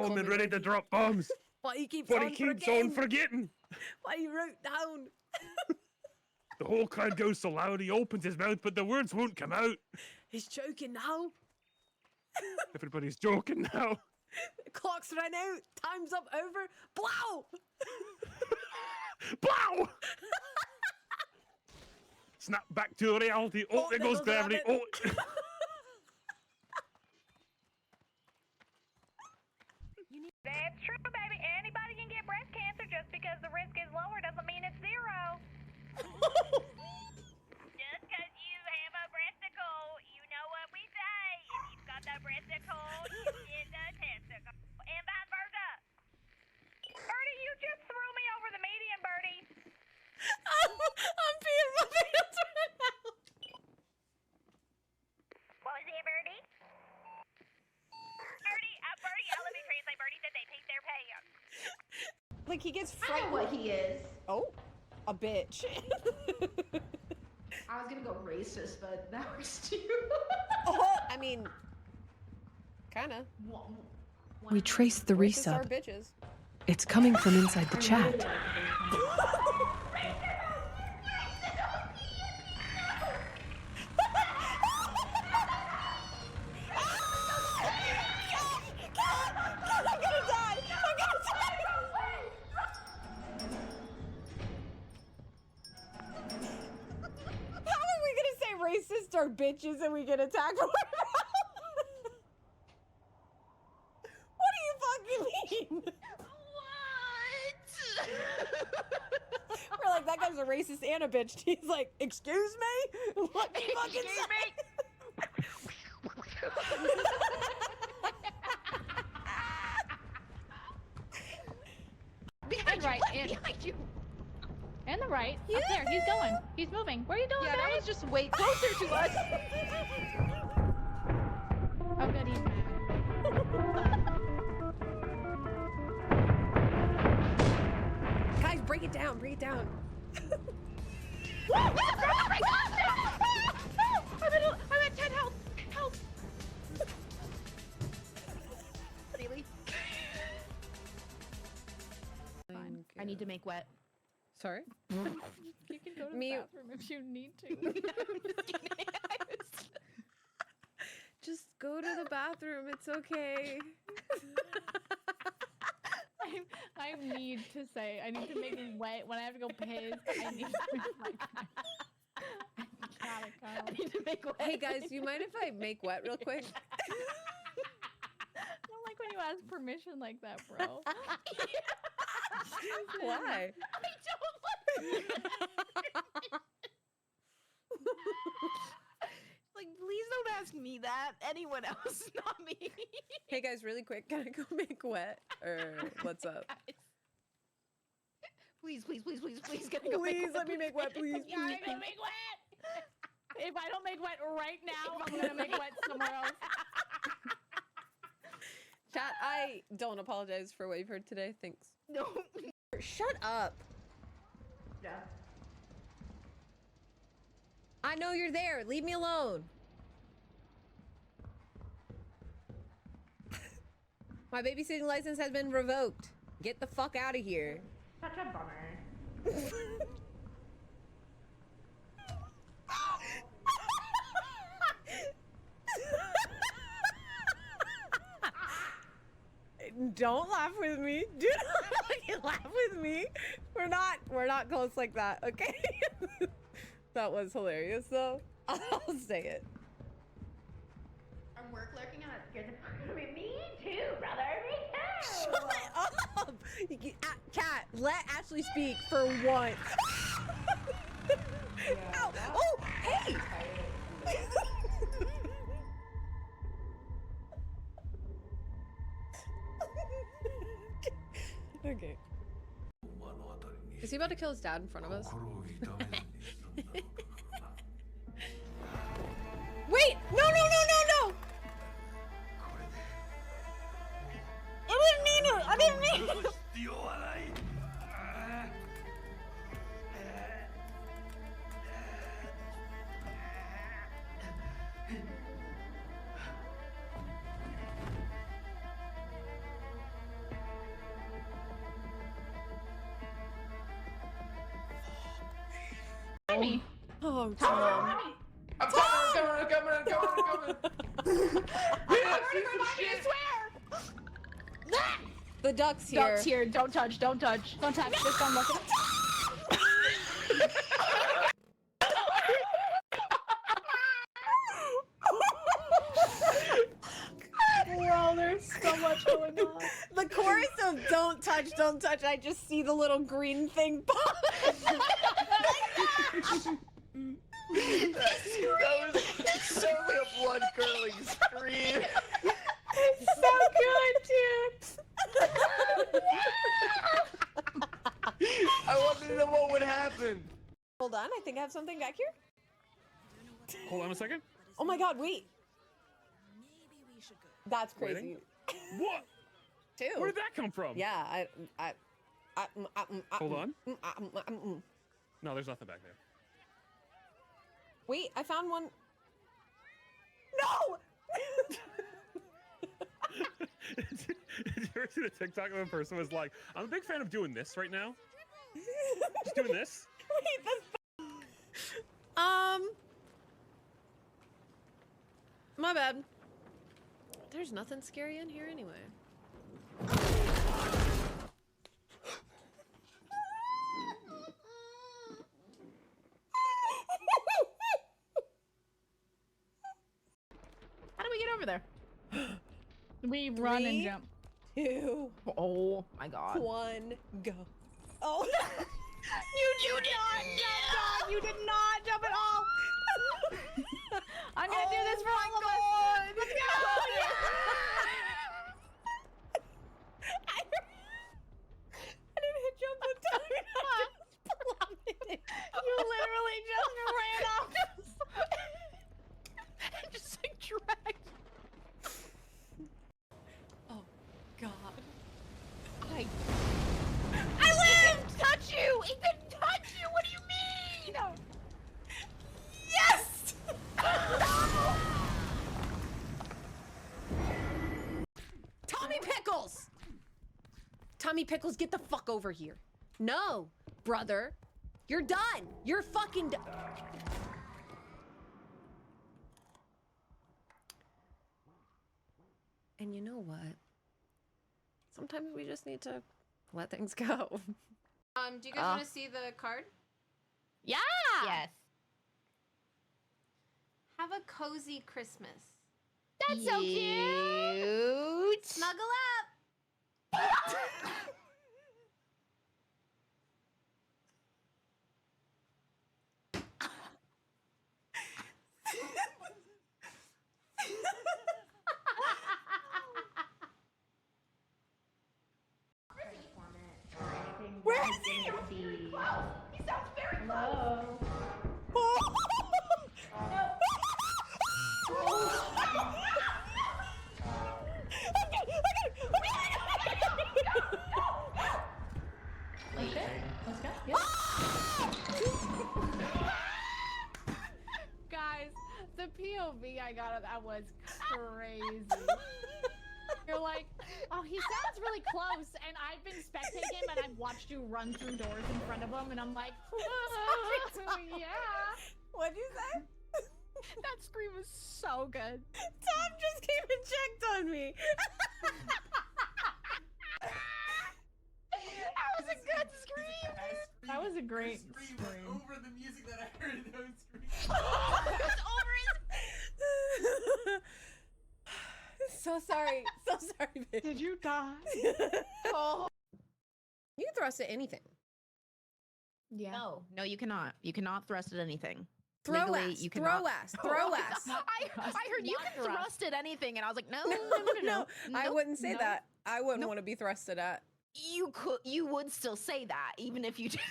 calm and ready to drop bombs. But he keeps But on he keeps forgetting. on forgetting. What he wrote down. The whole crowd goes so loud he opens his mouth, but the words won't come out. He's choking now. Everybody's joking now. The clock's run out. Time's up over. Blow! Blow! Snap back to reality. Oh, there goes gravity. Oh. That's true, baby. Anybody can get breast cancer. Just because the risk is lower doesn't mean it's zero. Just because you have a breasticle, you know what we say. If you've got the breasticle, you get the testicle. And vice versa. Birdie, you just threw me over the median, Birdie. I'm peeing my pants right now. What was it, Birdie? Birdie, let me translate. Birdie said they peed their pants. Like he gets I know what he is. Oh, a bitch. I was gonna go racist, but that works too. Oh, I mean, kinda. We trace the Racists are resub. bitches. It's coming from inside the chat. Racists are bitches and we get attacked. What do you fucking mean? What? We're like, that guy's a racist and a bitch. He's like, excuse me? What the fucking Excuse me? And right, and behind you. and the right. Up there, he's going. He's moving. Where are you going, Yeah, that guys? was just way closer to us. Oh, good, he's mad. Guys, break it down, break it down. I'm at 10 health. Help. Really? Fine. I need to make wet. Sorry? You can go to the bathroom if you need to. Just go to the bathroom, it's okay. I need to say, I need to make it wet when I have to go piss. I need to make like I gotta go. I need to make wet. Hey guys, you mind if I make wet real quick? I don't like when you ask permission like that, bro. Why? I don't like please don't ask me that. Anyone else, not me. Hey guys, really quick, can I go make wet? Or what's up? Please, can I go Please make let me make wet, please. Yeah, I'm gonna make wet. If I don't make wet right now, I'm gonna make wet somewhere else. Chat, I don't apologize for what you've heard today. Thanks. No. Shut up. Yeah. I know you're there. Leave me alone. My babysitting license has been revoked. Get the fuck out of here. Such a bummer. Don't laugh with me. Do not fucking laugh with me. We're not close like that, okay? That was hilarious though. I'll say it. I'm work lurking on it. Me too, brother. Me too. Shut up! Cat, let Ashley speak for once. Ow. Oh, hey! Okay. Is he about to kill his dad in front of us? Wait! No! I didn't mean it! behind me. Oh, Tom! Tom. I'm coming! Yes, I swear! The duck's here. Ducks here. Don't touch. Don't touch. Don't touch. Just don't look at it. Bro, there's so much going on. The chorus of don't touch, I just see the little green thing pop. That was certainly a blood-curdling scream. So good, dude. I wanted to know what would happen. Hold on, I think I have something back here. Hold on a second. Oh my god, wait. That's crazy. Waiting? What? Too. Where did that come from? Yeah, Hold on. No, there's nothing back there. Wait, I found one. No! Did you ever see the TikTok of a person was like, I'm a big fan of doing this right now? Just doing this? Wait, that's my bad. There's nothing scary in here anyway. How do we get over there? We run and 3, jump. 2, Oh my god. 1, go. Oh. You did not jump, you did not jump at all. I'm gonna do this for all of us. Let's go! I didn't hit jump one time. I just plummeted. You literally just ran off. Just like dragged. Oh, God. I lived! Touch you! It didn't touch you! What do you mean? Yes! Tommy Pickles! Tommy Pickles, get the fuck over here. No, brother. You're done. You're fucking done. And you know what? Sometimes we just need to let things go. Do you guys want to see the card? Yeah! Yes. Have a cozy Christmas. That's so cute. Snuggle up. Where is he? Wow, he sounds very Hello. Okay, let's go. Yep. Guys, the POV I got of that was crazy. You're like, oh, he sounds really close, and I've been spectating him, and I've watched you run through doors in front of him, and I'm like, yeah. What'd you say? That scream was so good. Tom just came and checked on me. That was a good scream. That was a great scream. Over the music that I heard in those screams. It was over his. So sorry. So sorry, babe. Did you die? Oh. You can thrust at anything. Yeah. No, you cannot. You cannot thrust at anything. Throw Legally, ass. you Throw cannot. ass. Throw ass. I heard you Not can thrust. thrust at anything, and I was like, no, No, I Nope. wouldn't say No. that. I wouldn't Nope. want to be thrusted at. You could. You would still say that, even if you did.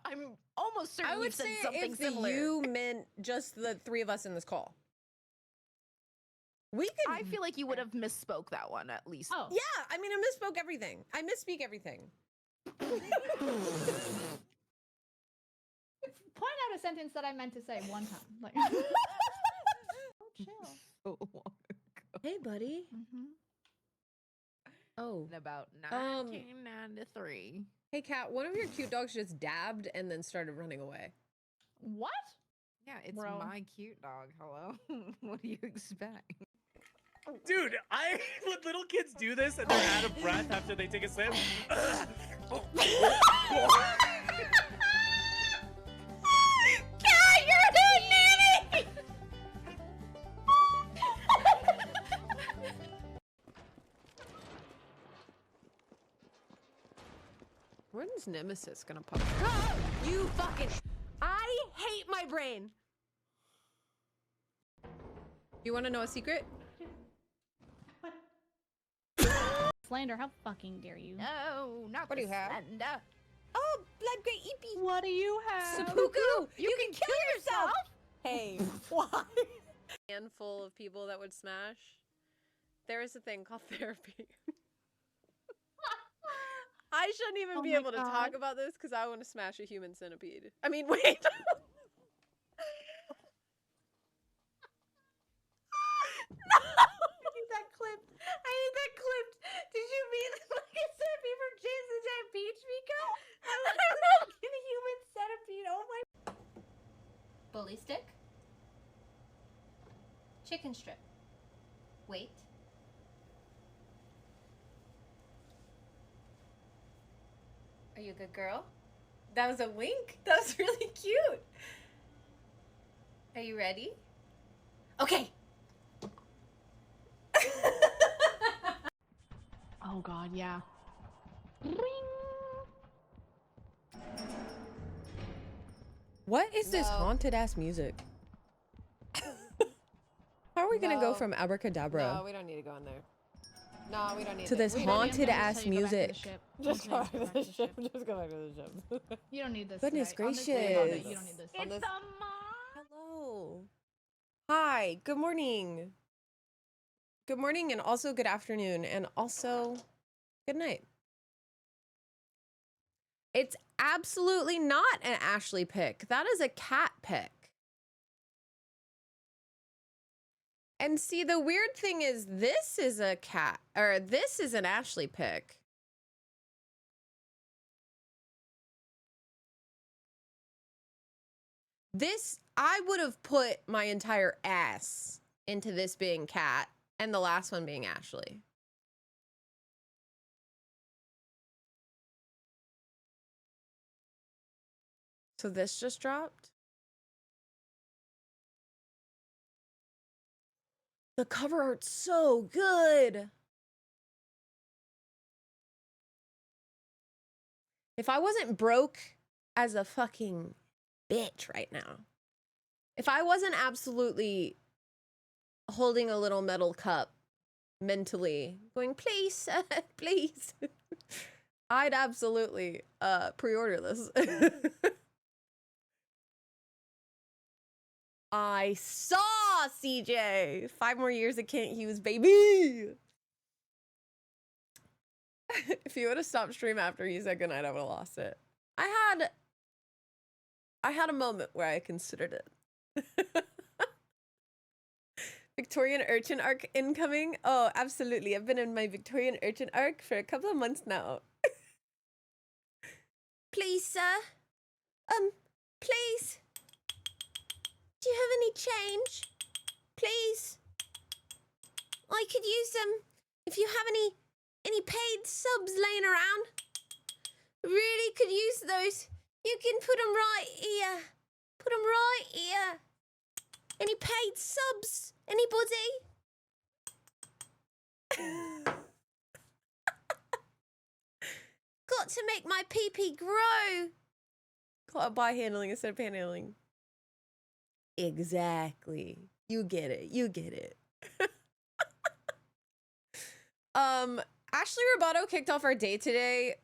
I'm almost certain I would you've said say something if the similar. you meant just the three of us in this call. We could. I feel like you would have misspoke that one at least. Oh. Yeah, I mean, I misspoke everything. I misspeak everything. Point out a sentence that I meant to say one time. Like, chill. So long Hey, buddy. Mm-hmm. Oh. in about Um, 1993. Hey, Kat, one of your cute dogs just dabbed and then started running away. What? Yeah, it's Bro. my cute dog. Hello. What do you expect? Dude, when little kids do this and they're out of breath after they take a sip. Cat, you're a nanny! When's Nemesis gonna pop? You fucking... I hate my brain. You want to know a secret? Slander, how fucking dare you? No, not What do you the have? slender. Oh, blood great eepee. What do you have? Seppuku, you can kill yourself. Hey, why? Handful of people that would smash. There is a thing called therapy. I shouldn't even Oh be my able to God. talk about this because I want to smash a human centipede. I mean, wait. I need that clipped. I need that clipped. Did you mean like a centipede from James and Giant Peach, Mika? I was like a human centipede. Oh my. Bully stick. Chicken strip. Wait. Are you a good girl? That was a wink. That was really cute. Are you ready? Okay. Oh god, yeah. What is this No. haunted ass music? How are we gonna go No. from abracadabra No, we don't need to go in there. No, we don't need to this Wait, Daddy, I'm haunted gonna just ass tell you to go back to the music? ship. Just I'm go gonna back to go the back to ship. Just go back to the ship. You don't need this. Goodness today. On this day, gracious. you don't need this. On It's this- the mom. Hello. Hi. Good morning. Good morning, and also good afternoon, and also good night. It's absolutely not an Ashley pick. That is a cat pick. And see, the weird thing is this is a cat, or this is an Ashley pick. This, I would have put my entire ass into this being cat and the last one being Ashley. So this just dropped. The cover art's so good. If I wasn't broke as a fucking bitch right now, if I wasn't absolutely holding a little metal cup mentally going, please, please, I'd absolutely pre-order this. I saw CJ. 5 more years of Kent Hughes, baby. If you would have stopped stream after he said goodnight, I would have lost it. I had a moment where I considered it. Victorian urchin arc incoming. Oh, absolutely. I've been in my Victorian urchin arc for a couple of months now. Please, sir. Please. Do you have any change? Please. I could use them. If you have any paid subs laying around, really could use those. You can put them right here. Put them right here. Any paid subs? Anybody? Got to make my PP grow. Got to buy handling instead of panhandling. Exactly. You get it. You get it. Ashley Roboto kicked off our day today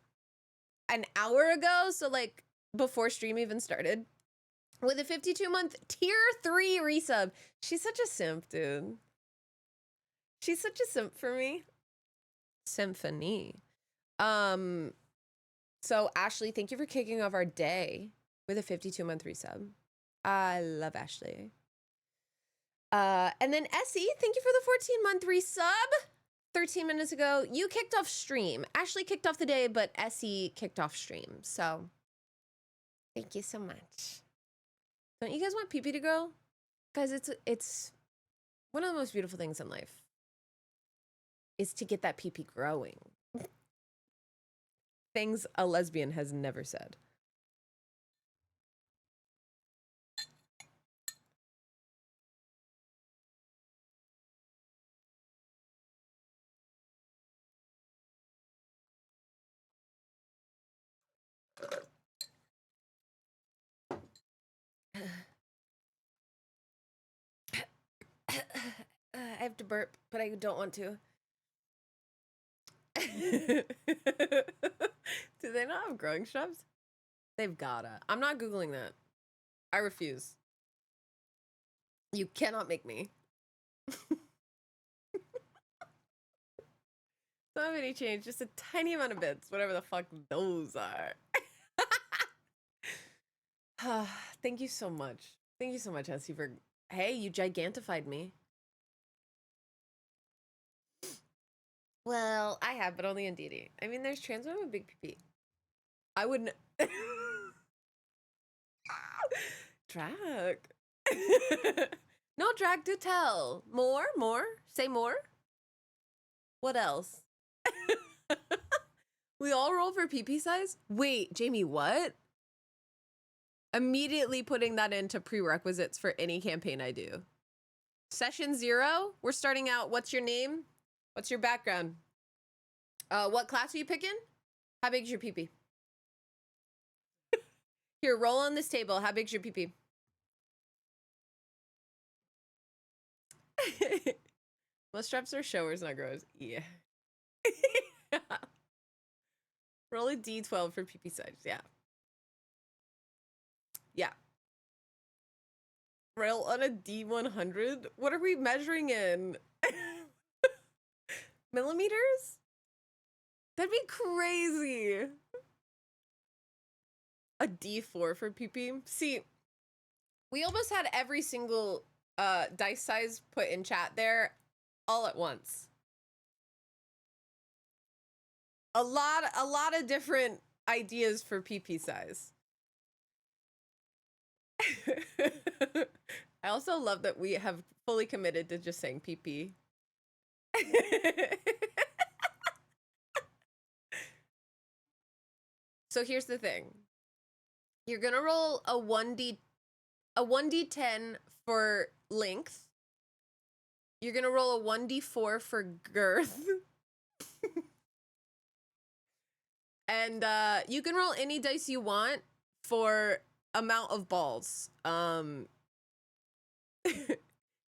an hour ago, so like before stream even started, with a 52-month tier 3 resub. She's such a simp, dude. She's such a simp for me. Symphony. So Ashley, thank you for kicking off our day with a 52-month resub. I love Ashley. And then Essie, thank you for the 14-month resub. 13 minutes ago, you kicked off stream. Ashley kicked off the day, but Essie kicked off stream. So thank you so much. Don't you guys want pee pee to grow? Guys, it's one of the most beautiful things in life is to get that pee pee growing. Things a lesbian has never said. I have to burp, but I don't want to. Do they not have growing shrubs? They've gotta. I'm not Googling that. I refuse. You cannot make me. Don't have any change, just a tiny amount of bits, whatever the fuck those are. Thank you so much. Thank you so much, Essie, for... Hey, you gigantified me. Well, I have, but only in DD. I mean, there's trans women with big pee. I wouldn't... Drag. No, drag, do tell. More? Say more? What else? We all roll for PP size? Wait, Jamie, what? Immediately putting that into prerequisites for any campaign I do. Session 0, we're starting out, what's your name? What's your background? What class are you picking? How big is your PP? Here, roll on this table. How big's your PP? Most reps are showers, not growers. Yeah. Roll a D12 for PP size. Yeah. Yeah. Roll on a D100? What are we measuring in? Millimeters? That'd be crazy. A D4 for PP? See, we almost had every single dice size put in chat there all at once. A lot of different ideas for PP size. I also love that we have fully committed to just saying PP. So here's the thing. You're gonna roll a 1d10 for length. You're gonna roll a 1d4 for girth. And you can roll any dice you want for amount of balls. If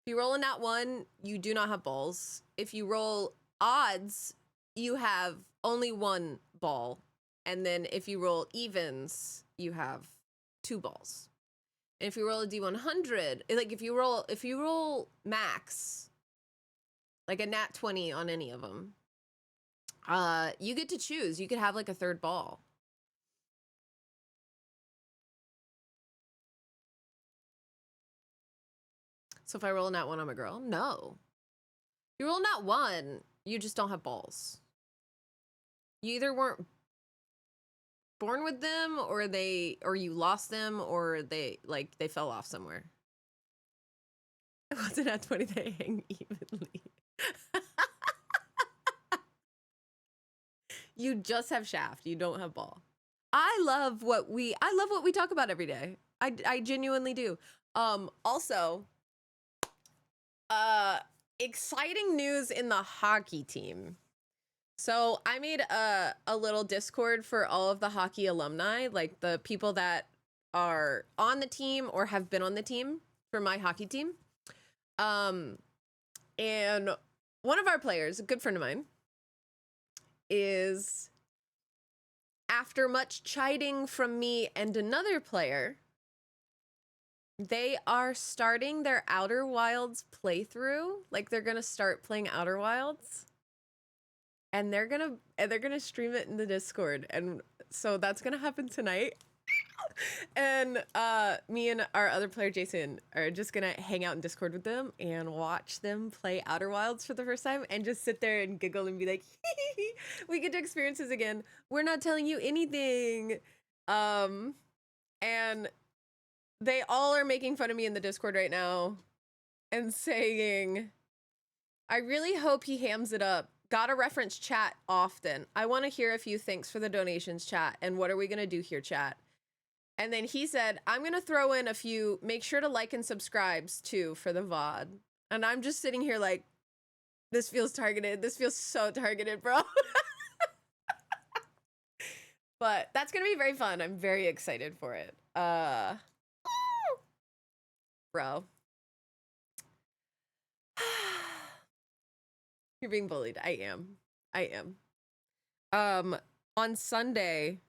you roll a nat 1, you do not have balls. If you roll odds, you have only 1 ball. And then if you roll evens, you have 2 balls. And if you roll a D100, like if you roll max, like a nat 20 on any of them, you get to choose. You could have like a 3rd ball. So if I roll a nat 1, I'm a girl? No. You roll nat 1, you just don't have balls. You either weren't born with them, or you lost them, or they fell off somewhere. It wasn't at 20, they hang evenly. You just have shaft, you don't have ball. I love what we talk about every day. I genuinely do. Also, exciting news in the hockey team. So I made a little Discord for all of the hockey alumni, like the people that are on the team or have been on the team for my hockey team. And one of our players, a good friend of mine, is, after much chiding from me and another player, they are starting their Outer Wilds playthrough. Like, they're gonna start playing Outer Wilds. And they're gonna stream it in the Discord, and so that's gonna happen tonight. And me and our other player Jason are just gonna hang out in Discord with them and watch them play Outer Wilds for the first time, and just sit there and giggle and be like, we get to experience this again. We're not telling you anything. And They all are making fun of me in the Discord right now and saying, I really hope he hams it up. Gotta reference chat often. I want to hear a few thanks for the donations, chat. And what are we going to do here, chat? And then he said, I'm going to throw in a few, make sure to like and subscribes too for the VOD. And I'm just sitting here like, this feels targeted. This feels so targeted, bro. But that's going to be very fun. I'm very excited for it. Bro. You're being bullied. I am. On Sunday,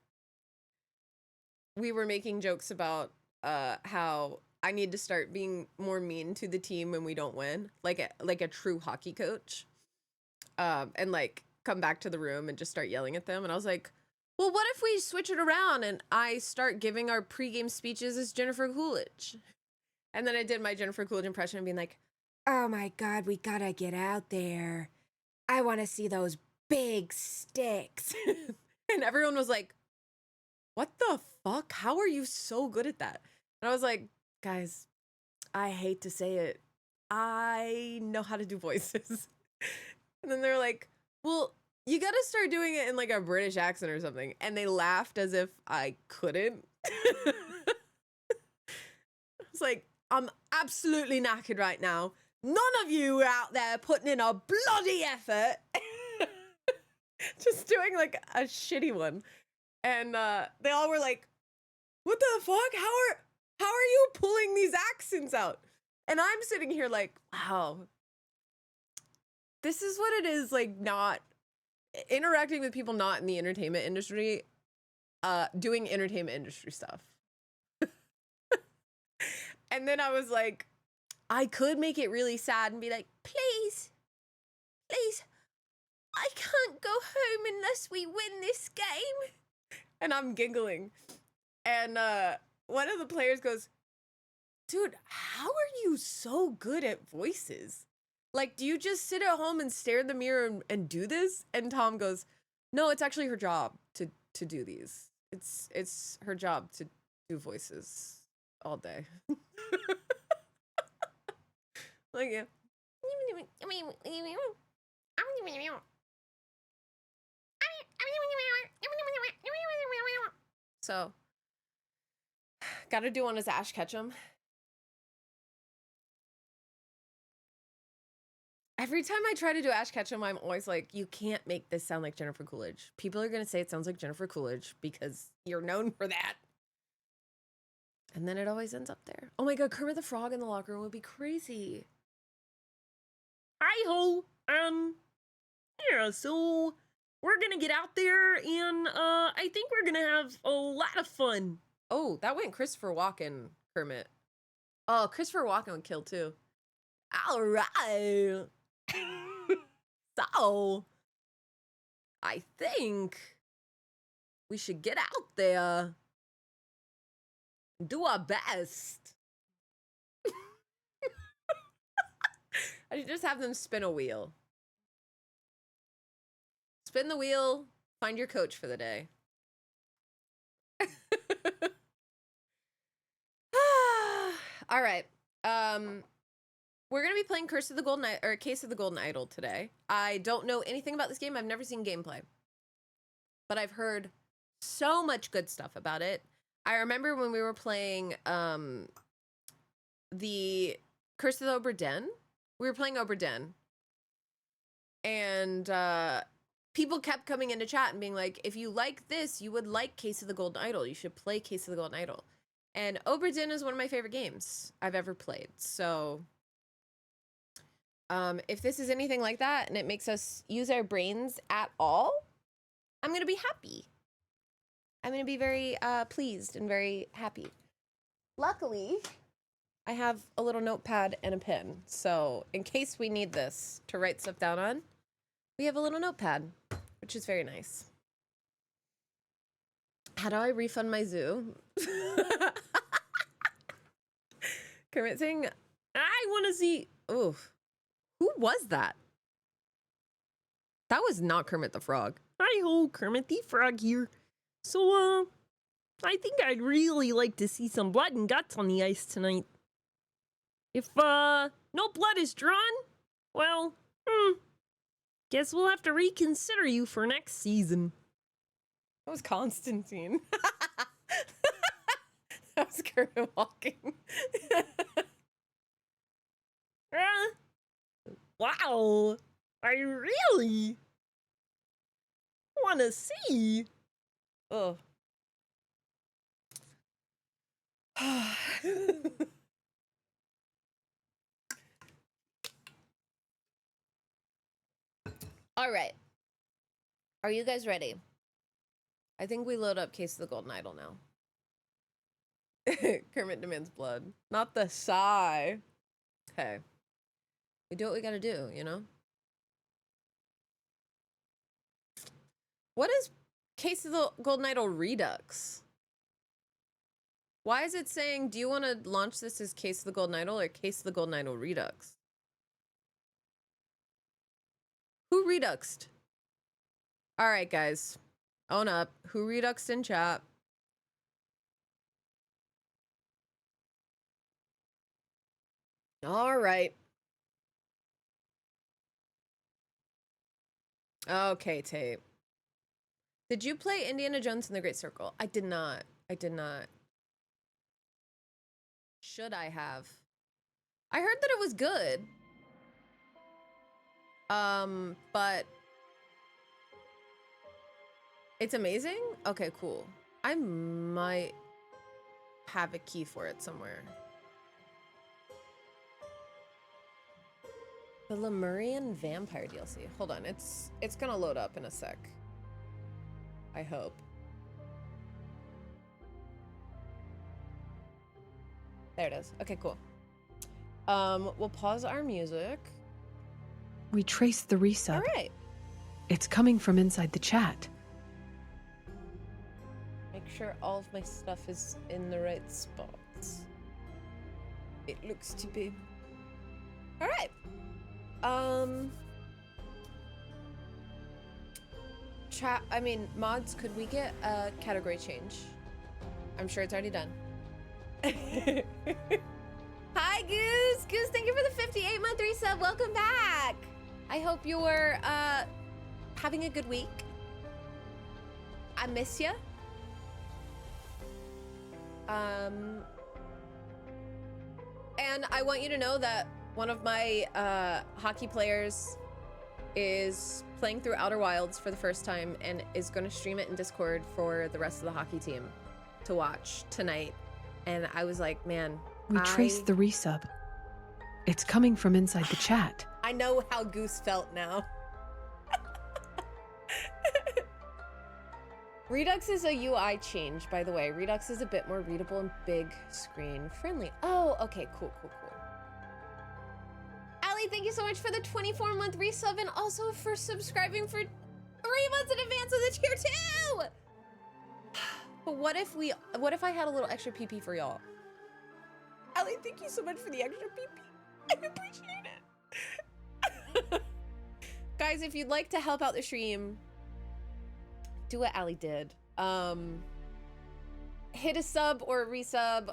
we were making jokes about how I need to start being more mean to the team when we don't win, like a true hockey coach, and like come back to the room and just start yelling at them. And I was like, well, what if we switch it around and I start giving our pregame speeches as Jennifer Coolidge? And then I did my Jennifer Coolidge impression and being like, oh my God, we gotta get out there. I want to see those big sticks. And everyone was like, what the fuck? How are you so good at that? And I was like, guys, I hate to say it. I know how to do voices. And then they're like, well, you gotta start doing it in like a British accent or something. And they laughed as if I couldn't. It's like, I'm absolutely knackered right now. None of you are out there putting in a bloody effort. Just doing like a shitty one. And they all were like, what the fuck? How are you pulling these accents out? And I'm sitting here like, wow. This is what it is like, not interacting with people not in the entertainment industry, doing entertainment industry stuff. And then I was like, I could make it really sad and be like, please, I can't go home unless we win this game. And I'm giggling. And one of the players goes, dude, how are you so good at voices? Like, do you just sit at home and stare in the mirror and do this? And Tom goes, no, it's actually her job to do these. It's her job to do voices all day. Like, yeah. So, gotta do one as Ash Ketchum. Every time I try to do Ash Ketchum, I'm always like, you can't make this sound like Jennifer Coolidge. People are gonna say it sounds like Jennifer Coolidge because you're known for that. And then it always ends up there. Oh my god, Kermit the Frog in the locker room would be crazy. Hi-ho! Yeah, so we're gonna get out there and, I think we're gonna have a lot of fun. Oh, that went Christopher Walken, Kermit. Oh, Christopher Walken would kill too. All right. So, I think we should get out there. Do our best. I should just have them spin a wheel. Spin the wheel, find your coach for the day. All right. We're gonna be playing Case of the Golden Idol today. I don't know anything about this game. I've never seen gameplay, but I've heard so much good stuff about it. I remember when we were playing the Curse of the Obra Dinn. We were playing Obra Dinn, and people kept coming into chat and being like, if you like this, you would like Case of the Golden Idol. You should play Case of the Golden Idol. And Obra Dinn is one of my favorite games I've ever played. So if this is anything like that and it makes us use our brains at all, I'm going to be happy. I'm going to be very pleased and very happy. Luckily, I have a little notepad and a pen. So in case we need this to write stuff down on, we have a little notepad, which is very nice. How do I refund my zoo? Kermit saying, I want to see... Oh, who was that? That was not Kermit the Frog. Hi-ho, Kermit the Frog here. So, I think I'd really like to see some blood and guts on the ice tonight. If, no blood is drawn, well, guess we'll have to reconsider you for next season. That was Constantine. That was Kermit walking. Wow. I really want to see. Oh. All right. Are you guys ready? I think we load up Case of the Golden Idol now. Kermit demands blood. Not the sigh. Okay. We do what we gotta do, you know? What is Case of the Golden Idol Redux? Why is it saying, do you want to launch this as Case of the Golden Idol or Case of the Golden Idol Redux? Who reduxed? All right, guys. Own up. Who reduxed in chat? All right. Okay, Tape. Did you play Indiana Jones and the Great Circle? I did not. I did not. Should I have? I heard that it was good. But it's amazing? Okay, cool. I might have a key for it somewhere. The Lemurian Vampire DLC. Hold on, it's gonna load up in a sec. I hope. There it is. Okay, cool. We'll pause our music. We traced the resub. All right. It's coming from inside the chat. Make sure all of my stuff is in the right spots. It looks to be. All right. Chat. I mean, mods. Could we get a category change? I'm sure it's already done. Hi, Goose. Goose, thank you for the 58-month resub. Welcome back. I hope you're having a good week. I miss you. And I want you to know that one of my hockey players is playing through Outer Wilds for the first time and is going to stream it in Discord for the rest of the hockey team to watch tonight. And I was like, man, We traced the resub. It's coming from inside the chat. I know how Goose felt now. Redux is a UI change, by the way. Redux is a bit more readable and big screen friendly. Oh, okay, cool. Allie, thank you so much for the 24-month resub and also for subscribing for 3 months in advance of the tier 2. But what if I had a little extra PP for y'all? Allie, thank you so much for the extra PP. I appreciate it. Guys, if you'd like to help out the stream, do what Allie did. Hit a sub or a resub.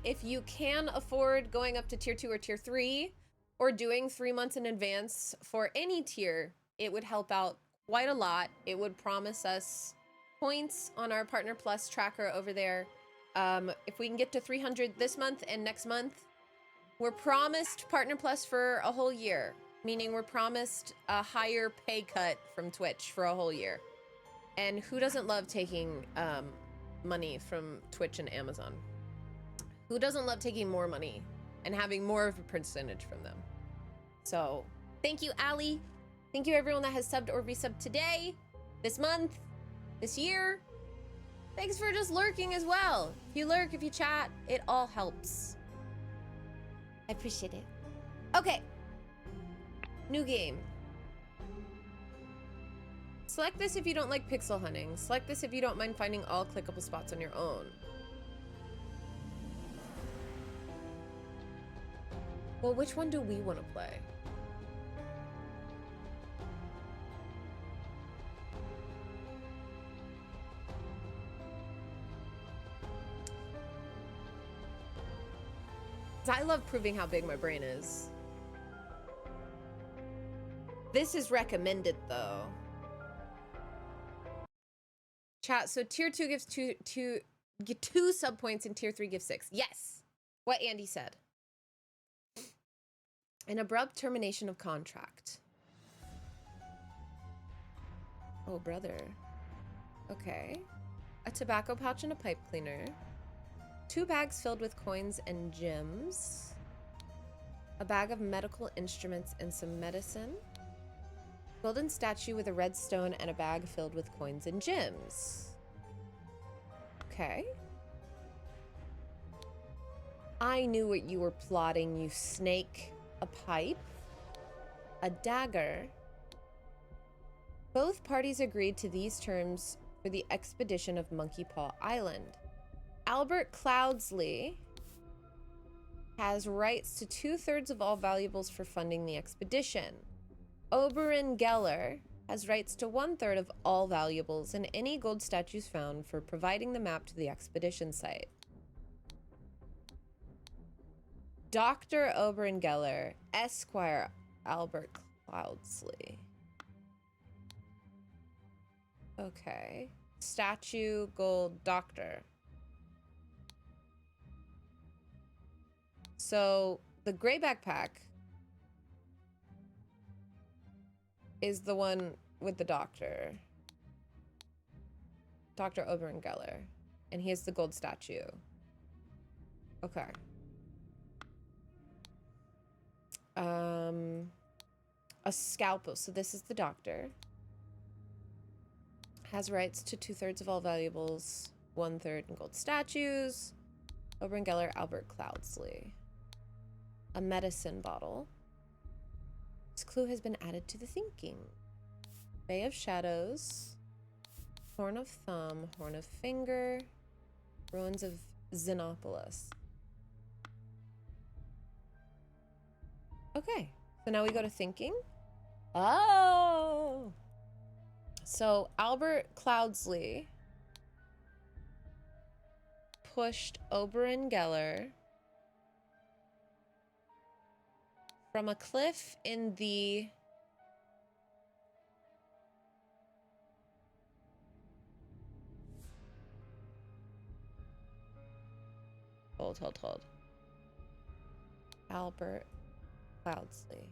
If you can afford going up to tier 2 or tier 3 or doing 3 months in advance for any tier, it would help out quite a lot. It would promise us points on our Partner Plus tracker over there. If we can get to 300 this month and next month, we're promised Partner Plus for a whole year, meaning we're promised a higher pay cut from Twitch for a whole year. And who doesn't love taking money from Twitch and Amazon? Who doesn't love taking more money and having more of a percentage from them? So thank you, Allie. Thank you, everyone that has subbed or resubbed today, this month, this year. Thanks for just lurking as well. If you lurk, if you chat, it all helps. I appreciate it. Okay. New game. Select this if you don't like pixel hunting. Select this if you don't mind finding all clickable spots on your own. Well, which one do we want to play? I love proving how big my brain is. This is recommended though. Chat, so tier 2 gives get 2 sub points and tier 3 gives 6. Yes. What Andy said. An abrupt termination of contract. Oh, brother. Okay. A tobacco pouch and a pipe cleaner. 2 bags filled with coins and gems. A bag of medical instruments and some medicine. Golden statue with a red stone and a bag filled with coins and gems. Okay. I knew what you were plotting, you snake. A pipe. A dagger. Both parties agreed to these terms for the expedition of Monkey Paw Island. Albert Cloudsley has rights to 2/3 of all valuables for funding the expedition. Oberon Geller has rights to 1/3 of all valuables and any gold statues found for providing the map to the expedition site. Dr. Oberon Geller, Esquire Albert Cloudsley. Okay. Statue, gold, doctor. So the gray backpack is the one with the doctor. Dr. Oberon Geller. And he has the gold statue. Okay. A scalpel. So this is the doctor. Has rights to 2/3 of all valuables, 1/3 in gold statues. Oberon Geller, Albert Cloudsley. A medicine bottle. This clue has been added to the thinking. Bay of Shadows. Horn of Thumb, Horn of Finger. Ruins of Xenopolis. Okay, so now we go to thinking. Oh! So Albert Cloudsley pushed Oberon Geller from a cliff in the Hold. Albert Cloudsley.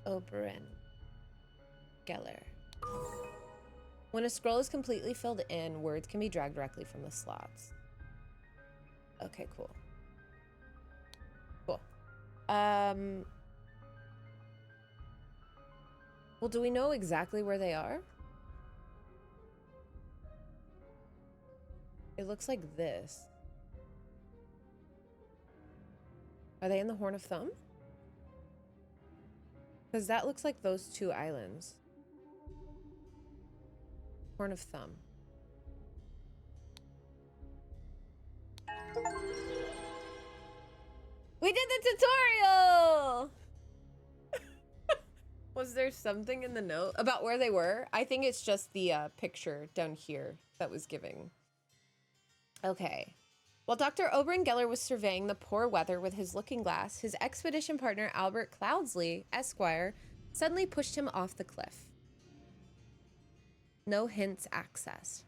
Oberon Geller. When a scroll is completely filled in, words can be dragged directly from the slots. Okay, cool. Cool. Well, do we know exactly where they are? It looks like this. Are they in the Horn of Thumb? Because that looks like those 2 islands. Horn of Thumb. We did the tutorial! Was there something in the note about where they were? I think it's just the picture down here that was giving. Okay. While Dr. Oberon Geller was surveying the poor weather with his looking glass, his expedition partner Albert Cloudsley, Esquire, suddenly pushed him off the cliff. No hints accessed.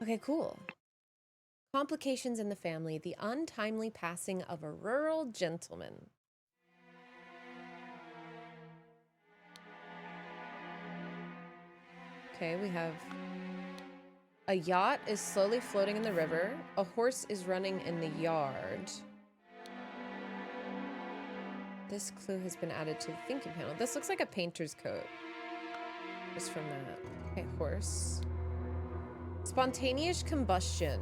Okay, cool. Complications in the family. The untimely passing of a rural gentleman. Okay, we have... A yacht is slowly floating in the river. A horse is running in the yard. This clue has been added to the thinking panel. This looks like a painter's coat. Just from that. Okay, horse. Spontaneous combustion.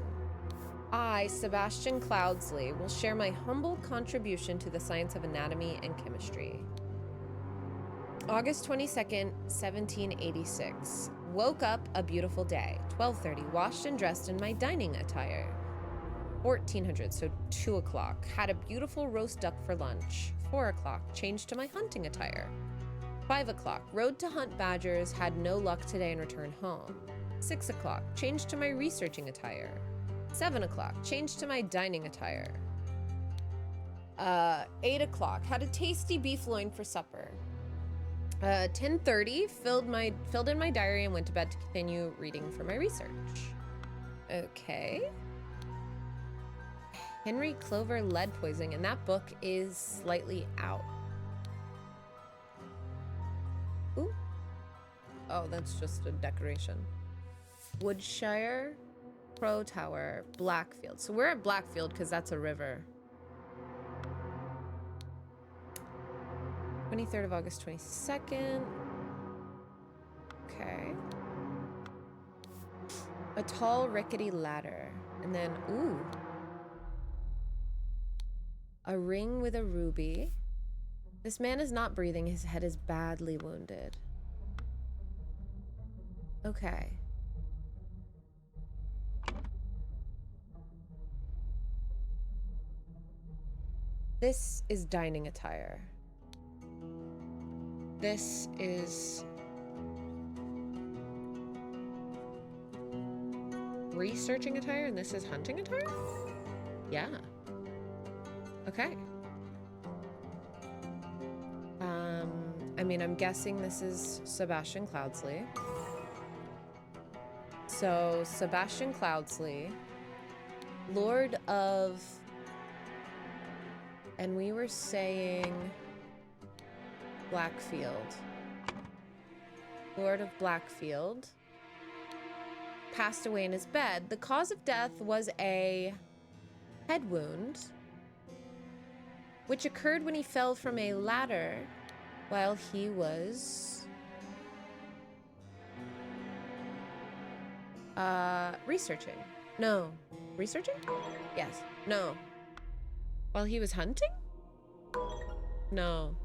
I, Sebastian Cloudsley, will share my humble contribution to the science of anatomy and chemistry. August 22nd, 1786. Woke up a beautiful day. 12:30, washed and dressed in my dining attire. 1400, so 2 o'clock. Had a beautiful roast duck for lunch. 4 o'clock, changed to my hunting attire. 5 o'clock, rode to hunt badgers, had no luck today and returned home. 6 o'clock, changed to my researching attire. 7 o'clock. Changed to my dining attire. 8 o'clock. Had a tasty beef loin for supper. 10:30. Filled in my diary and went to bed to continue reading for my research. Okay. Henry Clover lead poisoning, and that book is slightly out. Ooh. Oh, that's just a decoration. Woodshire, Crow Tower, Blackfield. So we're at Blackfield because that's a river. 23rd of August, 22nd. Okay. A tall, rickety ladder. And then, ooh. A ring with a ruby. This man is not breathing. His head is badly wounded. Okay. This is dining attire. This is researching attire, and this is hunting attire? Yeah. Okay. I mean, I'm guessing this is Sebastian Cloudsley. So, Sebastian Cloudsley, Lord of... And we were saying... Blackfield. Lord of Blackfield. Passed away in his bed. The cause of death was a head wound, which occurred when he fell from a ladder while he was researching. No. Researching? Yes. No. While he was hunting? No.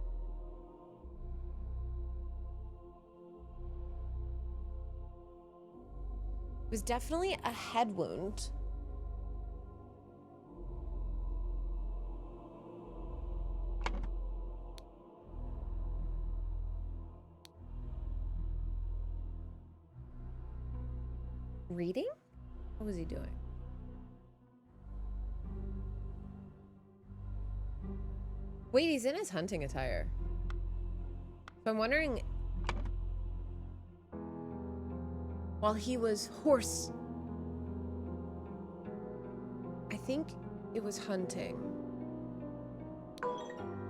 It was definitely a head wound. Reading? What was he doing? Wait, he's in his hunting attire. So I'm wondering... While he was horse... I think it was hunting.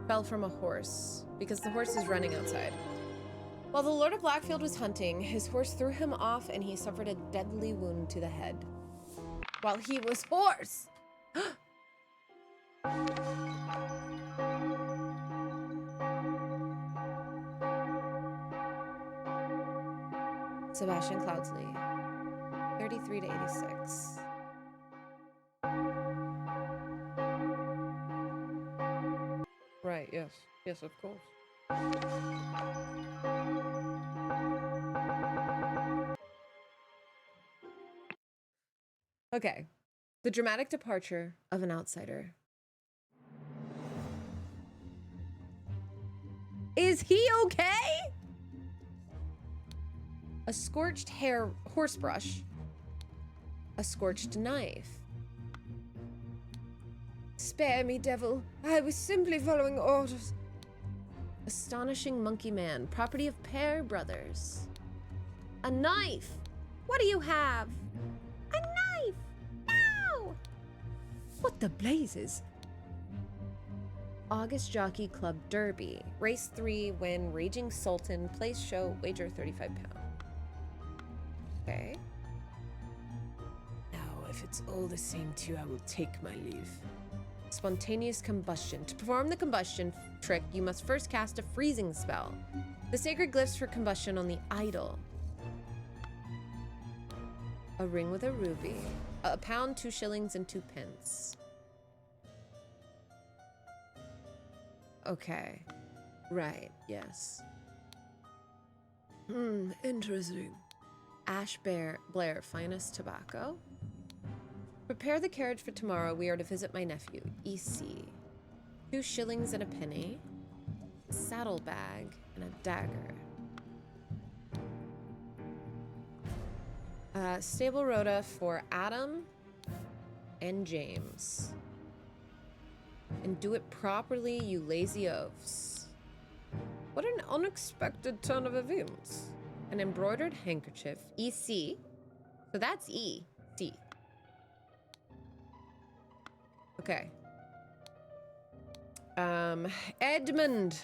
Fell from a horse, because the horse is running outside. While the Lord of Blackfield was hunting, his horse threw him off and he suffered a deadly wound to the head. While he was horse! Sebastian Cloudsley, 33 to 86. Right, yes. Yes, of course. Okay. The dramatic departure of an outsider. Is he okay? A scorched hair horsebrush. A scorched knife. Spare me, devil. I was simply following orders. Astonishing monkey man, property of Pear Brothers. A knife. What do you have? A knife. No! What the blazes? August Jockey Club Derby. Race 3, win Raging Sultan. Place show, wager £35. Okay. Now, if it's all the same to you, I will take my leave. Spontaneous combustion. To perform the combustion trick, you must first cast a freezing spell. The sacred glyphs for combustion on the idol. A ring with a ruby. A pound, 2 shillings, and 2 pence. Okay. Right, yes. Interesting. Ash Blair, finest tobacco. Prepare the carriage for tomorrow. We are to visit my nephew, EC. 2 shillings and a penny. A saddlebag and a dagger. Stable rota for Adam. and James. And do it properly, you lazy oafs. What an unexpected turn of events. An embroidered handkerchief, EC. So that's E, C. Okay. Edmund.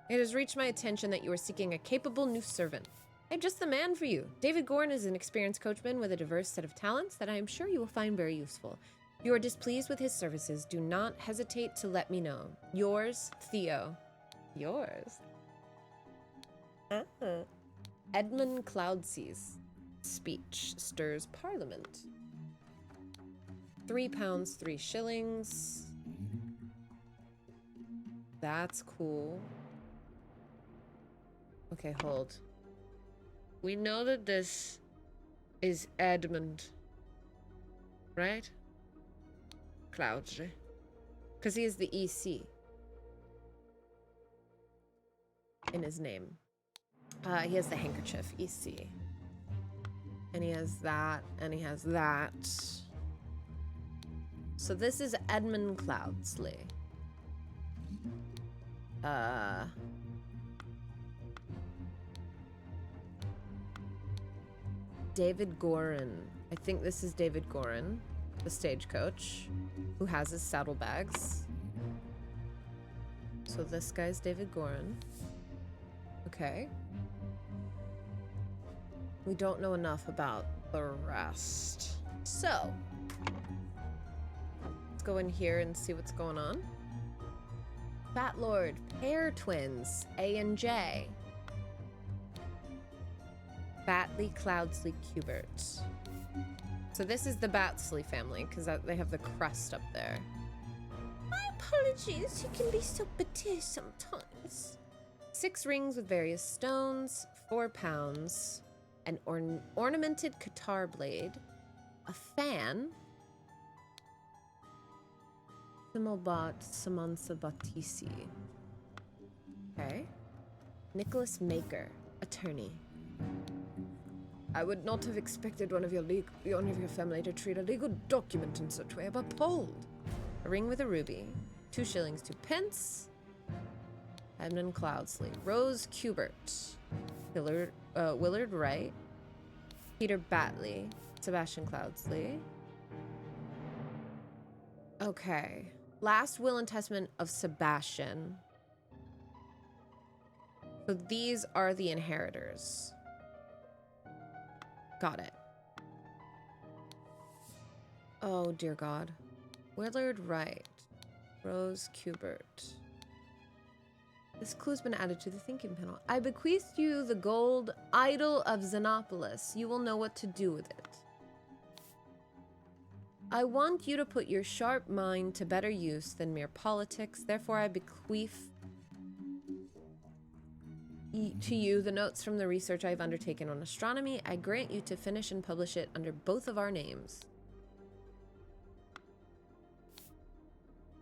It has reached my attention that you are seeking a capable new servant. I'm just the man for you. David Gorn is an experienced coachman with a diverse set of talents that I am sure you will find very useful. If you are displeased with his services, do not hesitate to let me know. Yours, Theo. Yours? Edmund Cloudseas. Speech stirs Parliament. £3, 3 shillings. That's cool. Okay, hold. We know that this is Edmund, right? Cloudsley. Because he is the EC in his name. He has the handkerchief, EC. And he has that, and he has that. So this is Edmund Cloudsley. David Gorin. I think this is David Gorin, the stagecoach, who has his saddlebags. So this guy's David Gorin. Okay. We don't know enough about the rest. So, let's go in here and see what's going on. Fat Lord, pair twins, A and J. Batley, Cloudsley, Cubert. So this is the Batsley family, because they have the crest up there. My apologies, you can be so bitter sometimes. 6 rings with various stones, £4, an ornamented guitar blade, a fan, Simulbot Samansa Batisi. Okay. Nicholas Maker, attorney. I would not have expected one of your family to treat a legal document in such way. I'm appalled. A ring with a ruby, 2 shillings, 2 pence. Edmund Cloudsley, Rose Cubert, Willard Wright, Peter Batley, Sebastian Cloudsley. Okay. Last will and testament of Sebastian. So these are the inheritors. Got it. Oh, dear God. Willard Wright. Rose Cubert. This clue's been added to the thinking panel. I bequeath you the gold idol of Xenopolis. You will know what to do with it. I want you to put your sharp mind to better use than mere politics. Therefore, I bequeath to you the notes from the research I've undertaken on astronomy. I grant you to finish and publish it under both of our names.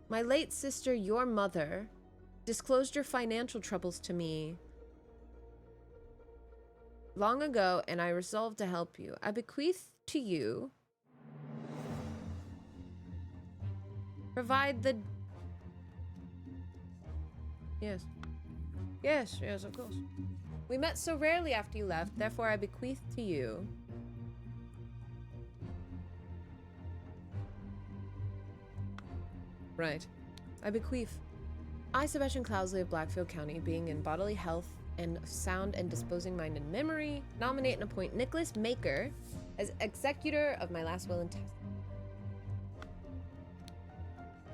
My late sister, your mother, disclosed your financial troubles to me long ago, and I resolved to help you. I bequeath to you provide the... Yes. Yes, yes, of course. We met so rarely after you left, therefore I bequeath to you... Right. I bequeath. I, Sebastian Cloudsley of Blackfield County, being in bodily health and sound and disposing mind and memory, nominate and appoint Nicholas Maker as executor of my last will and testament.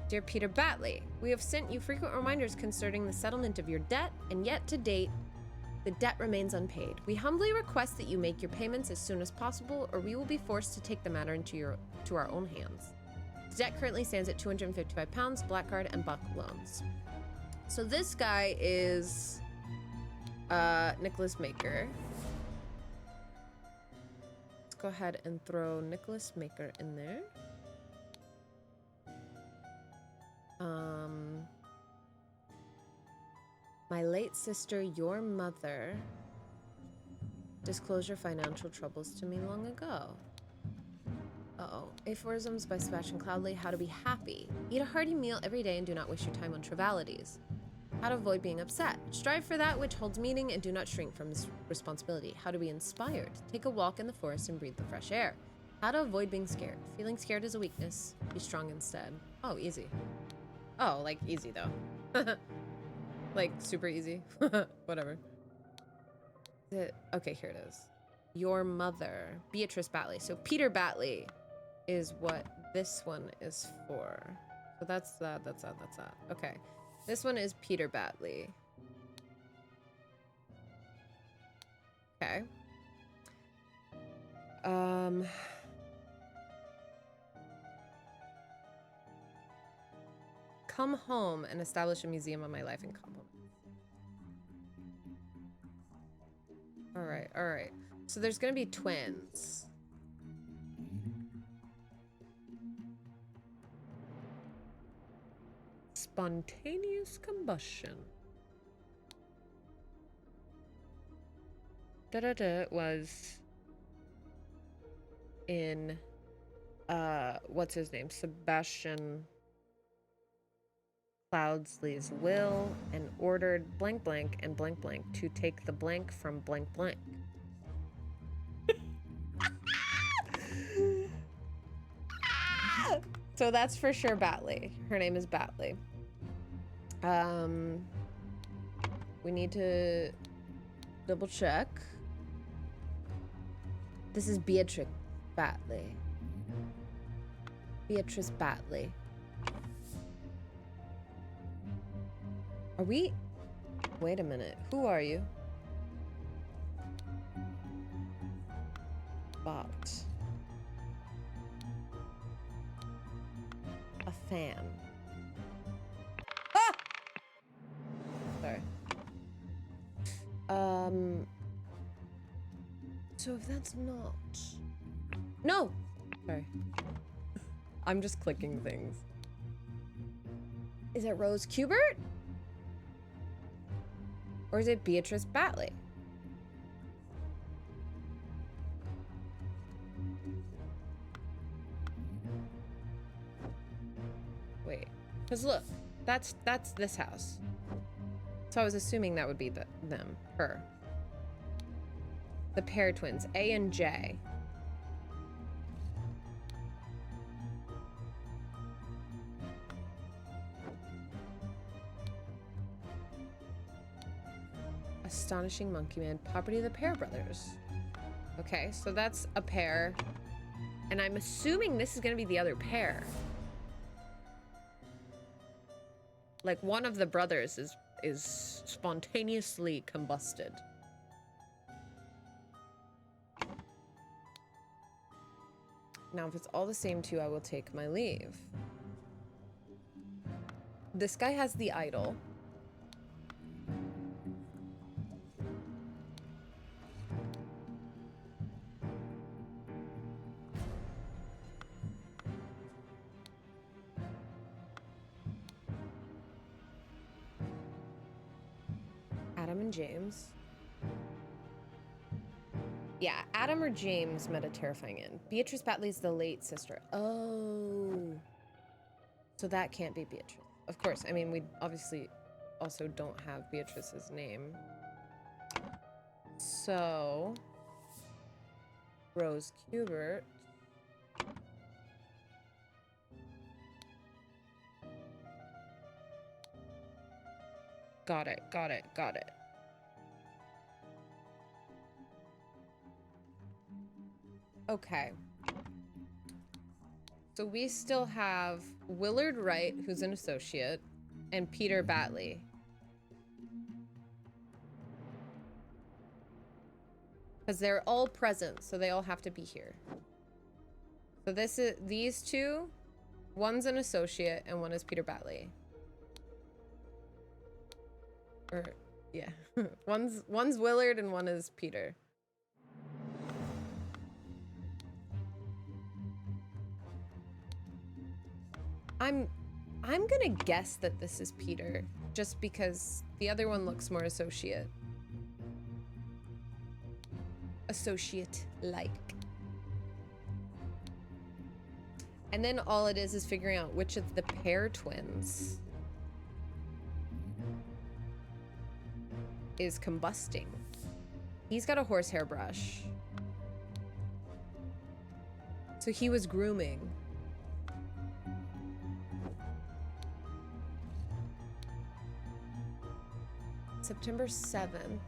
Dear Peter Batley, we have sent you frequent reminders concerning the settlement of your debt, and yet to date, the debt remains unpaid. We humbly request that you make your payments as soon as possible, or we will be forced to take the matter into our own hands. The debt currently stands at £255, blackguard and buck loans. So this guy is Nicholas Maker. Let's go ahead and throw Nicholas Maker in there. My late sister, your mother, disclosed your financial troubles to me long ago. Uh-oh. Aphorisms by Sebastian Cloudley. How to be happy. Eat a hearty meal every day and do not waste your time on trivialities. How to avoid being upset. Strive for that which holds meaning and do not shrink from this responsibility. How to be inspired. Take a walk in the forest and breathe the fresh air. How to avoid being scared. Feeling scared is a weakness. Be strong instead. Oh, easy. Oh, like easy though. Like super easy. Whatever. Okay, here it is. Your mother. Beatrice Batley. So Peter Batley is what this one is for. So that's that. Okay. This one is Peter Batley. Okay. Come home and establish a museum of my life and compliments. All right. So there's gonna be twins. Spontaneous combustion. Da-da-da was in, what's his name? Sebastian Cloudsley's will and ordered blank blank and blank blank to take the blank from blank blank. So that's for sure Batley. Her name is Batley. We need to double check. This is Beatrix Batley. Beatrice Batley. Are we? Wait a minute. Who are you? Bot. A fan. Ah! Sorry. So if that's not... No! Sorry. I'm just clicking things. Is it Rose Kubert? Or is it Beatrice Batley? Wait, because look, that's this house. So I was assuming that would be her. The pair twins, A and J. Astonishing Monkey Man, property of the Pair brothers. Okay, so that's a pair. And I'm assuming this is gonna be the other pair. Like one of the brothers is spontaneously combusted. Now, if it's all the same two, I will take my leave. This guy has the idol. Adam and James. Yeah, Adam or James met a terrifying end. Beatrice Batley's the late sister. Oh. So that can't be Beatrice. Of course, I mean, we obviously also don't have Beatrice's name. So... Rose Kubert. Got it. Okay. So we still have Willard Wright, who's an associate, and Peter Batley. Because they're all present, so they all have to be here. So these two, one's an associate and one is Peter Batley. Or, yeah. one's Willard and one is Peter. I'm gonna guess that this is Peter, just because the other one looks more associate. Associate-like. And then all it is figuring out which of the pair twins is combusting. He's got a horsehair brush. So he was grooming. September 7th.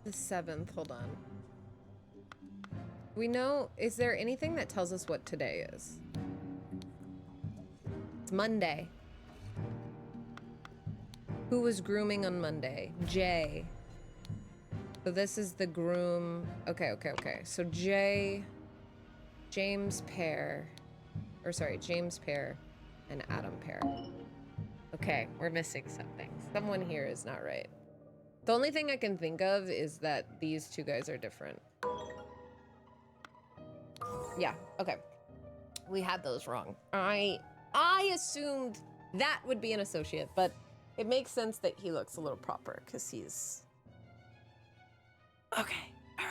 The 7th, hold on. We know, is there anything that tells us what today is? It's Monday. Who was grooming on Monday? Jay. So this is the groom. Okay. So James Pear, and Adam Pear. Okay, we're missing something. Someone here is not right. The only thing I can think of is that these two guys are different. Yeah, okay. We had those wrong. I assumed that would be an associate, but it makes sense that he looks a little proper because he's... Okay, all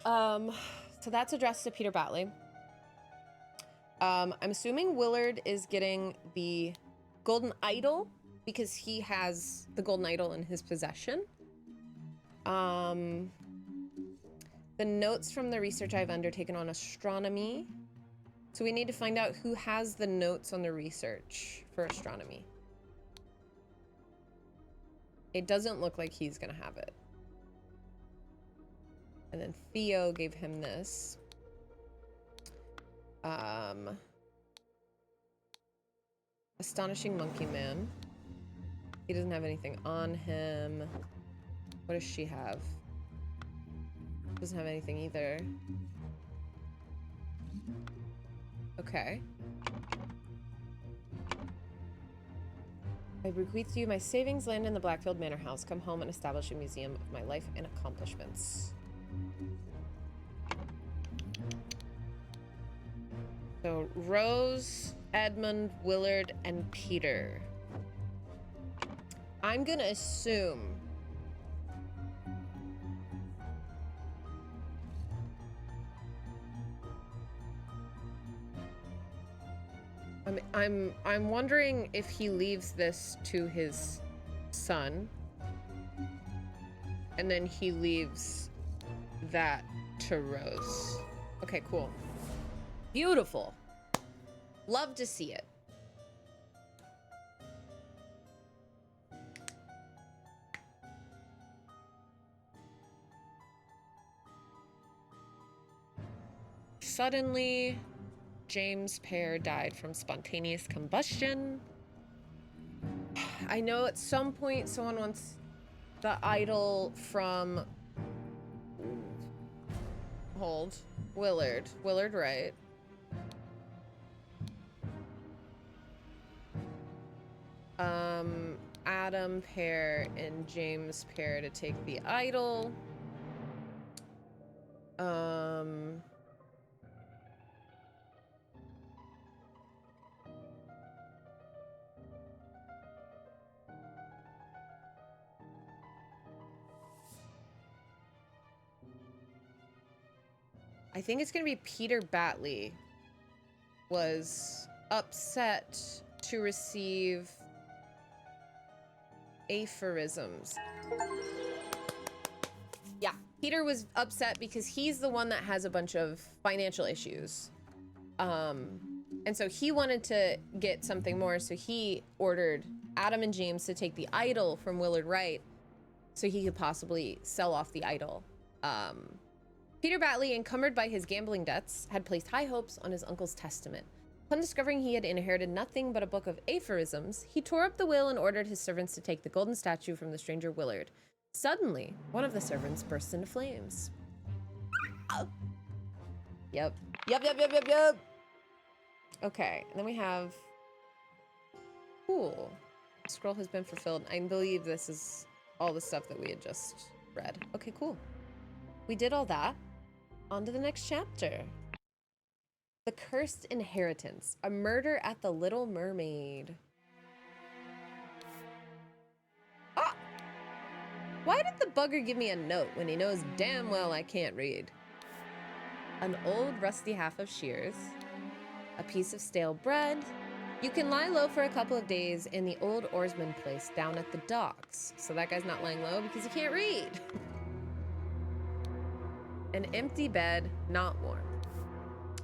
right. So that's addressed to Peter Batley. I'm assuming Willard is getting the golden idol because he has the golden idol in his possession. The notes from the research I've undertaken on astronomy. So we need to find out who has the notes on the research for astronomy. It doesn't look like he's gonna have it. And then Theo gave him this. Astonishing Monkey Man. He doesn't have anything on him. What does she have? Doesn't have anything either. Okay. I bequeath to you my savings, land in the Blackfield Manor House. Come home and establish a museum of my life and accomplishments. So Rose, Edmund, Willard, and Peter. I'm gonna assume I'm wondering if he leaves this to his son and then he leaves that to Rose. Okay, cool. Beautiful. Love to see it. Suddenly, James Pear died from spontaneous combustion. I know at some point someone wants the idol from... Hold. Willard. Willard, right? Adam Pear and James Pear to take the idol. I think it's gonna be Peter Batley was upset to receive aphorisms. Yeah, Peter was upset because he's the one that has a bunch of financial issues. And so he wanted to get something more, so he ordered Adam and James to take the idol from Willard Wright so he could possibly sell off the idol. Peter Batley, encumbered by his gambling debts, had placed high hopes on his uncle's testament. Upon discovering he had inherited nothing but a book of aphorisms, he tore up the will and ordered his servants to take the golden statue from the stranger Willard. Suddenly, one of the servants burst into flames. Yep. Okay, and then we have Cool. Scroll has been fulfilled. I believe this is all the stuff that we had just read. Okay, cool. We did all that. On to the next chapter. The Cursed Inheritance. A murder at the Little Mermaid. Ah! Why did the bugger give me a note when he knows damn well I can't read? An old rusty half of shears. A piece of stale bread. You can lie low for a couple of days in the old oarsman place down at the docks. So that guy's not lying low because he can't read. An empty bed, not warm.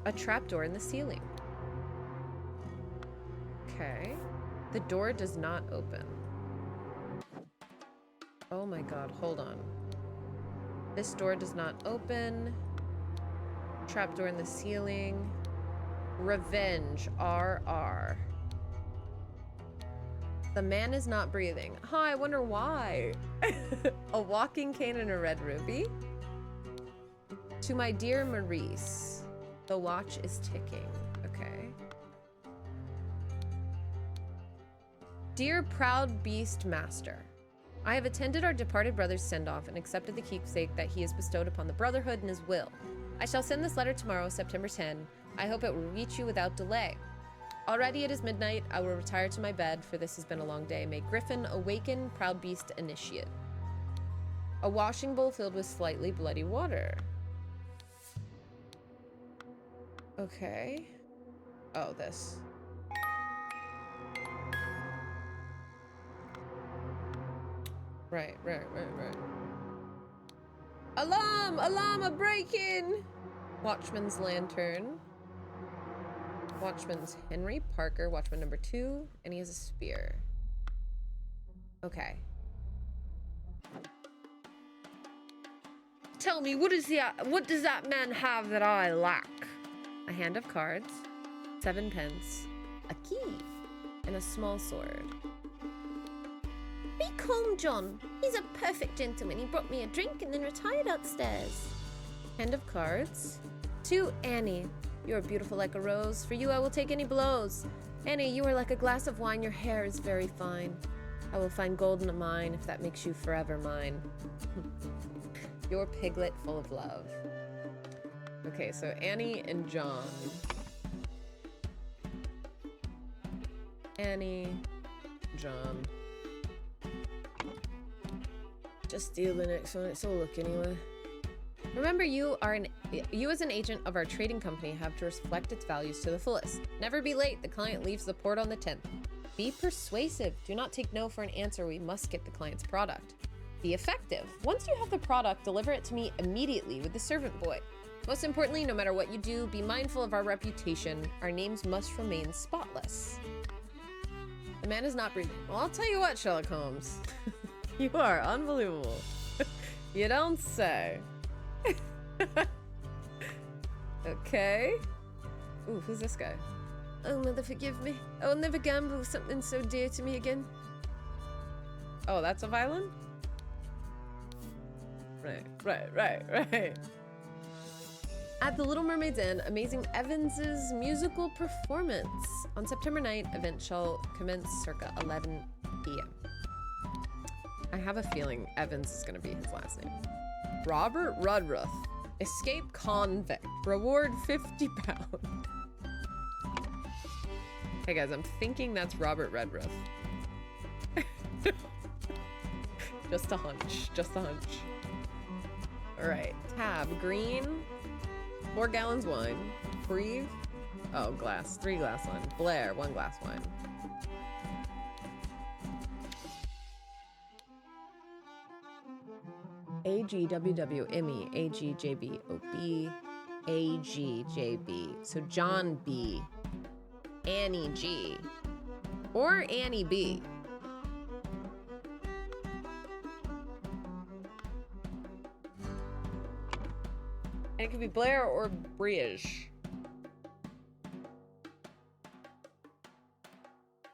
A trapdoor in the ceiling. Okay. The door does not open. Oh my god, hold on. This door does not open. Trapdoor in the ceiling. Revenge, RR. The man is not breathing. Huh, I wonder why. A walking cane and a red ruby. To my dear Maurice, the watch is ticking. Okay. Dear proud beast master, I have attended our departed brother's send-off and accepted the keepsake that he has bestowed upon the Brotherhood in his will. I shall send this letter tomorrow, September 10. I hope it will reach you without delay. Already it is midnight. I will retire to my bed, for this has been a long day. May Griffin awaken, proud beast initiate. A washing bowl filled with slightly bloody water. Okay. Oh, this. Right. Alarm! Alarm! A break-in! Watchman's lantern. Watchman's Henry Parker, watchman number 2, and he has a spear. Okay. Tell me, what does that man have that I lack? A hand of cards, 7 pence, a key, and a small sword. Be calm, John. He's a perfect gentleman. He brought me a drink and then retired upstairs. Hand of cards. To Annie. You are beautiful like a rose. For you I will take any blows. Annie, you are like a glass of wine. Your hair is very fine. I will find gold in a mine if that makes you forever mine. Your piglet full of love. Okay, so Annie and John. Annie, John. Just steal the next one. It's all look anyway. Remember, you as an agent of our trading company have to reflect its values to the fullest. Never be late. The client leaves the port on the 10th. Be persuasive. Do not take no for an answer. We must get the client's product. Be effective. Once you have the product, deliver it to me immediately with the servant boy. Most importantly, no matter what you do, be mindful of our reputation. Our names must remain spotless. The man is not breathing. Well, I'll tell you what, Sherlock Holmes. You are unbelievable. You don't say. Okay. Ooh, who's this guy? Oh, mother, forgive me. I will never gamble with something so dear to me again. Oh, that's a violin? Right. At the Little Mermaid's Inn, Amazing Evans's musical performance. On September 9th, event shall commence circa 11 p.m. I have a feeling Evans is going to be his last name. Robert Rudruth. Escape convict. Reward 50 pounds. Hey guys, I'm thinking that's Robert Redruth. Just a hunch. Alright. Tab. Green. 4 gallons wine. Breathe. Oh, glass. 3 glass wine. Blair. 1 glass wine. AGWWME, AGJBOB, AGJB. So John B, Annie G, or Annie B. And it could be Blair or Bridge.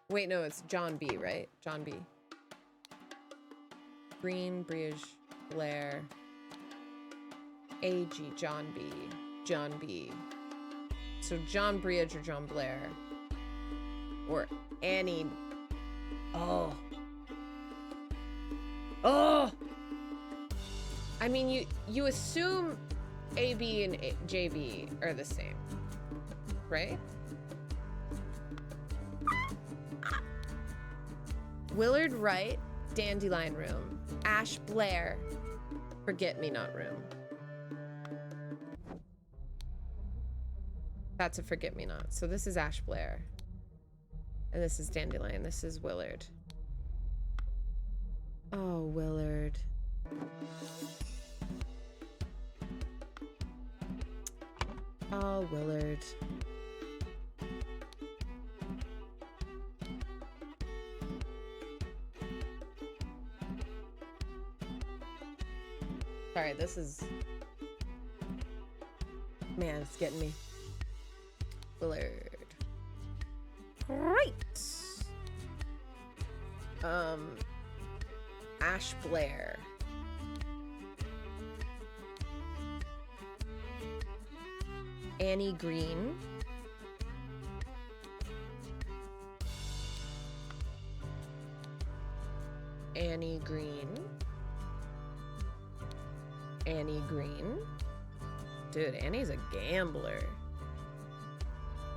Wait, no, it's John B, right? John B. Green, Bridge, Blair, AG, John B. So John Bridge or John Blair. Or Annie Oh. Oh. I mean, you assume AB and JB are the same, right? Willard Wright, Dandelion Room. Ash Blair, Forget-Me-Not Room. That's a Forget-Me-Not. So this is Ash Blair. And this is Dandelion. This is Willard. Oh, Willard. Oh, Willard. Sorry, this is... Man, it's getting me. Willard. Great. Ash Blair. Annie Green. Annie Green. Annie Green. Dude, Annie's a gambler.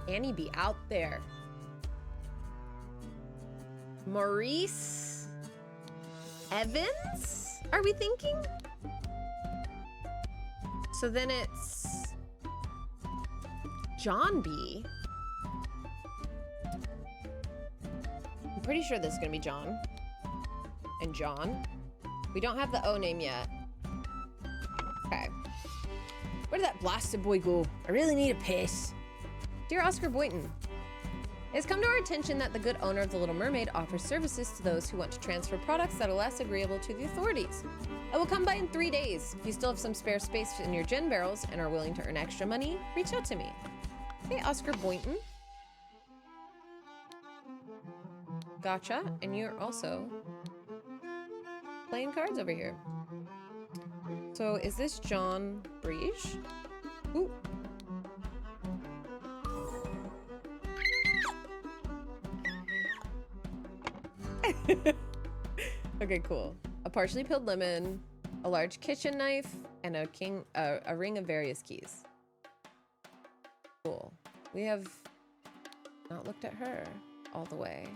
Annie be out there. Maurice Evans? Are we thinking? So then it's John B. I'm pretty sure this is gonna be John. And John. We don't have the O name yet. Okay. Where did that blasted boy go? I really need a piss. Dear Oscar Boynton, it has come to our attention that the good owner of the Little Mermaid offers services to those who want to transfer products that are less agreeable to the authorities. I will come by in 3 days. If you still have some spare space in your gin barrels and are willing to earn extra money, reach out to me. Hey, Oscar Boynton. Gotcha. And you're also playing cards over here. So is this John Breege? Ooh. Okay, cool. A partially peeled lemon, a large kitchen knife, and a ring of various keys. Cool. We have not looked at her all the way.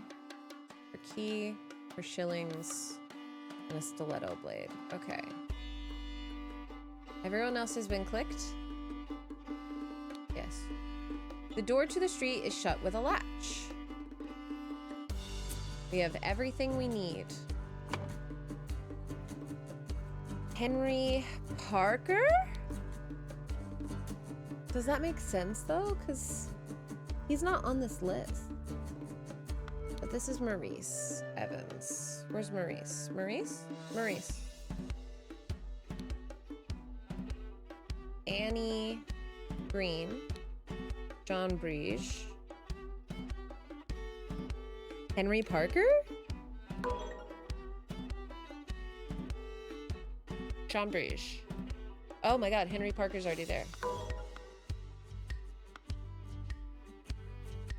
Her key, her shillings, and a stiletto blade. Okay. Everyone else has been clicked? Yes. The door to the street is shut with a latch. We have everything we need. Henry Parker? Does that make sense though? Because he's not on this list. But this is Maurice Evans. Where's Maurice? Maurice? Maurice. Annie Green. John Breege. Henry Parker? John Breege. Oh my god, Henry Parker's already there.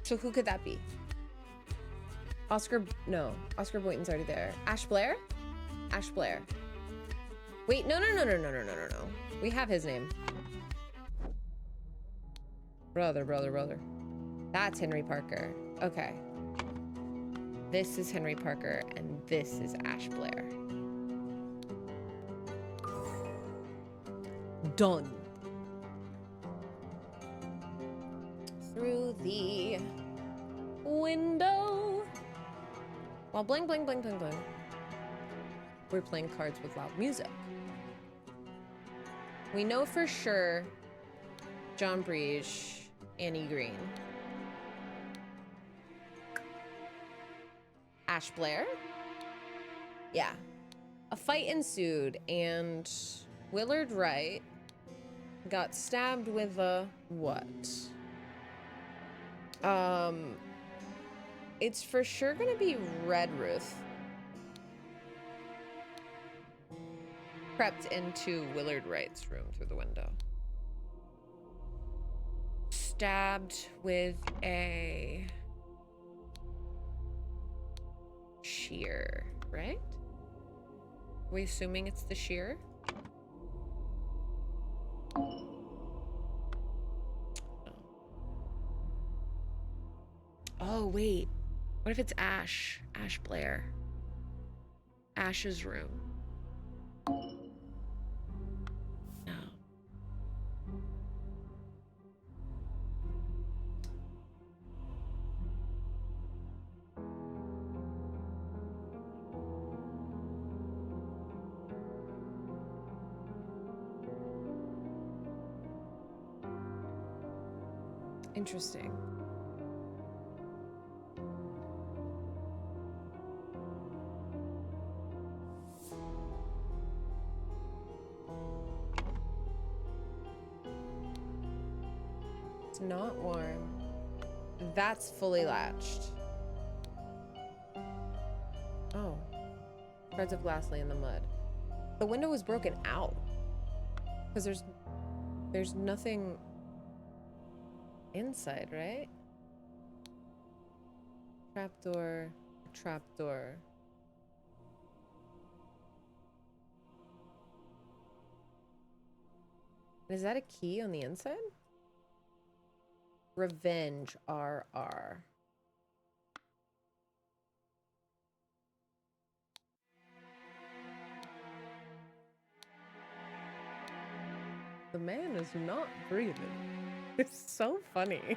So who could that be? Oscar Boynton's already there. Ash Blair? Ash Blair. Wait, no. We have his name. Brother. That's Henry Parker. Okay. This is Henry Parker, and this is Ash Blair. Done. Through the window. While bling, bling, bling, bling, bling. We're playing cards with loud music. We know for sure John Breege, Annie Green. Ash Blair? Yeah. A fight ensued, and Willard Wright got stabbed with a what? It's for sure gonna be Redruth. Crept into Willard Wright's room through the window. Stabbed with a shear, right? Are we assuming it's the shear? Oh, wait. What if it's Ash? Ash Blair. Ash's room. No. Interesting. It's not warm. That's fully latched. Oh. Shards of glass lay in the mud. The window was broken out. Because there's nothing inside, right? Trapdoor. Trapdoor. Is that a key on the inside? Revenge RR. The man is not breathing. It's so funny.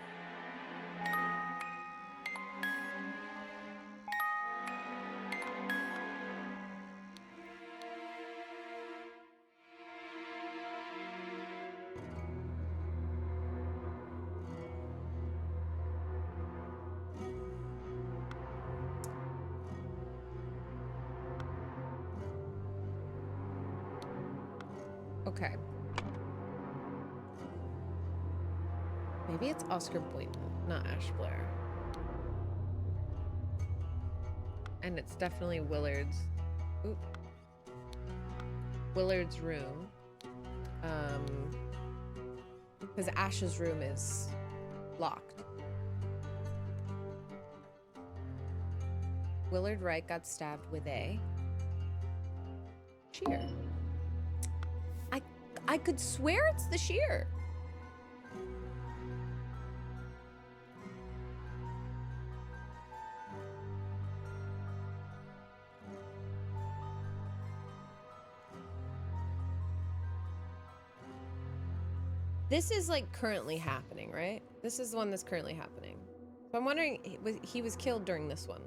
Okay. Maybe it's Oscar Boynton, not Ash Blair. And it's definitely Willard's. Oop. Willard's room. Because Ash's room is locked. Willard Wright got stabbed with a shear. I could swear it's the shear. This is like currently happening, right? This is the one that's currently happening. So I'm wondering, he was killed during this one.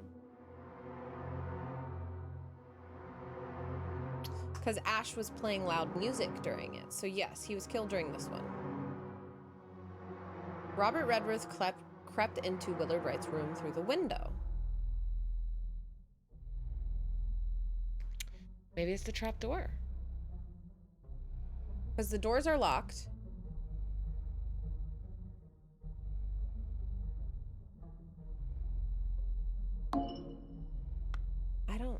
Because Ash was playing loud music during it. So yes, he was killed during this one. Robert Redworth crept into Willard Wright's room through the window. Maybe it's the trap door. Because the doors are locked. I don't,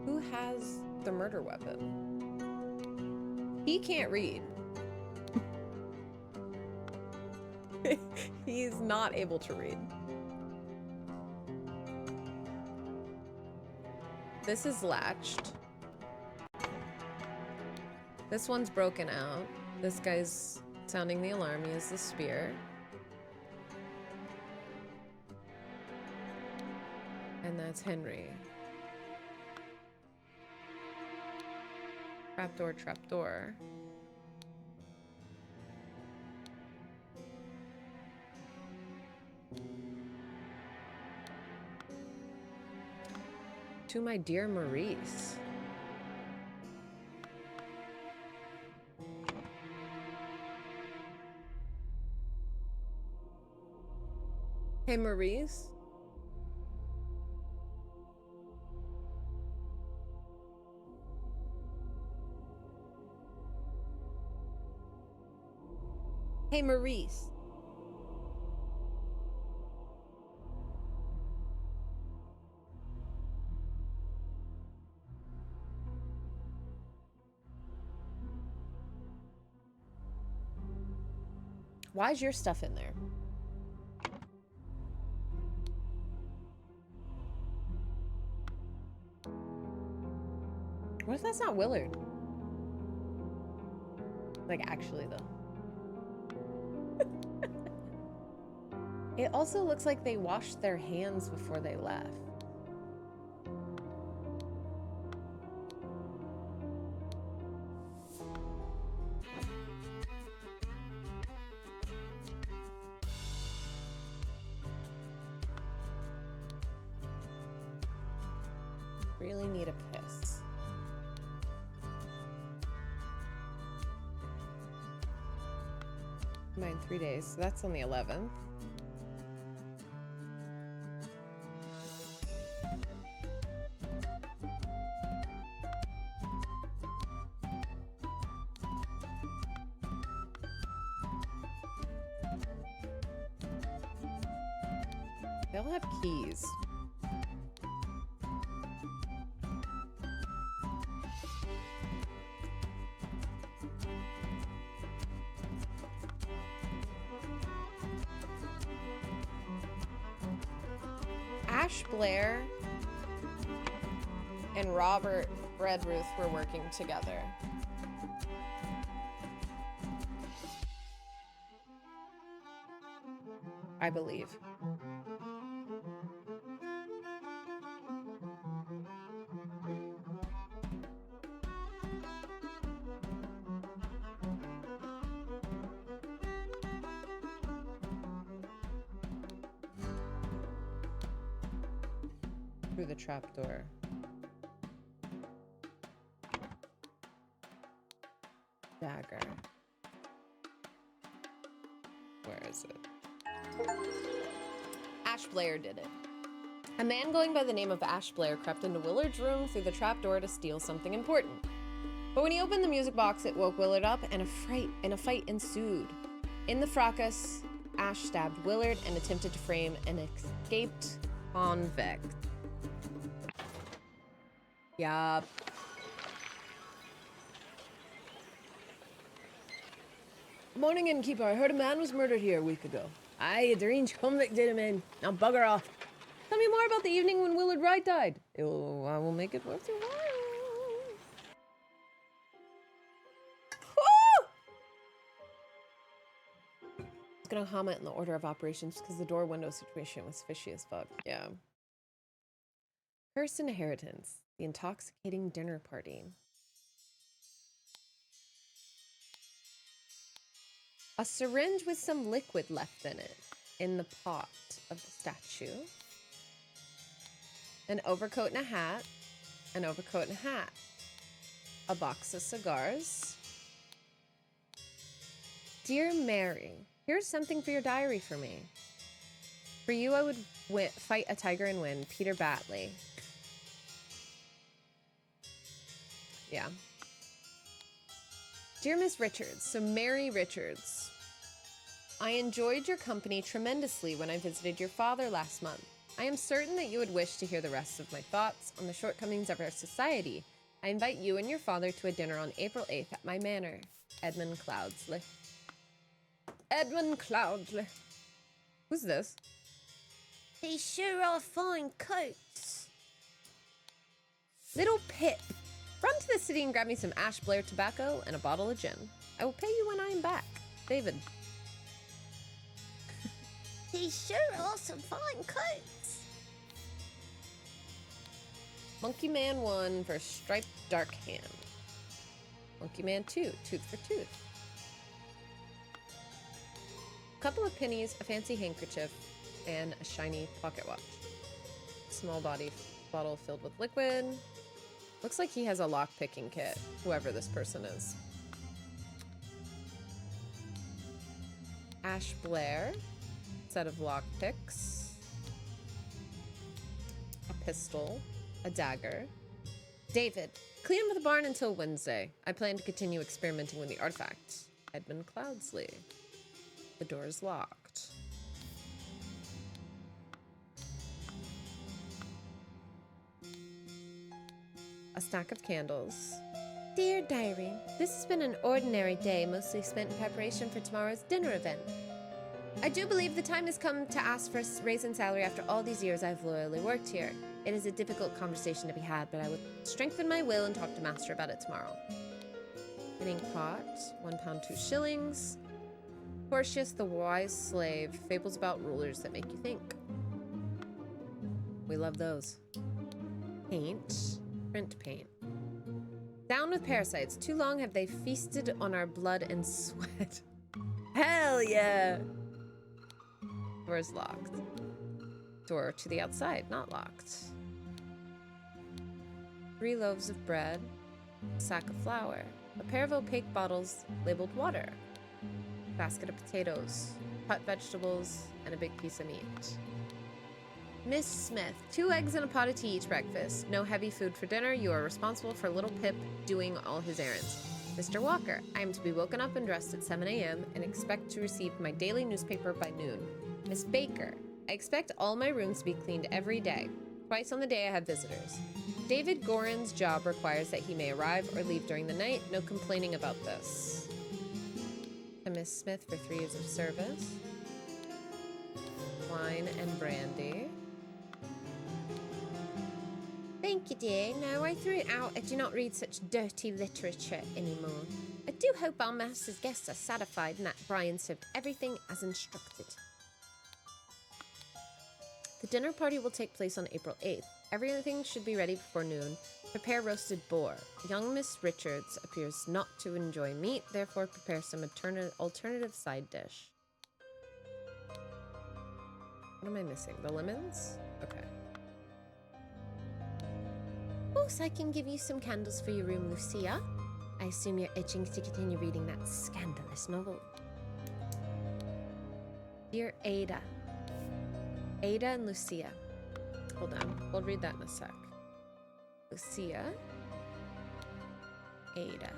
Who has the murder weapon? He can't read. He's not able to read. This is latched. This one's broken out. This guy's sounding the alarm. He has the spear. And that's Henry. Trapdoor, trapdoor. To my dear Maurice. Hey, Maurice. Hey, Maurice. Why's your stuff in there? What if that's not Willard? Like, actually, though. It also looks like they washed their hands before they left. Really need a piss. Mine 3 days, so that's on the 11th. They all have keys. Ash Blair and Robert Redruth were working together. I believe. Through the trapdoor. Dagger. Where is it? Ash Blair did it. A man going by the name of Ash Blair crept into Willard's room through the trapdoor to steal something important. But when he opened the music box, it woke Willard up and a fight ensued. In the fracas, Ash stabbed Willard and attempted to frame an escaped convict. Yup. Morning, innkeeper. I heard a man was murdered here a week ago. Aye, a deranged convict did him in. Now bugger off. Tell me more about the evening when Willard Wright died. I will make it worth your while. I was gonna comment in the order of operations because the door window situation was fishy as fuck. Yeah. Cursed inheritance. The intoxicating dinner party. A syringe with some liquid left in it, in the pot of the statue. An overcoat and a hat. An overcoat and a hat. A box of cigars. Dear Mary, here's something for your diary for me. For you, I would fight a tiger and win. Peter Batley. Yeah. Dear Miss Richards, so Mary Richards, I enjoyed your company tremendously when I visited your father last month. I am certain that you would wish to hear the rest of my thoughts on the shortcomings of our society. I invite you and your father to a dinner on April 8th at my manor. Edmund Cloudsley. Edmund Cloudsley. Who's this? These sure are fine coats. Little Pip. Run to the city and grab me some Ash Blair tobacco and a bottle of gin. I will pay you when I am back. David. These sure are some fine coats. Monkey Man 1 for Striped Dark Hand. Monkey Man 2, Tooth for Tooth. A couple of pennies, a fancy handkerchief, and a shiny pocket watch. Small bottle filled with liquid. Looks like he has a lock-picking kit, whoever this person is. Ash Blair. Set of lockpicks. A pistol. A dagger. David. Clean up the barn until Wednesday. I plan to continue experimenting with the artifact. Edmund Cloudsley. The door is locked. A stack of candles. Dear Diary, this has been an ordinary day, mostly spent in preparation for tomorrow's dinner event. I do believe the time has come to ask for a raise in salary after all these years I've loyally worked here. It is a difficult conversation to be had, but I will strengthen my will and talk to Master about it tomorrow. Winning pot, £1 2 shillings. Portius the Wise Slave, fables about rulers that make you think. We love those. Paint, print paint. Down with parasites. Too long have they feasted on our blood and sweat. Hell yeah! Door's locked. Door to the outside, not locked. 3 loaves of bread, a sack of flour, a pair of opaque bottles labeled water, a basket of potatoes, cut vegetables, and a big piece of meat. Miss Smith, 2 eggs and a pot of tea each breakfast. No heavy food for dinner. You are responsible for little Pip doing all his errands. Mr. Walker, I am to be woken up and dressed at 7 a.m. and expect to receive my daily newspaper by noon. Miss Baker, I expect all my rooms to be cleaned every day. Twice on the day I have visitors. David Gorin's job requires that he may arrive or leave during the night. No complaining about this. To Miss Smith for 3 years of service. Wine and brandy. Thank you, dear. No, I threw it out. I do not read such dirty literature anymore. I do hope our master's guests are satisfied and that Brian served everything as instructed. The dinner party will take place on April 8th. Everything should be ready before noon. Prepare roasted boar. Young Miss Richards appears not to enjoy meat, therefore prepare some alternative side dish. What am I missing? The lemons? Okay. Of course, I can give you some candles for your room, Lucia. I assume you're itching to continue reading that scandalous novel. Dear Ada. Ada and Lucia. Hold on. We'll read that in a sec. Lucia. Ada.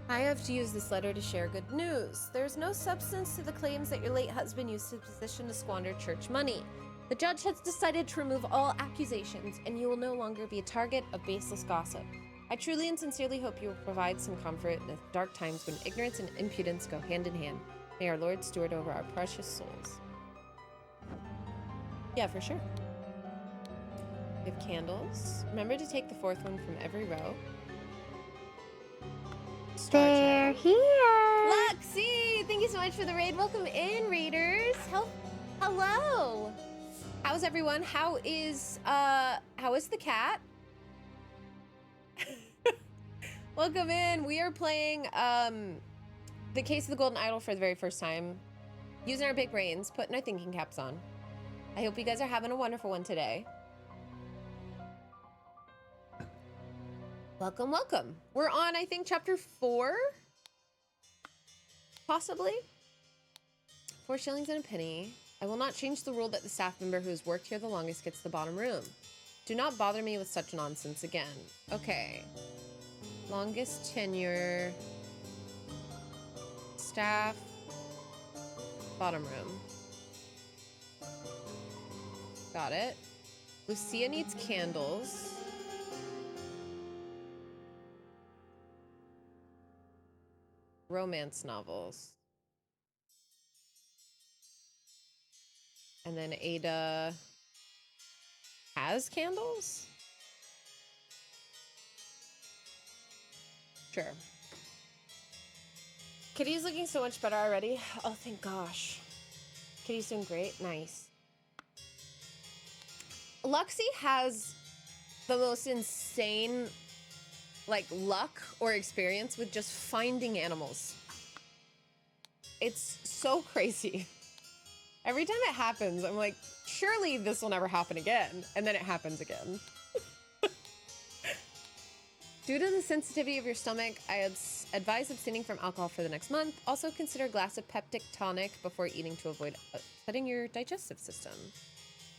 I have to use this letter to share good news. There's no substance to the claims that your late husband used his position to squander church money. The judge has decided to remove all accusations, and you will no longer be a target of baseless gossip. I truly and sincerely hope you will provide some comfort in the dark times when ignorance and impudence go hand in hand. May our Lord steward over our precious souls. Yeah, for sure. We have candles. Remember to take the 4th one from every row. They're here. Luxie, thank you so much for the raid. Welcome in, raiders. Hello. How's everyone? How is the cat? Welcome in. We are playing The Case of the Golden Idol for the very first time. Using our big brains, putting our thinking caps on. I hope you guys are having a wonderful one today. Welcome, welcome. We're on, I think, chapter 4? Possibly? 4 shillings and a penny. I will not change the rule that the staff member who has worked here the longest gets the bottom room. Do not bother me with such nonsense again. Okay. Longest tenure. Staff. Bottom room. Got it. Lucia needs candles. Romance novels. And then Ada has candles? Sure. Kitty's looking so much better already. Oh, thank gosh. Kitty's doing great. Nice. Luxie has the most insane, like, luck or experience with just finding animals. It's so crazy. Every time it happens, I'm like, surely this will never happen again. And then it happens again. Due to the sensitivity of your stomach, I advise abstaining from alcohol for the next month. Also consider a glass of peptic tonic before eating to avoid upsetting your digestive system.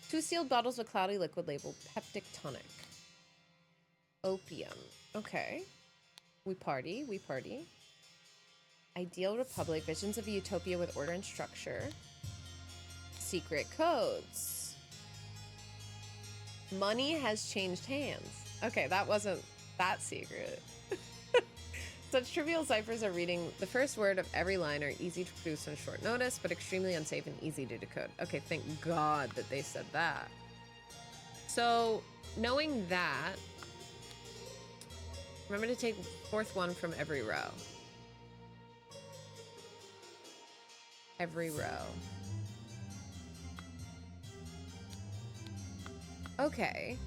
2 sealed bottles of cloudy liquid labeled peptic tonic. Opium. Okay. We party. Ideal Republic. Visions of a utopia with order and structure. Secret codes. Money has changed hands. Okay, that wasn't that secret. Such trivial ciphers are reading the first word of every line are easy to produce on short notice, but extremely unsafe and easy to decode. Okay, thank God that they said that. So, knowing that, remember to take fourth one from every row. Every row. Okay.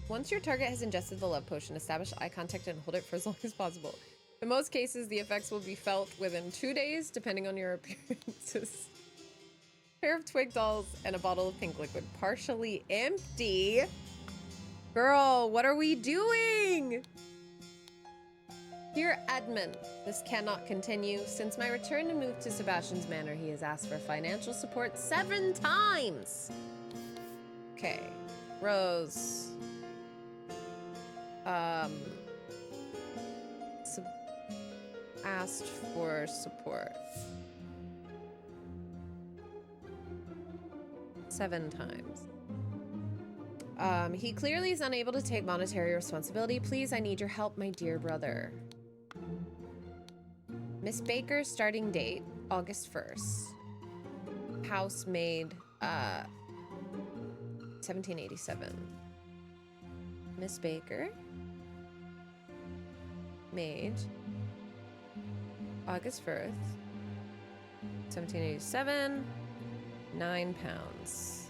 Once your target has ingested the love potion, establish eye contact and hold it for as long as possible. In most cases, the effects will be felt within 2 days, depending on your appearances. A pair of twig dolls and a bottle of pink liquid, partially empty. Girl, what are we doing? Dear Edmund, this cannot continue. Since my return to move to Sebastian's manor, he has asked for financial support 7 times. Okay, Rose. Asked for support 7 times. He clearly is unable to take monetary responsibility. Please, I need your help, my dear brother. Miss Baker, starting date, August 1st. Housemaid, 1787. Miss Baker. Maid. August 1st. 1787. 9 pounds.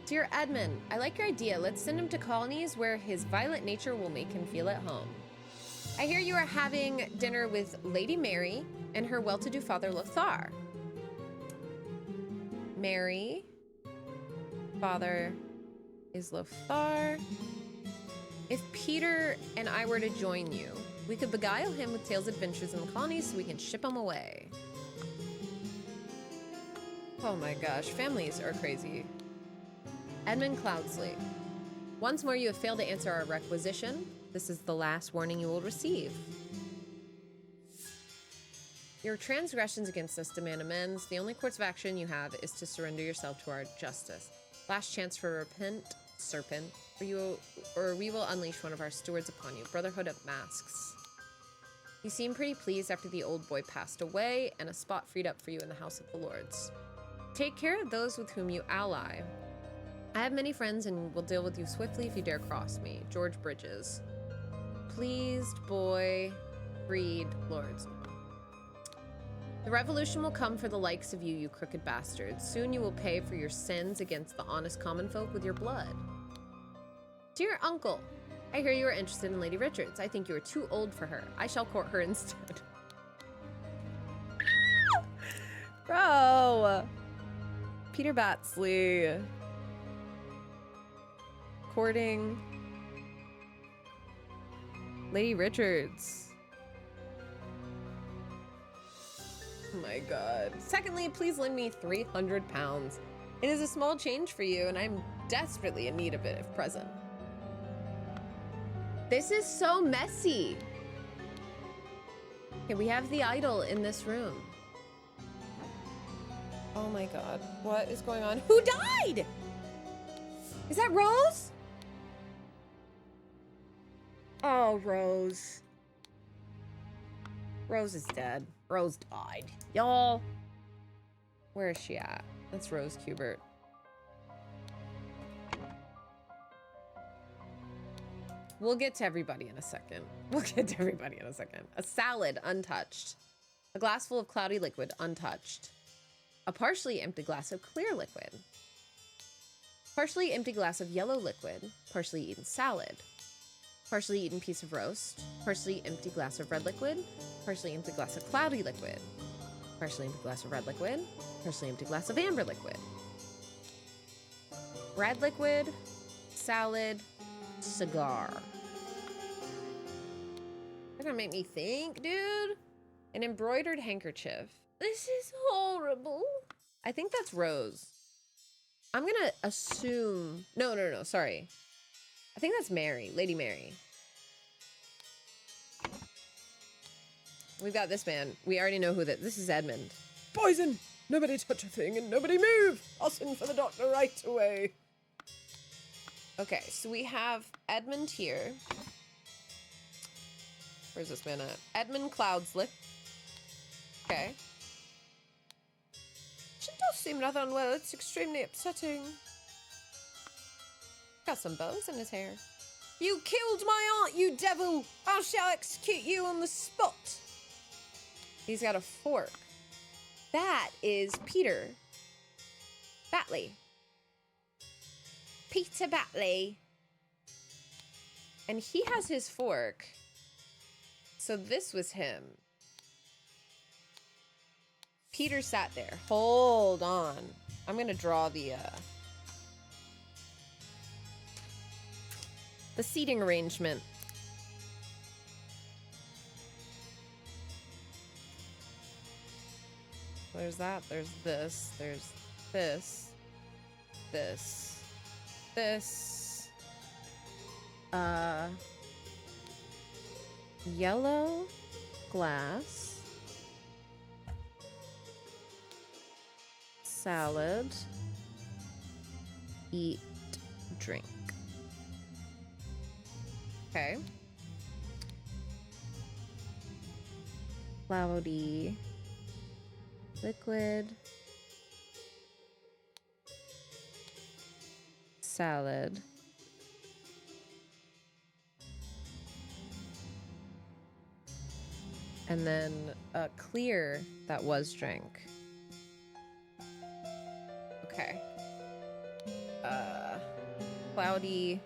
Dear Edmund, I like your idea. Let's send him to colonies where his violent nature will make him feel at home. I hear you are having dinner with Lady Mary and her well-to-do father Lothar. Mary. Father is Lothar. If Peter and I were to join you, we could beguile him with Tails' adventures in the colonies so we can ship him away. Oh my gosh, families are crazy. Edmund Cloudsley. Once more, you have failed to answer our requisition. This is the last warning you will receive. Your transgressions against us demand amends. The only course of action you have is to surrender yourself to our justice. Last chance for repent, serpent, or we will unleash one of our stewards upon you. Brotherhood of Masks. You seem pretty pleased after the old boy passed away and a spot freed up for you in the House of the Lords. Take care of those with whom you ally. I have many friends and will deal with you swiftly if you dare cross me. George Bridges. Pleased boy, freed lords. The revolution will come for the likes of you, you crooked bastards. Soon you will pay for your sins against the honest common folk with your blood. Dear uncle, I hear you are interested in Lady Richards. I think you are too old for her. I shall court her instead. Bro! Peter Batsley. Courting Lady Richards. Oh my god. Secondly, please lend me 300 pounds. It is a small change for you, and I'm desperately in need of it if present. This is so messy. Okay, we have the idol in this room. Oh my god. What is going on? Who died? Is that Rose? Oh, Rose. Rose is dead. Rose died. Y'all. Where is she at? That's Rose Kubert. We'll get to everybody in a second. We'll get to everybody in a second. A salad, untouched. A glass full of cloudy liquid, untouched. A partially empty glass of clear liquid. Partially empty glass of yellow liquid. Partially eaten salad. Partially eaten piece of roast. Partially empty glass of red liquid. Partially empty glass of cloudy liquid. Partially empty glass of red liquid. Partially empty glass of amber liquid. Red liquid, salad, cigar. They're gonna make me think, dude. An embroidered handkerchief. This is horrible. I think that's Rose. I'm gonna assume... No, sorry. I think that's Mary, Lady Mary. We've got this man. We already know who this is Edmund. Poison! Nobody touch a thing and nobody move! I'll send for the doctor right away. Okay, so we have Edmund here. Where's this man at? Edmund Cloudsley. Okay. She does seem rather unwell. It's extremely upsetting. Got some bows in his hair. You killed my aunt, you devil! I shall execute you on the spot. He's got a fork. That is Peter Batley. Peter Batley. And he has his fork. So this was him. Peter sat there. Hold on. I'm gonna draw the seating arrangement. There's that, there's this, there's this, this, yellow glass, salad, eat, drink. Okay. Cloudy, liquid, salad, and then a clear that was drank. Okay. Cloudy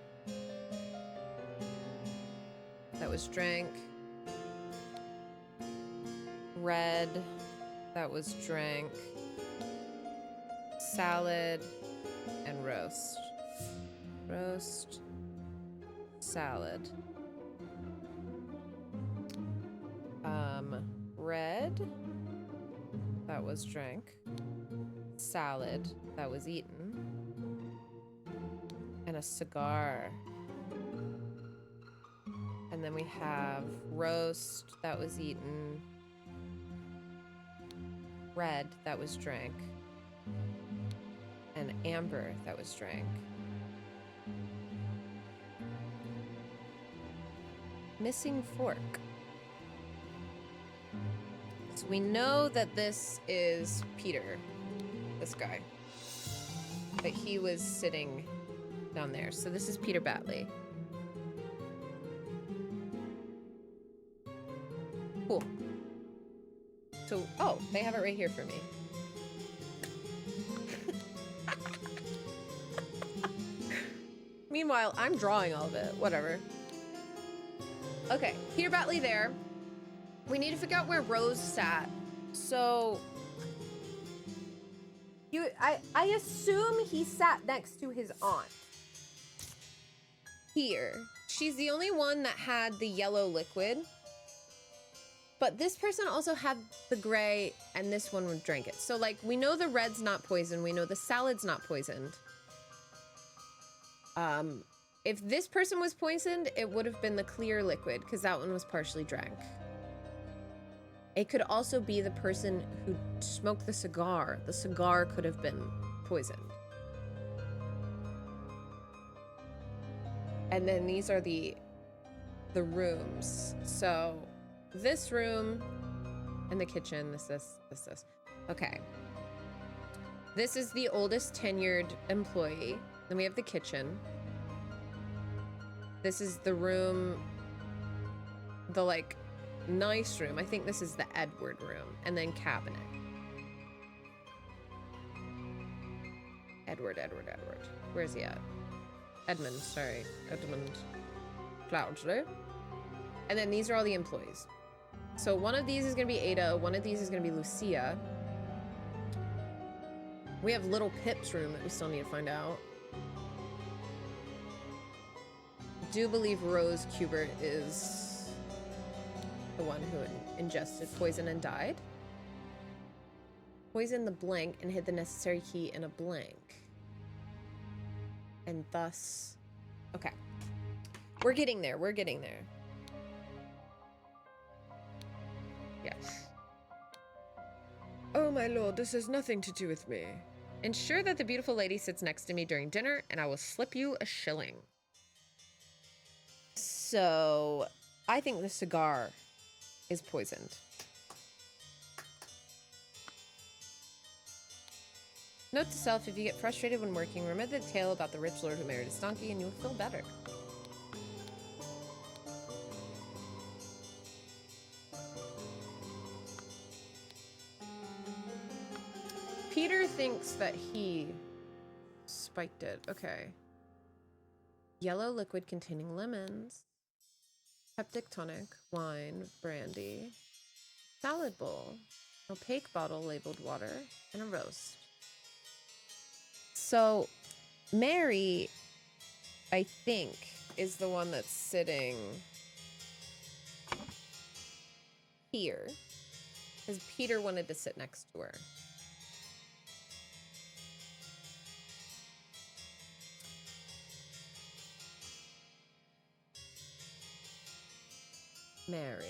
that was drank. Red that was drank. Salad and roast. Roast, salad. Red that was drank. Salad that was eaten. And a cigar. And then we have roast that was eaten. Red that was drank. And amber that was drank. Missing fork. So we know that this is Peter, this guy. That he was sitting down there. So this is Peter Batley. Cool. So, oh, they have it right here for me. Meanwhile, I'm drawing all of it. Whatever. Okay, Peter Batley there. We need to figure out where Rose sat. So, I assume he sat next to his aunt. Here. She's the only one that had the yellow liquid. But this person also had the gray, and this one would drink it. So, like, we know the red's not poisoned. We know the salad's not poisoned. If this person was poisoned, it would have been the clear liquid, because that one was partially drank. It could also be the person who smoked the cigar. The cigar could have been poisoned. And then these are the rooms. So this room and the kitchen, this. Okay. This is the oldest tenured employee. Then we have the kitchen. This is the room, the like nice room. I think this is the Edward room, and then cabinet. Edward. Where's he at? Edmund, sorry. Edmund Cloudsley. And then these are all the employees. So one of these is gonna be Ada, one of these is gonna be Lucia. We have Little Pip's room that we still need to find out. I do believe Rose Kubert is the one who ingested poison and died. Poisoned the blank and hid the necessary key in a blank. And thus... Okay. We're getting there. Yes. Oh my lord, this has nothing to do with me. Ensure that the beautiful lady sits next to me during dinner, and I will slip you a shilling. So, I think the cigar is poisoned. Note to self, if you get frustrated when working, remember the tale about the rich lord who married his donkey and you'll feel better. Peter thinks that he spiked it. Okay. Yellow liquid containing lemons. Peptic tonic, wine, brandy. Salad bowl. Opaque bottle labeled water. And a roast. So, Mary, I think, is the one that's sitting here. Because Peter wanted to sit next to her. Mary.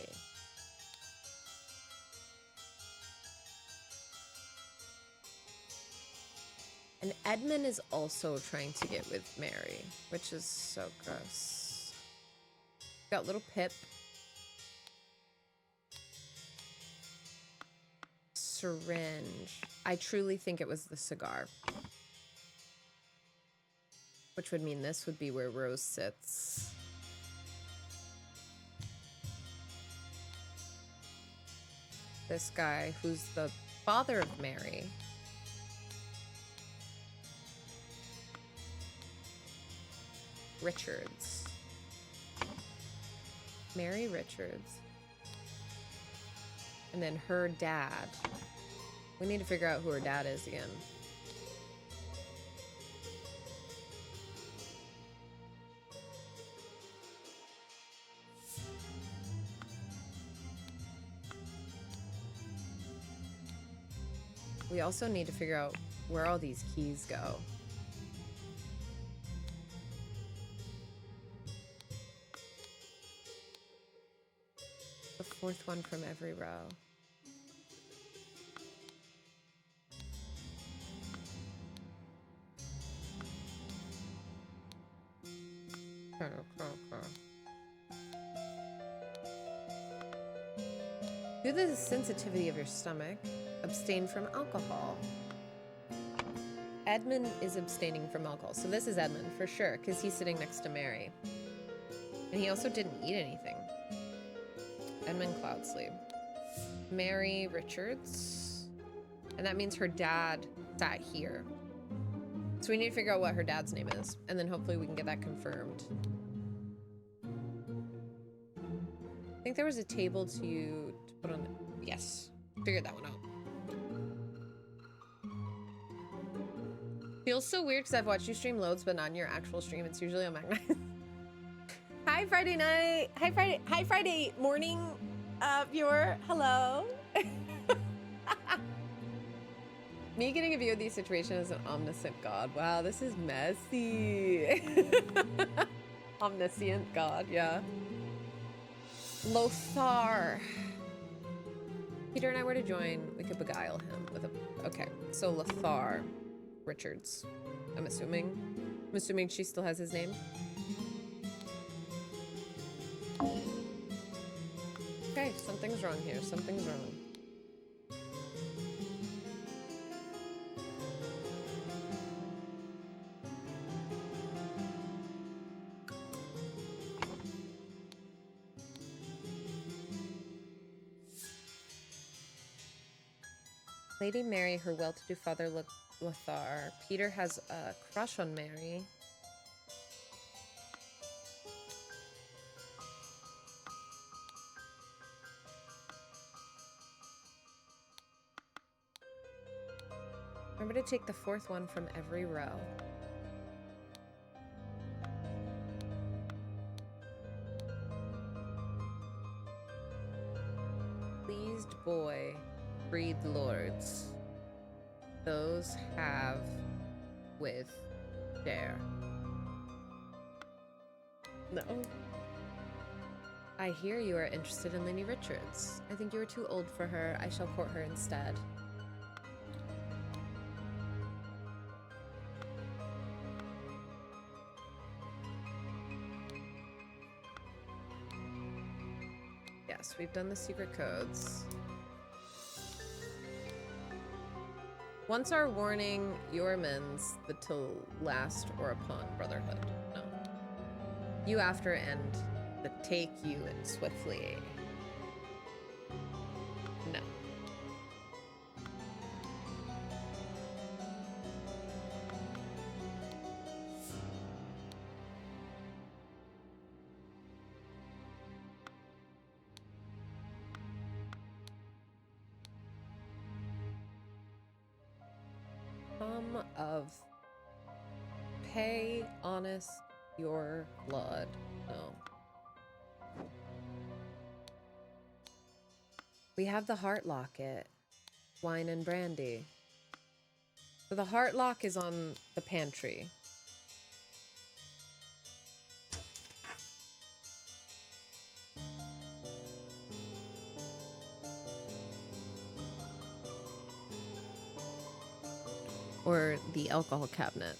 And Edmund is also trying to get with Mary, which is so gross. Got little Pip. Syringe. I truly think it was the cigar. Which would mean this would be where Rose sits. This guy, who's the father of Mary. Richards. Mary Richards. And then her dad. We need to figure out who her dad is again. We also need to figure out where all these keys go. The fourth one from every row. Due to the sensitivity of your stomach, abstain from alcohol. Edmund is abstaining from alcohol. So this is Edmund for sure, because he's sitting next to Mary. And he also didn't eat anything. Edmund Cloudsleep. Mary Richards. And that means her dad sat here. So we need to figure out what her dad's name is. And then hopefully we can get that confirmed. I think there was a table to put on. Yes. Figured that one out. Feels so weird because I've watched you stream loads, but not on your actual stream. It's usually on my Hi Friday night. Hi Friday morning viewer. Hello. Me getting a view of these situations as an omniscient god. Wow, this is messy. Omniscient god, yeah. Lothar. Peter and I were to join, we could beguile him with a... Okay, so Lothar Richards. I'm assuming she still has his name. Okay, something's wrong here. Something's wrong. Lady Mary, her well-to-do father, Lothar. Peter has a crush on Mary. Remember to take the fourth one from every row. Pleased boy, breathe lords. Those have with dare. No. I hear you are interested in Lady Richards. I think you are too old for her. I shall court her instead. Yes, we've done the secret codes. Once our warning, your mends the till last or upon brotherhood. No. You after end that take you in swiftly. No. Of pay honest your blood. No. We have the heart locket. Wine and brandy. So the heart lock is on the pantry. Or the alcohol cabinet.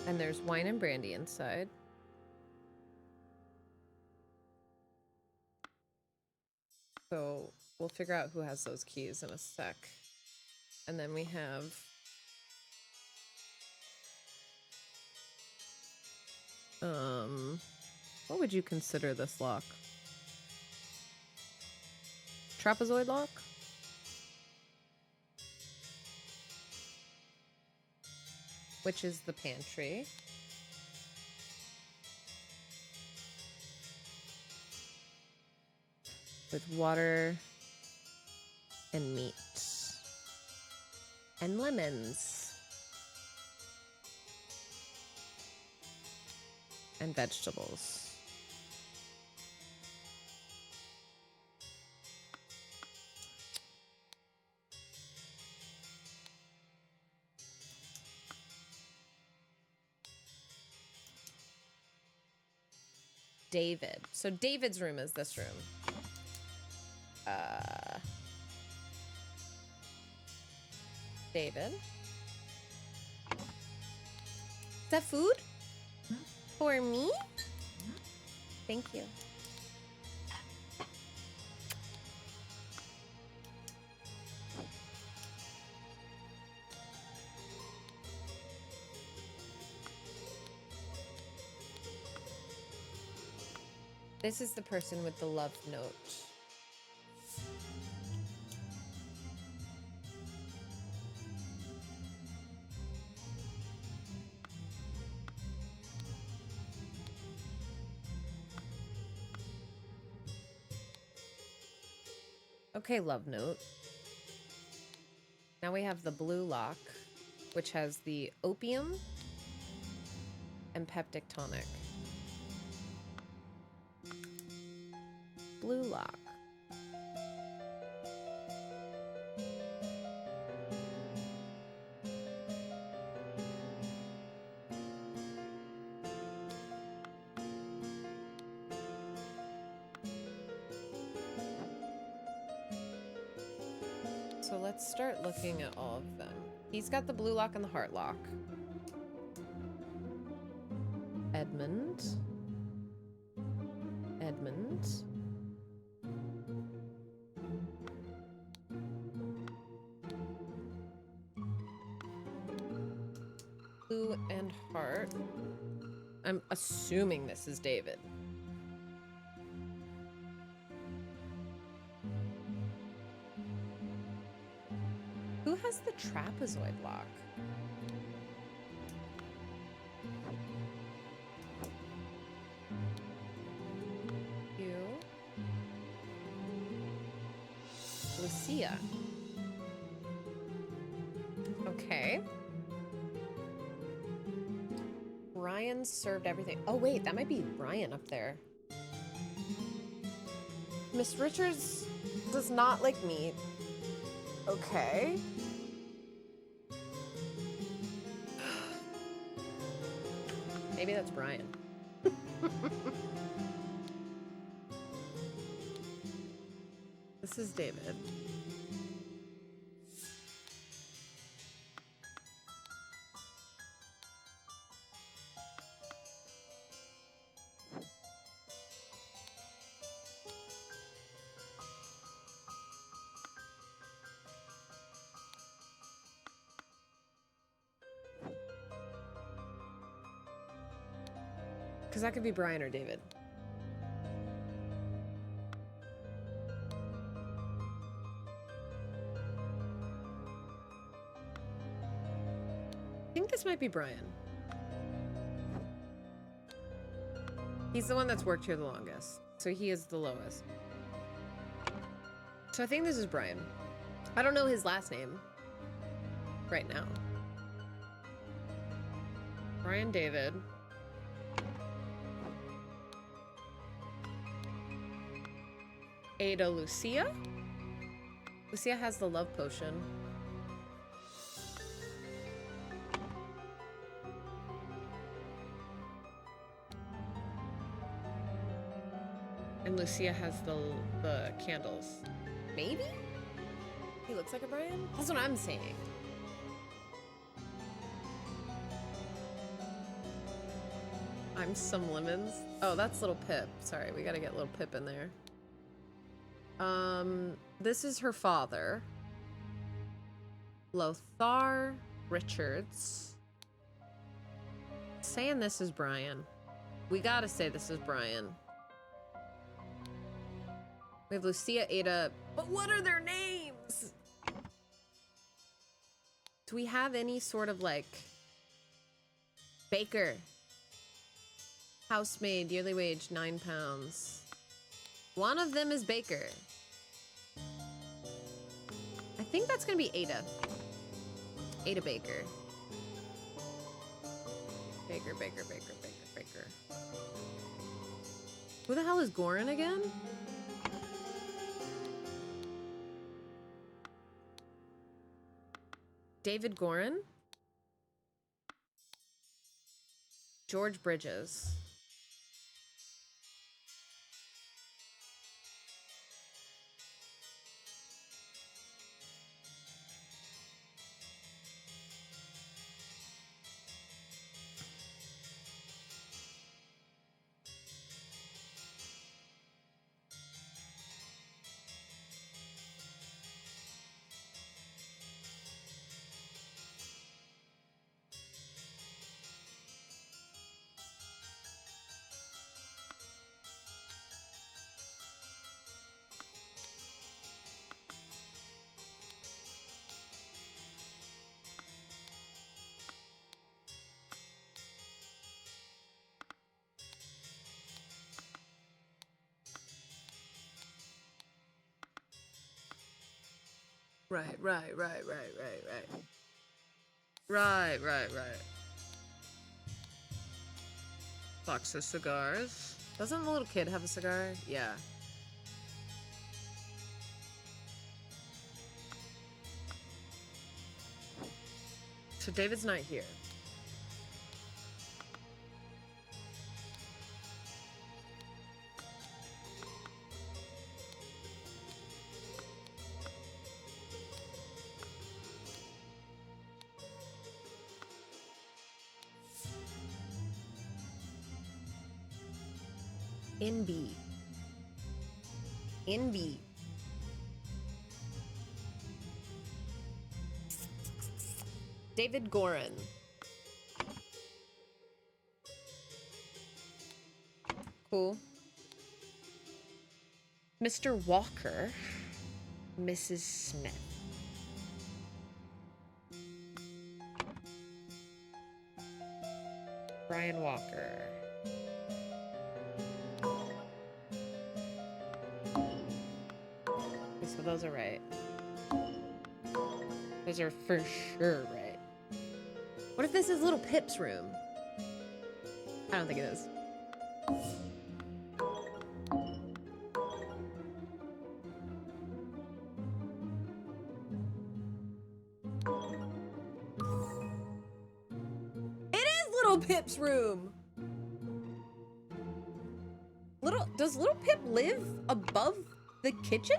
And there's wine and brandy inside. So we'll figure out who has those keys in a sec. And then we have what would you consider this lock? Trapezoid lock? Which is the pantry. With water and meat. And lemons. And vegetables. David. So David's room is this room. David. Is that food? For me? Thank you. This is the person with the love note. Okay, love note. Now we have the blue lock, which has the opium and peptic tonic. Blue lock. So let's start looking at all of them. He's got the blue lock and the heart lock. Edmund. Edmund. Blue and heart. I'm assuming this is David. Who has the trapezoid lock? You. Lucia. Okay. Brian served everything. Oh wait, that might be Brian up there. Miss Richards does not like meat. Okay. Maybe that's Brian. This is David. Because that could be Brian or David. I think this might be Brian. He's the one that's worked here the longest, so he is the lowest. So I think this is Brian. I don't know his last name right now. Brian David. Ada Lucia? Lucia has the love potion. And Lucia has the candles. Maybe? He looks like a Brian? That's what I'm saying. I'm some lemons. Oh, that's little Pip. Sorry, we gotta get little Pip in there. This is her father. Lothar Richards. Saying this is Brian. We gotta say this is Brian. We have Lucia, Ada, but what are their names? Do we have any sort of like baker? Housemaid, yearly wage, £9. One of them is Baker. I think that's gonna be Ada. Ada Baker. Baker, Baker, Baker, Baker, Baker. Who the hell is Goran again? David Goran? George Bridges. Right. Box of cigars. Doesn't the little kid have a cigar? Yeah. So David's not here. NB. David Goran. Cool. Mr. Walker. Mrs. Smith. Brian Walker. So those are right. Those are for sure right. What if this is little Pip's room? I don't think it is. It is little Pip's room. Does little Pip live above the kitchen?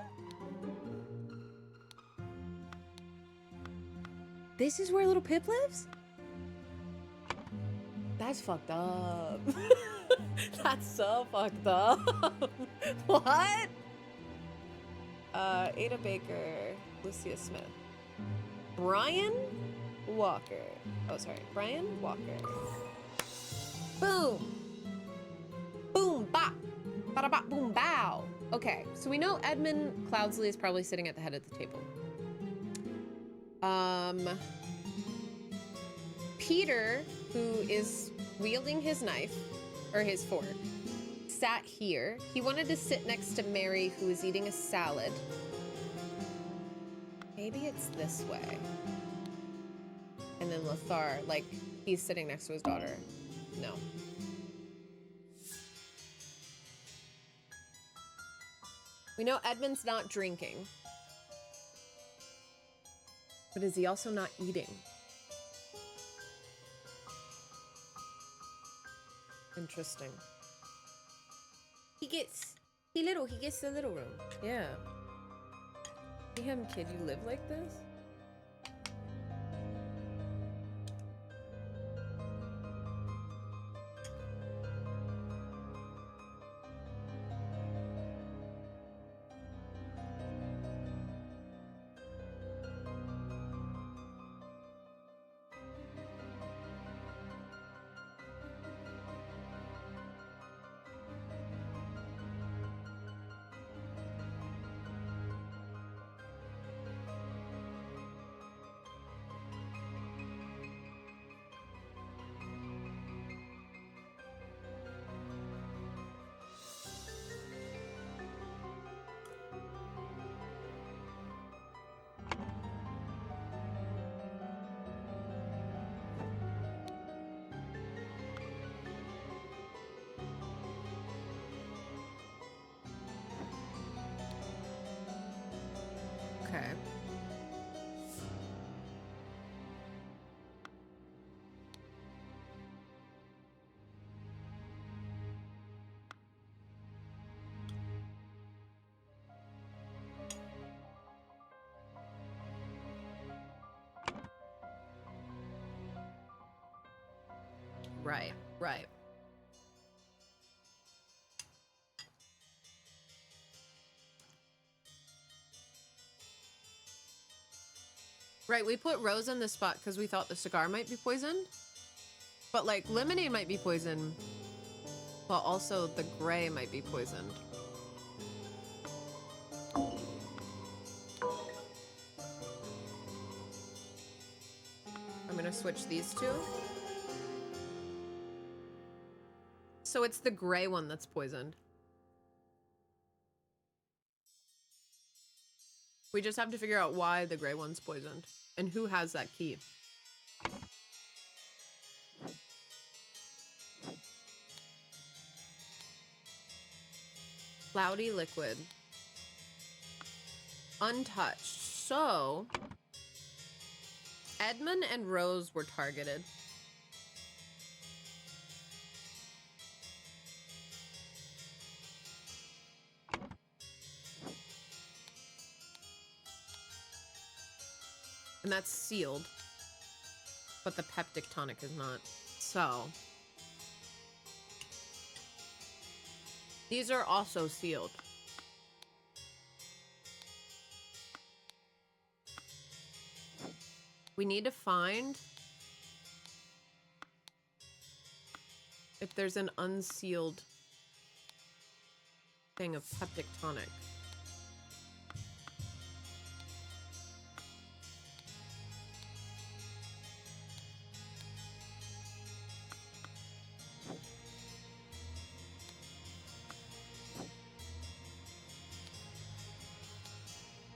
This is where little Pip lives? That's fucked up. That's so fucked up. What? Ada Baker, Lucia Smith. Brian Walker. Oh, sorry. Brian Walker. Boom. Boom, bop. Bada bop, boom, bow. Okay, so we know Edmund Cloudsley is probably sitting at the head of the table. Peter, who is wielding his knife, or his fork, sat here. He wanted to sit next to Mary, who is eating a salad. Maybe it's this way. And then Lothar, like, he's sitting next to his daughter. No. We know Edmund's not drinking. But is he also not eating? Interesting. He gets the little room. Yeah. Damn, kid, you live like this? Okay. Right, right. Right, we put Rose in this spot because we thought the cigar might be poisoned. But, like, lemonade might be poisoned, but also the gray might be poisoned. I'm gonna switch these two. So it's the gray one that's poisoned. We just have to figure out why the gray one's poisoned and who has that key. Cloudy liquid. Untouched. So Edmund and Rose were targeted. And that's sealed. But the peptic tonic is not. So these are also sealed. We need to find if there's an unsealed thing of peptic tonic.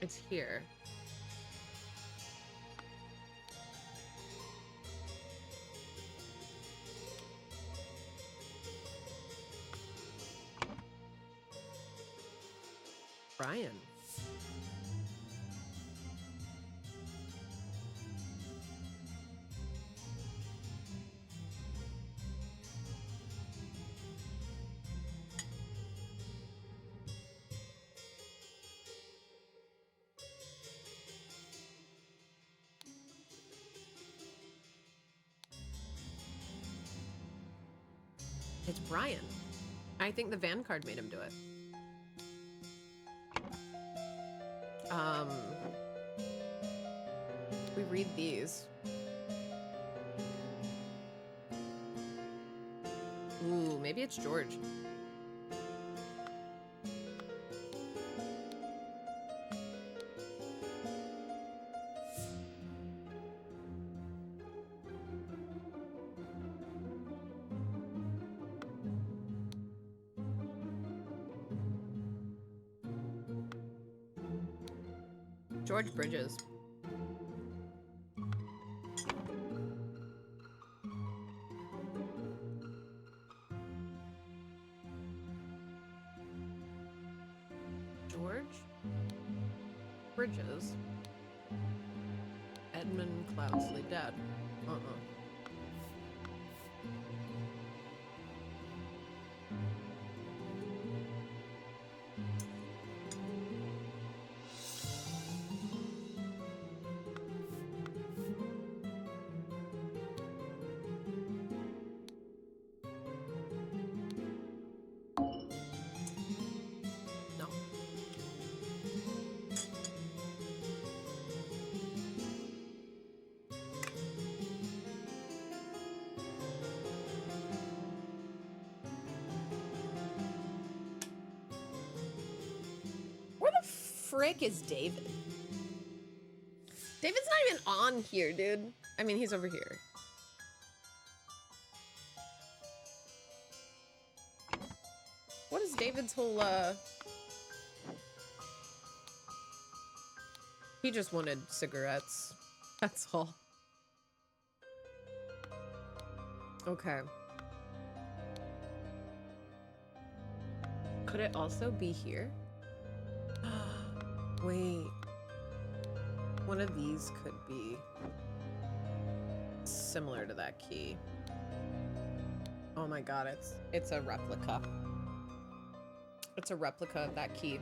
It's here. Brian. It's Brian. I think the van card made him do it. We read these. Ooh, maybe it's George. George Bridges. George Bridges. Edmund Cloudsley dead. No. Where the frick is David? David's not even on here, dude. I mean, he's over here. What is David's whole, He just wanted cigarettes. That's all. Okay. Could it also be here? Wait. One of these could be similar to that key. Oh my god, it's a replica. It's a replica of that key.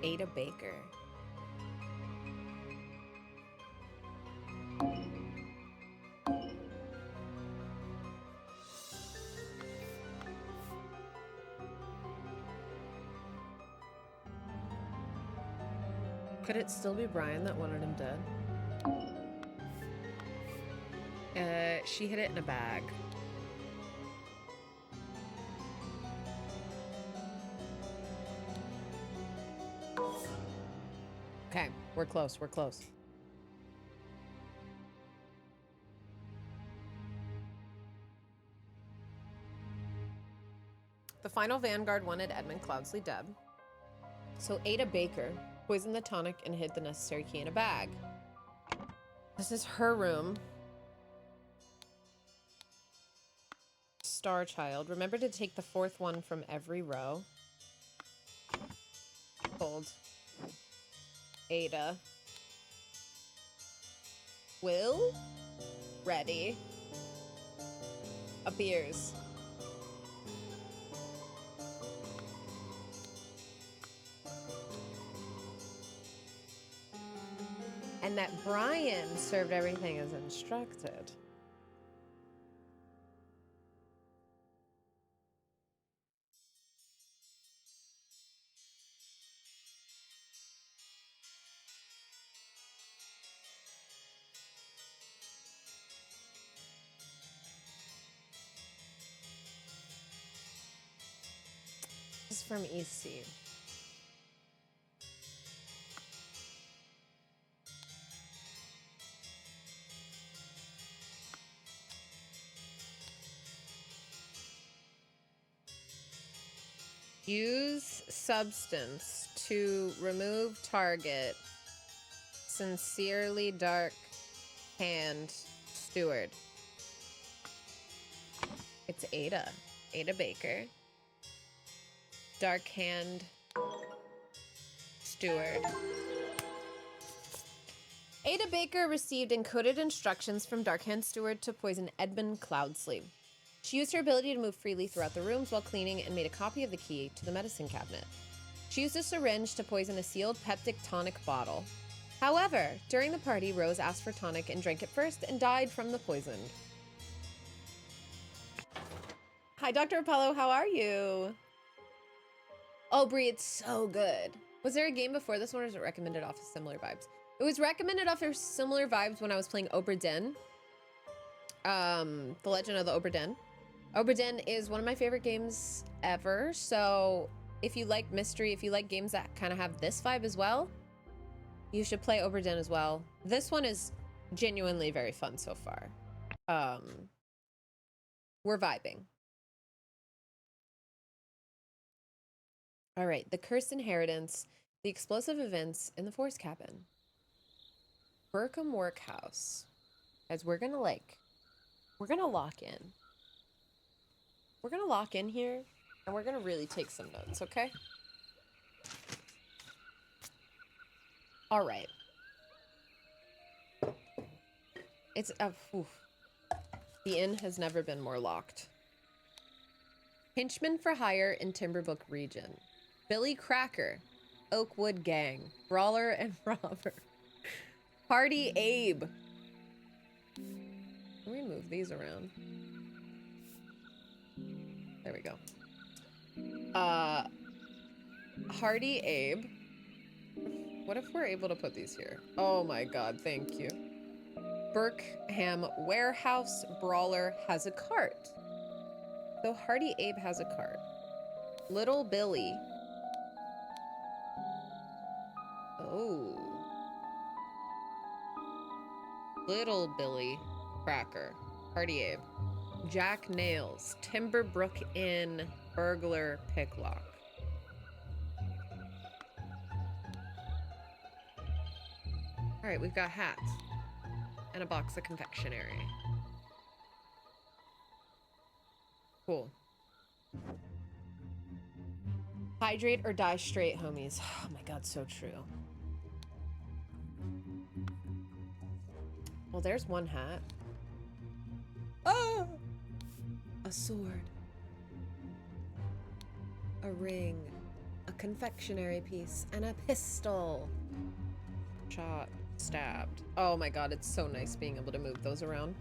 Ada Baker. Could it still be Brian that wanted him dead? She hid it in a bag. Okay, we're close, we're close. The final Vanguard wanted Edmund Cloudsley dead. So Ada Baker poisoned the tonic and hid the necessary key in a bag. This is her room. Star Child. Remember to take the fourth one from every row. Hold. Ada. Will? Ready. Appears. And that Brian served everything as instructed. This is from EC. Use substance to remove target. Sincerely, Dark Hand Steward. It's Ada. Ada Baker. Dark Hand Steward. Ada Baker received encoded instructions from Dark Hand Steward to poison Edmund Cloudsley. She used her ability to move freely throughout the rooms while cleaning and made a copy of the key to the medicine cabinet. She used a syringe to poison a sealed peptic tonic bottle. However, during the party, Rose asked for tonic and drank it first and died from the poison. Hi, Dr. Apollo, how are you? Oh, Brie, it's so good. Was there a game before this one, or is it recommended off of similar vibes? It was recommended off of similar vibes when I was playing Obra Dinn. The Legend of the Obra Dinn. Obra Dinn is one of my favorite games ever, so if you like mystery, if you like games that kind of have this vibe as well, you should play Obra Dinn as well. This one is genuinely very fun so far. we're vibing. All right, the cursed inheritance, the explosive events in the force cabin. Burkham Workhouse. Guys, we're gonna lock in. We're gonna lock in here, and we're gonna really take some notes, okay? All right. It's oof. The inn has never been more locked. Henchman for hire in Timberbrook region. Billy Cracker, Oakwood Gang, Brawler and Robber. Hardy Abe. Let me move these around. There we go. Hardy Abe. What if we're able to put these here? Oh my god, thank you. Burkham Warehouse Brawler has a cart. So Hardy Abe has a cart. Little Billy. Oh. Little Billy Cracker. Hardy Abe. Jack Nails. Timberbrook Inn. Burglar Picklock. Alright, we've got hats. And a box of confectionery. Cool. Hydrate or die straight, homies. Oh my god, so true. Well, there's one hat. Oh! A sword. A ring. A confectionery piece. And a pistol. Shot. Stabbed. Oh my god, it's so nice being able to move those around.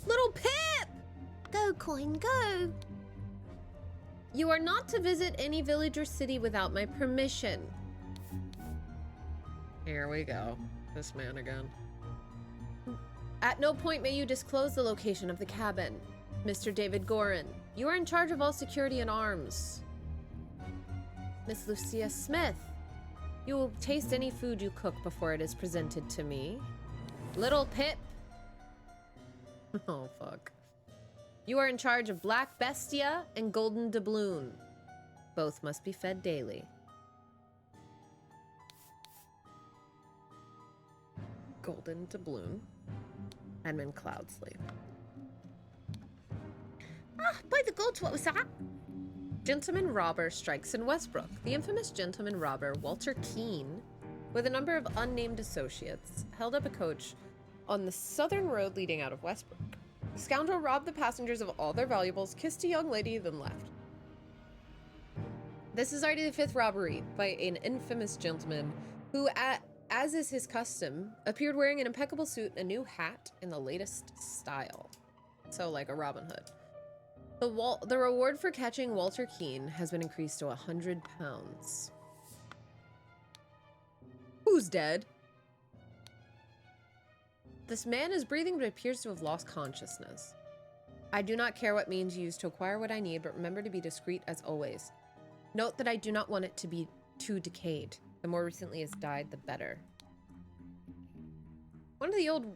Little Pip! Go, coin, go! You are not to visit any village or city without my permission. Here we go. This man again. At no point may you disclose the location of the cabin. Mr. David Gorin, you are in charge of all security and arms. Miss Lucia Smith, you will taste any food you cook before it is presented to me. Little Pip. Oh, fuck. You are in charge of Black Bestia and Golden Doubloon. Both must be fed daily. Golden Doubloon. Edmund Cloudsley. Ah, by the gods, what was that? Gentleman robber strikes in Westbrook. The infamous gentleman robber, Walter Keene, with a number of unnamed associates, held up a coach on the southern road leading out of Westbrook. The scoundrel robbed the passengers of all their valuables, kissed a young lady, then left. This is already the fifth robbery by an infamous gentleman who, as is his custom, appeared wearing an impeccable suit and a new hat in the latest style. So like a Robin Hood. The reward for catching Walter Keene has been increased to 100 pounds. Who's dead? This man is breathing but appears to have lost consciousness. I do not care what means you use to acquire what I need, but remember to be discreet as always. Note that I do not want it to be too decayed. The more recently it's died, the better. One of the old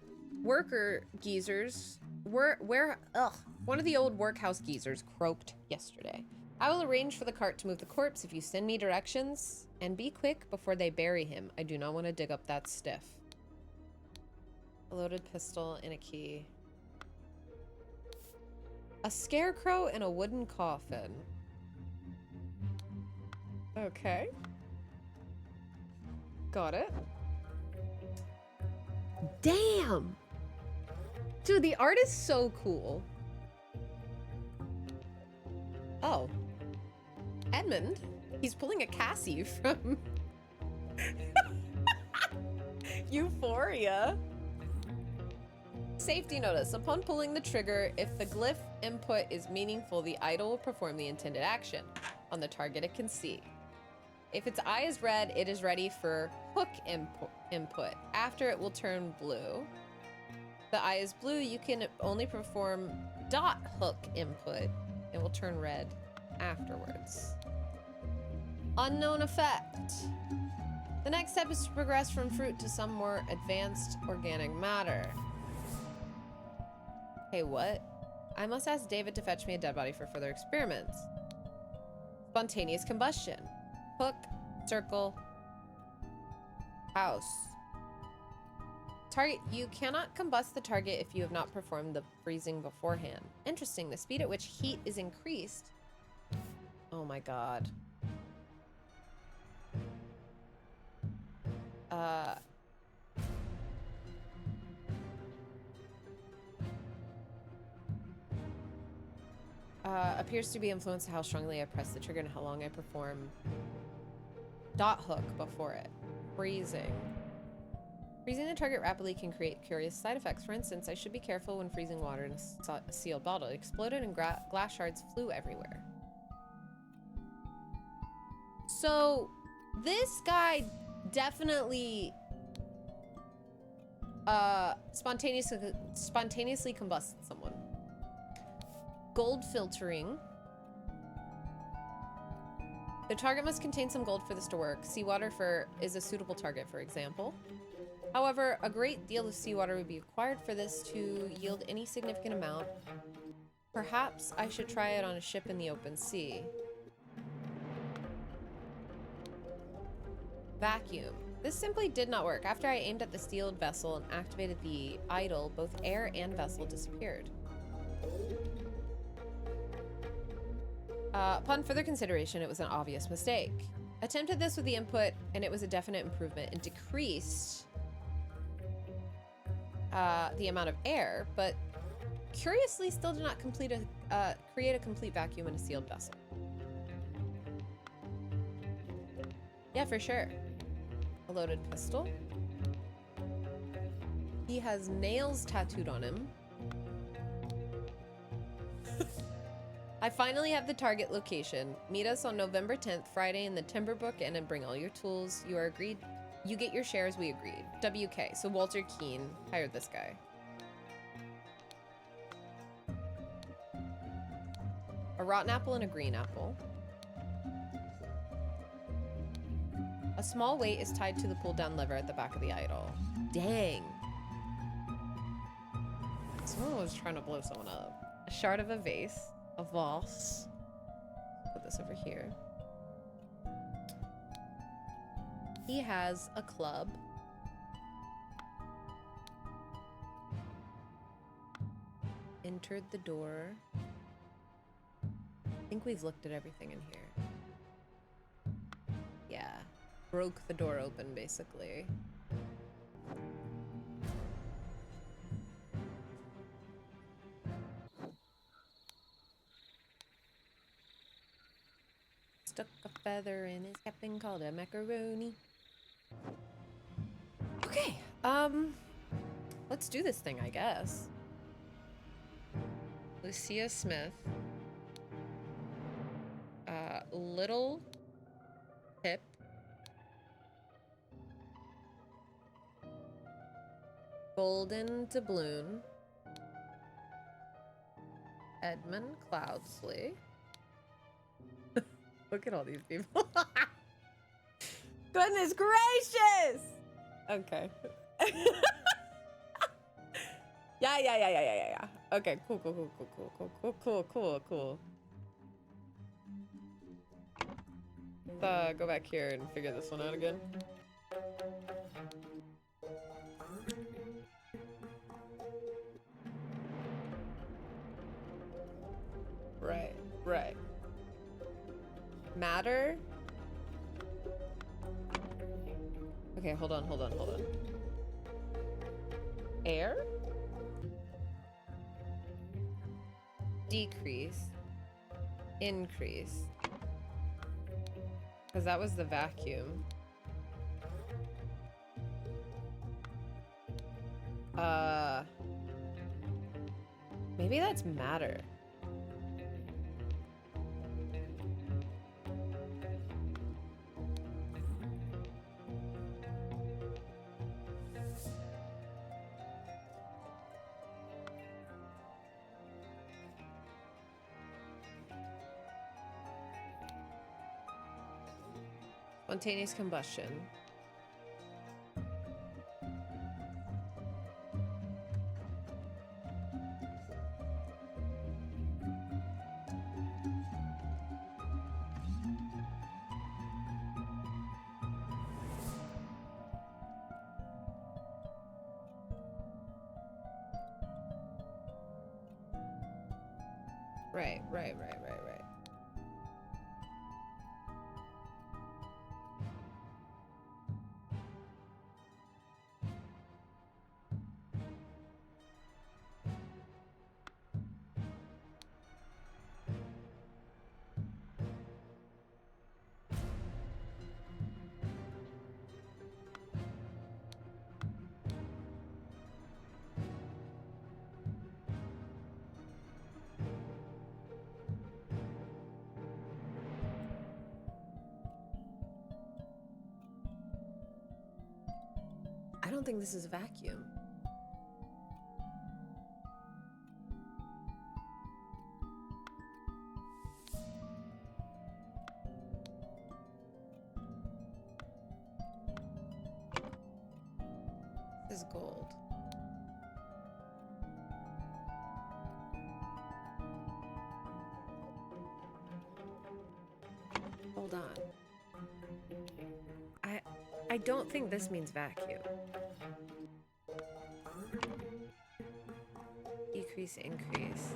worker geezers one of the old workhouse geezers croaked yesterday. I will arrange for the cart to move the corpse if you send me directions. And be quick before they bury him. I do not want to dig up that stiff. A loaded pistol and a key. A scarecrow in a wooden coffin. Okay. Got it. Damn! Dude, the art is so cool. Oh. Edmund? He's pulling a Cassie from Euphoria. Safety notice. Upon pulling the trigger, if the glyph input is meaningful, the idol will perform the intended action on the target it can see. If its eye is red, it is ready for hook input. After it will turn blue. If the eye is blue, you can only perform dot hook input. It will turn red afterwards. Unknown effect. The next step is to progress from fruit to some more advanced organic matter. Hey, what? I must ask David to fetch me a dead body for further experiments. Spontaneous combustion. Hook, circle, house. Target. You cannot combust the target if you have not performed the freezing beforehand. Interesting. The speed at which heat is increased. Oh my god. Appears to be influenced how strongly I press the trigger and how long I perform dot hook before it. Freezing. Freezing the target rapidly can create curious side effects. For instance, I should be careful when freezing water in a sealed bottle. It exploded and glass shards flew everywhere. So, this guy definitely spontaneously combusted someone. Gold filtering. The target must contain some gold for this to work. Seawater is a suitable target, for example. However, a great deal of seawater would be required for this to yield any significant amount. Perhaps I should try it on a ship in the open sea. Vacuum. This simply did not work. After I aimed at the sealed vessel and activated the idle, both air and vessel disappeared. Upon further consideration, it was an obvious mistake. Attempted this with the input, and it was a definite improvement. It decreased the amount of air, but curiously still did not create a complete vacuum in a sealed vessel. Yeah, for sure. A loaded pistol. He has nails tattooed on him. I finally have the target location. Meet us on November 10th, Friday in the Timberbook Inn and bring all your tools. You are agreed. You get your shares, we agreed. WK. So Walter Keane hired this guy. A rotten apple and a green apple. A small weight is tied to the pull-down lever at the back of the idol. Dang. Someone was trying to blow someone up. A shard of a vase. A vase. Put this over here. He has a club. Entered the door. I think we've looked at everything in here. Yeah. Broke the door open, basically. Stuck a feather in his cap and called it macaroni. Okay, let's do this thing, I guess. Lucia Smith. Little Pip. Golden Doubloon. Edmund Cloudsley. Look at all these people. Goodness gracious! Okay. Yeah. Okay, cool. Go back here and figure this one out again. Right. Matter. Okay, hold on. Air? Decrease. Increase. Because that was the vacuum. Maybe that's matter. Spontaneous combustion. Right. I don't think this is a vacuum. This is gold. Hold on. I don't think this means vacuum. Decrease, increase.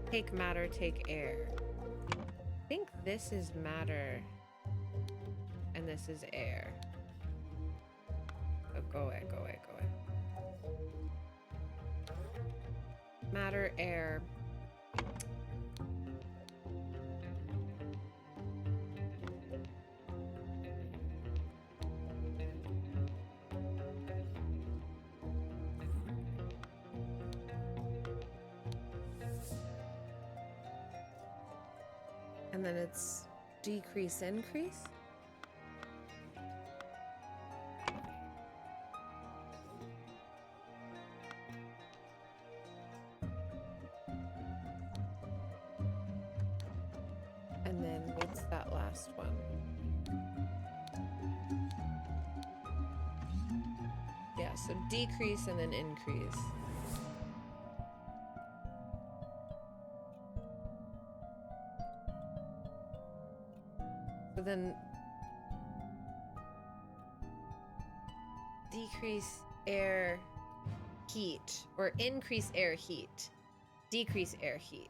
Take matter, take air. I think this is matter and this is air. Oh, go away, go away, go away. Matter, air. And then it's decrease, increase. And then what's that last one? Yeah, so decrease and then increase. So then decrease air heat or increase air heat, decrease air heat.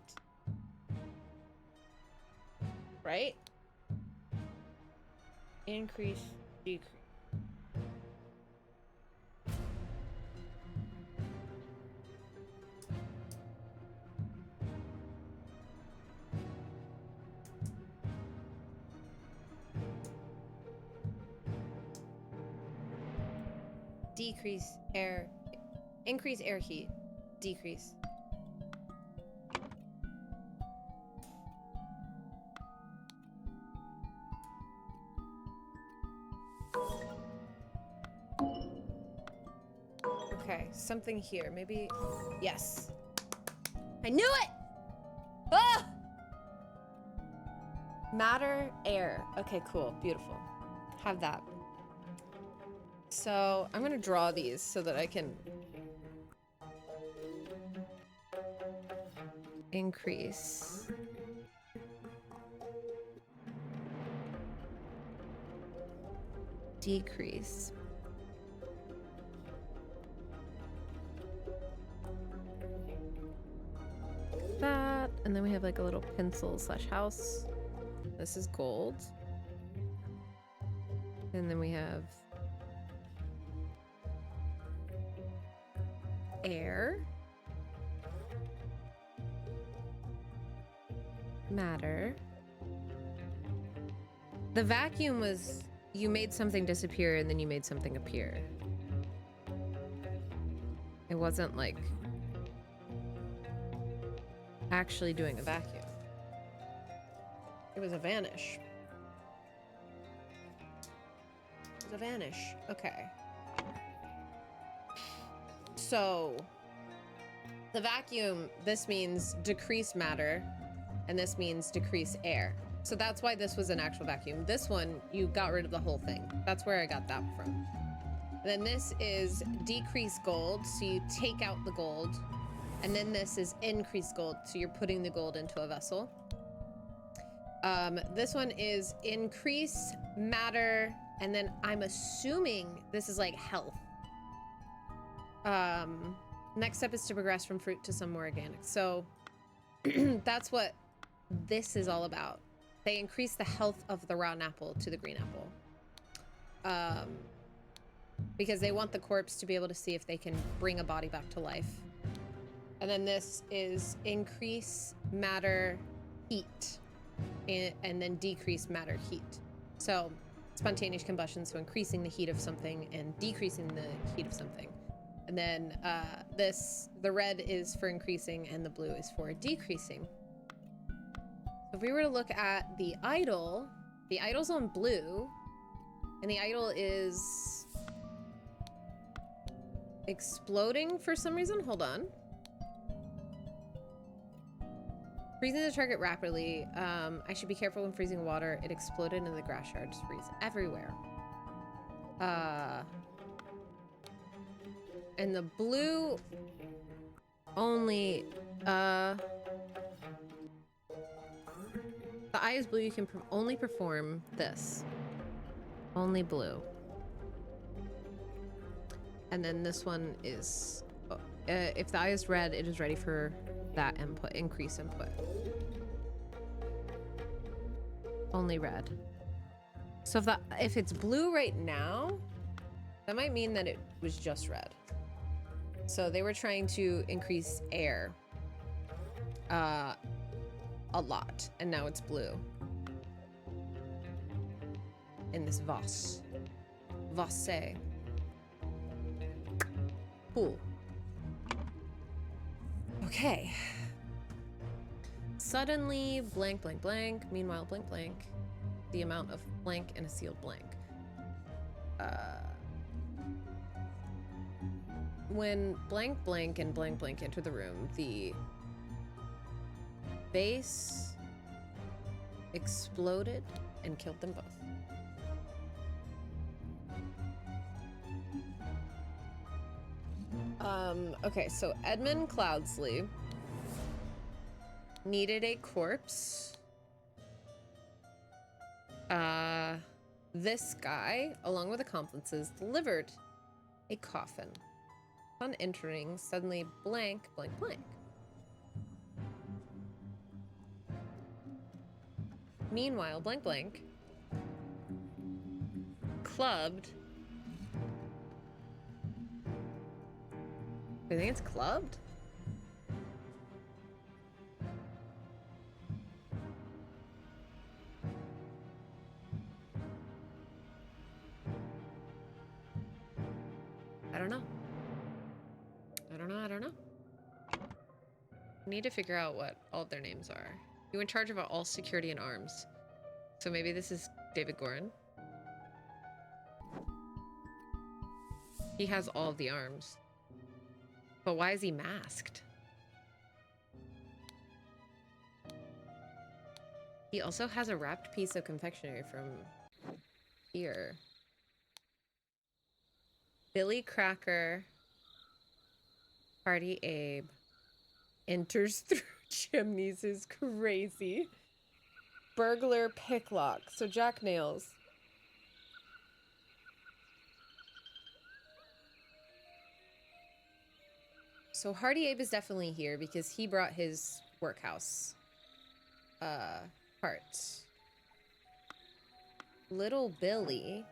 Right? Increase, decrease. Decrease air, increase air heat, decrease. Okay, something here. Maybe, yes. I knew it! Ah! Matter, air. Okay, cool, beautiful. Have that. So I'm gonna draw these so that I can increase. Decrease. That, and then we have like a little pencil slash house. This is gold. And then we have air, matter. The vacuum was you made something disappear and then you made something appear. It wasn't like actually doing a vacuum. It was a vanish. It was a vanish. Okay. So the vacuum, this means decrease matter, and this means decrease air. So that's why this was an actual vacuum. This one, you got rid of the whole thing. That's where I got that from. Then this is decrease gold, so you take out the gold. And then this is increase gold, so you're putting the gold into a vessel. This one is increase matter, and then I'm assuming this is like health. Next step is to progress from fruit to some more organic. So that's what this is all about. They increase the health of the rotten apple to the green apple. Because they want the corpse to be able to see if they can bring a body back to life. And then this is increase matter heat, and then decrease matter heat. So spontaneous combustion, so increasing the heat of something and decreasing the heat of something. And then the red is for increasing and the blue is for decreasing. So if we were to look at the idol's on blue, and the idol is exploding for some reason. Hold on. Freezing the target rapidly. I should be careful when freezing water. It exploded and the grass shards freeze everywhere. And the blue only, the eye is blue. You can only perform this. Only blue. And then this one is, if the eye is red, it is ready for that input, increase input. Only red. So if it's blue right now, that might mean that it was just red. So they were trying to increase air a lot, and now it's blue. In this vase. Vase. Cool. Okay. Suddenly, blank, blank, blank. Meanwhile, blank, blank. The amount of blank and a sealed blank. When blank, blank, and blank, blank enter the room, the base exploded and killed them both. Okay, so Edmund Cloudsley needed a corpse. This guy, along with accomplices, delivered a coffin. Upon entering, suddenly blank, blank, blank. Meanwhile, blank, blank, clubbed. I think it's clubbed? I don't know. I don't know. I need to figure out what all of their names are. You're in charge of all security and arms. So maybe this is David Gorin. He has all of the arms. But why is he masked? He also has a wrapped piece of confectionery from here. Billy Cracker, Party Abe, enters through chimneys is crazy. Burglar Picklock, so Jack Nails. So Hardy Abe is definitely here because he brought his workhouse parts. Little Billy.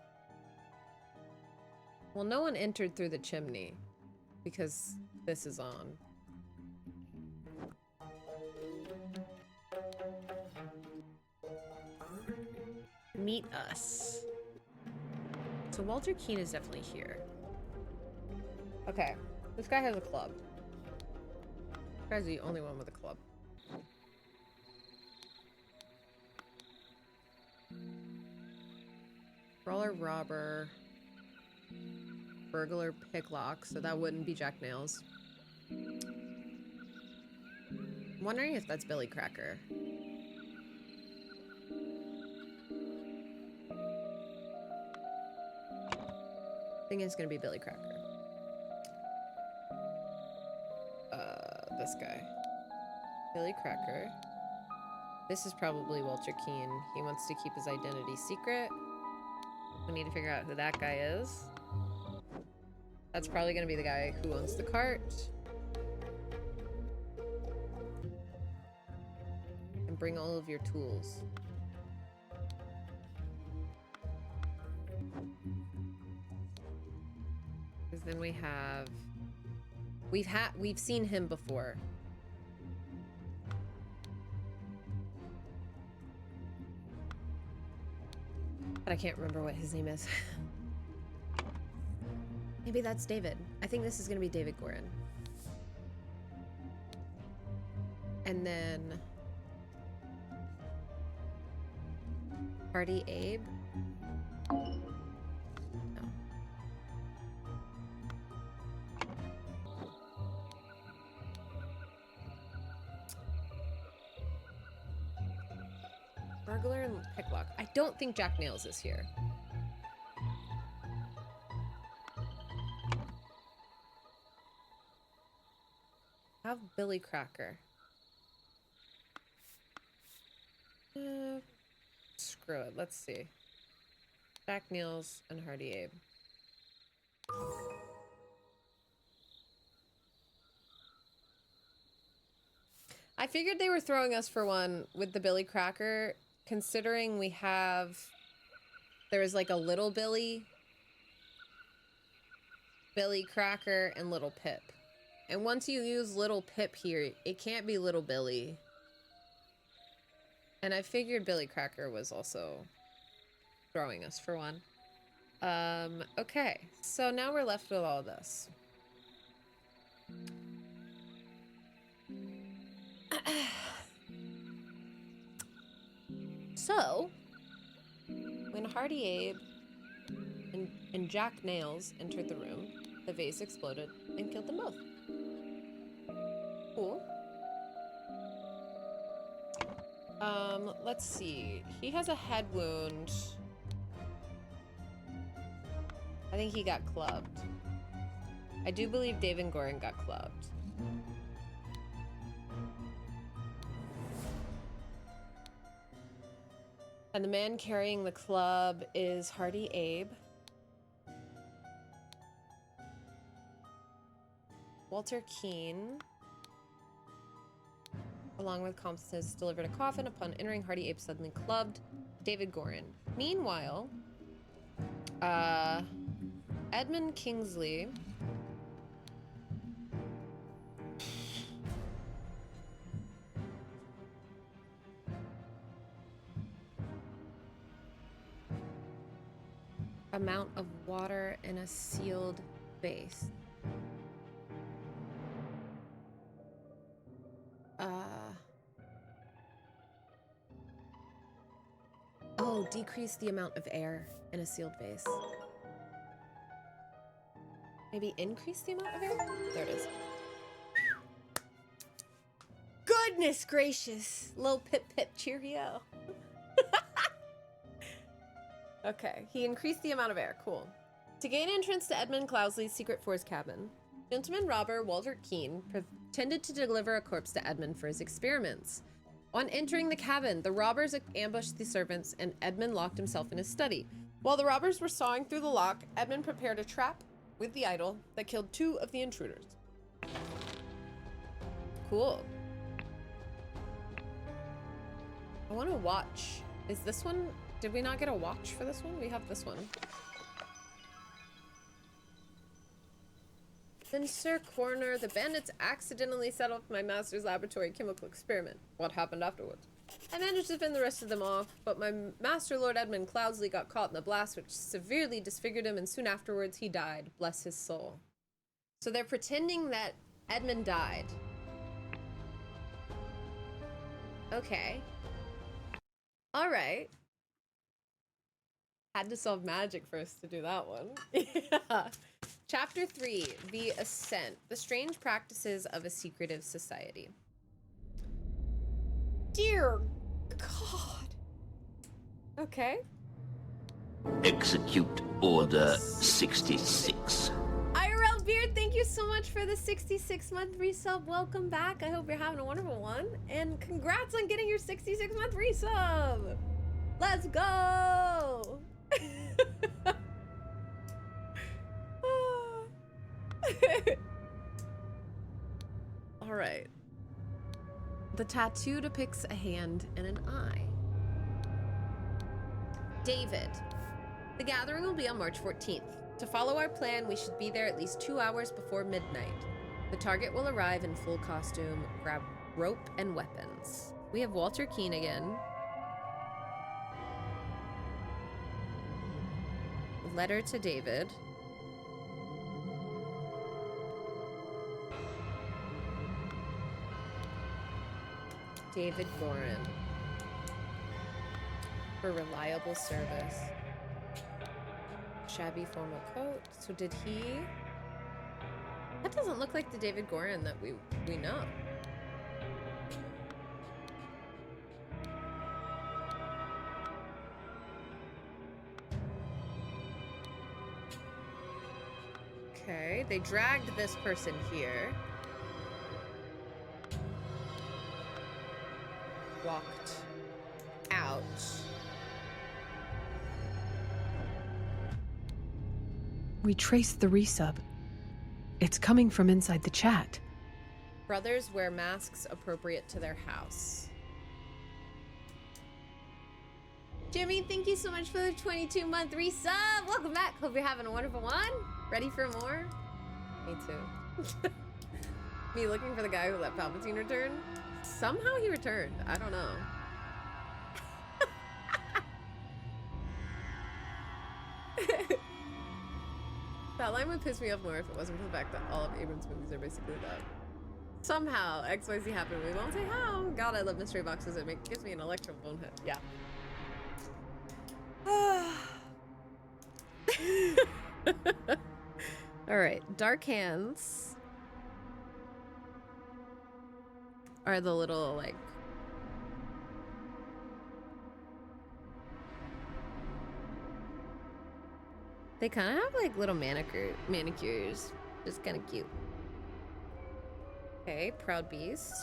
Well, no one entered through the chimney because this is on. Meet us. So Walter Keane is definitely here. Okay, this guy has a club. This guy's the only one with a club. Brawler Robber. Burglar Picklock, so that wouldn't be Jack Nails. I'm wondering if that's Billy Cracker. I think it's gonna be Billy Cracker. This guy. Billy Cracker. This is probably Walter Keane. He wants to keep his identity secret. We need to figure out who that guy is. That's probably gonna be the guy who owns the cart. And bring all of your tools. Because then we have... We've seen him before. But I can't remember what his name is. Maybe that's David. I think this is gonna be David Gorin. And then... Hardy Abe? No. Burglar and picklock. I don't think Jack Nails is here. Have Billy Cracker. Screw it. Let's see. Jack Nails and Hardy Abe. I figured they were throwing us for one with the Billy Cracker, considering we have... There was like a Little Billy, Billy Cracker, and Little Pip. And once you use Little Pip here, it can't be Little Billy. And I figured Billy Cracker was also throwing us for one. Okay, so now we're left with all this. So, when Hardy Abe and Jack Nails entered the room, the vase exploded and killed them both. Cool. Let's see. He has a head wound. I think he got clubbed. I do believe David Gorin got clubbed. And the man carrying the club is Hardy Abe. Walter Keane, along with Compton's, delivered a coffin. Upon entering, Hardy Abe suddenly clubbed David Gorin. Meanwhile, Edmund Kingsley amount of water in a sealed vase. Oh, decrease the amount of air in a sealed vase. Maybe increase the amount of air? There it is. Goodness gracious! Little pip pip cheerio. Okay, he increased the amount of air. Cool. To gain entrance to Edmund Clousley's secret force cabin, gentleman robber Walter Keane pretended to deliver a corpse to Edmund for his experiments. On entering the cabin, the robbers ambushed the servants and Edmund locked himself in his study. While the robbers were sawing through the lock, Edmund prepared a trap with the idol that killed 2 of the intruders. Cool. I want to watch. Is this one... Did we not get a watch for this one? We have this one. Then, Sir Coroner, the bandits accidentally set off my master's laboratory chemical experiment. What happened afterwards? I managed to fend the rest of them off, but my master, Lord Edmund Clousley, got caught in the blast, which severely disfigured him, and soon afterwards he died. Bless his soul. So they're pretending that Edmund died. Okay. Alright. Had to solve magic first to do that one. Yeah. Chapter 3, The Ascent, the strange practices of a secretive society. Dear God. Okay. Execute Order 66. IRL Beard, thank you you so much for the 66-month resub. Welcome back. I hope you're having a wonderful one. And congrats on getting your 66-month resub. Let's go. All right. The tattoo depicts a hand and an eye. David. The gathering will be on March 14th. To follow our plan, we should be there at least 2 hours before midnight. The target will arrive in full costume, grab rope and weapons. We have Walter Keane again. Letter to David. David Gorin. For reliable service. Shabby formal coat. So did he... That doesn't look like the David Gorin that we know. Okay, they dragged this person here. Walked out. We traced the resub. It's coming from inside the chat. Brothers wear masks appropriate to their house. Jimmy, thank you so much for the 22-month resub. Welcome back. Hope you're having a wonderful one. Ready for more? Me too. Me looking for the guy who let Palpatine return? Somehow he returned. I don't know. That line would piss me off more if it wasn't for the fact that all of Abrams' movies are basically that. Somehow XYZ happened. We won't say how. God, I love mystery boxes. It gives me an electro bonehead. Yeah. All right. Dark hands are the little like they kind of have like little manicures. Just kind of cute. Okay, Proud Beast.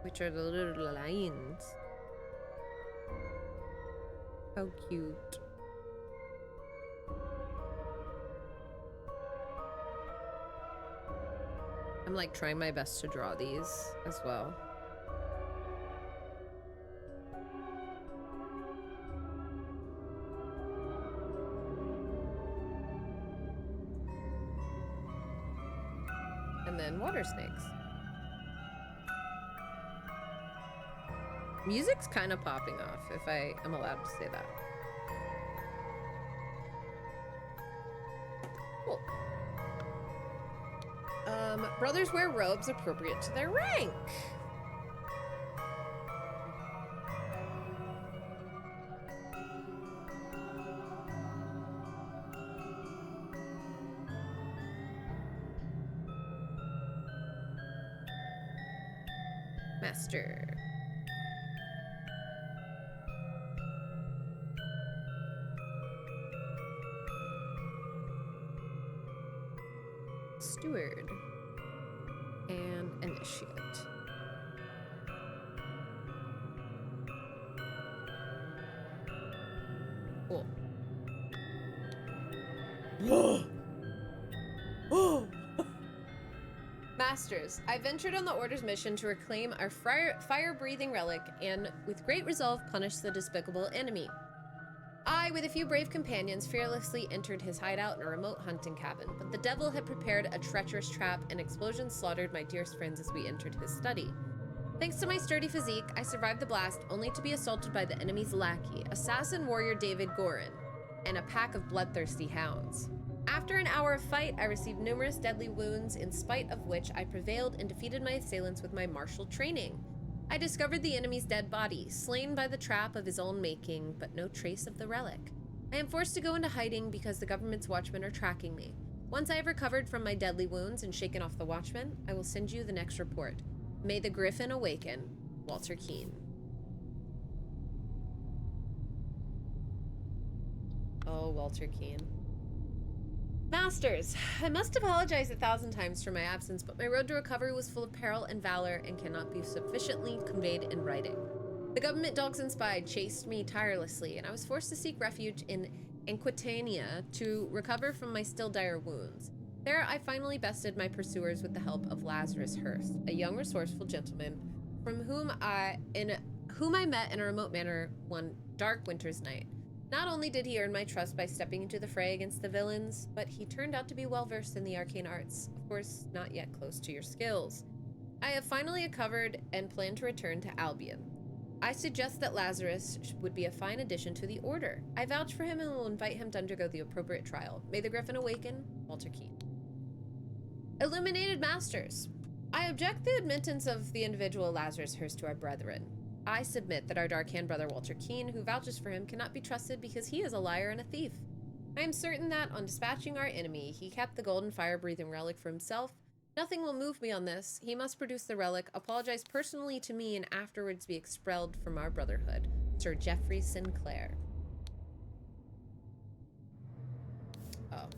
Which are the little lines. How cute. I'm like trying my best to draw these as well. And then water snakes. Music's kind of popping off, if I am allowed to say that. Cool. Brothers wear robes appropriate to their rank. Master. Steward. And initiate. Cool. Masters, I ventured on the Order's mission to reclaim our fire-breathing relic and, with great resolve, punish the despicable enemy. I, with a few brave companions, fearlessly entered his hideout in a remote hunting cabin, but the devil had prepared a treacherous trap and explosions slaughtered my dearest friends as we entered his study. Thanks to my sturdy physique, I survived the blast only to be assaulted by the enemy's lackey, assassin warrior David Gorin, and a pack of bloodthirsty hounds. After an hour of fight, I received numerous deadly wounds, in spite of which I prevailed and defeated my assailants with my martial training. I discovered the enemy's dead body, slain by the trap of his own making, but no trace of the relic. I am forced to go into hiding because the government's watchmen are tracking me. Once I have recovered from my deadly wounds and shaken off the watchmen, I will send you the next report. May the Griffin awaken. Walter Keane. Oh, Walter Keane. Masters, I must apologize 1,000 times for my absence, but my road to recovery was full of peril and valor and cannot be sufficiently conveyed in writing. The government dogs and spy chased me tirelessly, and I was forced to seek refuge in Aquitania to recover from my still dire wounds. There, I finally bested my pursuers with the help of Lazarus Hurst, a young, resourceful gentleman from whom I met in a remote manor one dark winter's night. Not only did he earn my trust by stepping into the fray against the villains, but he turned out to be well-versed in the arcane arts. Of course, not yet close to your skills. I have finally recovered and plan to return to Albion. I suggest that Lazarus would be a fine addition to the Order. I vouch for him and will invite him to undergo the appropriate trial. May the Griffin awaken, Walter Keane. Illuminated Masters. I object the admittance of the individual Lazarus Hurst to our brethren. I submit that our dark-hand brother Walter Keane, who vouches for him, cannot be trusted because he is a liar and a thief. I am certain that, on dispatching our enemy, he kept the golden fire-breathing relic for himself. Nothing will move me on this. He must produce the relic, apologize personally to me, and afterwards be expelled from our brotherhood. Sir Geoffrey Sinclair. Oh.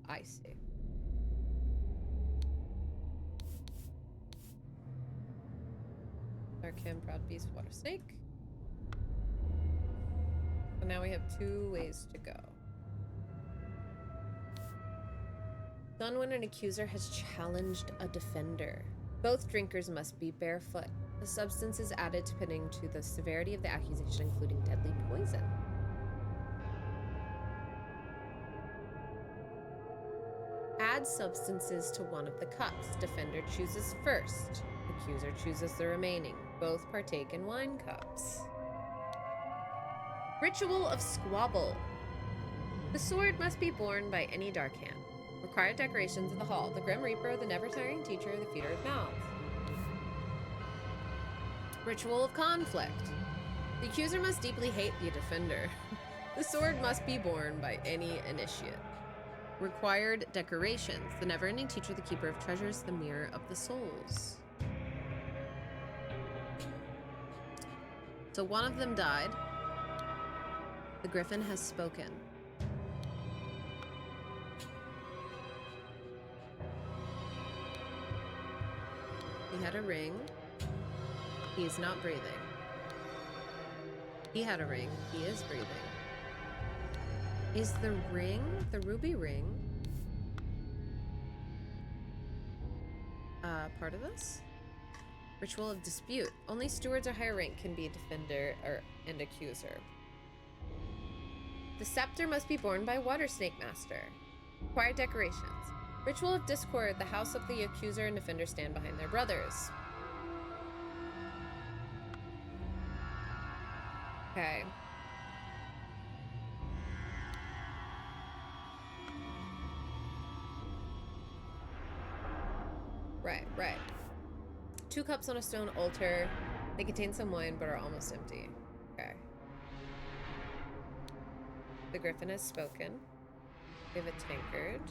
I see. Darkham, Proud Beast, Water Snake. So now we have 2 ways to go. Done when an accuser has challenged a defender. Both drinkers must be barefoot. The substance is added depending to the severity of the accusation, including deadly poison. Add substances to one of the cups. Defender chooses first. Accuser chooses the remaining. Both partake in wine cups. Ritual of Squabble. The sword must be borne by any dark hand. Required decorations of the hall. The Grim Reaper, the never-tiring teacher, the feeder of mouths. Ritual of Conflict. The accuser must deeply hate the defender. The sword must be borne by any initiate. Required decorations. The never-ending teacher, the keeper of treasures, the mirror of the souls. So one of them died. The Griffin has spoken. He had a ring. He is not breathing. He had a ring. He is breathing. Is the ring, the ruby ring, part of this? Ritual of Dispute. Only stewards or higher rank can be a defender and accuser. The scepter must be borne by Water Snake Master. Required decorations. Ritual of Discord. The house of the accuser and defender stand behind their brothers. Okay. Right. 2 cups on a stone altar. They contain some wine but are almost empty. Okay. The Griffin has spoken. We have a tankard.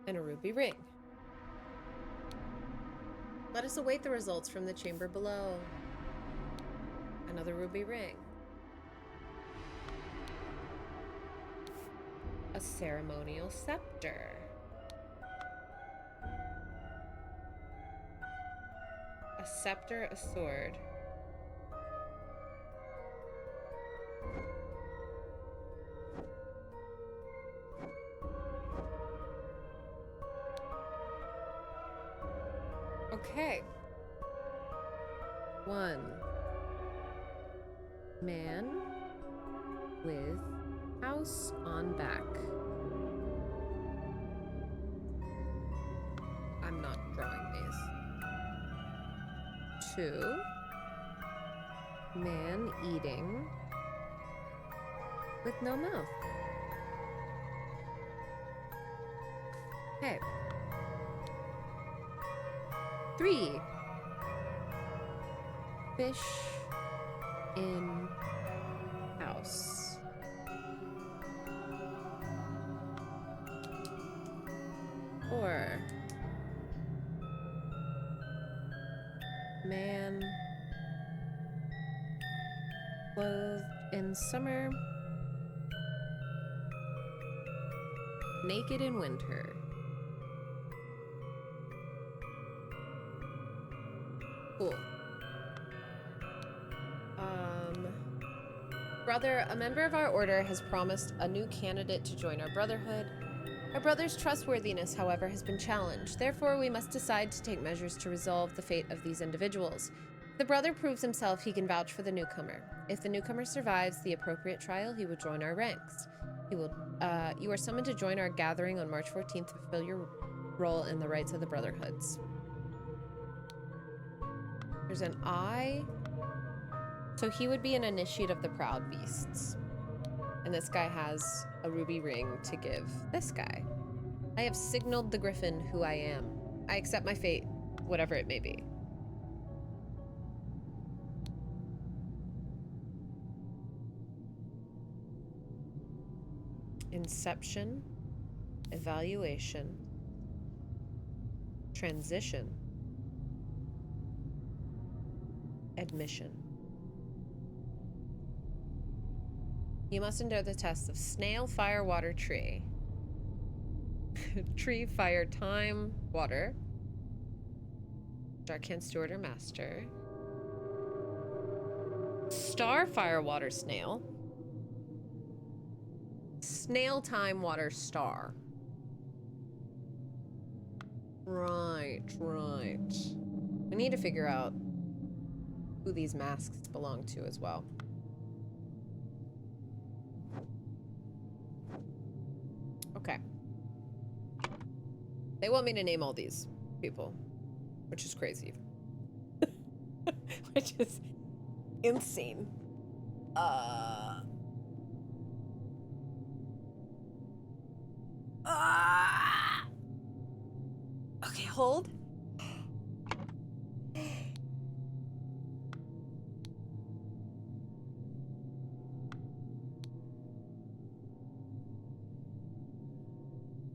And a ruby ring. Let us await the results from the chamber below. Another ruby ring. A ceremonial scepter. A scepter, a sword. Okay. 1 man with house on back. I'm not drawing these. 2 man eating with no mouth. Okay. 3 fish in house. 4 man Clothed in summer, naked in winter. Cool. Brother, a member of our order has promised a new candidate to join our brotherhood. Our brother's trustworthiness, however, has been challenged. Therefore, we must decide to take measures to resolve the fate of these individuals. If the brother proves himself, he can vouch for the newcomer. If the newcomer survives the appropriate trial, he will join our ranks. You are summoned to join our gathering on March 14th to fulfill your role in the rites of the brotherhoods. There's an eye. So he would be an initiate of the Proud Beasts. And this guy has a ruby ring to give this guy. I have signaled the griffin who I am. I accept my fate, whatever it may be. Inception, evaluation, transition, admission. You must endure the test of snail, fire, water, tree. Tree, fire, time, water. Darkhand, steward, or master. Star, fire, water, snail. Snail, time, water, star. Right. We need to figure out who these masks belong to as well. Okay. They want me to name all these people, which is crazy. Which is insane. Okay, hold.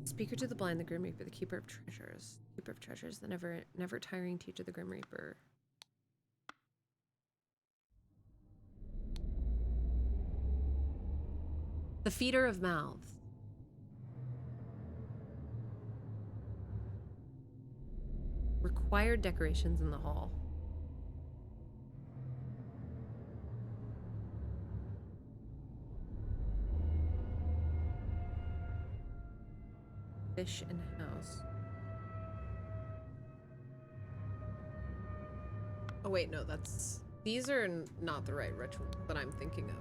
Speaker to the blind, the Grim Reaper, the keeper of treasures. Keeper of treasures, the never tiring teacher, the Grim Reaper. The feeder of mouths. Required decorations in the hall. Fish in house. Oh wait, no, these are not the right ritual that I'm thinking of.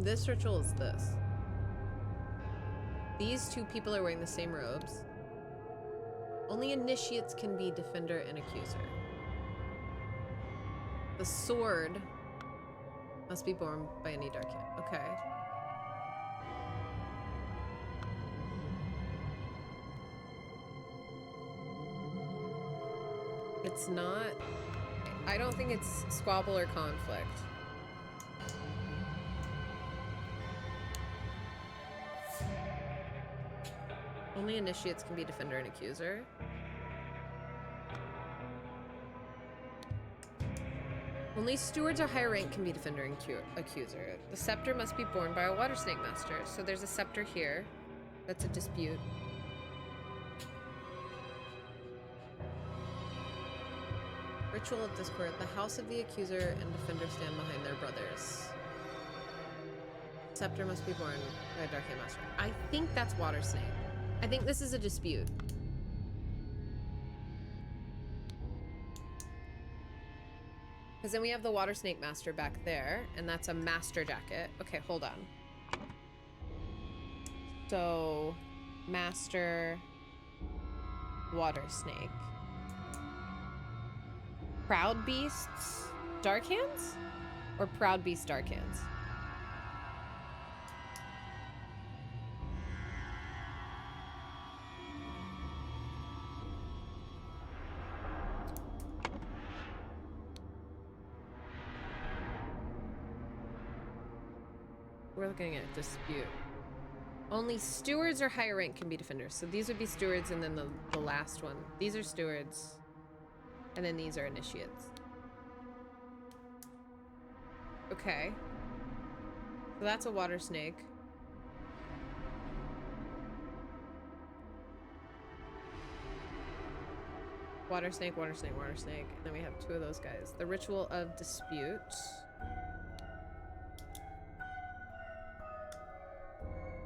This ritual is this. These two people are wearing the same robes. Only initiates can be defender and accuser. The sword must be borne by any Darkhand. Okay. It's not... I don't think it's squabble or conflict. Only initiates can be defender and accuser. Only stewards or higher rank can be defender and accuser. The scepter must be borne by a water snake master. So there's a scepter here. That's a dispute. Ritual of Discord. The house of the accuser and defender stand behind their brothers. Scepter must be borne by a Darkhand master. I think that's water snake. I think this is a dispute. Because then we have the water snake master back there, and that's a master jacket. Okay, hold on. So, master, water snake. Proud beasts, Darkhands? Or proud beast Darkhands? We're looking at dispute. Only stewards or higher rank can be defenders. So these would be stewards, and then the last one. These are stewards. And then these are initiates. Okay. So that's a water snake. Water snake, water snake, water snake. And then we have two of those guys. The ritual of dispute.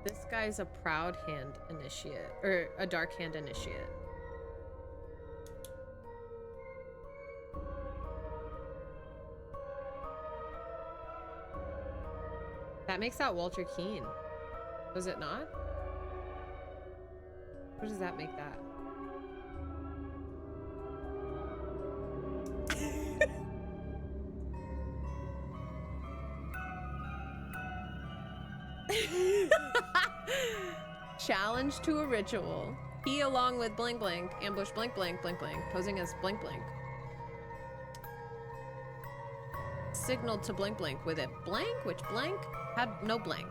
This guy's a proud hand initiate, or a dark hand initiate. That makes that Walter Keane. Does it not? What does that make that? Challenge to a ritual. He along with blank blank, ambush blank blank blank blank, posing as blank blank. Signaled to blank blank with a blank, which blank had no blank.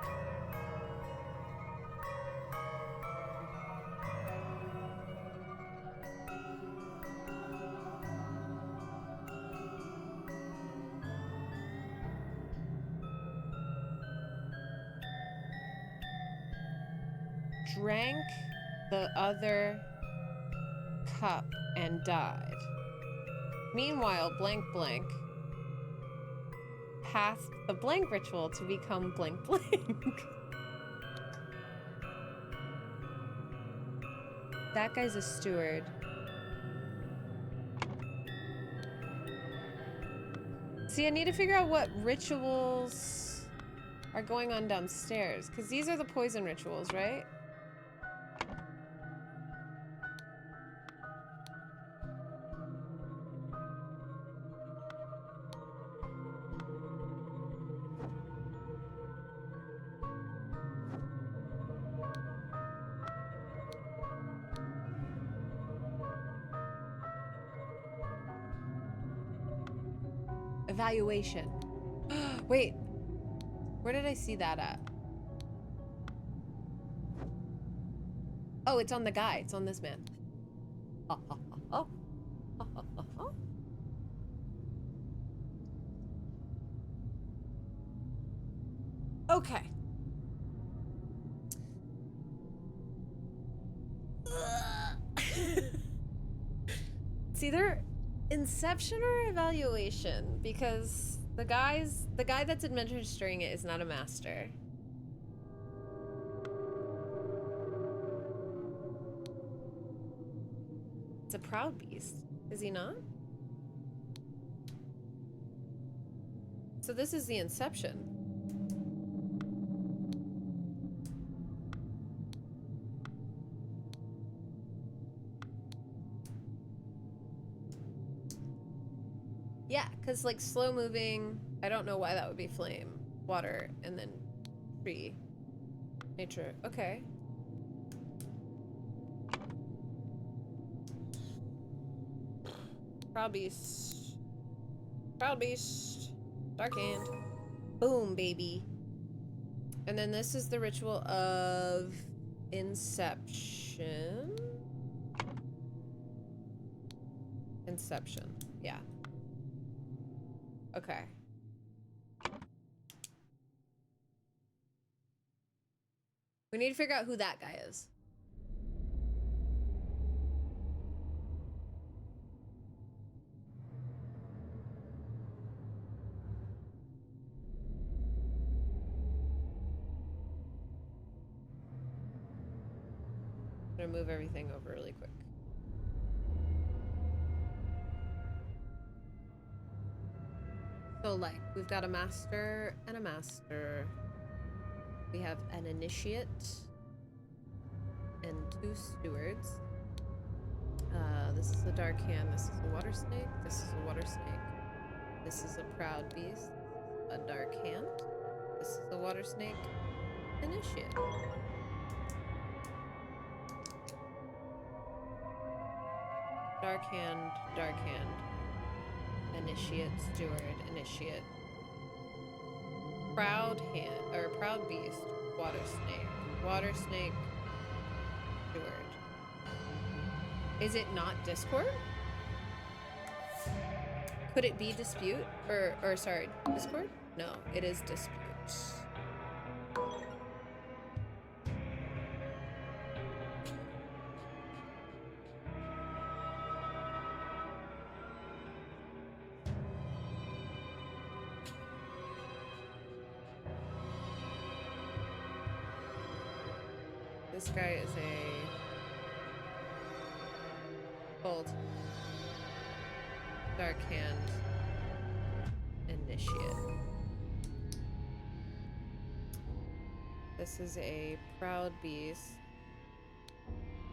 Drank the other cup and died. Meanwhile, blank blank passed the blank ritual to become blank blank. That guy's a steward. See, I need to figure out what rituals are going on downstairs, because these are the poison rituals, right? Evaluation. Wait, where did I see that at? Oh, it's on the guy. It's on this man. Oh. Okay. It's either Inception or Evaluation, because the guy that's administering it is not a master. It's a proud beast, is he not? So this is the Inception. Yeah, because like slow moving, I don't know why that would be flame, water, and then tree. Nature, okay. Proud beast. Proud beast. Dark hand. Boom, baby. And then this is the ritual of Inception. Inception, yeah. Okay. We need to figure out who that guy is. I'm gonna move everything over really quick. So like, we've got a master and a master. We have an initiate and two stewards. This is a dark hand, this is a water snake, this is a water snake. This is a proud beast, a dark hand. This is a water snake, initiate. Dark hand, initiate, steward, initiate. Proud hand, or proud beast, water snake, steward. Is it not Discord? Could it be dispute? Or sorry, Discord? No, it is dispute. This guy is a bold, dark hand initiate. This is a proud beast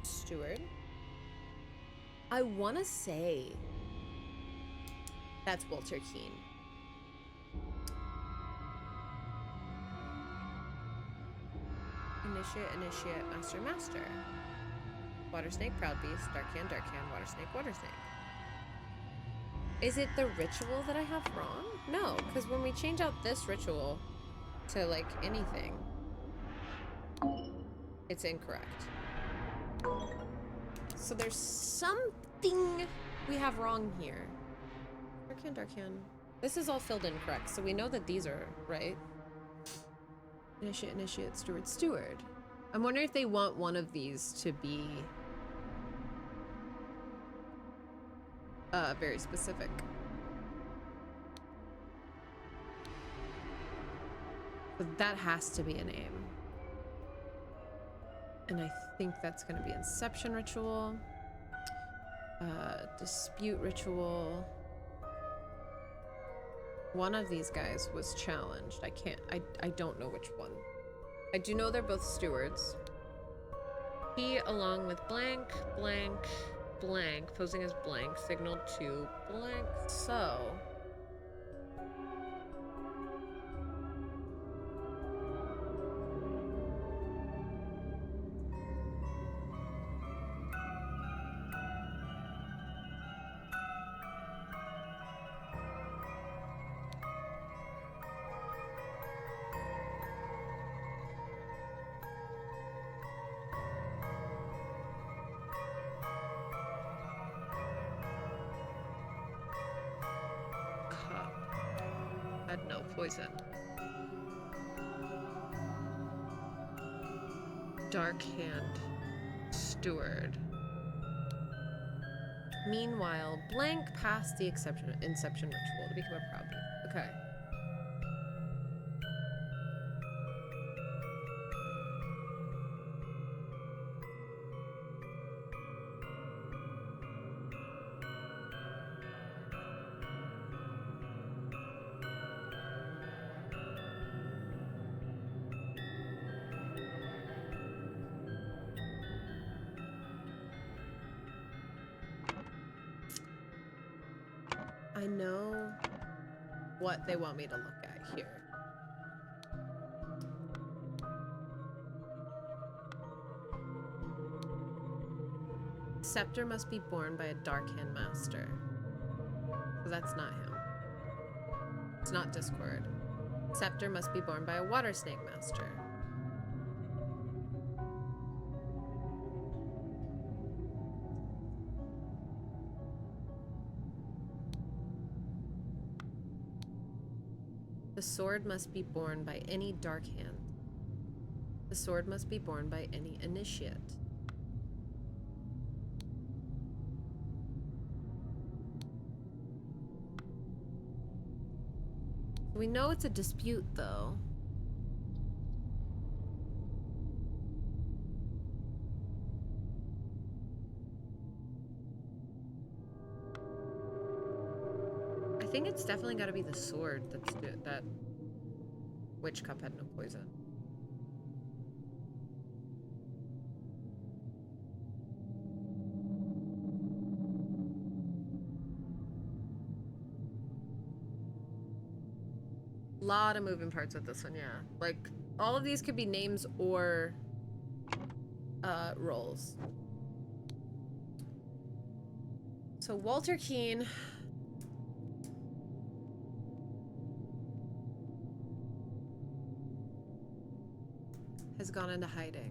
steward. I want to say that's Walter Keane. Initiate, master. Water snake, proud beast, dark hand, water snake. Is it the ritual that I have wrong? No, because when we change out this ritual to like anything, it's incorrect. So there's something we have wrong here. Dark hand. This is all filled in correct, so we know that these are right. Initiate, steward. I'm wondering if they want one of these to be very specific. But that has to be a name. And I think that's gonna be Inception Ritual. Dispute Ritual. One of these guys was challenged. I don't know which one. I do know they're both stewards. He, along with blank, posing as blank, signaled to blank, so... Had no poison. Dark hand steward. Meanwhile, blank passed the inception ritual to become a proud beast. Okay. I know what they want me to look at here. Scepter must be borne by a dark hand master. So that's not him. It's not Discord. Scepter must be borne by a water snake master. The sword must be borne by any dark hand. The sword must be borne by any initiate. We know it's a dispute, though. I think it's definitely got to be the sword that Witch Cup had no poison. Lot of moving parts with this one, yeah. Like, all of these could be names or roles. So Walter Keane has gone into hiding.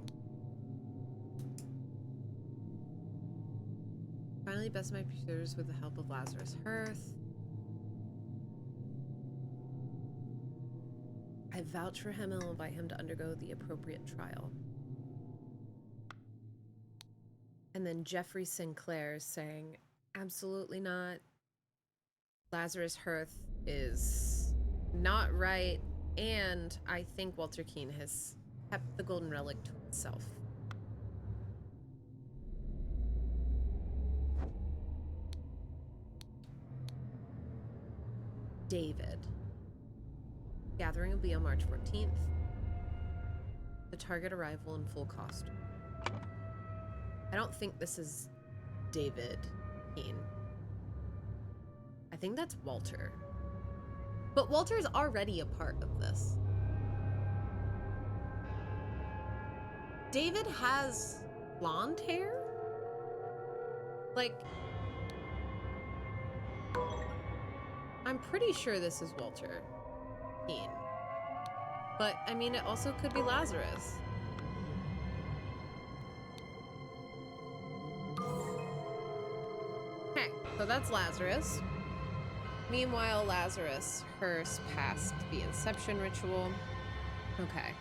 Finally bested my pursuers with the help of Lazarus Hearth. I vouch for him and will invite him to undergo the appropriate trial. And then Jeffrey Sinclair is saying, absolutely not. Lazarus Hearth is not right, and I think Walter Keane has kept the golden relic to himself. David. Gathering will be on March 14th. The target arrival in full costume. I don't think this is David Keane. I think that's Walter. But Walter is already a part of this. David has blonde hair? Like, I'm pretty sure this is Walter Keane. But, I mean, it also could be Lazarus. Okay, so that's Lazarus. Meanwhile, Lazarus Hearst passed the Inception ritual. Okay.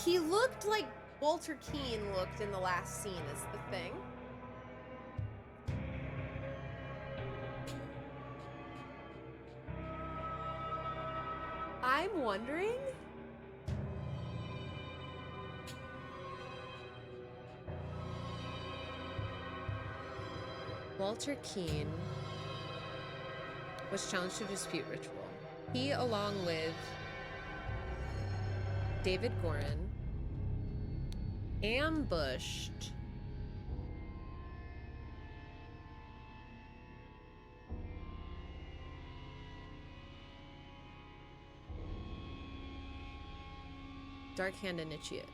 He looked like Walter Keane looked in the last scene is the thing. I'm wondering... Walter Keane was challenged to a dispute ritual. He, along with David Gorin, ambushed Dark Hand Initiate.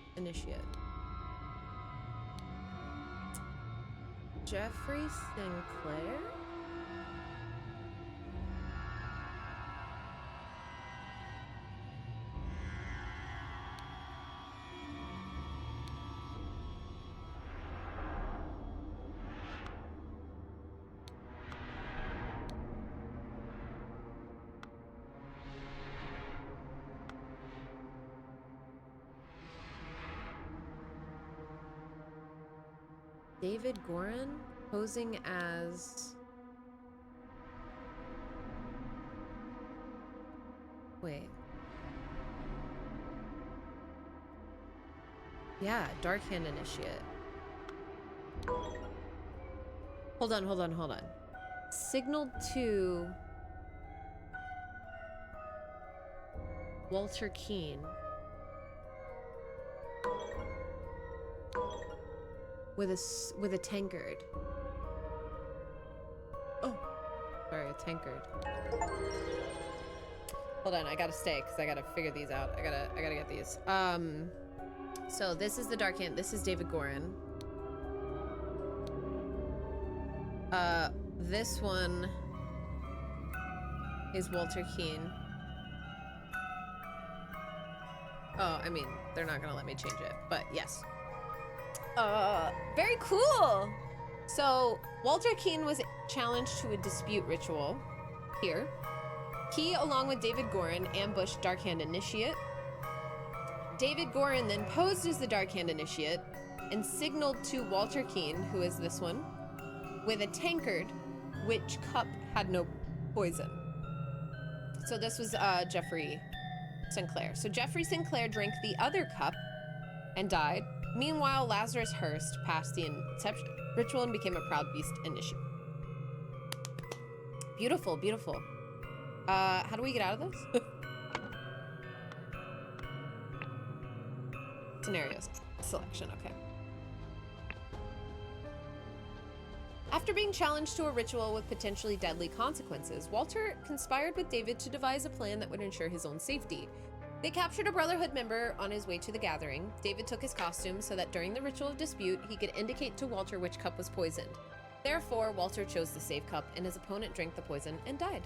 Jeffrey Sinclair? David Gorin posing as... Wait. Yeah, Dark Hand Initiate. Hold on. Signaled to Walter Keane. With a tankard. Oh, sorry, a tankard. Hold on, I gotta stay because I gotta figure these out. I gotta get these. So this is the Dark Hand. This is David Gorin. This one is Walter Keane. Oh, I mean, they're not gonna let me change it, but yes. Very cool. So Walter Keane was challenged to a dispute ritual here. He, along with David Gorin, ambushed Dark Hand Initiate. David Gorin then posed as the Dark Hand Initiate and signaled to Walter Keane, who is this one, with a tankard, which cup had no poison. So this was Jeffrey Sinclair. So Jeffrey Sinclair drank the other cup and died. Meanwhile, Lazarus Hearst passed the Inception ritual and became a Proud Beast Initiate. Beautiful, beautiful. How do we get out of this? Scenarios. Selection, okay. After being challenged to a ritual with potentially deadly consequences, Walter conspired with David to devise a plan that would ensure his own safety. They captured a Brotherhood member on his way to the gathering. David took his costume so that during the ritual of dispute, he could indicate to Walter which cup was poisoned. Therefore, Walter chose the safe cup and his opponent drank the poison and died.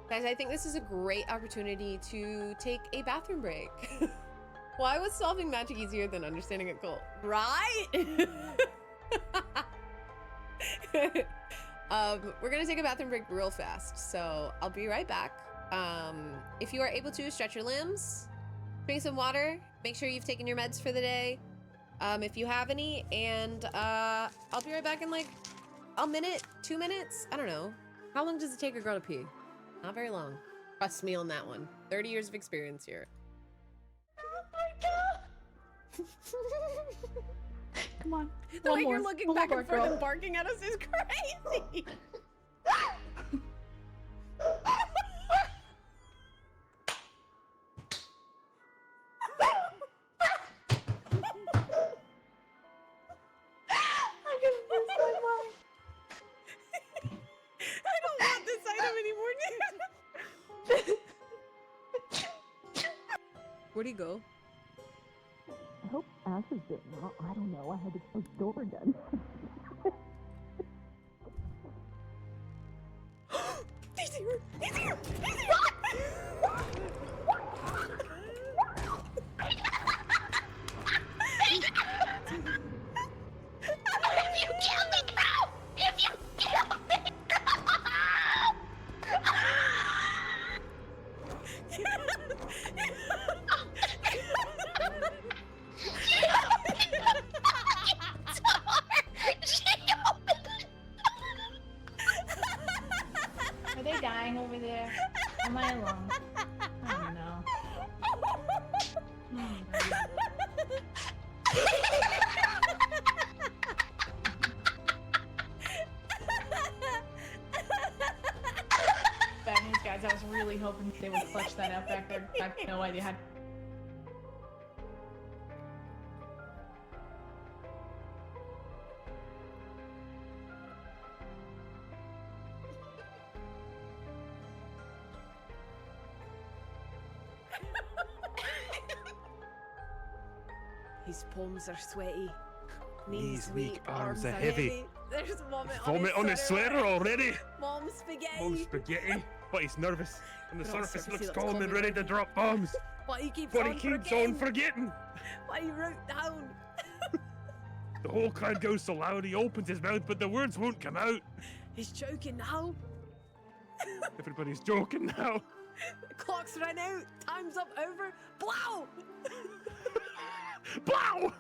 Guys, I think this is a great opportunity to take a bathroom break. Why was solving magic easier than understanding a cult? Right? We're gonna take a bathroom break real fast, so I'll be right back. If you are able to, stretch your limbs, drink some water, make sure you've taken your meds for the day, if you have any, and I'll be right back in like a minute, 2 minutes. I don't know. How long does it take a girl to pee? Not very long. Trust me on that one. 30 years of experience here. Come on. The One way more. you're looking One more back and bark, forth girl. and barking at us is crazy. I'm gonna lose my mind. I don't want this item anymore, dude. Where'd he go? I hope Ash is doing well. I don't know. I had to close the door again. He's here! He's here! He's here! If you kill me, bro! If you kill me, Are they dying over there? Am I alone? Oh no. Bad news, guys. I was really hoping they would clutch that out back there. I have no idea how. His palms are sweaty. Knees weak, arms are heavy. There's vomit, Vomit on his sweater already. Mom spaghetti. Mom spaghetti. But he's nervous. And the But on the surface surface he looks looks calm calm and and ready to ready. drop bombs. But he keeps But on he keeps forgetting. on forgetting. What he wrote down. The whole crowd goes so loud he opens his mouth, but the words won't come out. He's choking now. Everybody's joking now. The clock's run out. Time's up over. Blow! Blow!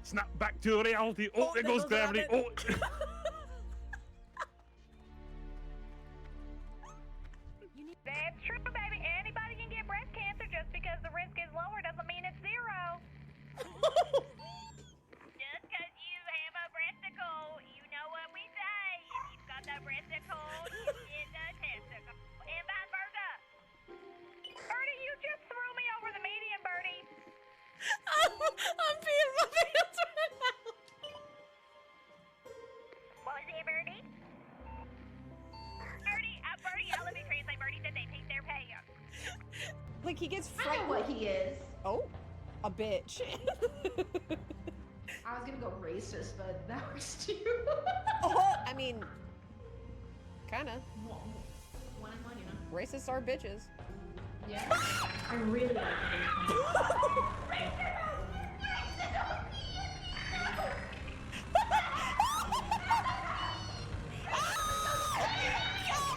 Snap back to reality. Oh, there goes gravity. Oh. That's true, baby. Anybody can get breast cancer. Just because the risk is lower doesn't mean it's zero. Just because you have a breasticle, you know what we say. If you've got the breasticle, you get the testicle. And vice versa. Birdie, you just threw me over the median, Birdie. I'm peeing my pants right now. What was it, Birdie? Birdie, let me translate. Birdie said they take their pants. Like he gets I know frightened. what he is. Oh, a bitch. I was gonna go racist, but that works too. Oh, I mean, kinda. One and one, you know. Racists are bitches. Yeah. I really like it.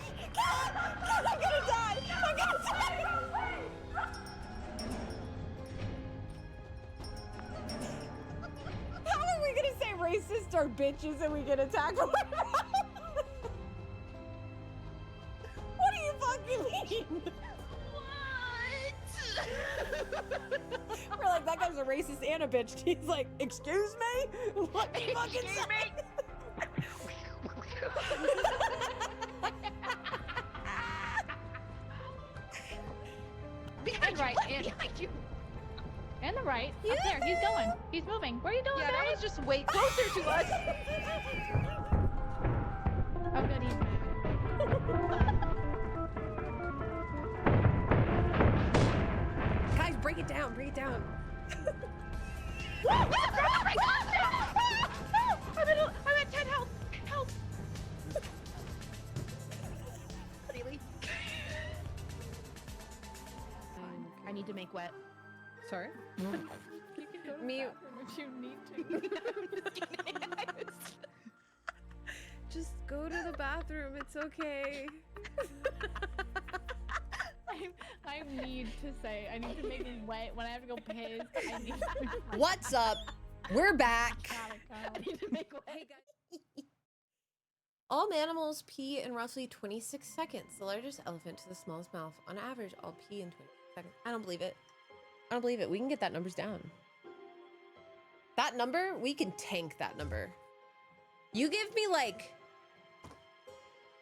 I'm gonna die! I'm gonna die! How are we gonna say racists are bitches and we get attacked? What do you fucking mean? We're like, that guy's a racist and a bitch. He's like, excuse me? What the fucking Excuse me? And right. Behind you. And the right. Up there. He's going. He's moving. Where are you going, Yeah, that babe? was just way closer to us. Oh, good. He's moving. Guys, break it down, break it down. I'm at 10 health. Help. Really? I need to make wet. Sorry? You can go to Me- the bathroom if you need to. Go to the bathroom. It's okay. I need to say, I need to make it wet when I have to go piss. I need to What's up? We're back. I need to make wet. Hey guys. All mammals pee in roughly 26 seconds. The largest elephant to the smallest mouth. On average, all pee in 26 seconds. I don't believe it. I don't believe it. We can get that numbers down. That number, we can tank that number. You give me like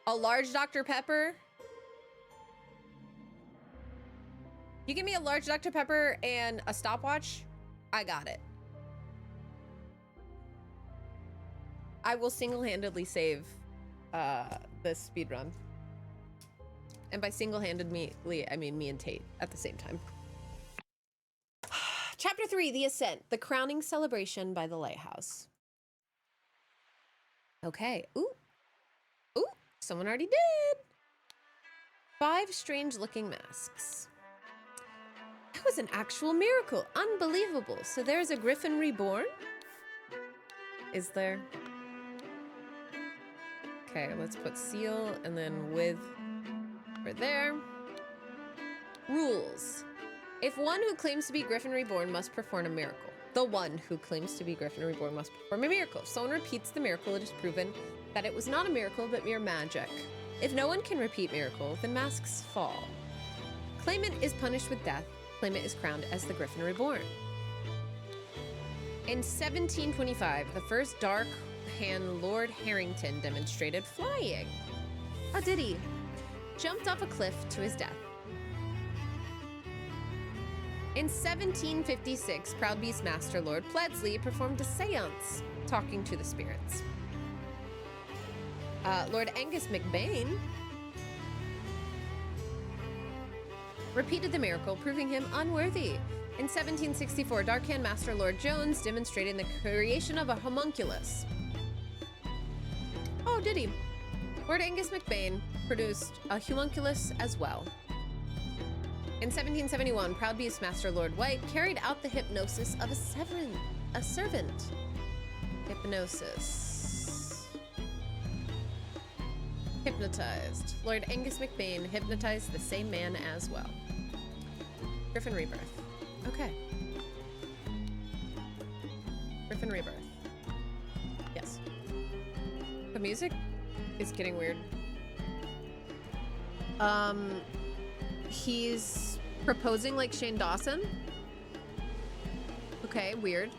a large Dr. Pepper. You give me a large Dr. Pepper and a stopwatch, I got it. I will single-handedly save this speed run. And by single-handedly, I mean me and Tate at the same time. Chapter 3, The Ascent, the crowning celebration by the lighthouse. Okay, ooh, someone already did. 5 strange-looking masks. That was an actual miracle, unbelievable. So there's a griffin reborn? Is there? Okay, let's put seal and then with over there. Rules. If one who claims to be Griffin Reborn must perform a miracle. The one who claims to be Griffin Reborn must perform a miracle. If someone repeats the miracle, it is proven that it was not a miracle, but mere magic. If no one can repeat miracle, then masks fall. Claimant is punished with death. Claimant is crowned as the Griffin Reborn. In 1725, the first Dark Hand Lord Harrington demonstrated flying. Oh, did he? Jumped off a cliff to his death. In 1756, Proud Beast Master Lord Pledsley performed a seance, talking to the spirits. Lord Angus McBain repeated the miracle, proving him unworthy. In 1764, Darkhand Master Lord Jones demonstrated the creation of a homunculus. Oh, did he? Lord Angus McBain produced a homunculus as well. In 1771, Proud Beast Master Lord White carried out the hypnosis of a servant. Hypnosis. Hypnotized. Lord Angus McBain hypnotized the same man as well. Griffin Rebirth. Okay. Griffin Rebirth. Yes. The music is getting weird. He's proposing like Shane Dawson. Okay, weird.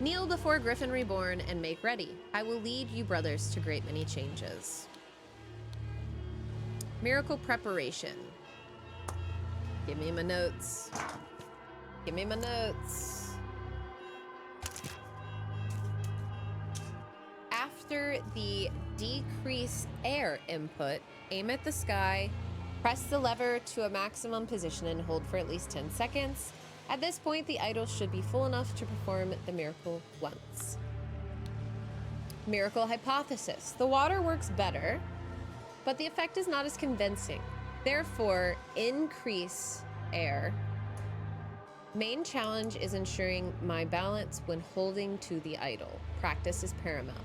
Kneel before Griffin Reborn and make ready. I will lead you brothers to great many changes. Miracle preparation. Give me my notes. Give me my notes. After the decrease air input, aim at the sky, press the lever to a maximum position and hold for at least 10 seconds. At this point, the idol should be full enough to perform the miracle once. Miracle hypothesis. The water works better, but the effect is not as convincing. Therefore, increase air. Main challenge is ensuring my balance when holding to the idol. Practice is paramount.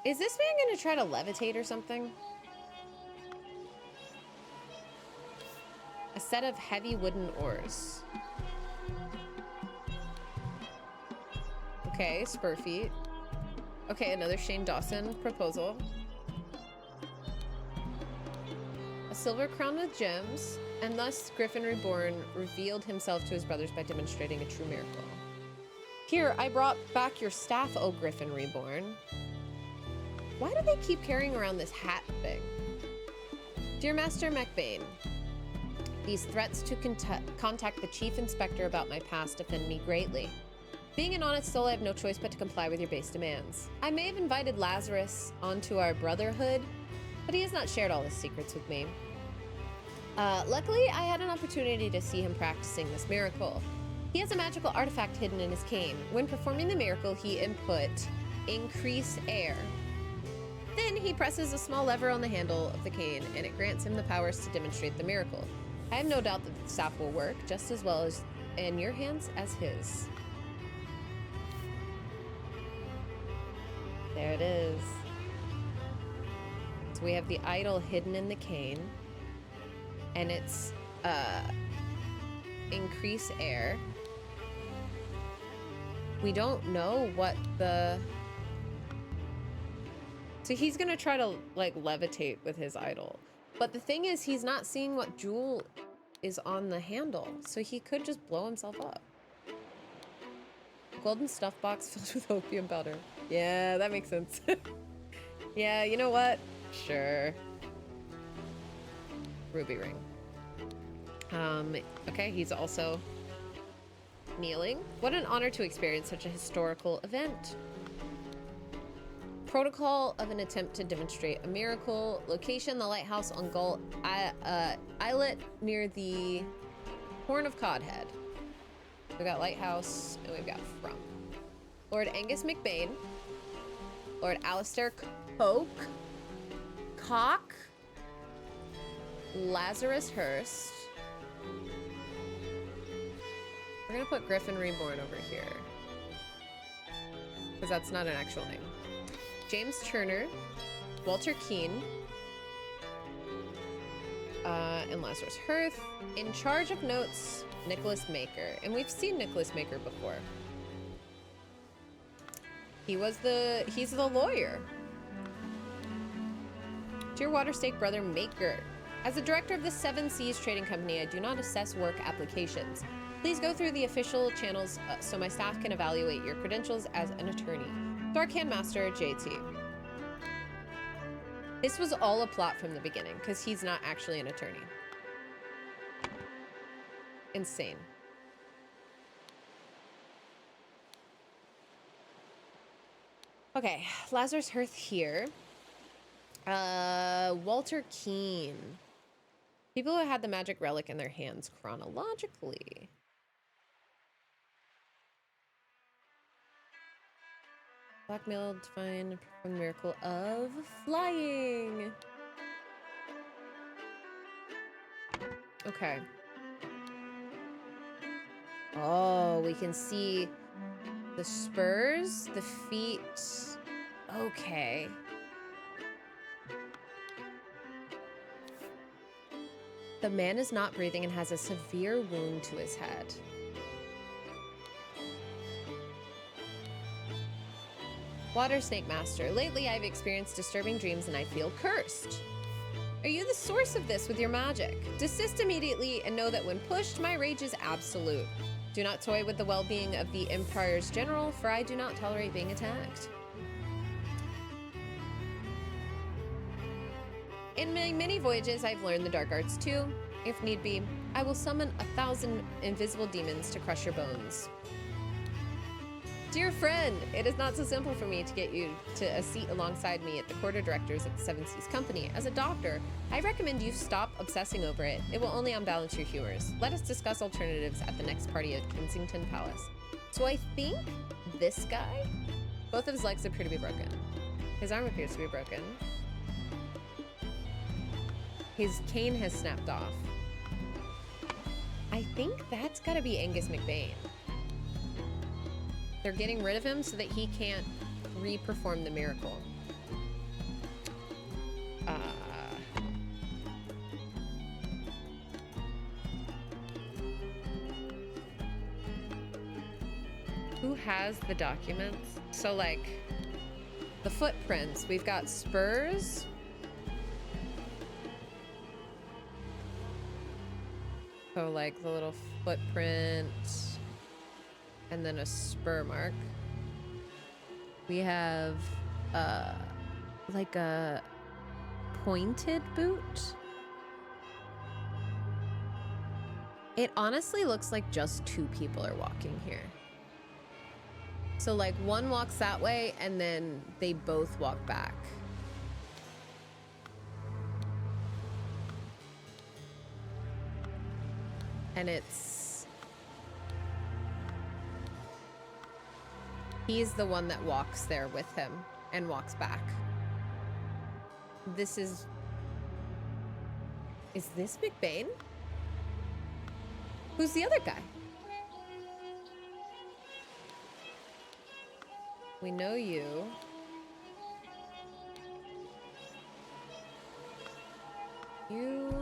Is this man gonna try to levitate or something? A set of heavy wooden oars. Okay, spur feet. Okay, another Shane Dawson proposal. A silver crown with gems, and thus Griffin Reborn revealed himself to his brothers by demonstrating a true miracle. Here, I brought back your staff, O Griffin Reborn. Why do they keep carrying around this hat thing? Dear Master McBain, these threats to contact the Chief Inspector about my past offend me greatly. Being an honest soul, I have no choice but to comply with your base demands. I may have invited Lazarus onto our brotherhood, but he has not shared all his secrets with me. Luckily, I had an opportunity to see him practicing this miracle. He has a magical artifact hidden in his cane. When performing the miracle, he input increase air. Then he presses a small lever on the handle of the cane, and it grants him the powers to demonstrate the miracle. I have no doubt that the staff will work just as well as in your hands as his. There it is. So we have the idol hidden in the cane. And it's increase air. We don't know what the... So he's gonna try to like levitate with his idol. But the thing is, he's not seeing what jewel is on the handle. So he could just blow himself up. Golden stuff box filled with opium powder. Yeah, that makes sense. Yeah, you know what? Sure. Ruby ring. Okay, he's also kneeling. What an honor to experience such a historical event. Protocol of an attempt to demonstrate a miracle. Location, the lighthouse on Gull Islet near the Horn of Codhead. We've got lighthouse and we've got from. Lord Angus McBain. Lord Alistair Cock. Lazarus Hurst. We're gonna put Griffin Reborn over here. Because that's not an actual name. James Turner, Walter Keane, and Lazarus Hurst. In charge of notes, Nicholas Maker. And we've seen Nicholas Maker before. He's the lawyer. Dear Waterstake Brother Maker, as the director of the Seven Seas Trading Company, I do not assess work applications. Please go through the official channels so my staff can evaluate your credentials as an attorney. Darkhand Master, JT. This was all a plot from the beginning, because he's not actually an attorney. Insane. Okay, Lazarus Hurst here. Walter Keane. People who had the magic relic in their hands chronologically. Blackmailed to find the miracle of flying. Okay. Oh, we can see the spurs, the feet. Okay. The man is not breathing and has a severe wound to his head. Water Snake Master. Lately, I've experienced disturbing dreams and I feel cursed. Are you the source of this with your magic? Desist immediately and know that when pushed, my rage is absolute. Do not toy with the well-being of the Empire's general, for I do not tolerate being attacked. In my many voyages, I've learned the dark arts too. If need be, I will summon 1,000 invisible demons to crush your bones. Dear friend, it is not so simple for me to get you to a seat alongside me at the court of directors at the Seven Seas Company. As a doctor, I recommend you stop obsessing over it. It will only unbalance your humors. Let us discuss alternatives at the next party at Kensington Palace. So I think this guy, both of his legs appear to be broken. His arm appears to be broken. His cane has snapped off. I think that's gotta be Angus McBain. They're getting rid of him so that he can't re-perform the miracle. Who has the documents? So like the footprints, we've got spurs. So like the little footprint and then a spur mark. We have like a pointed boot. It honestly looks like just two people are walking here. So like one walks that way and then they both walk back. And he's the one that walks there with him and walks back. Is this McBain? Who's the other guy? We know you. You...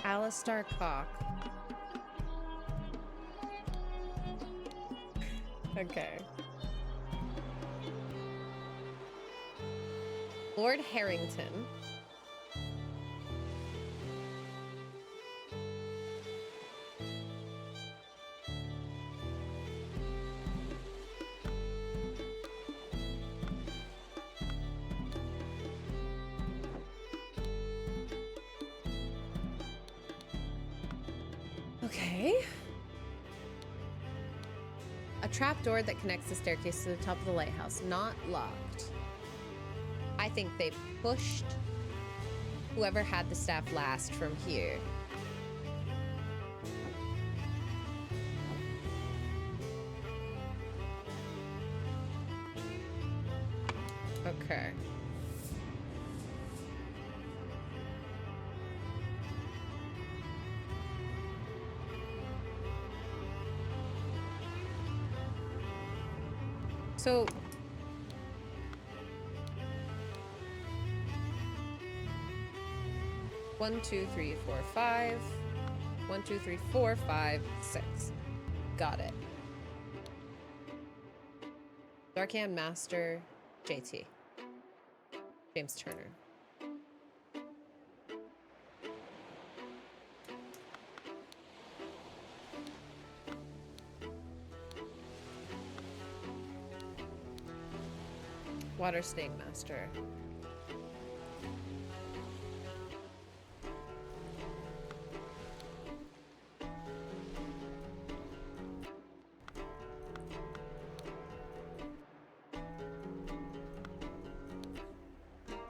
Alistar Cock. Okay. Lord Harrington. Okay. A trapdoor that connects the staircase to the top of the lighthouse. Not locked. I think they pushed whoever had the staff last from here. Okay. So 1, 2, 3, 4, 5. 1, 2, 3, 4, 5, 6. Got it. Darkhand Master, JT. James Turner. Water Snake Master.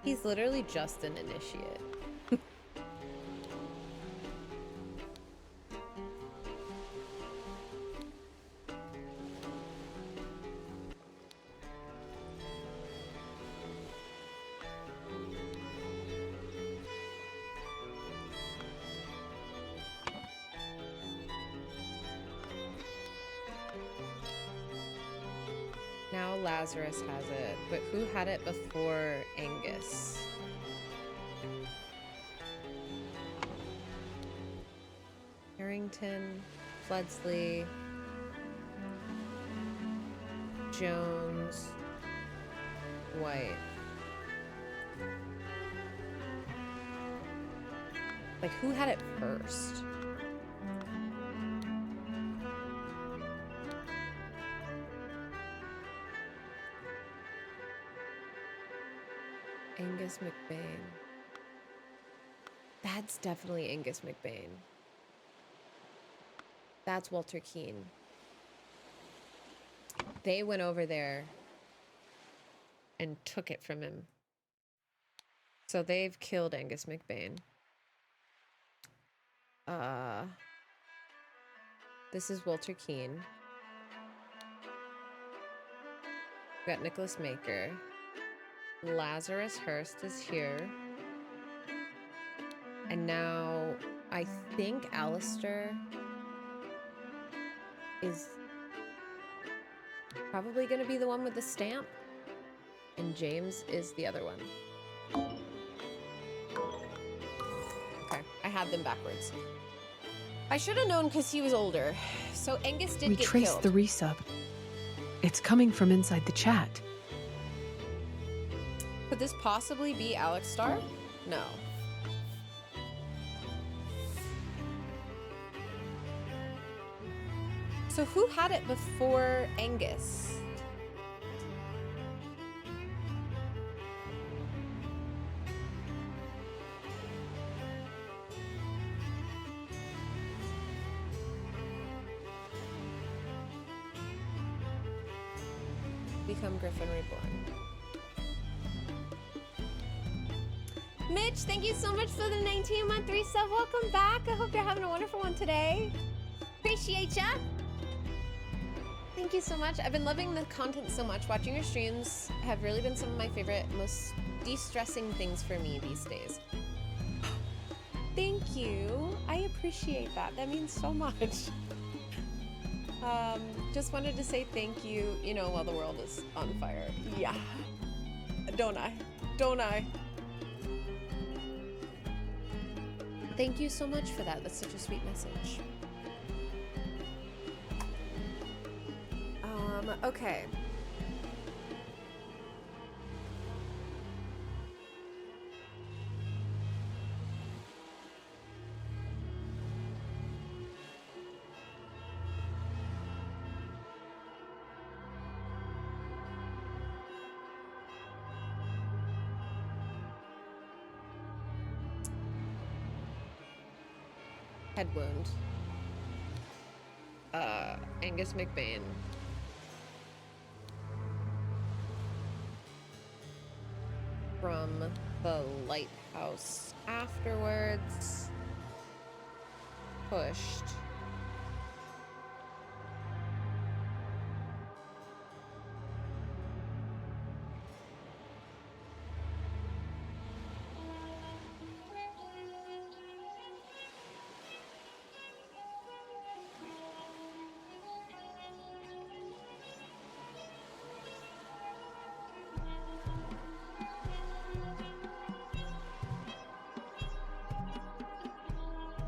He's literally just an initiate. Now Lazarus has it, but who had it before Angus? Harrington, Fledsley, Jones, White. Like, who had it first? Angus McBain. That's definitely Angus McBain. That's Walter Keane. They went over there and took it from him. So they've killed Angus McBain. This is Walter Keane. We've got Nicholas Maker. Lazarus Hurst is here. And now I think Alistair is probably going to be the one with the stamp. And James is the other one. Okay, I had them backwards. I should have known because he was older. So Angus did We get traced killed. the resub. It's coming from inside the chat. Could this possibly be Alex Starr? No. So who had it before Angus? Become Griffin Reborn. Mitch, thank you so much for the 19-month resub. Welcome back. I hope you're having a wonderful one today. Appreciate ya. Thank you so much. I've been loving the content so much. Watching your streams have really been some of my favorite, most de-stressing things for me these days. Thank you. I appreciate that. That means so much. Just wanted to say thank you, you know, while the world is on fire. Yeah. Don't I? Don't I? Thank you so much for that. That's such a sweet message. Okay. Head wound. Angus McBain. From the lighthouse afterwards. Pushed.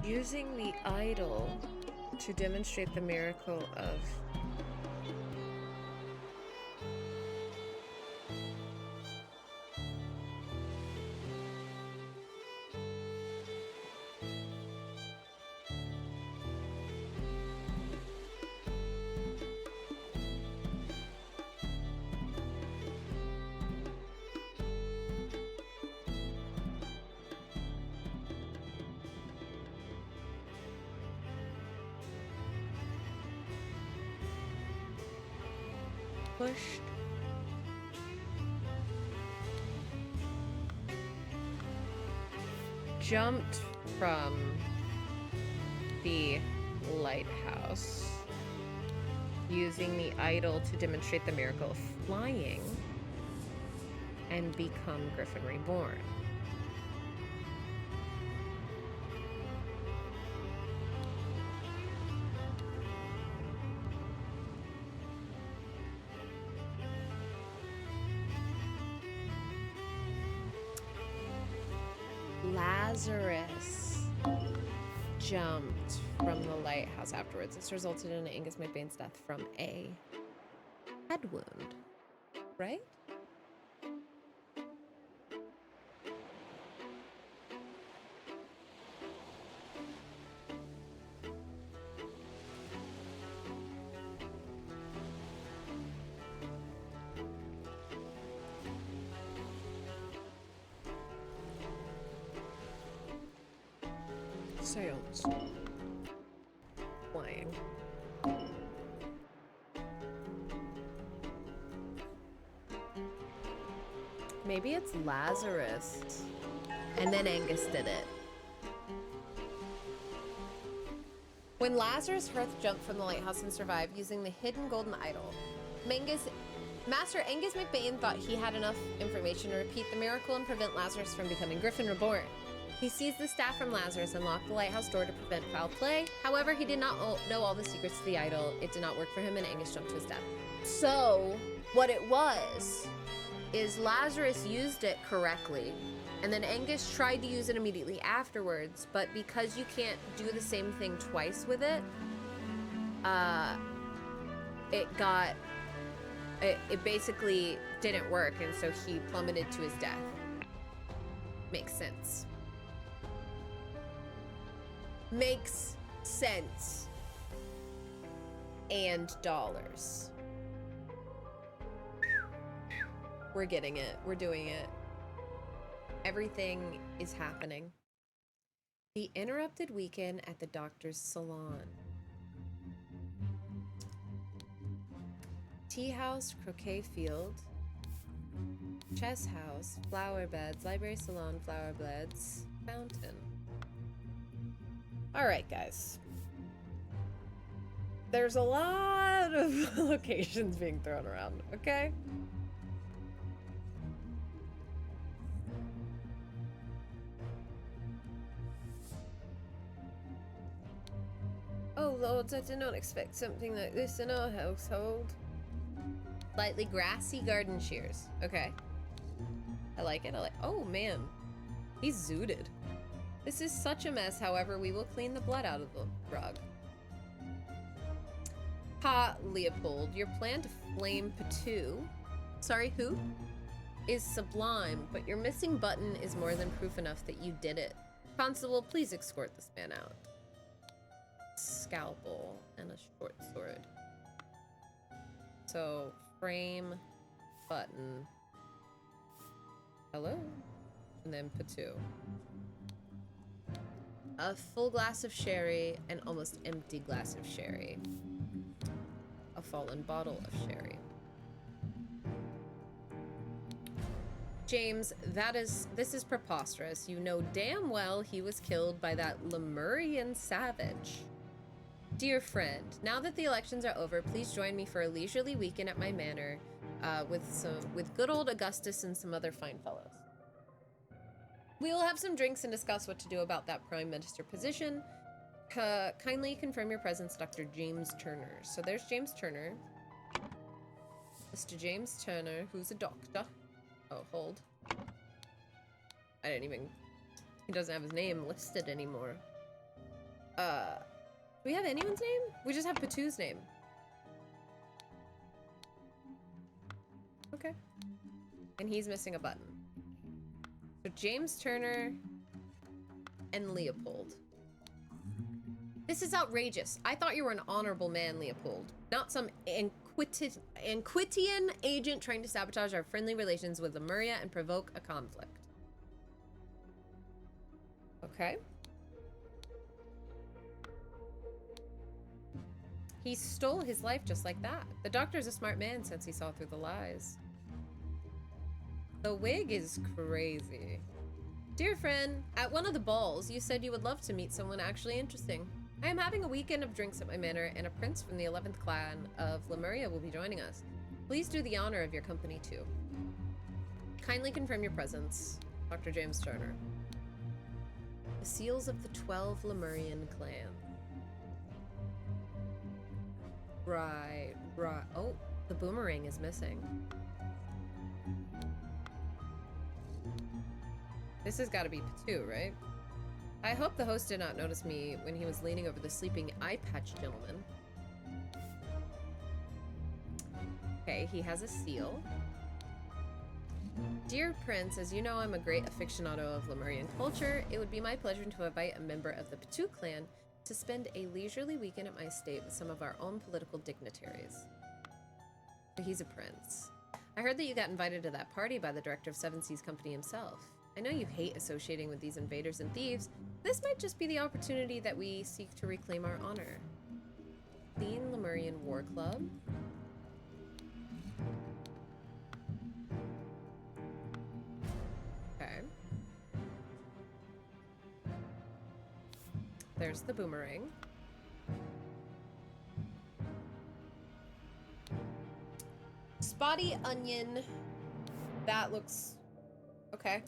Using the idol to demonstrate the miracle of pushed. Jumped from the lighthouse using the idol to demonstrate the miracle of flying and become Griffin Reborn. Lazarus jumped from the lighthouse afterwards. This resulted in Angus McBain's death from a head wound, right? Seance. Flying. Maybe it's Lazarus. And then Angus did it. When Lazarus Hearth jumped from the lighthouse and survived using the hidden golden idol, Master Angus McBain thought he had enough information to repeat the miracle and prevent Lazarus from becoming Griffin Reborn. He seized the staff from Lazarus and locked the lighthouse door to prevent foul play. However, he did not know all the secrets to the idol. It did not work for him, and Angus jumped to his death. So, what it was is Lazarus used it correctly, and then Angus tried to use it immediately afterwards, but because you can't do the same thing twice with it, it basically didn't work, and so he plummeted to his death. Makes sense. Makes sense. And dollars. We're getting it. We're doing it. Everything is happening. The interrupted weekend at the doctor's salon. Tea house, croquet field, chess house, flower beds, library salon, flower beds, fountain. All right, guys. There's a lot of locations being thrown around, okay? Oh, lords, I did not expect something like this in our household. Slightly grassy garden shears. Okay. I like it. Oh, man. He's zooted. This is such a mess, however, we will clean the blood out of the rug. Ha, Leopold, your plan to flame Patu, sorry, who? Is sublime, but your missing button is more than proof enough that you did it. Constable, please escort this man out. Scalpel and a short sword. So, frame, button. Hello? And then Patu. A full glass of sherry, an almost empty glass of sherry. A fallen bottle of sherry. James, this is preposterous. You know damn well he was killed by that Lemurian savage. Dear friend, now that the elections are over, please join me for a leisurely weekend at my manor with good old Augustus and some other fine fellows. We will have some drinks and discuss what to do about that prime minister position. Kindly confirm your presence, Dr. James Turner. So there's James Turner. Mr. James Turner, who's a doctor. Oh, hold. I didn't even... He doesn't have his name listed anymore. Do we have anyone's name? We just have Patu's name. Okay. And he's missing a button. So James Turner and Leopold. This is outrageous. I thought you were an honorable man, Leopold. Not some Anquitian agent trying to sabotage our friendly relations with Lemuria and provoke a conflict. Okay. He stole his life just like that. The doctor's a smart man since he saw through the lies. The wig is crazy. Dear friend, at one of the balls, you said you would love to meet someone actually interesting. I am having a weekend of drinks at my manor, and a prince from the 11th clan of Lemuria will be joining us. Please do the honor of your company, too. Kindly confirm your presence, Dr. James Turner. The seals of the 12 Lemurian clan. Right. Oh, the boomerang is missing. This has got to be Patu, right? I hope the host did not notice me when he was leaning over the sleeping eye patch gentleman. Okay, he has a seal. Dear Prince, as you know, I'm a great aficionado of Lemurian culture. It would be my pleasure to invite a member of the Patu clan to spend a leisurely weekend at my estate with some of our own political dignitaries. So he's a prince. I heard that you got invited to that party by the director of Seven Seas Company himself. I know you hate associating with these invaders and thieves. This might just be the opportunity that we seek to reclaim our honor. Clean Lemurian War Club. Okay. There's the boomerang. Spotty onion. That looks... okay.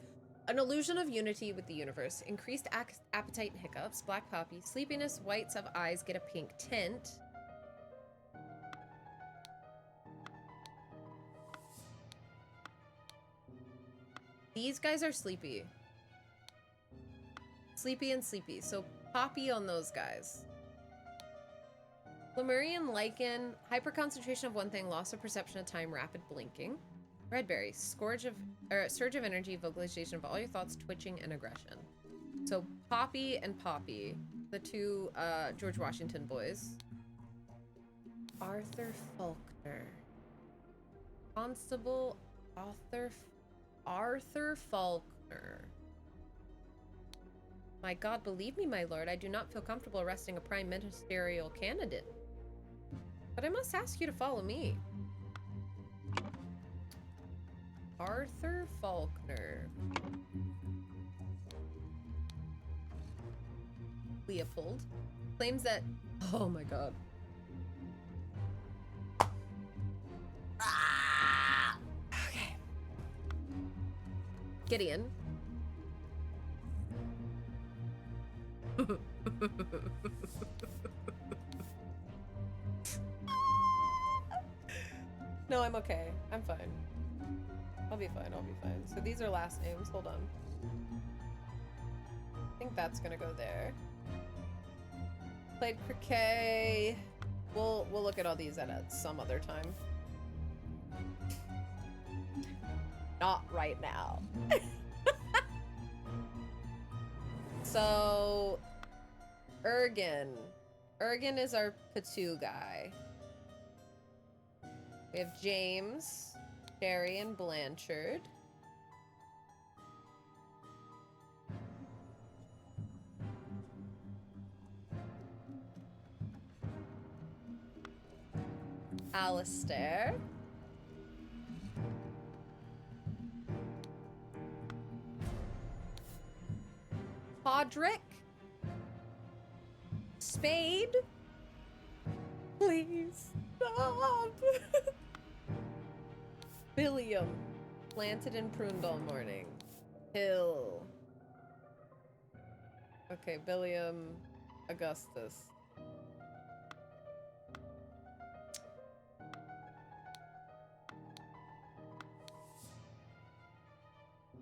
An illusion of unity with the universe. Increased appetite and hiccups. Black poppy. Sleepiness. Whites of eyes get a pink tint. These guys are sleepy. Sleepy and sleepy. So poppy on those guys. Lemurian lichen. Hyperconcentration of one thing. Loss of perception of time. Rapid blinking. Redberry, surge of energy, vocalization of all your thoughts, twitching, and aggression. So Poppy and Poppy, the two George Washington boys. Arthur Faulkner. Constable Arthur Faulkner. My God, believe me, my lord, I do not feel comfortable arresting a prime ministerial candidate. But I must ask you to follow me. Arthur Faulkner. Leopold claims that... oh my God. Okay. Gideon. No, I'm okay. I'm fine. I'll be fine, I'll be fine. So these are last names. Hold on. I think that's gonna go there. Played croquet. We'll look at all these at some other time. Not right now. So, Ergen. Ergen is our Patu guy. We have James, Sherry, and Blanchard. Alistair. Podrick. Spade. Please stop. Billiam. Planted and pruned all morning. Hill. Okay, Billiam. Augustus.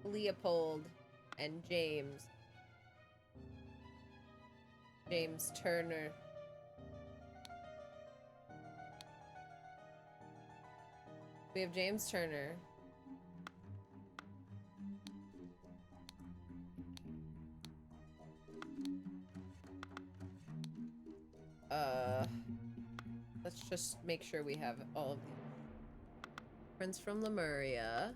Leopold and James. James Turner. We have James Turner. Let's just make sure we have all of the Prince from Lemuria.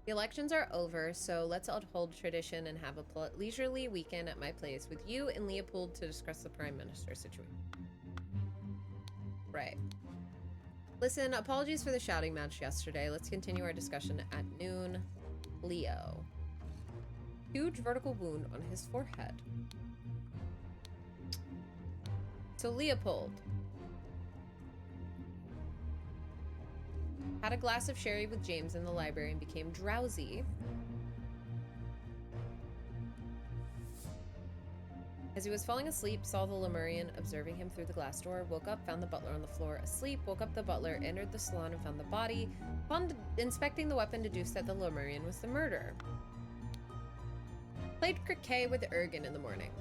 The elections are over, so let's uphold tradition and have a leisurely weekend at my place with you and Leopold to discuss the Prime Minister situation. Right. Listen, apologies for the shouting match yesterday. Let's continue our discussion at noon. Leo. Huge vertical wound on his forehead. So Leopold. Had a glass of sherry with James in the library and became drowsy. As he was falling asleep, saw the Lemurian observing him through the glass door, woke up, found the butler on the floor asleep, woke up the butler, entered the salon and found the body. Upon inspecting the weapon, deduced that the Lemurian was the murderer. Played croquet with Ergen in the morning.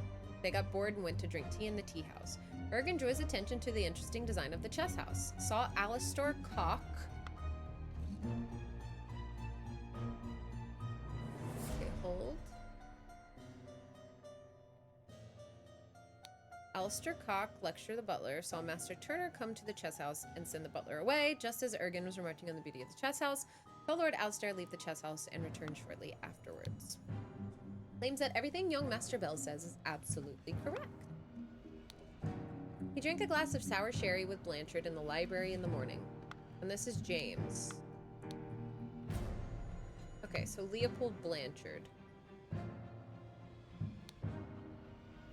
They got bored and went to drink tea in the tea house. Ergen drew his attention to the interesting design of the chess house. Saw Alistair Cock. Okay, hold. Alistair Cock lecture the butler, saw Master Turner come to the chess house and send the butler away, just as Ergen was remarking on the beauty of the chess house. Saw Lord Alistair leave the chess house and return shortly afterwards. Claims that everything young Master Bell says is absolutely correct. He drank a glass of sour sherry with Blanchard in the library in the morning. And this is James. Okay, so Leopold Blanchard.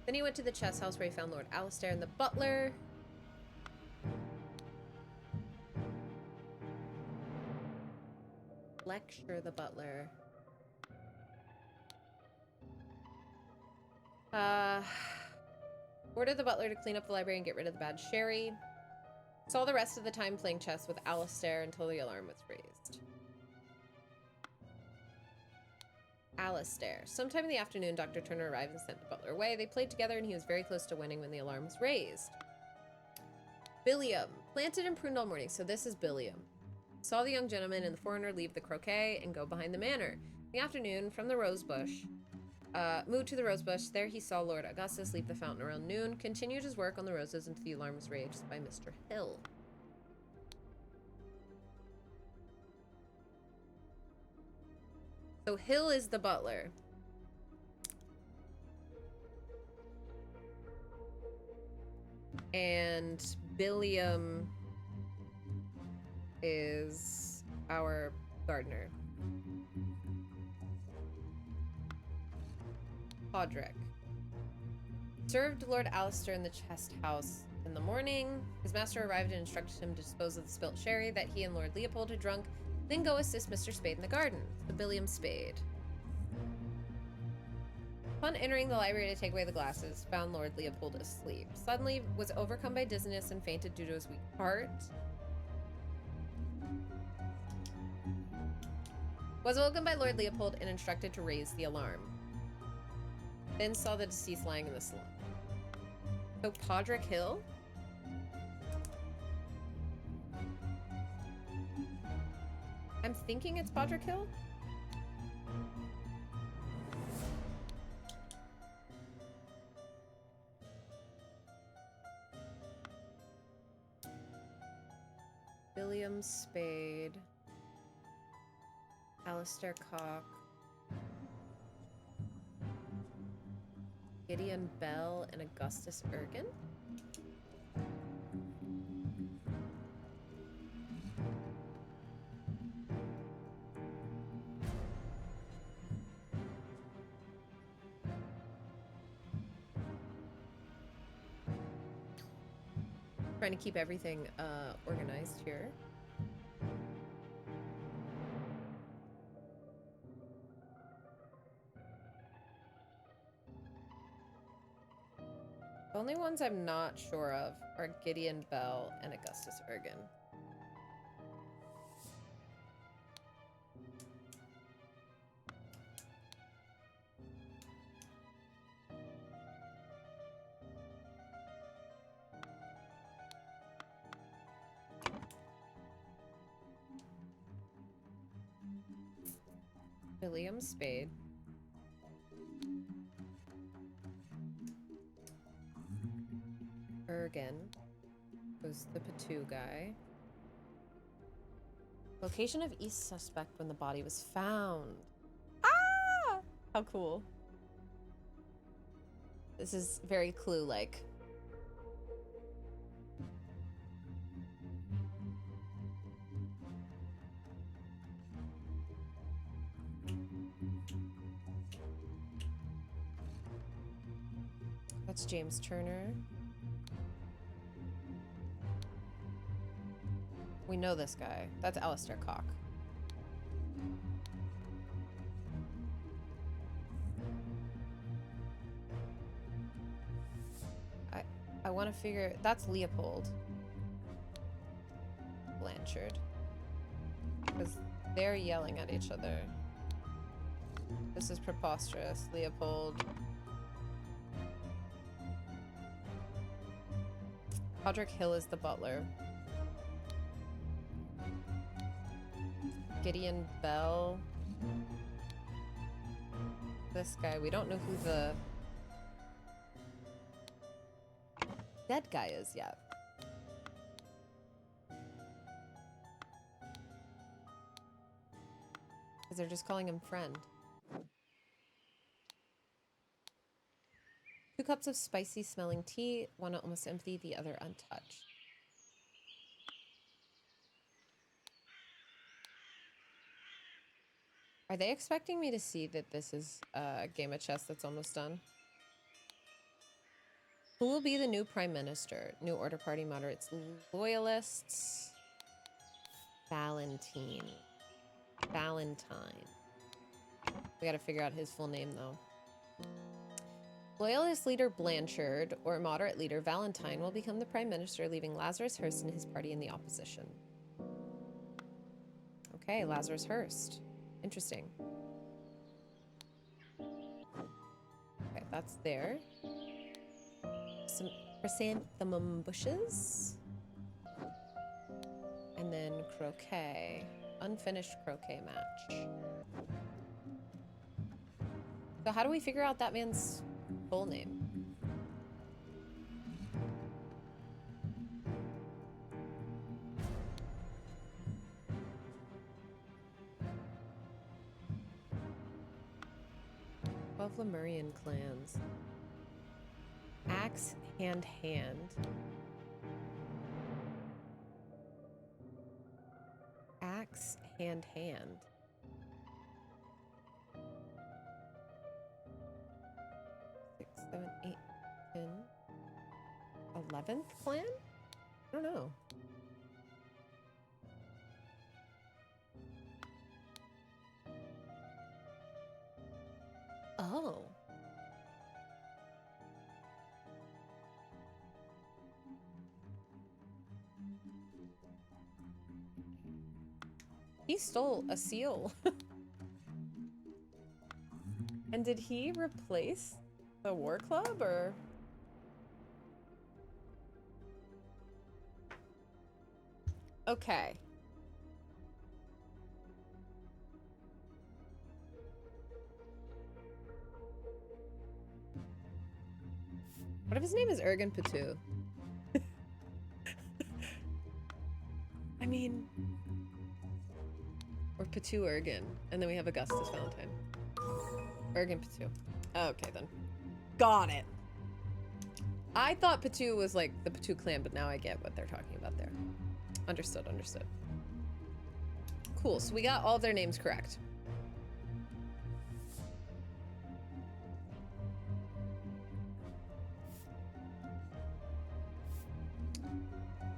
Then he went to the chess house where he found Lord Alistair and the butler. Lecture the butler. Ordered the butler to clean up the library and get rid of the bad sherry. Saw the rest of the time playing chess with Alistair until the alarm was raised. Alistair. Sometime in the afternoon, Dr. Turner arrived and sent the butler away. They played together and he was very close to winning when the alarm was raised. Billiam. Planted and pruned all morning, so this is Billiam. Saw the young gentleman and the foreigner leave the croquet and go behind the manor. In the afternoon, from the rosebush, moved to the rosebush. There he saw Lord Augustus leave the fountain around noon, continued his work on the roses until the alarm was raised by Mr. Hill. So Hill is the butler. And Billiam is our gardener. Podrick. Served Lord Alistair in the chest house in the morning. His master arrived and instructed him to dispose of the spilt sherry that he and Lord Leopold had drunk, then go assist Mr. Spade in the garden, the Billiam Spade. Upon entering the library to take away the glasses, found Lord Leopold asleep. Suddenly was overcome by dizziness and fainted due to his weak heart. Was woken by Lord Leopold and instructed to raise the alarm. Then saw the deceased lying in the slum. So Podrick Hill? I'm thinking it's Podrick Hill? William Spade. Alistair Cock. Gideon Bell and Augustus Ergin? Trying to keep everything organized here. The only ones I'm not sure of are Gideon Bell and Augustus Ergin. William Spade. Ergin was the Patu guy. Location of East suspect when the body was found. Ah! How cool. This is very Clue-like. That's James Turner. We know this guy. That's Alistair Cock. I want to figure... That's Leopold Blanchard. Because they're yelling at each other. This is preposterous. Leopold. Podrick Hill is the butler. Gideon Bell. This guy. We don't know who the dead guy is yet. Because they're just calling him friend. 2 cups of spicy smelling tea, one almost empty, the other untouched. Are they expecting me to see that this is a game of chess that's almost done? Who will be the new prime minister? New Order Party moderates, loyalists. Valentine. Valentine. We gotta figure out his full name though. Loyalist leader Blanchard, or moderate leader Valentine, will become the prime minister, leaving Lazarus Hurst and his party in the opposition. Okay, Lazarus Hurst. Interesting. Okay, that's there. Some chrysanthemum bushes. And then croquet. Unfinished croquet match. So how do we figure out that man's full name? Lemurian clans. Axe, hand. Axe, hand. 6, 7, 8, 10. 11th clan? I don't know. Oh. He stole a seal. And did he replace the war club or? Okay. What if his name is Ergen Patu? I mean, or Patu Ergen, and then we have Augustus Valentine. Ergen Patu. Okay then. Got it. I thought Patu was like the Patu clan, but now I get what they're talking about there. Understood, understood. Cool, so we got all their names correct.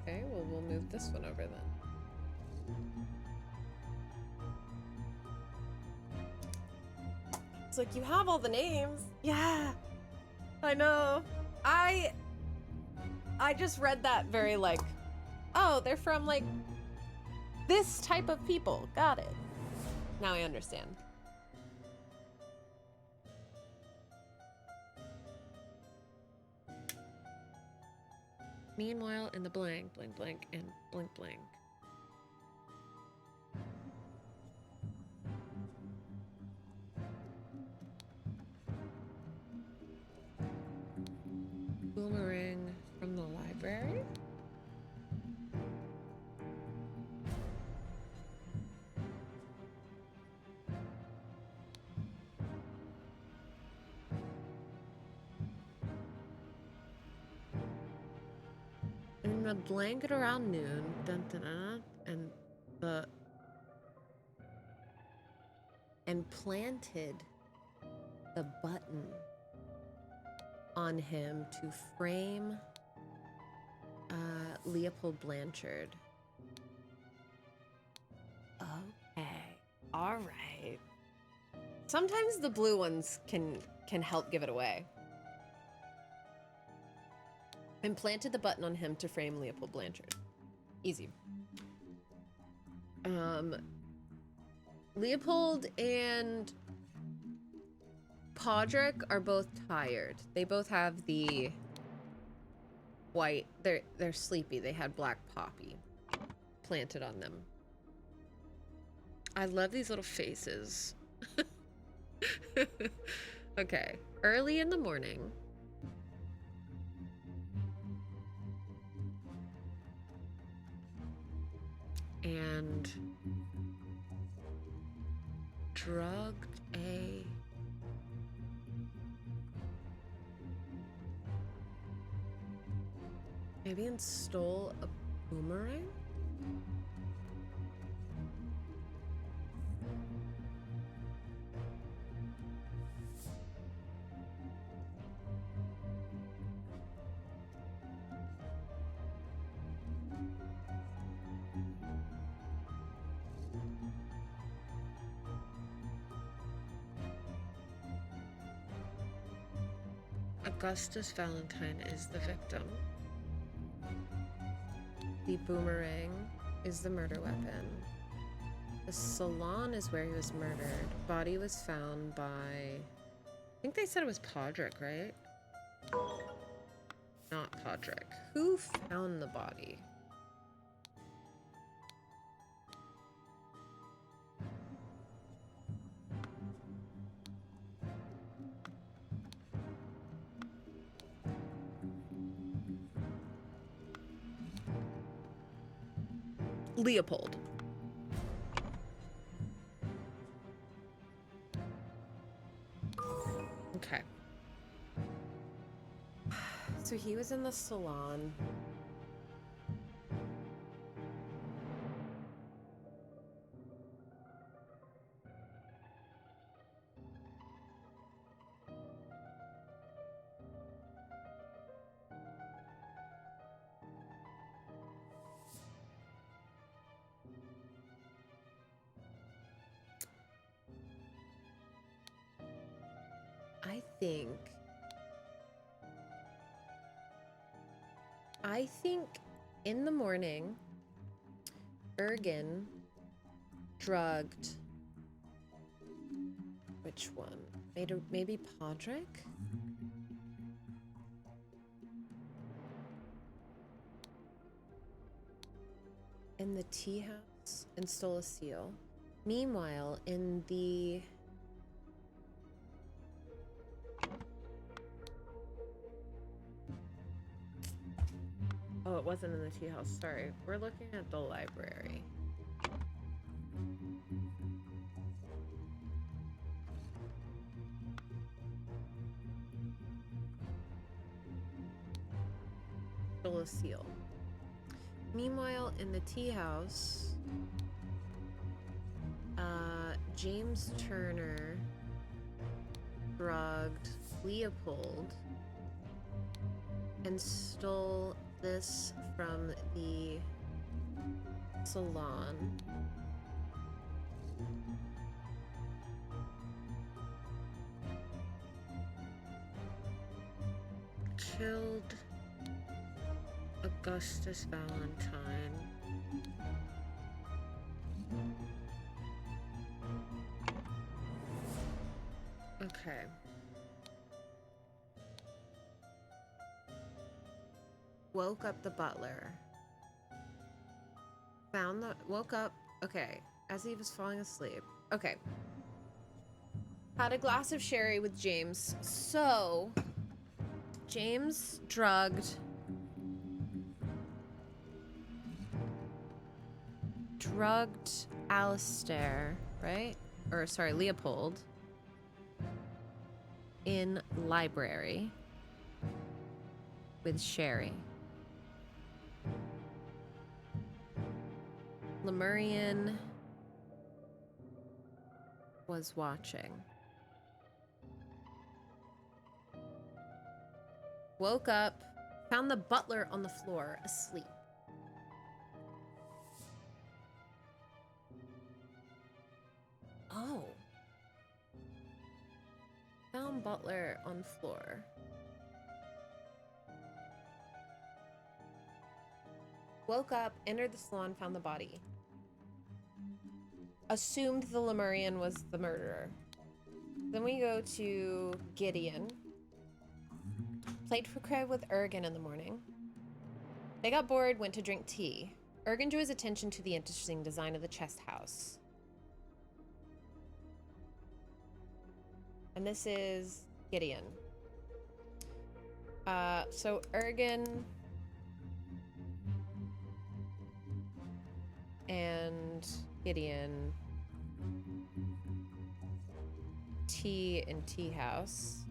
Okay, well, we'll move this one over then. It's like, you have all the names. Yeah, I know. I just read that very like, oh, they're from like this type of people. Got it. Now I understand. Meanwhile, in the blank, blank, blank, and blank, blank. Boomerang from the library? In the blanket around noon, dun, dun, dun, and planted the button on him to frame Leopold Blanchard. Okay, all right. Sometimes the blue ones can help give it away. And planted the button on him to frame Leopold Blanchard. Easy. Leopold and Podrick are both tired. They both have the white, they're sleepy. They had black poppy planted on them. I love these little faces. Okay, early in the morning. And drugged a maybe and stole a boomerang? Augustus Valentine is the victim. The boomerang is the murder weapon. The salon is where he was murdered. Body was found by... I think they said it was Podrick, right? Not Podrick. Who found the body? Leopold. Okay. So he was in the salon. I think in the morning, Ergen drugged, which Which one? Maybe Podrick? In the tea house and stole a seal. Meanwhile, in the... Oh, it wasn't in the tea house. Sorry. We're looking at the library. Stole a seal. Meanwhile, in the tea house, James Turner drugged Leopold and stole this from the salon. Killed Augustus Valentine. Okay. Woke up the butler. Woke up, okay, as he was falling asleep. Okay. Had a glass of sherry with James. So, James drugged Alistair, right? Or sorry, Leopold in library with sherry. Lemurian was watching. Woke up, found the butler on the floor asleep. Oh. Found butler on floor. Woke up, entered the salon, found the body. Assumed the Lemurian was the murderer. Then we go to Gideon. Played croquet with Ergen in the morning. They got bored, went to drink tea. Ergen drew his attention to the interesting design of the chest house. And this is Gideon. So Ergen and Gideon, tea in tea house.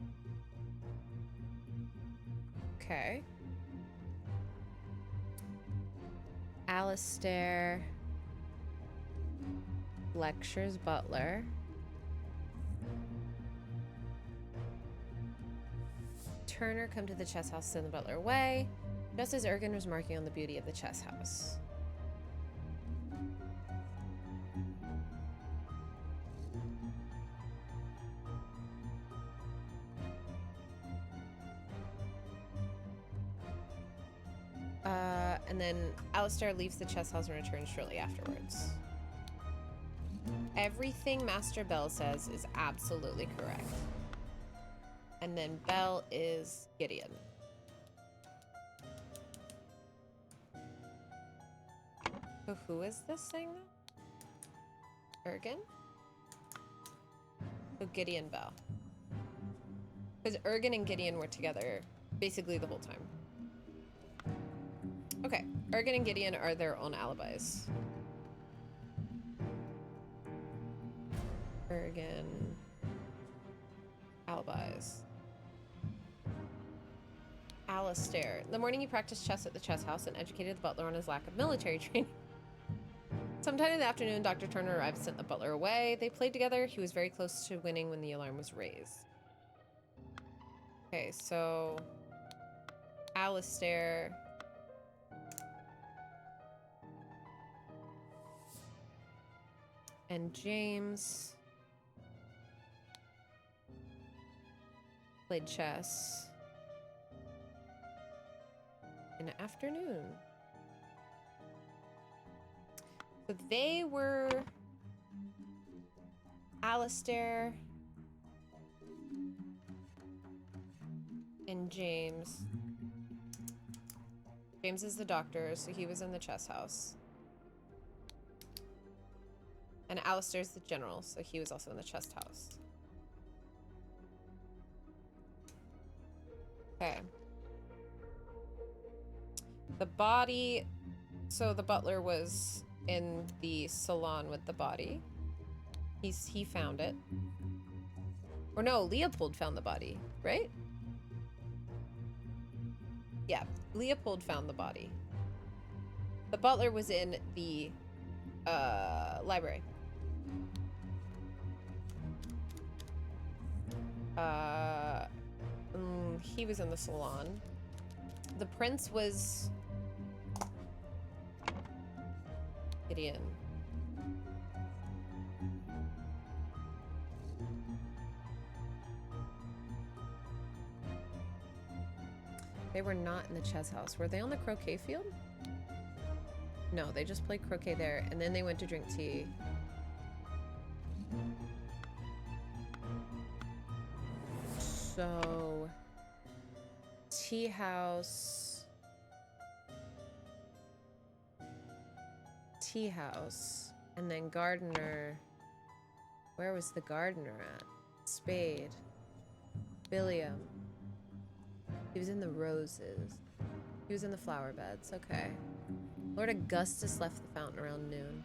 Okay. Alistair lectures butler. Turner come to the chess house to send the butler away, just as Ergen was marking on the beauty of the chess house. And then Alistair leaves the chess house and returns shortly afterwards. Everything Master Bell says is absolutely correct. And then Bell is Gideon. So who is this thing then? Ergen? So Gideon Bell. Because Ergen and Gideon were together basically the whole time. Okay, Ergen and Gideon are their own alibis. Ergen... alibis. Alistair. In the morning he practiced chess at the chess house and educated the butler on his lack of military training. Sometime in the afternoon, Dr. Turner arrived and sent the butler away. They played together. He was very close to winning when the alarm was raised. Okay, so... Alistair... and James... played chess in the afternoon. So they were Alistair And James. James is the doctor, so he was in the chess house. And Alistair's the general, so he was also in the chest house. Okay. The body... So the butler was in the salon with the body. He found it. Or no, Leopold found the body, right? Yeah, Leopold found the body. The butler was in the library. He was in the salon. The prince was Gideon. They were not in the chess house. Were they on the croquet field? No, they just played croquet there, and then they went to drink tea. So... tea house... tea house, and then gardener... Where was the gardener at? Spade. Billiam. He was in the roses. He was in the flower beds, okay. Lord Augustus left the fountain around noon.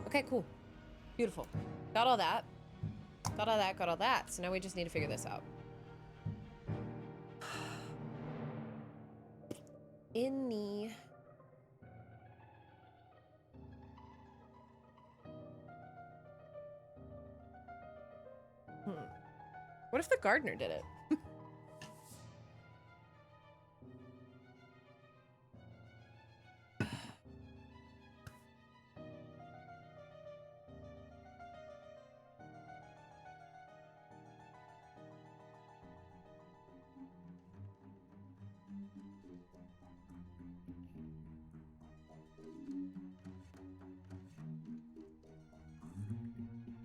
Okay, cool. Beautiful. Got all that. Got all that, got all that. So now we just need to figure this out. In the... What if the gardener did it?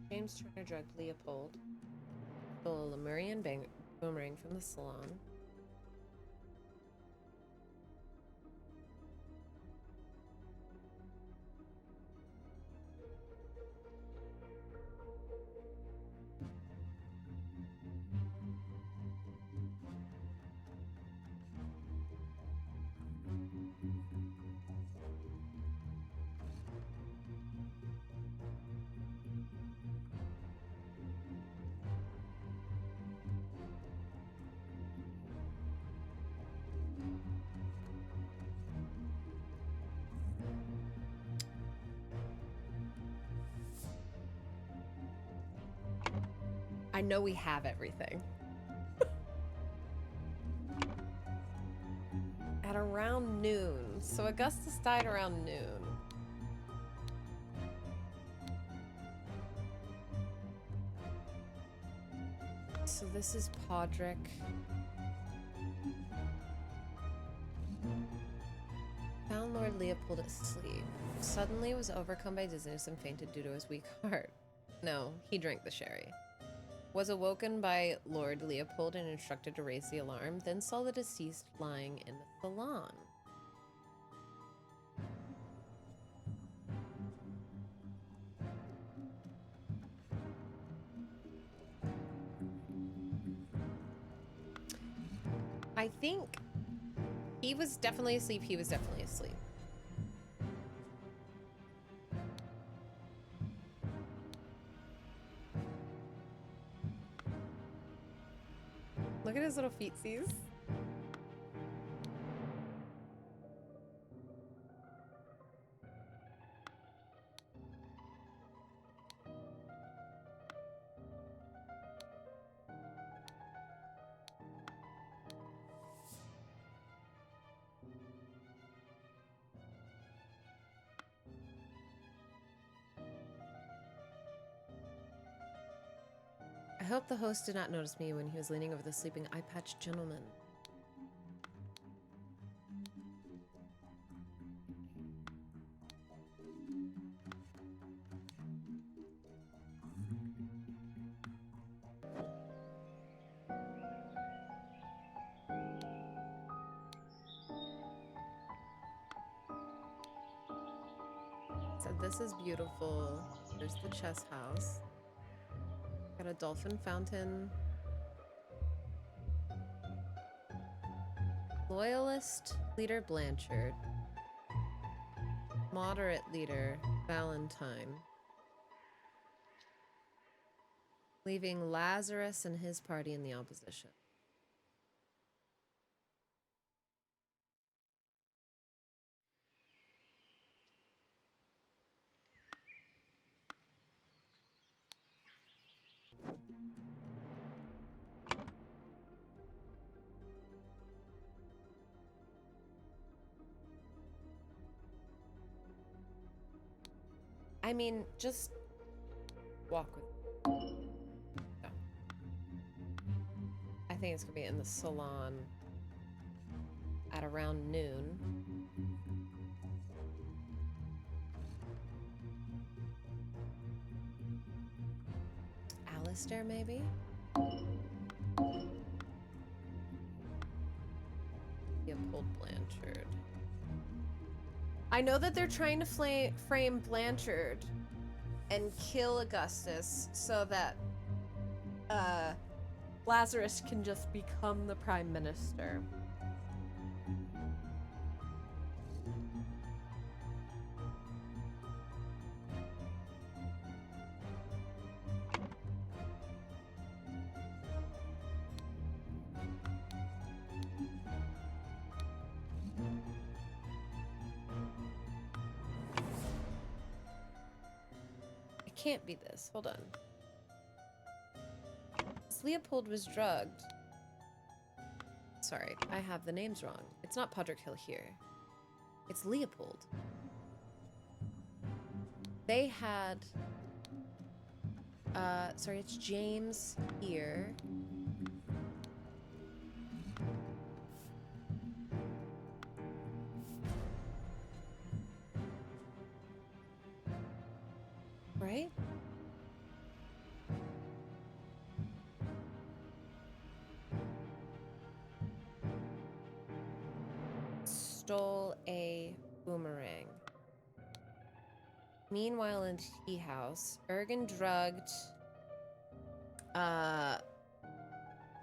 James Turner drugged Leopold. Stole a Lemurian boomerang from the salon. I know we have everything. At around noon. So Augustus died around noon. So this is Podrick. Found Lord Leopold asleep. Suddenly was overcome by dizziness and fainted due to his weak heart. No, he drank the sherry. Was awoken by Lord Leopold and instructed to raise the alarm, then saw the deceased lying in the salon. I think he was definitely asleep. He was definitely asleep. Look at his little feetsies. I hope the host did not notice me when he was leaning over the sleeping eye-patched gentleman. Said this is beautiful. There's the chess house. Got a dolphin fountain. Loyalist leader Blanchard. Moderate leader Valentine. Leaving Lazarus and his party in the opposition. I mean, just walk with me. No. I think it's gonna be in the salon at around noon. Alistair, maybe? Leopold Blanchard. I know that they're trying to frame Blanchard and kill Augustus so that Lazarus can just become the prime minister. Can't be this. Hold on. Leopold was drugged. Sorry, I have the names wrong. It's not Podrick Hill here. It's Leopold. They had... sorry, it's James here. Right? Stole a boomerang. Meanwhile, in tea house, Ergen drugged.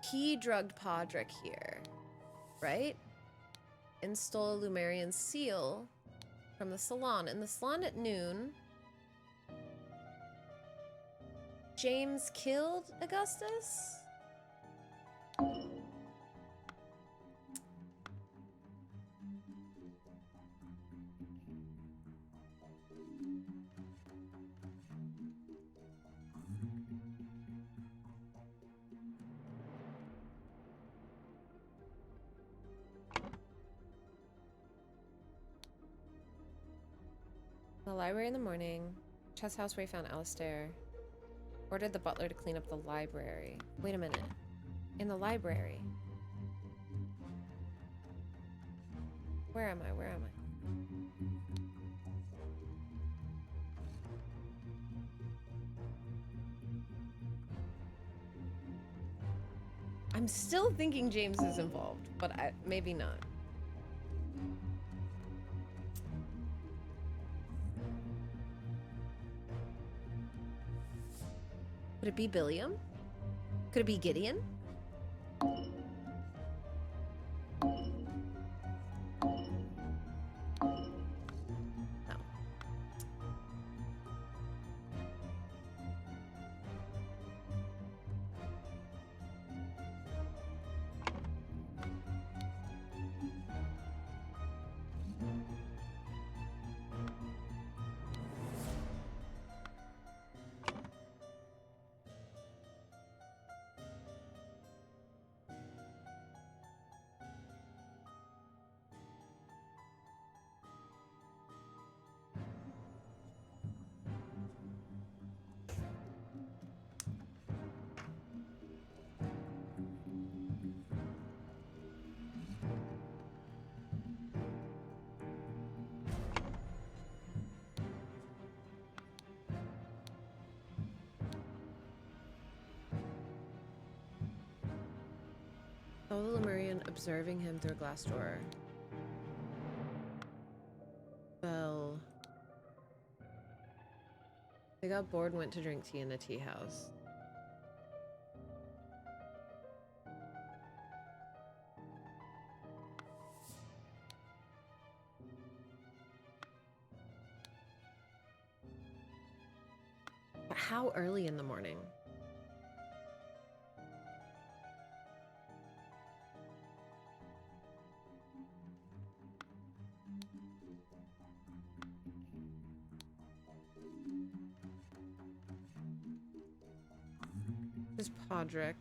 He drugged Podrick here, right? And stole a Lumerian seal from the salon. In the salon at noon, James killed Augustus? The library in the morning. Chess house where he found Alistair. Ordered the butler to clean up the library. Wait a minute. In the library. Where am I? Where am I? I'm still thinking James is involved, but maybe not. Could it be Billiam? Could it be Gideon? No. Saw the Lemurian observing him through a glass door. Bell. They got bored and went to drink tea in the tea house. But how early in the morning? This is Podrick.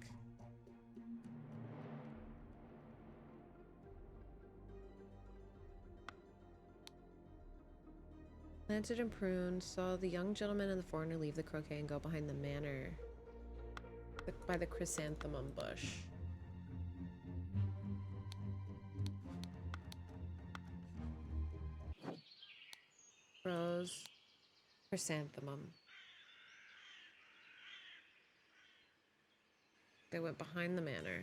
Planted and pruned, saw the young gentleman and the foreigner leave the croquet and go behind the manor by the chrysanthemum bush. Rose, chrysanthemum. They went behind the manor.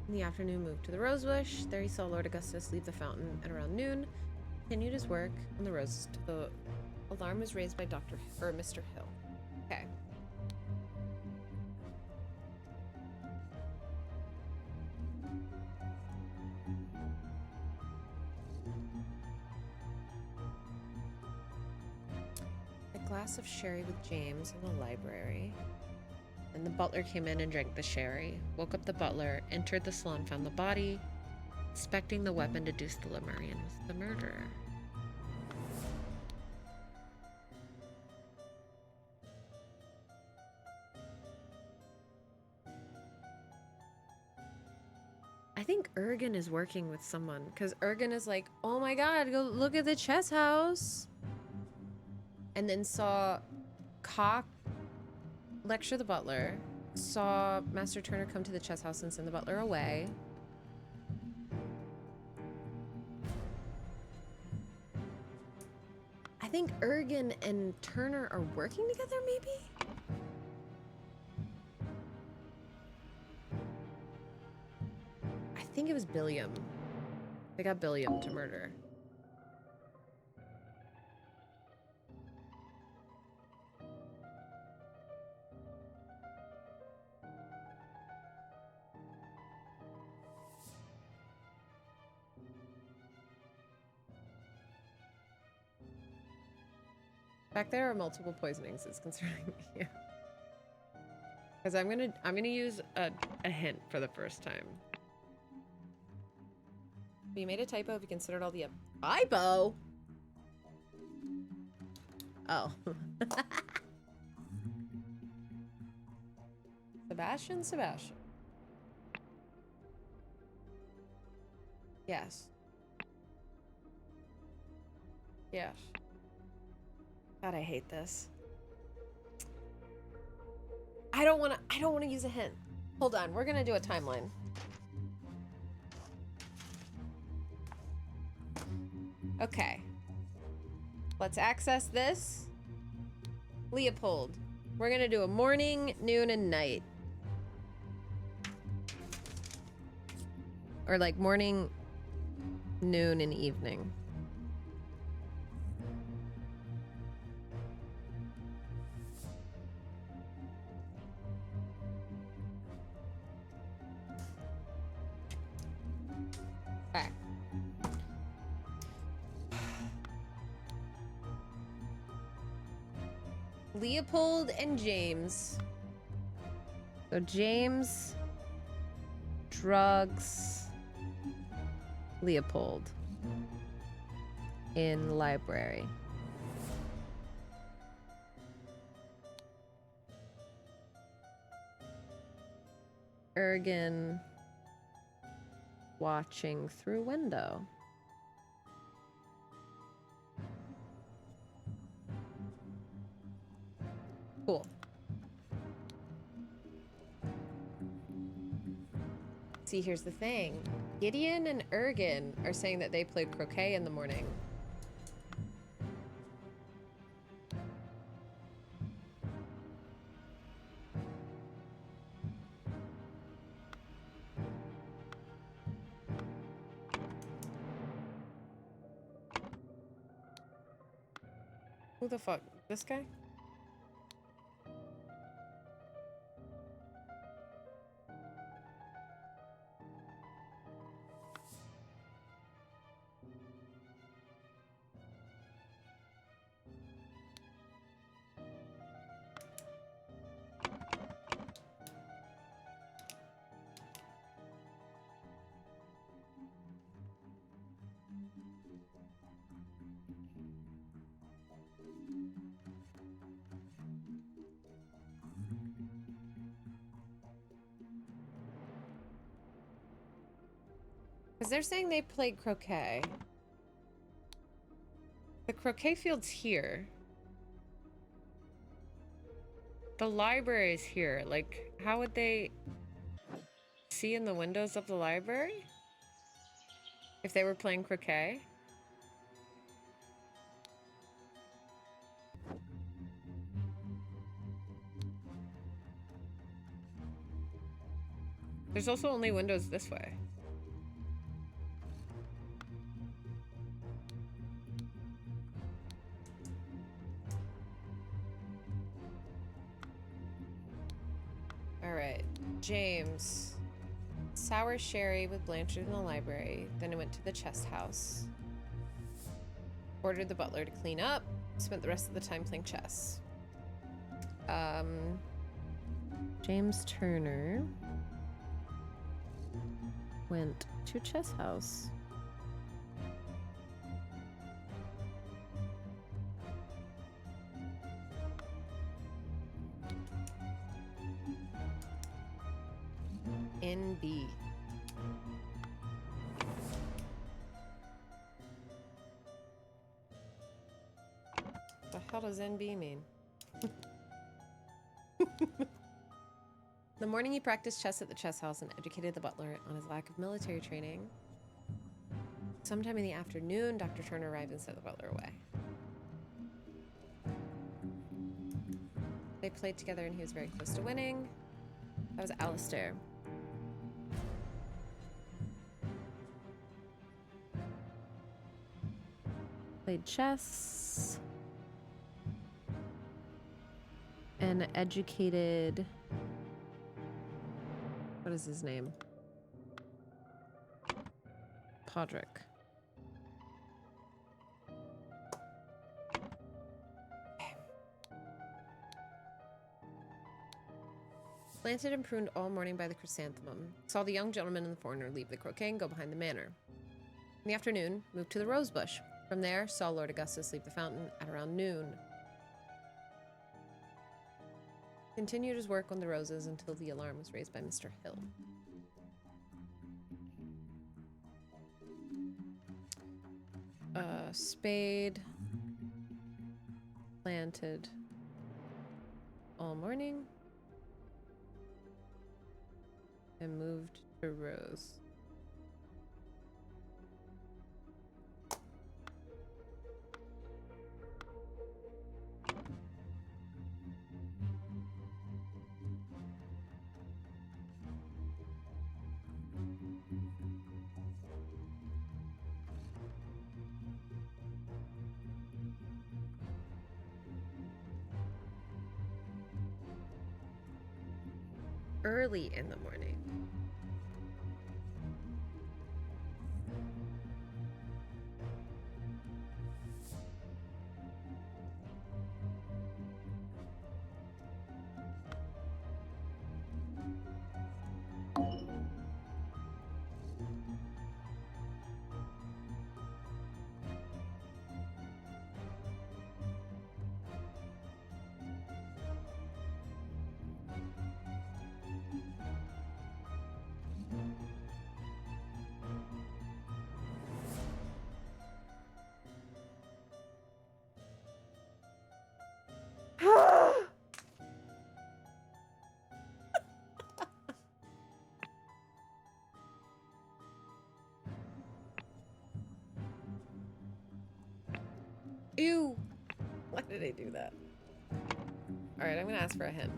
In the afternoon, moved to the rosebush. There he saw Lord Augustus leave the fountain at around noon. Continued his work on the roses till the alarm was raised by Mr. Hill. Okay. A glass of sherry with James in the library. And the butler came in and drank the sherry. Woke up the butler, entered the salon, found the body. Inspecting the weapon, deduced the Lemurian was the murderer. I think Ergen is working with someone, because Ergen is like, oh my god, go look at the chess house. And then saw Cock lecture the butler, saw Master Turner come to the chess house and send the butler away. I think Ergen and Turner are working together, maybe? I think it was Billiam. They got Billiam to murder. In fact, there are multiple poisonings is concerning me. Because I'm gonna use a hint for the first time. You made a typo if you considered all the typo. Oh. Sebastian. Yes. Yes. God, I hate this. I don't wanna use a hint. Hold on, we're gonna do a timeline. Okay. Let's access this. Leopold. We're gonna do a morning, noon, and night. Or like morning, noon, and evening. Okay. Leopold and James. So James, drugs, Leopold in library. Ergen watching through window. Cool. See, here's the thing. Gideon and Ergen are saying that they played croquet in the morning. Who the fuck? This guy? Because they're saying they played croquet. The croquet field's here. The library's here. Like, how would they see in the windows of the library? If they were playing croquet? There's also only windows this way. Alright, James. Sour sherry with Blanchard in the library. Then I went to the chest house. Ordered the butler to clean up. Spent the rest of the time playing chess. James Turner went to chess house. NB. The hell does NB mean? The morning he practiced chess at the chess house and educated the butler on his lack of military training. Sometime in the afternoon, Dr. Turner arrived and sent the butler away. They played together and he was very close to winning. That was Alistair. Played chess. And educated... What is his name? Podrick. Planted and pruned all morning by the chrysanthemum. Saw the young gentleman and the foreigner leave the croquet and go behind the manor. In the afternoon, moved to the rose bush. From there, saw Lord Augustus leave the fountain at around noon. Continued his work on the roses until the alarm was raised by Mr. Hill. Spade. Planted all morning. And moved to rose. Early in the morning. Ew! Why did I do that? Alright, I'm gonna ask for a hint.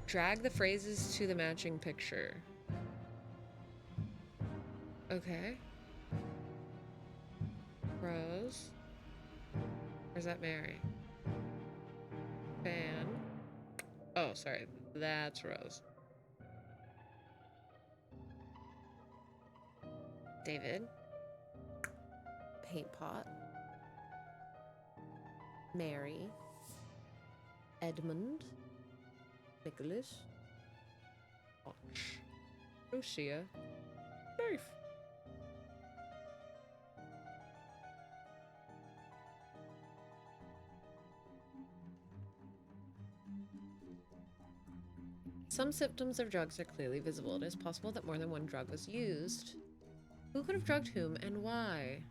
Drag the phrases to the matching picture. Okay. Rose? Or is that Mary? Fan. Oh, sorry. That's Rose. David. Paint pot. Mary. Edmund. Nicholas. Watch. Lucia. Knife. Some symptoms of drugs are clearly visible. It is possible that more than one drug was used. Who could have drugged whom and why?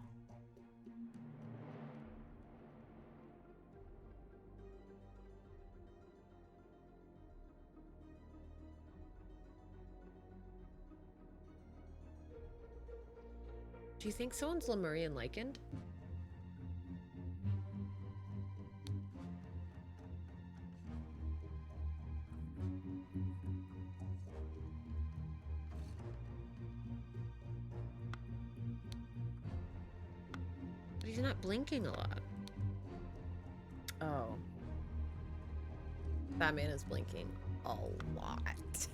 Do you think someone's Lemurian likened? But he's not blinking a lot. Oh. That man is blinking a lot.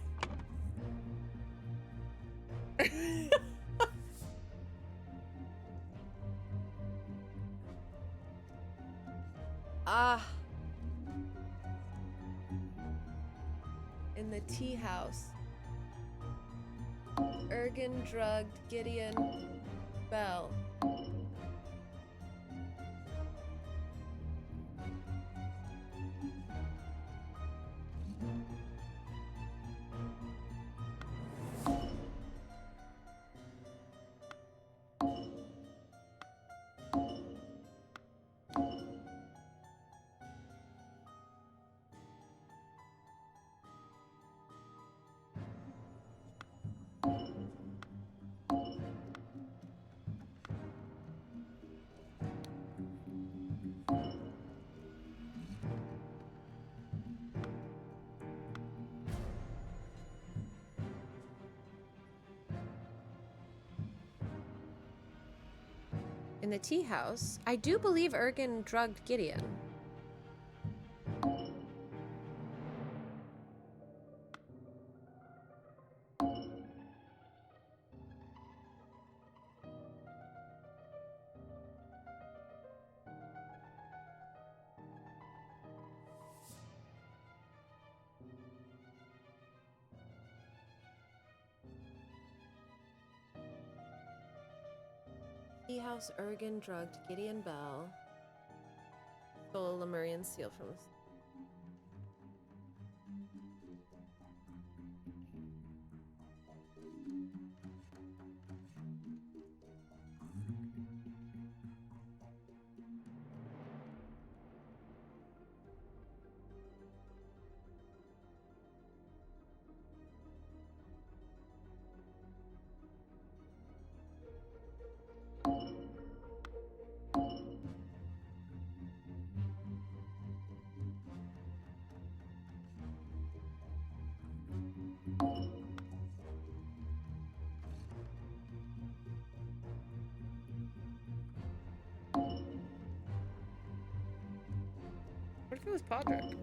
Ah. In the tea house. Ergen drugged Gideon Bell. In the tea house, I do believe Ergen drugged Gideon. Tea house, Ergen drugged Gideon Bell. Stole a Lemurian seal from us. What if it was Podrick?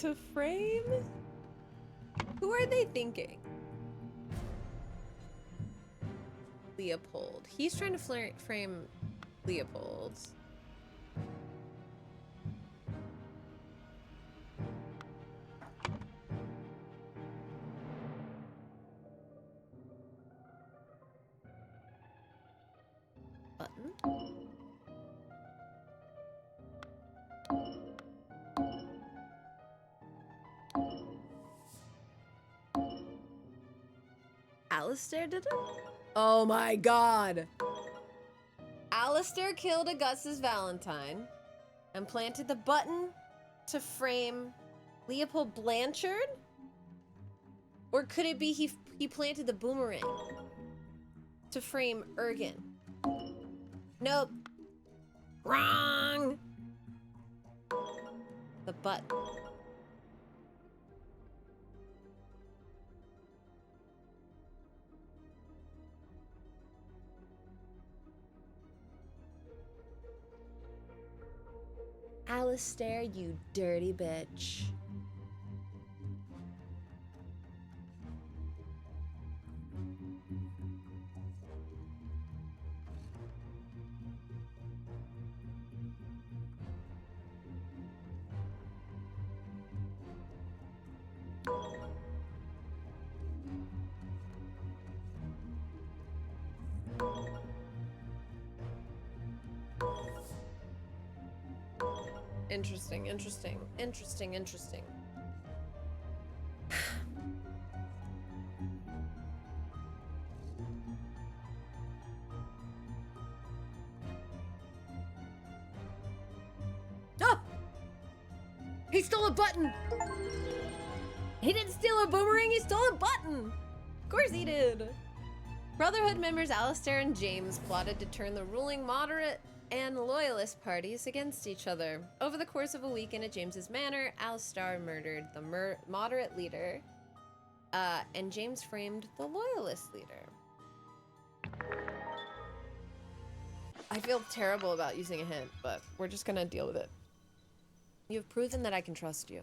To frame? Who are they thinking? Leopold. He's trying to frame Leopold. Alistair did it? Oh my god. Alistair killed Augustus Valentine and planted the button to frame Leopold Blanchard? Or could it be he planted the boomerang to frame Ergen? Nope. Wrong! The button. Alistair, you dirty bitch. Interesting, interesting, interesting, interesting. Oh! He stole a button! He didn't steal a boomerang, he stole a button! Of course he did! Brotherhood members Alistair and James plotted to turn the ruling moderate and loyalist parties against each other. Over the course of a weekend at James's manor, Alistair murdered the moderate leader, and James framed the loyalist leader. I feel terrible about using a hint, but we're just gonna deal with it. You have proven that I can trust you.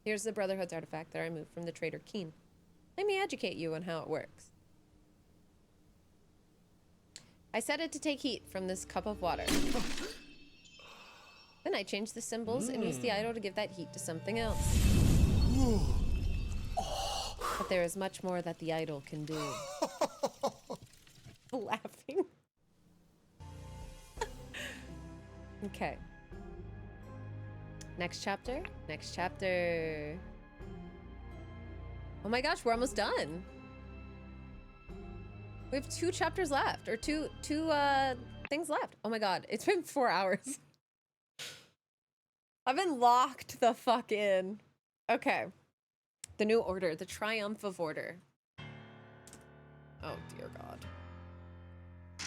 Here's the Brotherhood's artifact that I moved from the Trader Keen. Let me educate you on how it works. I set it to take heat from this cup of water. Then I changed the symbols and used the idol to give that heat to something else. But there is much more that the idol can do. Laughing. Okay. Next chapter. Next chapter. Oh my gosh, we're almost done. We have 2 chapters left, or two things left. Oh my god, it's been 4 hours. I've been locked the fuck in. Okay. The new order, the triumph of order. Oh dear god.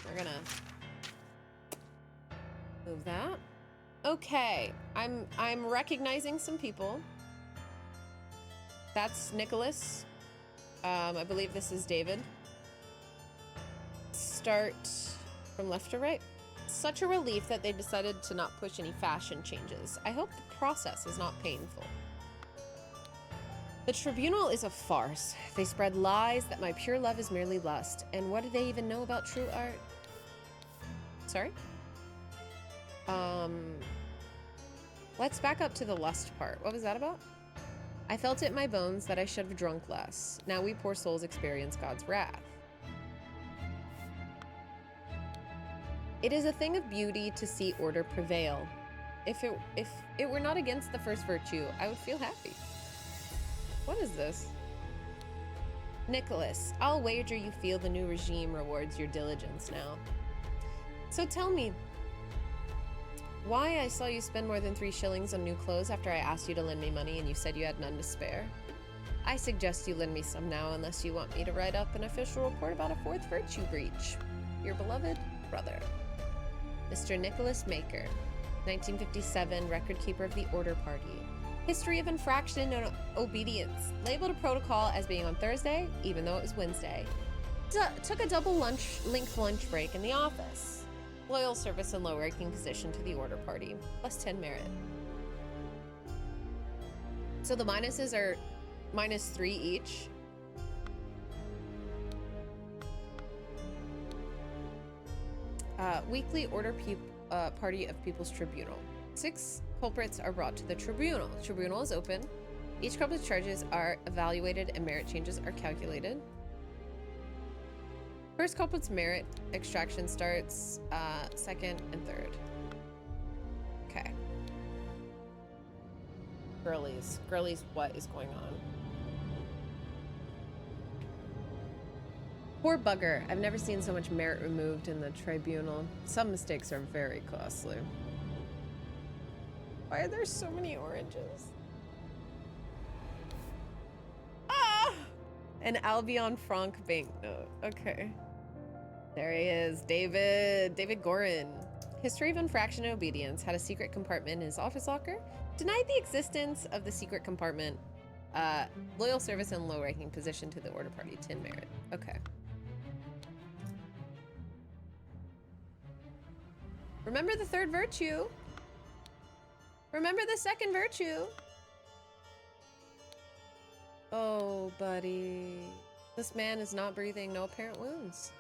We're gonna move that. Okay, I'm recognizing some people. That's Nicholas. I believe this is David. Start from left to right. Such a relief that they decided to not push any fashion changes. I hope the process is not painful. The tribunal is a farce. They spread lies that my pure love is merely lust. And what do they even know about true art? Sorry? Let's back up to the lust part. What was that about? I felt it in my bones that I should have drunk less. Now we poor souls experience God's wrath. It is a thing of beauty to see order prevail. If it were not against the first virtue, I would feel happy. What is this? Nicholas, I'll wager you feel the new regime rewards your diligence now. So tell me, why I saw you spend more than 3 shillings on new clothes after I asked you to lend me money and you said you had none to spare. I suggest you lend me some now unless you want me to write up an official report about a 4th virtue breach. Your beloved brother. Mr. Nicholas Maker, 1957, record keeper of the Order Party. History of infraction and obedience. Labeled a protocol as being on Thursday, even though it was Wednesday. Took a double length lunch break in the office. Loyal service and low ranking position to the Order Party. Plus 10 merit. So the minuses are -3 each. Weekly Order Party of People's Tribunal. 6 culprits are brought to the tribunal. Tribunal is open. Each culprit's charges are evaluated and merit changes are calculated. First culprit's merit extraction starts 2nd and 3rd. Okay. Girlies. Girlies, what is going on? Poor bugger. I've never seen so much merit removed in the tribunal. Some mistakes are very costly. Why are there so many oranges? Ah! An Albion Franc banknote. Okay. There he is. David. David Gorin. History of infraction and obedience. Had a secret compartment in his office locker. Denied the existence of the secret compartment. Loyal service and low ranking position to the order party. 10 merit. Okay. Remember the third virtue. Remember the second virtue. Oh, buddy. This man is not breathing, no apparent wounds.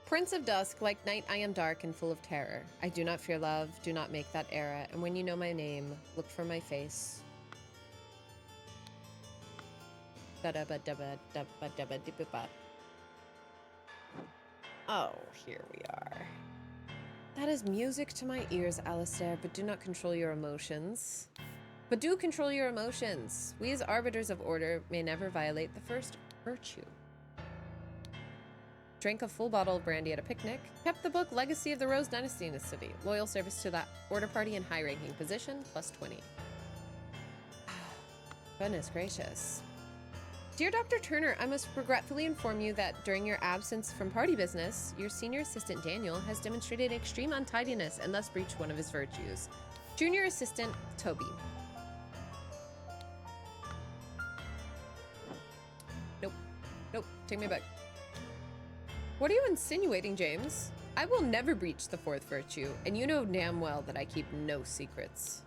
Prince of Dusk, like night I am dark and full of terror. I do not fear love, do not make that error, and when you know my name, look for my face. Oh, here we are. That is music to my ears, Alistair, but do not control your emotions. But do control your emotions. We as arbiters of order may never violate the first virtue. Drank a full bottle of brandy at a picnic. Kept the book Legacy of the Rose Dynasty in his city. Loyal service to that order party in high-ranking position, plus 20. Goodness gracious. Dear Dr. Turner, I must regretfully inform you that during your absence from party business, your senior assistant Daniel has demonstrated extreme untidiness and thus breached one of his virtues. Junior assistant Toby. Nope. Nope. Take me back. What are you insinuating, James? I will never breach the fourth virtue, and you know damn well that I keep no secrets.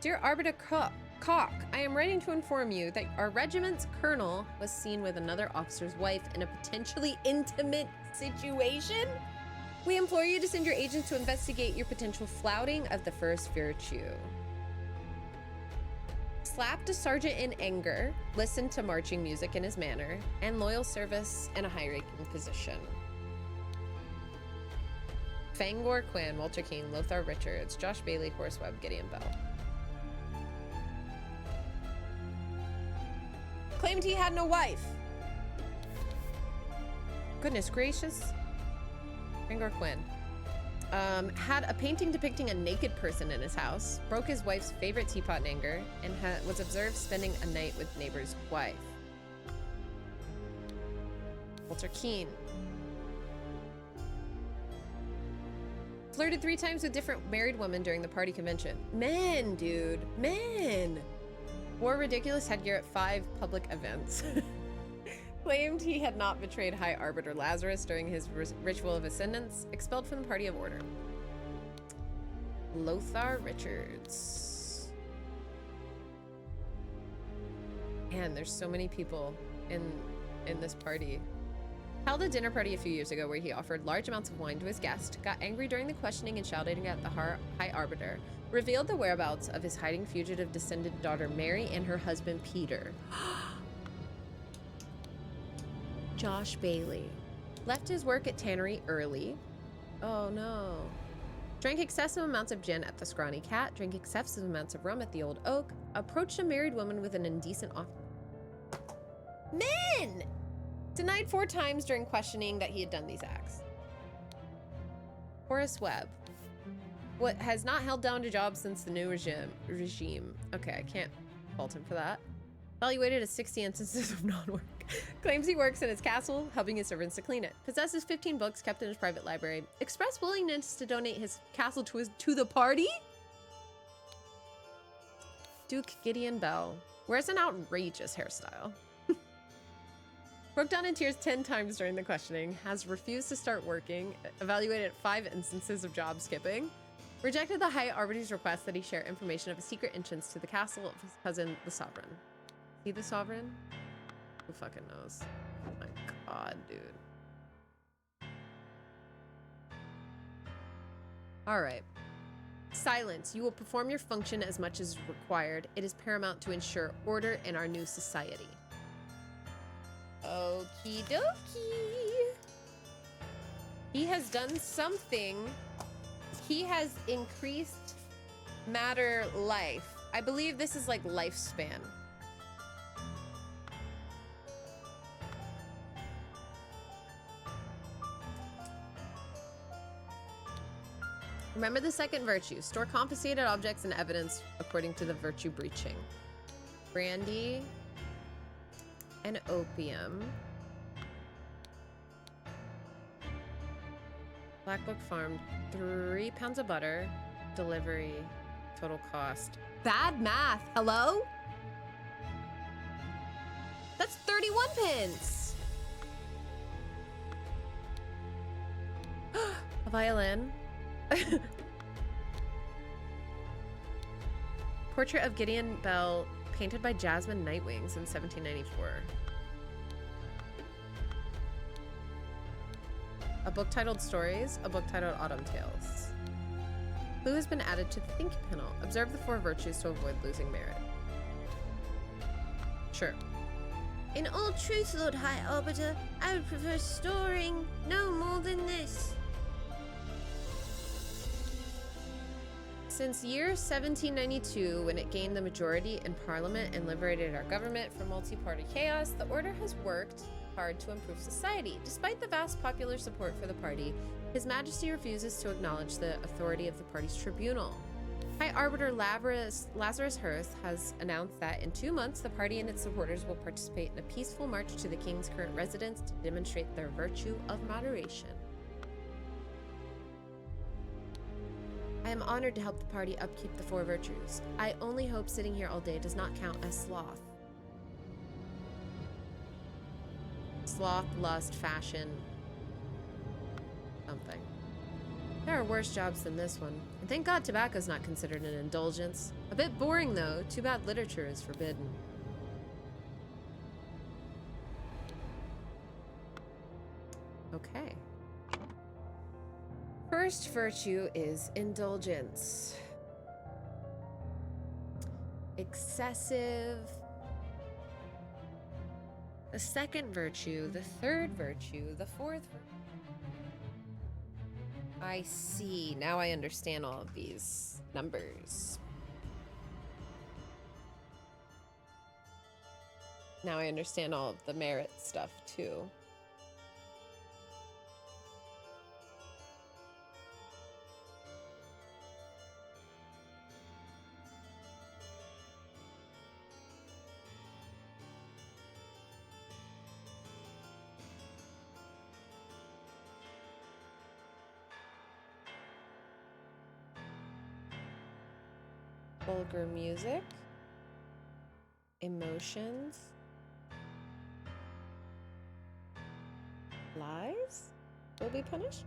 Dear Arbiter Cock, I am writing to inform you that our regiment's colonel was seen with another officer's wife in a potentially intimate situation. We implore you to send your agents to investigate your potential flouting of the first virtue. Slapped a sergeant in anger, listened to marching music in his manner, and loyal service in a high-ranking position. Fangor Quinn, Walter Keane, Lothar Richards, Josh Bailey, Horseweb, Gideon Bell. Claimed he had no wife. Goodness gracious. Fangor Quinn. Had a painting depicting a naked person in his house, broke his wife's favorite teapot in anger, and was observed spending a night with neighbor's wife. Walter Keane. Flirted 3 times with different married women during the party convention. Men, dude. Men. Wore ridiculous headgear at 5 public events. Claimed he had not betrayed High Arbiter Lazarus during his ritual of ascendance. Expelled from the party of order. Lothar Richards. Man, there's so many people in this party. Held a dinner party a few years ago where he offered large amounts of wine to his guest, got angry during the questioning and shouting at the High Arbiter, revealed the whereabouts of his hiding fugitive descendant daughter Mary and her husband Peter. Josh Bailey. Left his work at Tannery early. Oh no. Drank excessive amounts of gin at the Scrawny Cat, drank excessive amounts of rum at the Old Oak, approached a married woman with an indecent offer. Men! Denied 4 times during questioning that he had done these acts. Horace Webb. What has not held down a job since the new regime. Okay, I can't fault him for that. Evaluated as 60 instances of non-work. Claims he works in his castle, helping his servants to clean it. Possesses 15 books kept in his private library. Expressed willingness to donate his castle to the party. Duke Gideon Bell. Wears an outrageous hairstyle. Broke down in tears 10 times during the questioning. Has refused to start working. Evaluated 5 instances of job skipping. Rejected the High Arbiter's request that he share information of a secret entrance to the castle of his cousin, the Sovereign. Is he the Sovereign? Who fucking knows? Oh my god, dude. Alright. Silence. You will perform your function as much as required. It is paramount to ensure order in our new society. Okie dokie. He has done something. He has increased matter life. I believe this is like lifespan. Remember the second virtue. Store confiscated objects and evidence according to the virtue breaching. Brandy and opium. Black Book Farm, 3 pounds of butter, delivery, total cost. Bad math, hello? That's 31 pence. A violin. Portrait of Gideon Bell, painted by Jasmine Nightwings in 1794. A book titled Stories, a book titled Autumn Tales. Clue has been added to the thinking panel. Observe the 4 virtues to avoid losing merit. Sure. In all truth, Lord High Arbiter, I would prefer storing no more than this. Since year 1792, when it gained the majority in Parliament and liberated our government from multi-party chaos, the Order has worked hard to improve society. Despite the vast popular support for the party, His Majesty refuses to acknowledge the authority of the party's tribunal. High Arbiter Lazarus Hearth has announced that in 2 months, the party and its supporters will participate in a peaceful march to the king's current residence to demonstrate their virtue of moderation. I am honored to help the party upkeep the 4 virtues. I only hope sitting here all day does not count as sloth. Sloth, lust, fashion, something. There are worse jobs than this one. And thank God tobacco's not considered an indulgence. A bit boring though, too bad literature is forbidden. Okay. First virtue is indulgence. Excessive. The second virtue, the third virtue, the fourth virtue. I see. Now I understand all of these numbers. Now I understand all of the merit stuff too. Vulgar music, emotions, lies will be punished.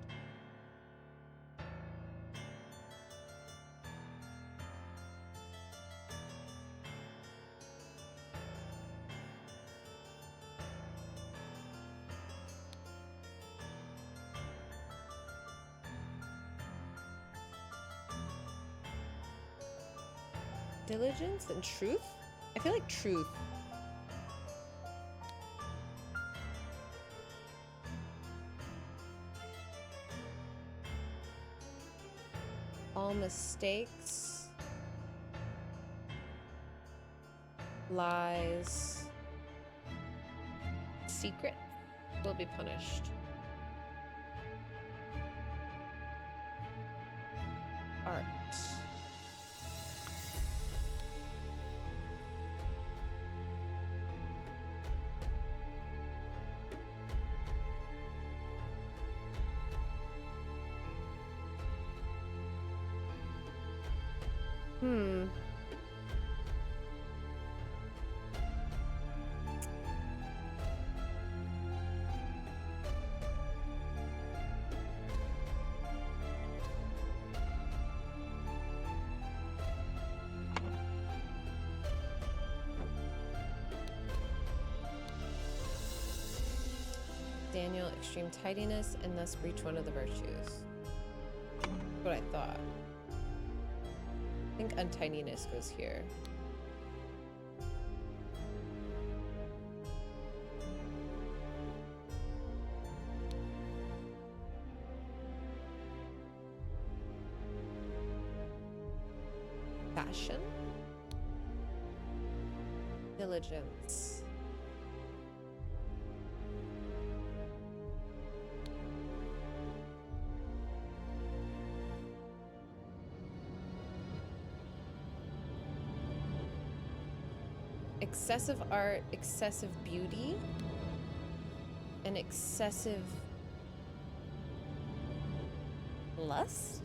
Diligence and truth? I feel like truth. All mistakes, lies, secret will be punished. Art. Daniel, extreme tidiness, and thus breach one of the virtues. That's what I thought. I think untidiness goes here. Fashion. Diligence. Excessive art, excessive beauty, and excessive lust?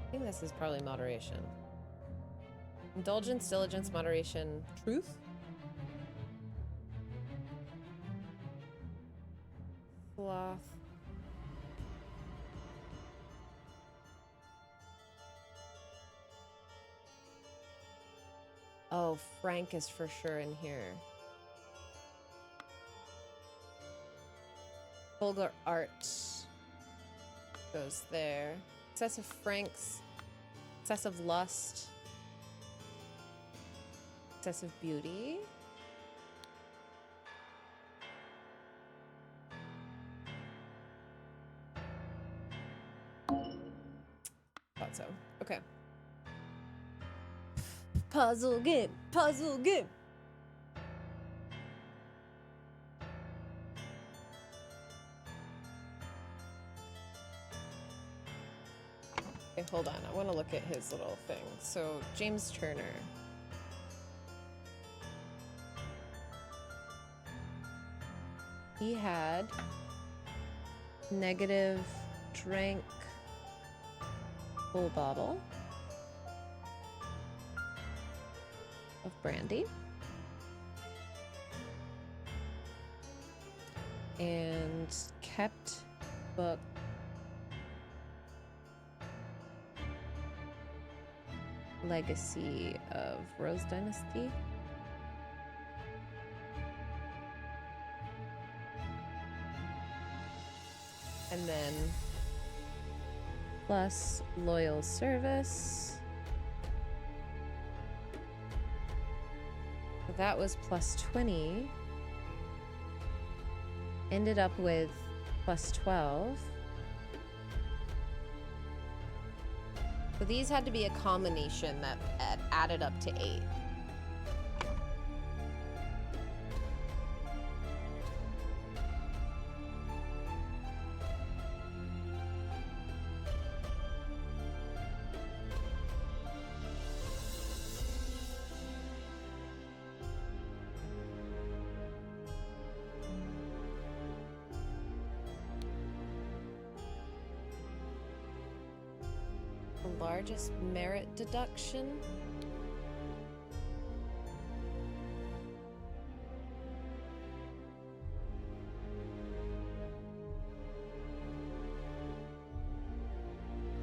I think this is probably moderation. Indulgence, diligence, moderation, truth? Sloth. Oh, Frank is for sure in here. Vulgar art goes there. Excessive Franks. Excessive lust. Excessive beauty. Thought so. Okay. Puzzle game. Puzzle game. Okay, hold on. I want to look at his little thing. So, James Turner. He had negative drank full bottle of brandy and kept book Legacy of Rose Dynasty. And then plus loyal service. So that was plus 20. Ended up with plus 12. So these had to be a combination that added up to 8. Largest merit deduction.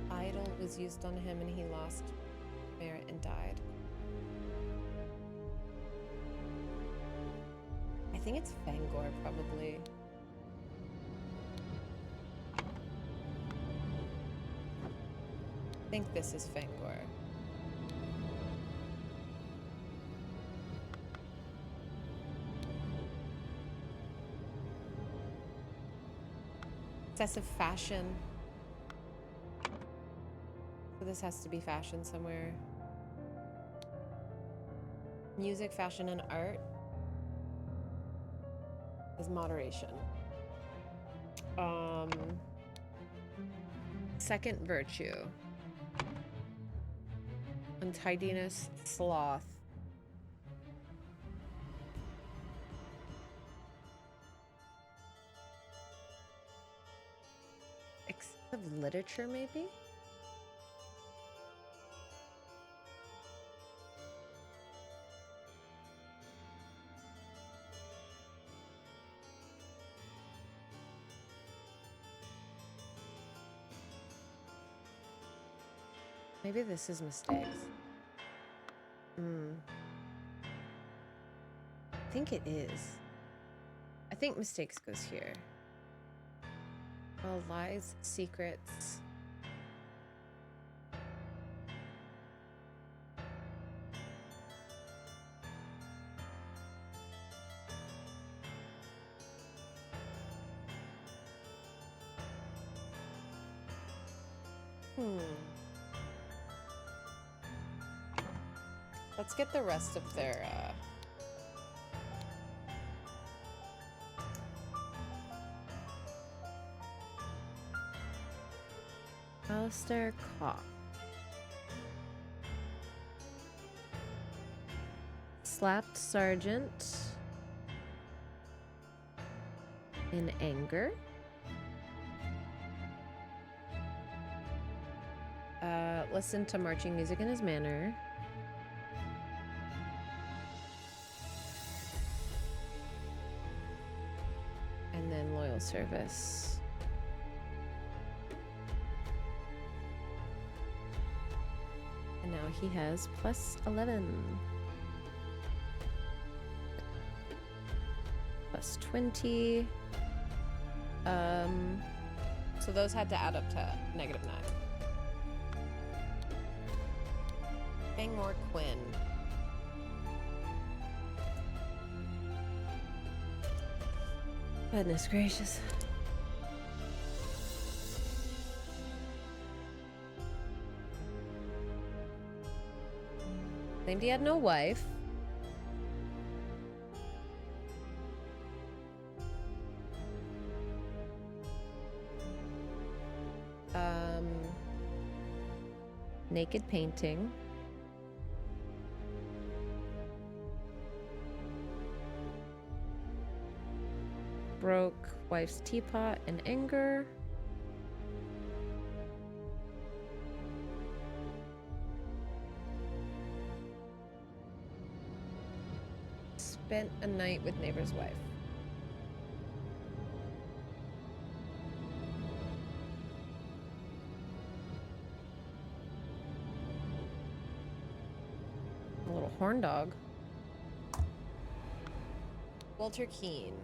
Idol was used on him and he lost merit and died. I think it's Fangor, probably. I think this is Fangor. Excessive fashion. So this has to be fashion somewhere. Music, fashion, and art is moderation. Second virtue. Untidiness, sloth. Excessive literature, maybe? Maybe this is mistakes. I think it is. I think mistakes goes here. Oh, lies, secrets. Let's get the rest of their Alistair Cock. Slapped Sergeant in anger. Listened to marching music in his manor. And then loyal service. And now he has plus 11. Plus 20. So those had to add up to -9. Bangmore Quinn. Goodness gracious. Claimed he had no wife. Naked painting. Broke wife's teapot in anger. Spent a night with neighbor's wife. A little horn dog. Walter Keane.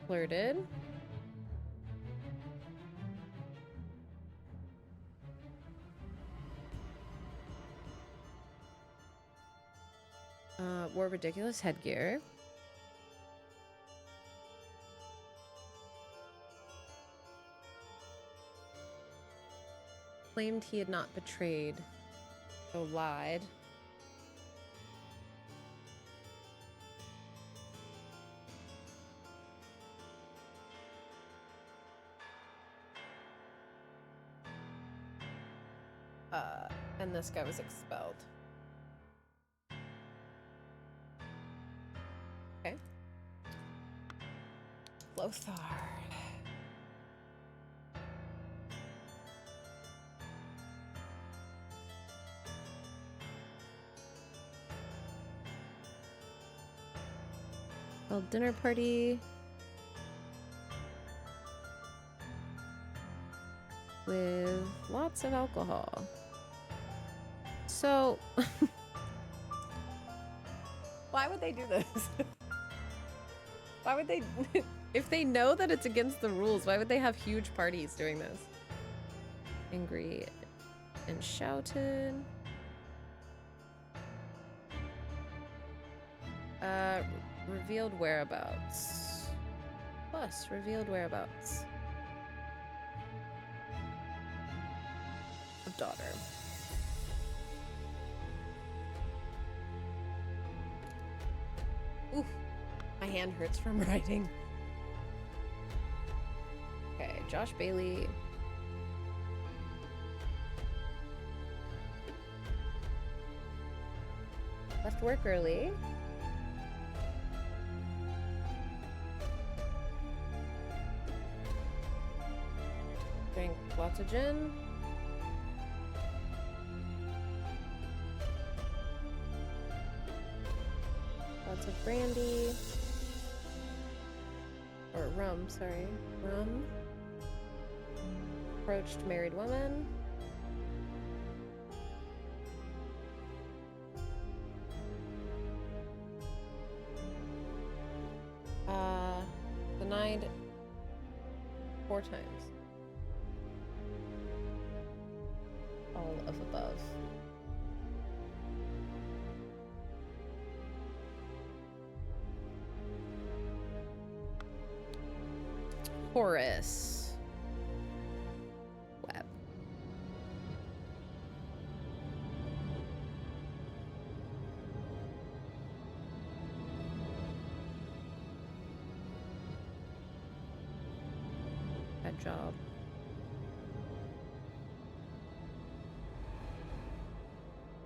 Flirted. Wore ridiculous headgear. Claimed he had not betrayed, so lied. And this guy was expelled. Okay. Lothar. Held dinner party with lots of alcohol. So, why would they do this? Why would they, if they know that it's against the rules, why would they have huge parties doing this? Angry and shouted. Revealed whereabouts. Plus, revealed whereabouts of daughter. Ooh, my hand hurts from writing. Okay, Josh Bailey. Left work early. Drank lots of gin. Lots of brandy. Or rum, sorry. Rum. Approached married woman. Denied 4 times. All of above. Horace Webb. pet job.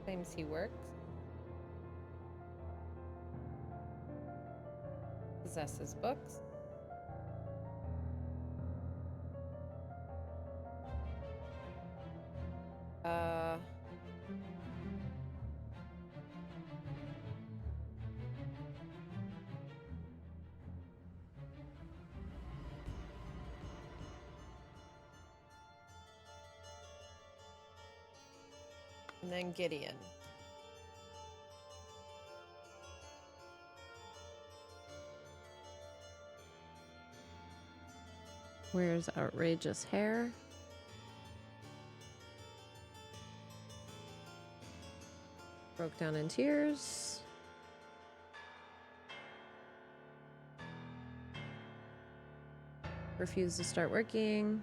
Claims he works. Possesses books. And then Gideon. Wears outrageous hair. Broke down in tears. Refused to start working.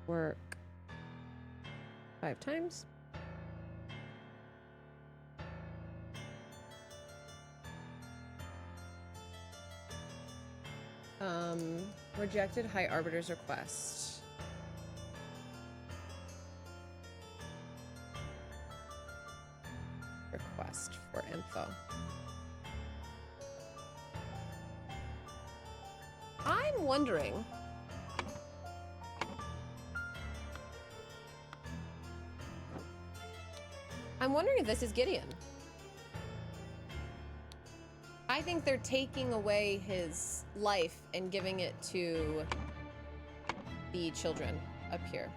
Work 5 times. Rejected High Arbiter's request. Request for info. I'm wondering. I'm wondering if this is Gideon. I think they're taking away his life and giving it to the children up here.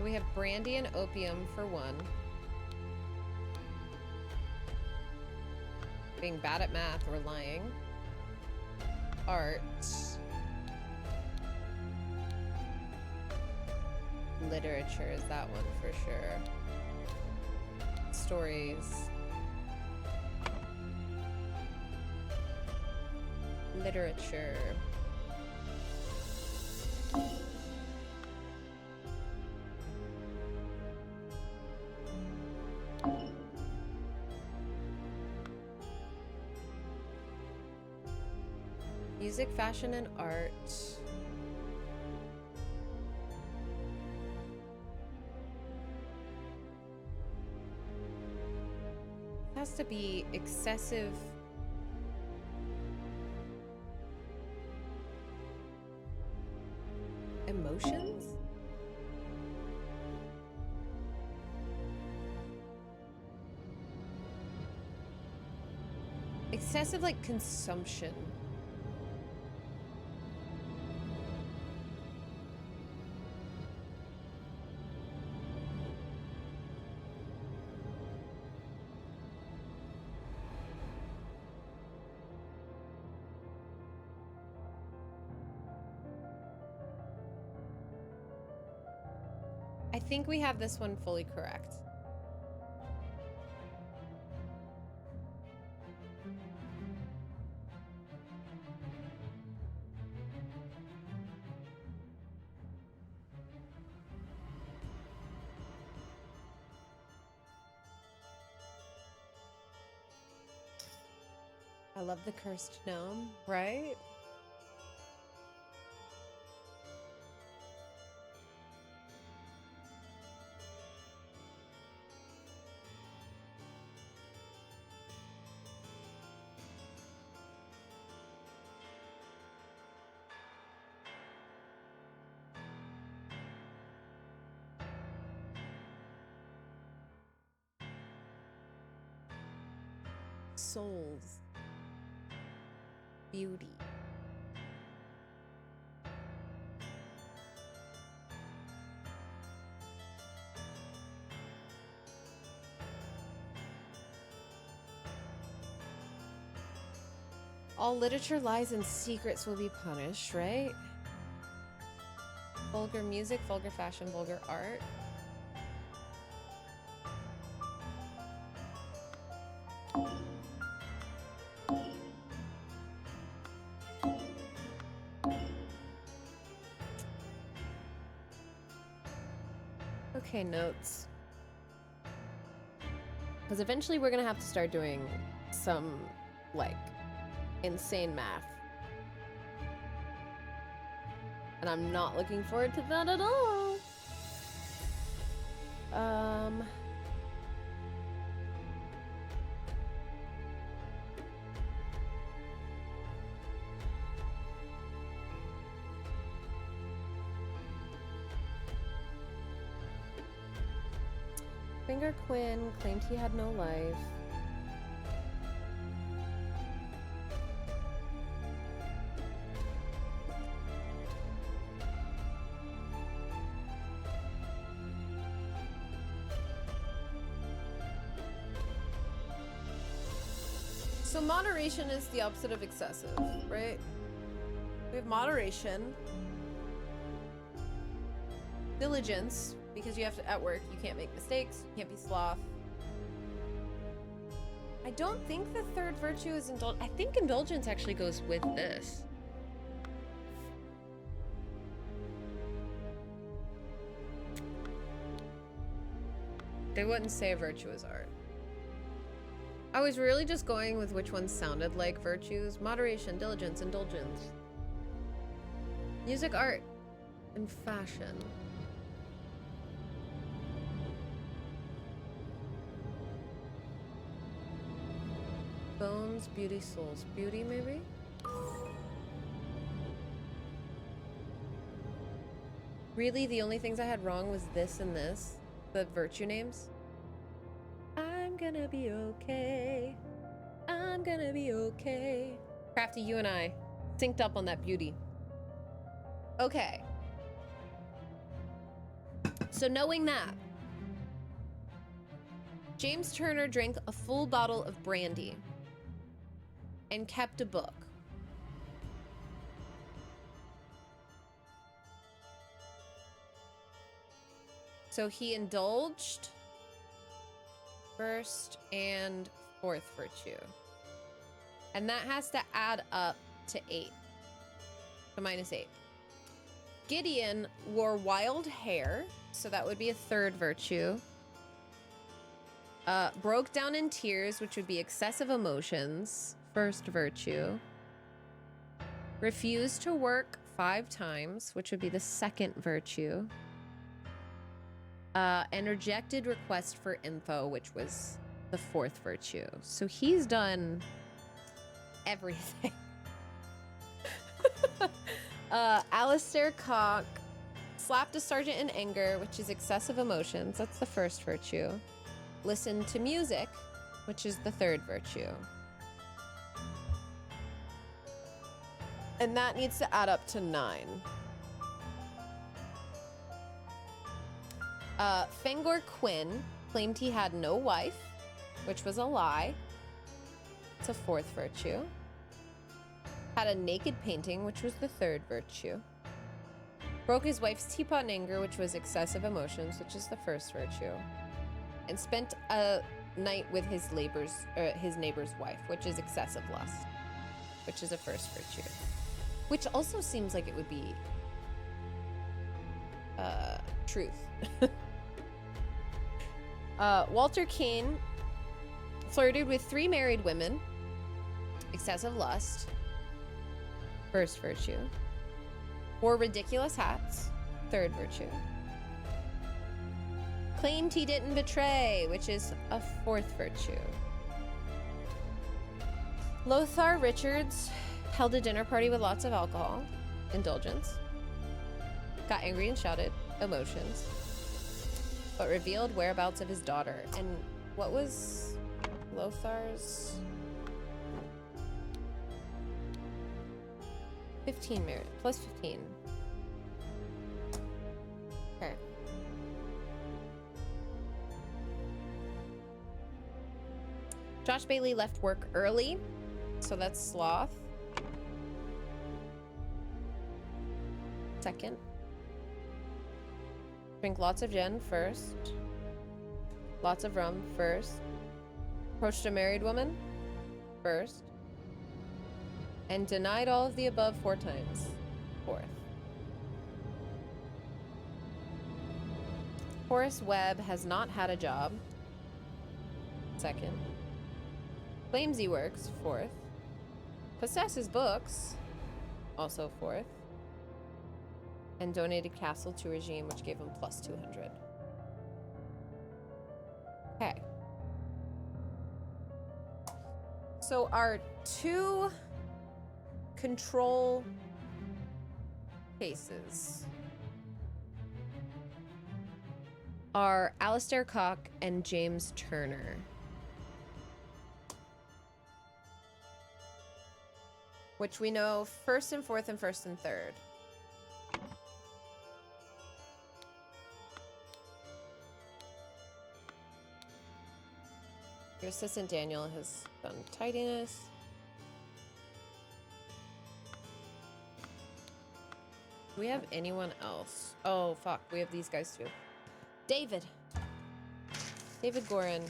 We have brandy and opium for one. Being bad at math or lying. Art. Literature is that one for sure. Stories. Literature. Music, fashion, and art. It has to be excessive. Emotions? Excessive, like, consumption. I think we have this one fully correct. I love the cursed gnome, right? Souls. Beauty. All literature, lies, and secrets will be punished, right? Vulgar music, vulgar fashion, vulgar art. Okay, notes. Because eventually we're gonna have to start doing some, like, insane math. And I'm not looking forward to that at all. Finger Quinn claimed he had no life. So moderation is the opposite of excessive, right? We have moderation. Diligence, because you have to, at work, you can't make mistakes, you can't be sloth. I don't think the third virtue is indulgence. I think indulgence actually goes with this. They wouldn't say virtue is art. I was really just going with which ones sounded like virtues. Moderation, diligence, indulgence. Music, art, and fashion. Bones, beauty, souls. Beauty, maybe? Really, the only things I had wrong was this and this. The virtue names. I'm gonna be okay. I'm gonna be okay. Crafty, you and I synced up on that beauty. Okay. So knowing that, James Turner drank a full bottle of brandy and kept a book. So he indulged first and fourth virtue. And that has to add up to 8. So -8. Gideon wore wild hair, so that would be a third virtue. Broke down in tears, which would be excessive emotions, first virtue. Refused to work 5 times, which would be the second virtue. And rejected request for info, which was the fourth virtue. So he's done everything. Alistair Cock slapped a sergeant in anger, which is excessive emotions. That's the first virtue. Listened to music, which is the third virtue. And that needs to add up to 9. Fengor Quinn claimed he had no wife, which was a lie. It's a fourth virtue. Had a naked painting, which was the third virtue. Broke his wife's teapot in anger, which was excessive emotions, which is the first virtue. And spent a night with his neighbor's wife, which is excessive lust, which is a first virtue. Which also seems like it would be truth. Walter Keane flirted with 3 married women, excessive lust, first virtue. Wore ridiculous hats, third virtue. Claimed he didn't betray, which is a fourth virtue. Lothar Richards held a dinner party with lots of alcohol, indulgence. Got angry and shouted, emotions. But revealed whereabouts of his daughter. And what was Lothar's? 15 merit, plus 15. Okay. Josh Bailey left work early, so that's sloth. Second. Drink lots of gin first. Lots of rum first. Approached a married woman first. And denied all of the above 4 times. Fourth. Horace Webb has not had a job. Second. Claims he works. Fourth. Possesses books. Also fourth. And donated castle to regime, which gave him plus 200. Okay. So our two control cases are Alistair Cock and James Turner. Which we know first and fourth and first and third. Your assistant Daniel has done tidiness. Do we have anyone else? Oh, fuck. We have these guys too. David. David Gorin.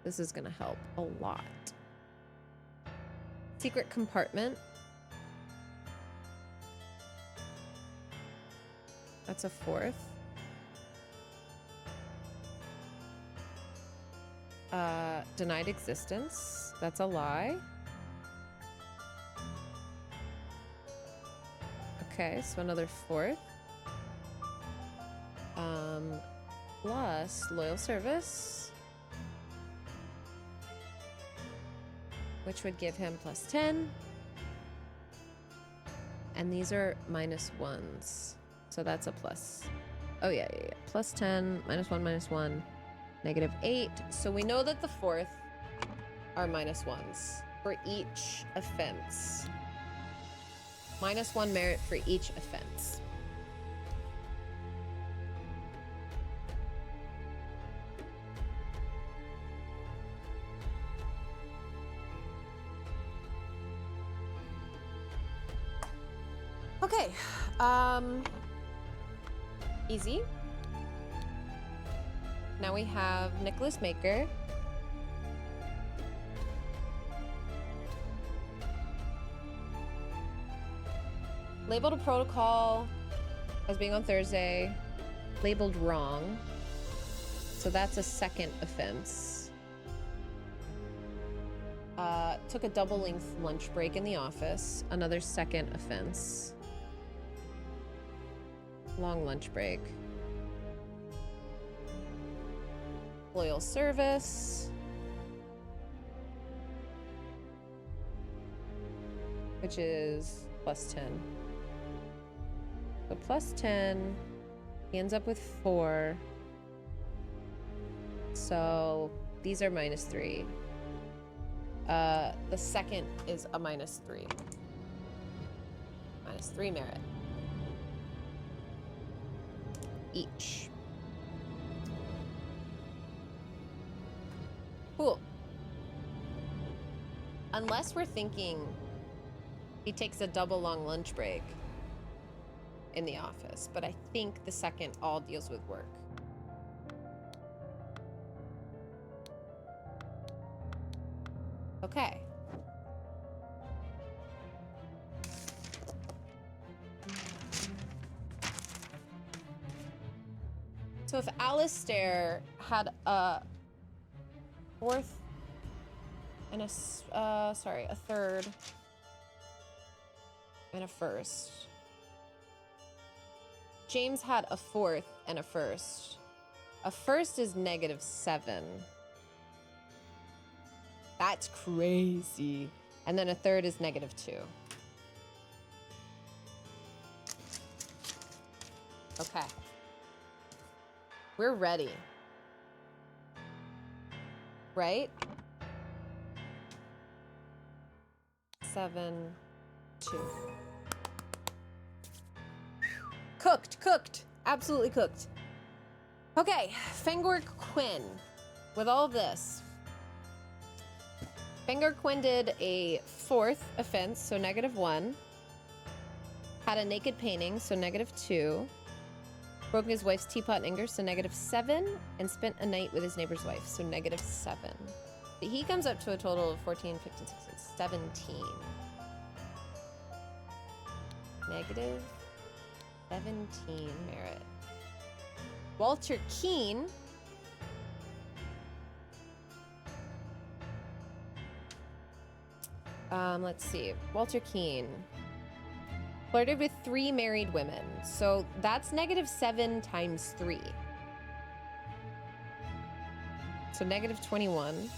This is gonna help a lot. Secret compartment. That's a fourth. Denied existence. That's a lie. Okay, so another fourth. Plus loyal service, which would give him plus 10. And these are minus ones. So that's a plus. Oh, yeah. Plus 10, minus 1, negative 8. So we know that the fourth are minus ones for each offense. Minus 1 merit for each offense. Okay. Easy. Now we have Nicholas Maker. Labeled a protocol as being on Thursday. Labeled wrong. So that's a second offense. Took a double-length lunch break in the office. Another second offense. Long lunch break. Loyal service. Which is plus 10. So plus 10. He ends up with 4. So these are minus 3. The second is a minus 3. Minus 3 merit. Each. Cool. Unless we're thinking he takes a double long lunch break in the office, but I think the second all deals with work. Okay. So if Alistair had a fourth and a third and a first. James had a fourth and a first. A first is negative 7. That's crazy. And then a third is negative 2. Okay. We're ready. Right? 7, 2. Cooked. Absolutely cooked. Okay, Fengor Quinn. With all of this, Fengor Quinn did a fourth offense, so negative 1. Had a naked painting, so negative 2. Broke his wife's teapot in anger, so negative 7. And spent a night with his neighbor's wife, so negative 7. He comes up to a total of 14, 15, 16, 17. Negative 17 merit. Walter Keene. Let's see. Walter Keene. Flirted with 3 married women. So that's -7 times 3. So -21.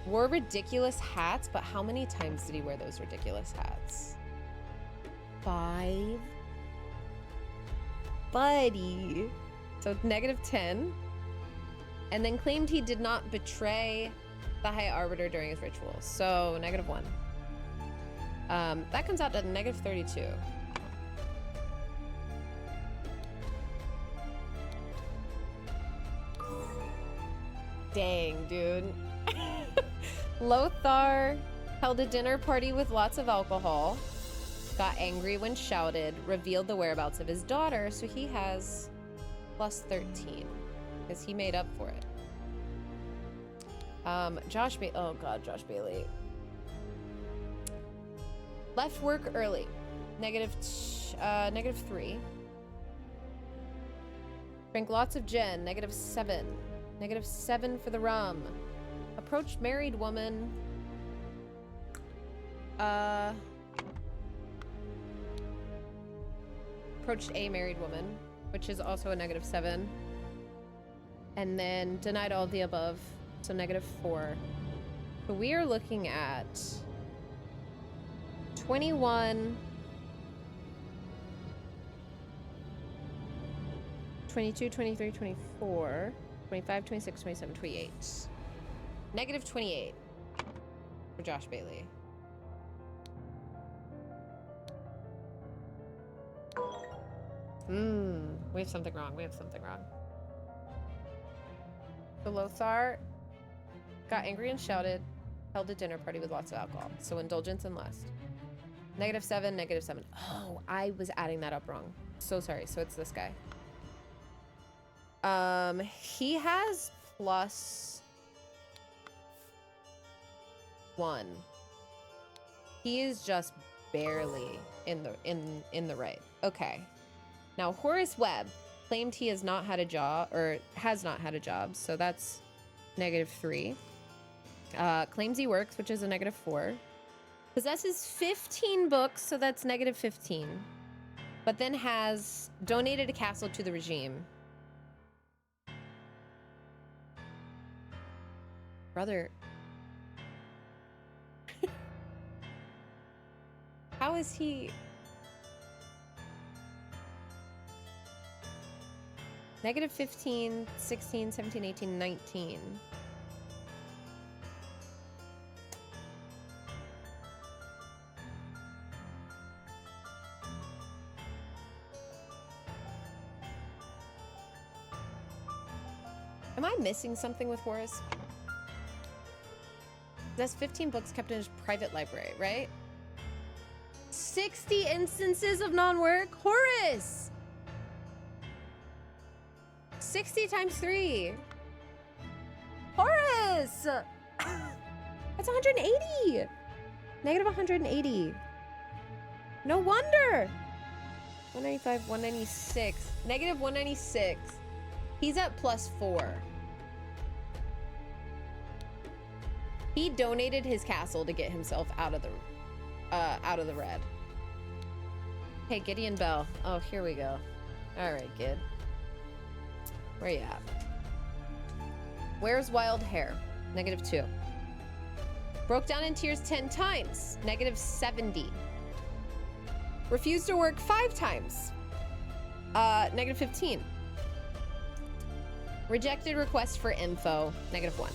Wore ridiculous hats, but how many times did he wear those ridiculous hats? 5. Buddy. So -10. And then claimed he did not betray the High Arbiter during his rituals. So -1. That comes out to -32. Dang, dude. Lothar held a dinner party with lots of alcohol, got angry when shouted, revealed the whereabouts of his daughter, so he has +13 because he made up for it. Josh Bailey. Oh god, Josh Bailey. Left work early. -3. Drank lots of gin. -7. -7 for the rum. Approached married woman. Approached a married woman, which is also a -7. And then denied all of the above, so -4. So we are looking at 21, 22, 23, 24, 25, 26, 27, 28. -28 for Josh Bailey. We have something wrong. We have something wrong. So Lothar got angry and shouted, held a dinner party with lots of alcohol. So indulgence and lust. -7, -7. Oh, I was adding that up wrong. So sorry. So it's this guy. He has +1. He is just barely in the right. Okay. Now Horace Webb claimed he has not had a job, or has not had a job, so that's -3. Claims he works, which is a -4. Possesses 15 books, so that's -15. But then has donated a castle to the regime. Brother. How is he... -15, 16, 17, 18, 19. Am I missing something with Horace? That's 15 books kept in his private library, right? 60 instances of non-work? Horace! 60 times 3. Horace! That's 180. -180. No wonder. 195, 196. -196. He's at +4. He donated his castle to get himself out of the red. Hey, Gideon Bell. Oh, here we go. All right, Gid. Where you at? Wears wild hair. -2. Broke down in tears 10 times. -70. Refused to work 5 times. -15. Rejected request for info. -1.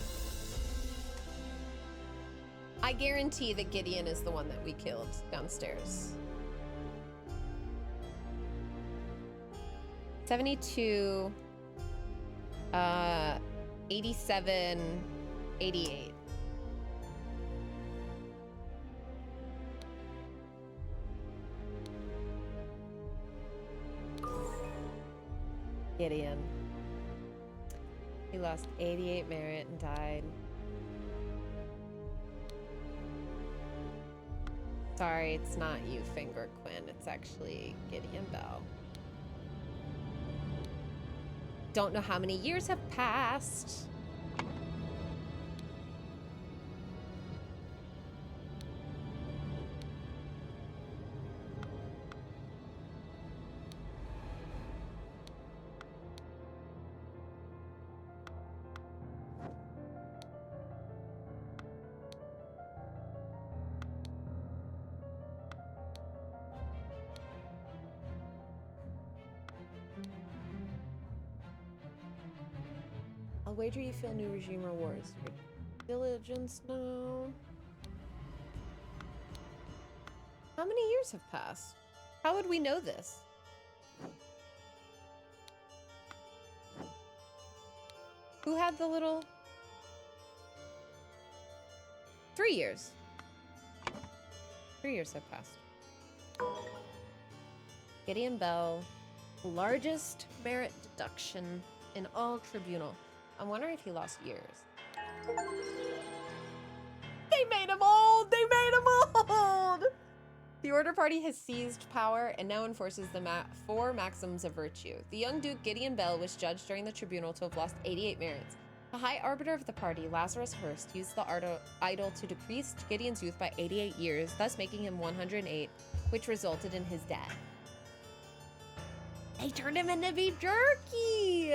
I guarantee that Gideon is the one that we killed downstairs. 72, 87, 88. Gideon. He lost 88 merit and died. Sorry, it's not you, Finger Quinn. It's actually Gideon Bell. Don't know how many years have passed. I'll wager you feel new regime rewards. Diligence now. How many years have passed? How would we know this? Who had the little... 3 years. 3 years have passed. Gideon Bell, largest merit deduction in all tribunal. I wonder if he lost years. They made him old! They made him old! The Order Party has seized power and now enforces the 4 maxims of virtue. The young Duke Gideon Bell was judged during the tribunal to have lost 88 merits. The High Arbiter of the party, Lazarus Hurst, used the idol to decrease Gideon's youth by 88 years, thus making him 108, which resulted in his death. They turned him into beef jerky!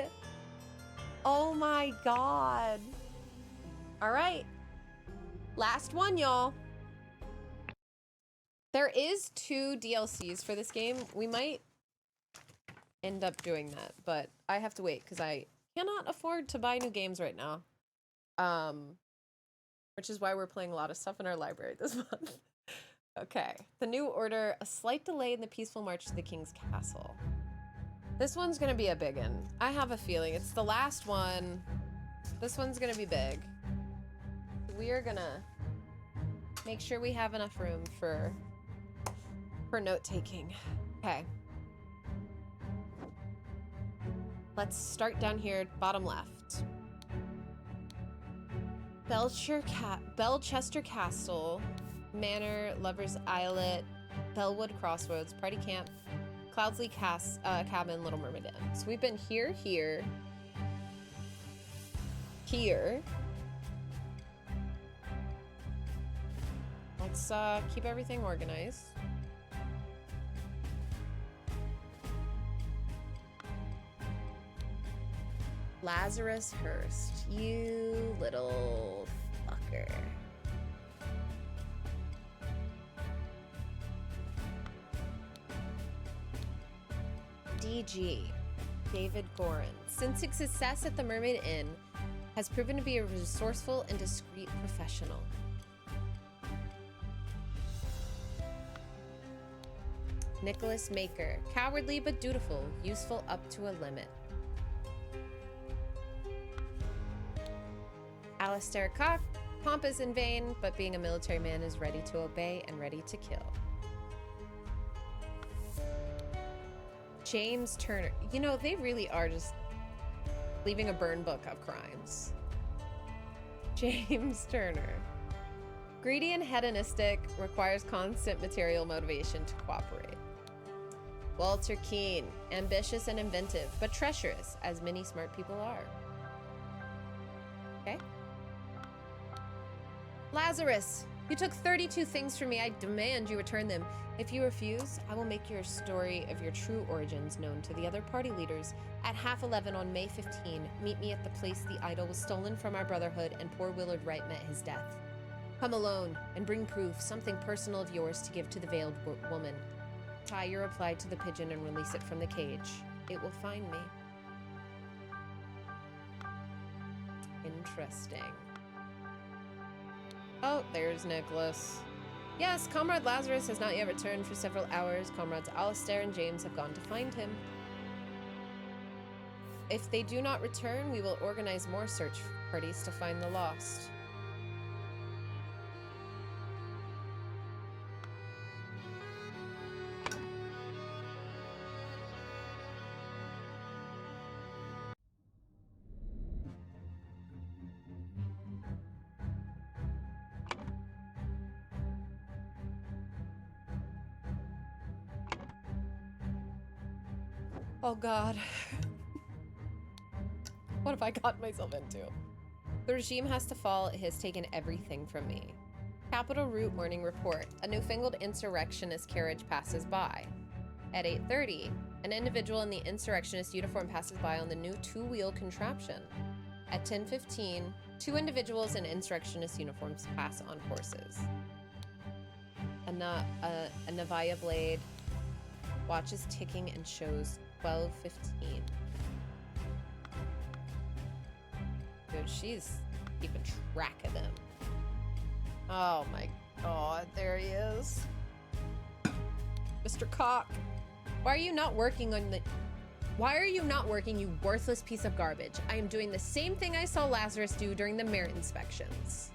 Oh my god. All right. Last one, y'all. There is 2 DLCs for this game. We might end up doing that, but I have to wait because I cannot afford to buy new games right now. Which is why we're playing a lot of stuff in our library this month. Okay. The New Order, a slight delay in the peaceful march to the King's Castle. This one's gonna be a big one. I have a feeling it's the last one. This one's gonna be big. We are gonna make sure we have enough room for note-taking. Okay. Let's start down here, bottom left. Belchester Castle, Manor, Lover's Islet, Bellwood Crossroads, Party Camp, Cloudsley Cabin, Little Mermaid Inn. So we've been here, here. Let's keep everything organized. Lazarus Hurst, you little fucker. DG, David Gorin. Since his success at the Mermaid Inn has proven to be a resourceful and discreet professional. Nicholas Maker, cowardly but dutiful, useful up to a limit. Alistair Cock, pompous and vain, but being a military man is ready to obey and ready to kill. James Turner. You know, they really are just leaving a burn book of crimes. James Turner. Greedy and hedonistic, requires constant material motivation to cooperate. Walter Keane. Ambitious and inventive, but treacherous, as many smart people are. Okay. Lazarus. You took 32 things from me. I demand you return them. If you refuse, I will make your story of your true origins known to the other party leaders. At 11:30 on May 15, meet me at the place the idol was stolen from our brotherhood and poor Willard Wright met his death. Come alone and bring proof, something personal of yours to give to the veiled woman. Tie your reply to the pigeon and release it from the cage. It will find me. Interesting. Oh, there's Nicholas. Yes, Comrade Lazarus has not yet returned for several hours. Comrades Alistair and James have gone to find him. If they do not return, we will organize more search parties to find the lost. Oh God. What have I gotten myself into? The regime has to fall. It has taken everything from me. Capitol Route morning report. A newfangled insurrectionist carriage passes by. At 8:30, an individual in the insurrectionist uniform passes by on the new two-wheel contraption. At 10:15, two individuals in insurrectionist uniforms pass on horses. A Navaya blade. Watch is ticking and shows 12:15. Dude, she's keeping track of them. Oh my God, there he is. Mr. Cock. Why are you not working, you worthless piece of garbage? I am doing the same thing I saw Lazarus do during the merit inspections.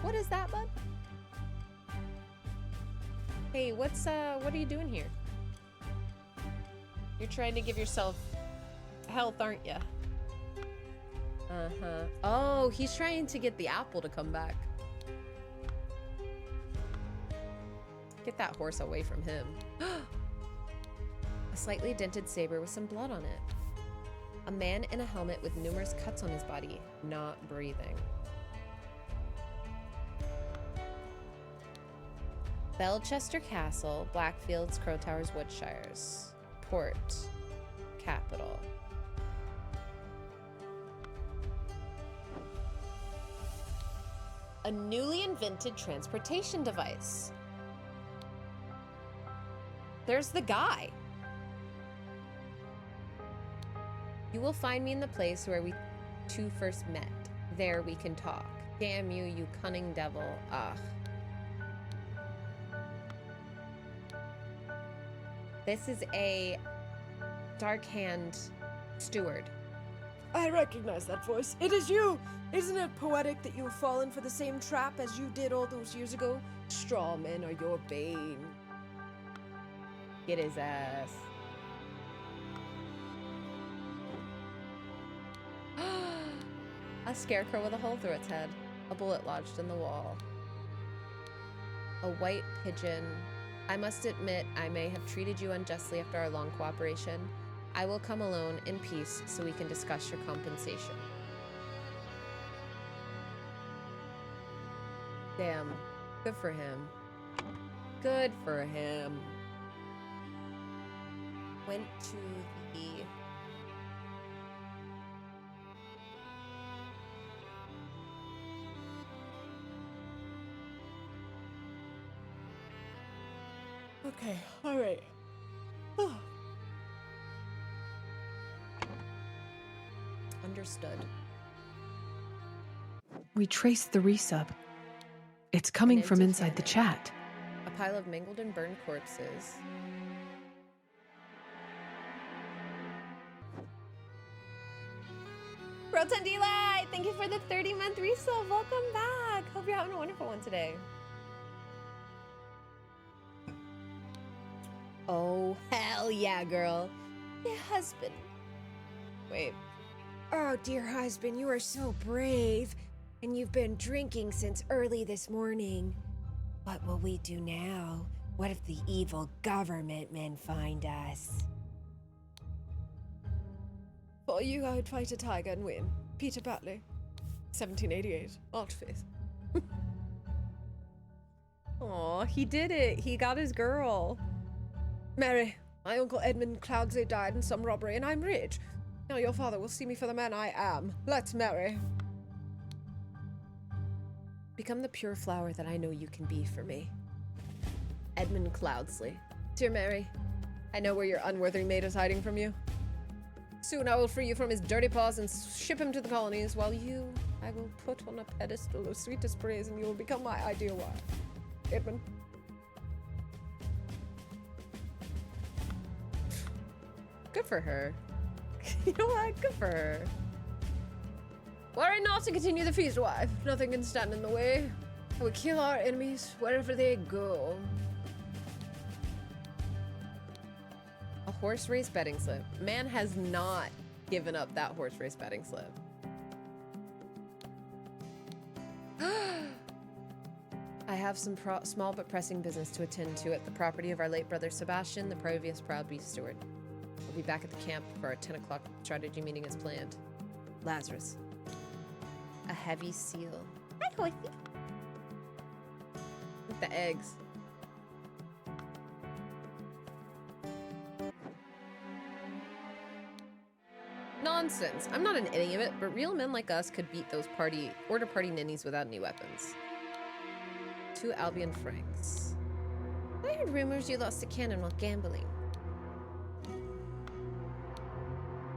What is that, bud? Hey, what are you doing here? You're trying to give yourself health, aren't you? Uh-huh. Oh, he's trying to get the apple to come back. Get that horse away from him. A slightly dented saber with some blood on it. A man in a helmet with numerous cuts on his body, not breathing. Belchester Castle, Blackfields, Crow Towers, Woodshires. Port. Capital. A newly invented transportation device. There's the guy. You will find me in the place where we two first met. There we can talk. Damn you, you cunning devil. Ugh. This is a Dark Hand steward. I recognize that voice. It is you! Isn't it poetic that you have fallen for the same trap as you did all those years ago? Straw men are your bane. Get his ass. A scarecrow with a hole through its head. A bullet lodged in the wall. A white pigeon. I must admit, I may have treated you unjustly after our long cooperation. I will come alone in peace so we can discuss your compensation. Damn. Good for him. Good for him. Went to the... Okay, alright. Understood. We traced the resub. It's coming from inside the chat. A pile of mangled and burned corpses. Rotundeli, thank you for the 30-month resub. Welcome back. Hope you're having a wonderful one today. Oh, hell yeah, girl. Your husband. Wait. Oh, dear husband, you are so brave. And you've been drinking since early this morning. What will we do now? What if the evil government men find us? For you, I would fight a tiger and win. Peter Batley, 1788, Archfaith. Aw, he did it. He got his girl. Mary, my uncle Edmund Cloudsley died in some robbery, and I'm rich. Now your father will see me for the man I am. Let's marry. Become the pure flower that I know you can be for me. Edmund Cloudsley. Dear Mary, I know where your unworthy mate is hiding from you. Soon I will free you from his dirty paws and ship him to the colonies, while you, I will put on a pedestal of sweetest praise, and you will become my ideal wife. Edmund. Good for her. You know what? Good for her. Worry not to continue the feast, wife. Nothing can stand in the way. We kill our enemies wherever they go. A horse race betting slip. Man has not given up that horse race betting slip. I have some small but pressing business to attend to at the property of our late brother Sebastian, the previous proud beast steward. We'll be back at the camp for our 10 o'clock strategy meeting as planned. Lazarus. A heavy seal. Hi, Horsey. With the eggs. Nonsense. I'm not an idiot, but real men like us could beat those order party ninnies without any weapons. 2 Albion francs. I heard rumors you lost a cannon while gambling.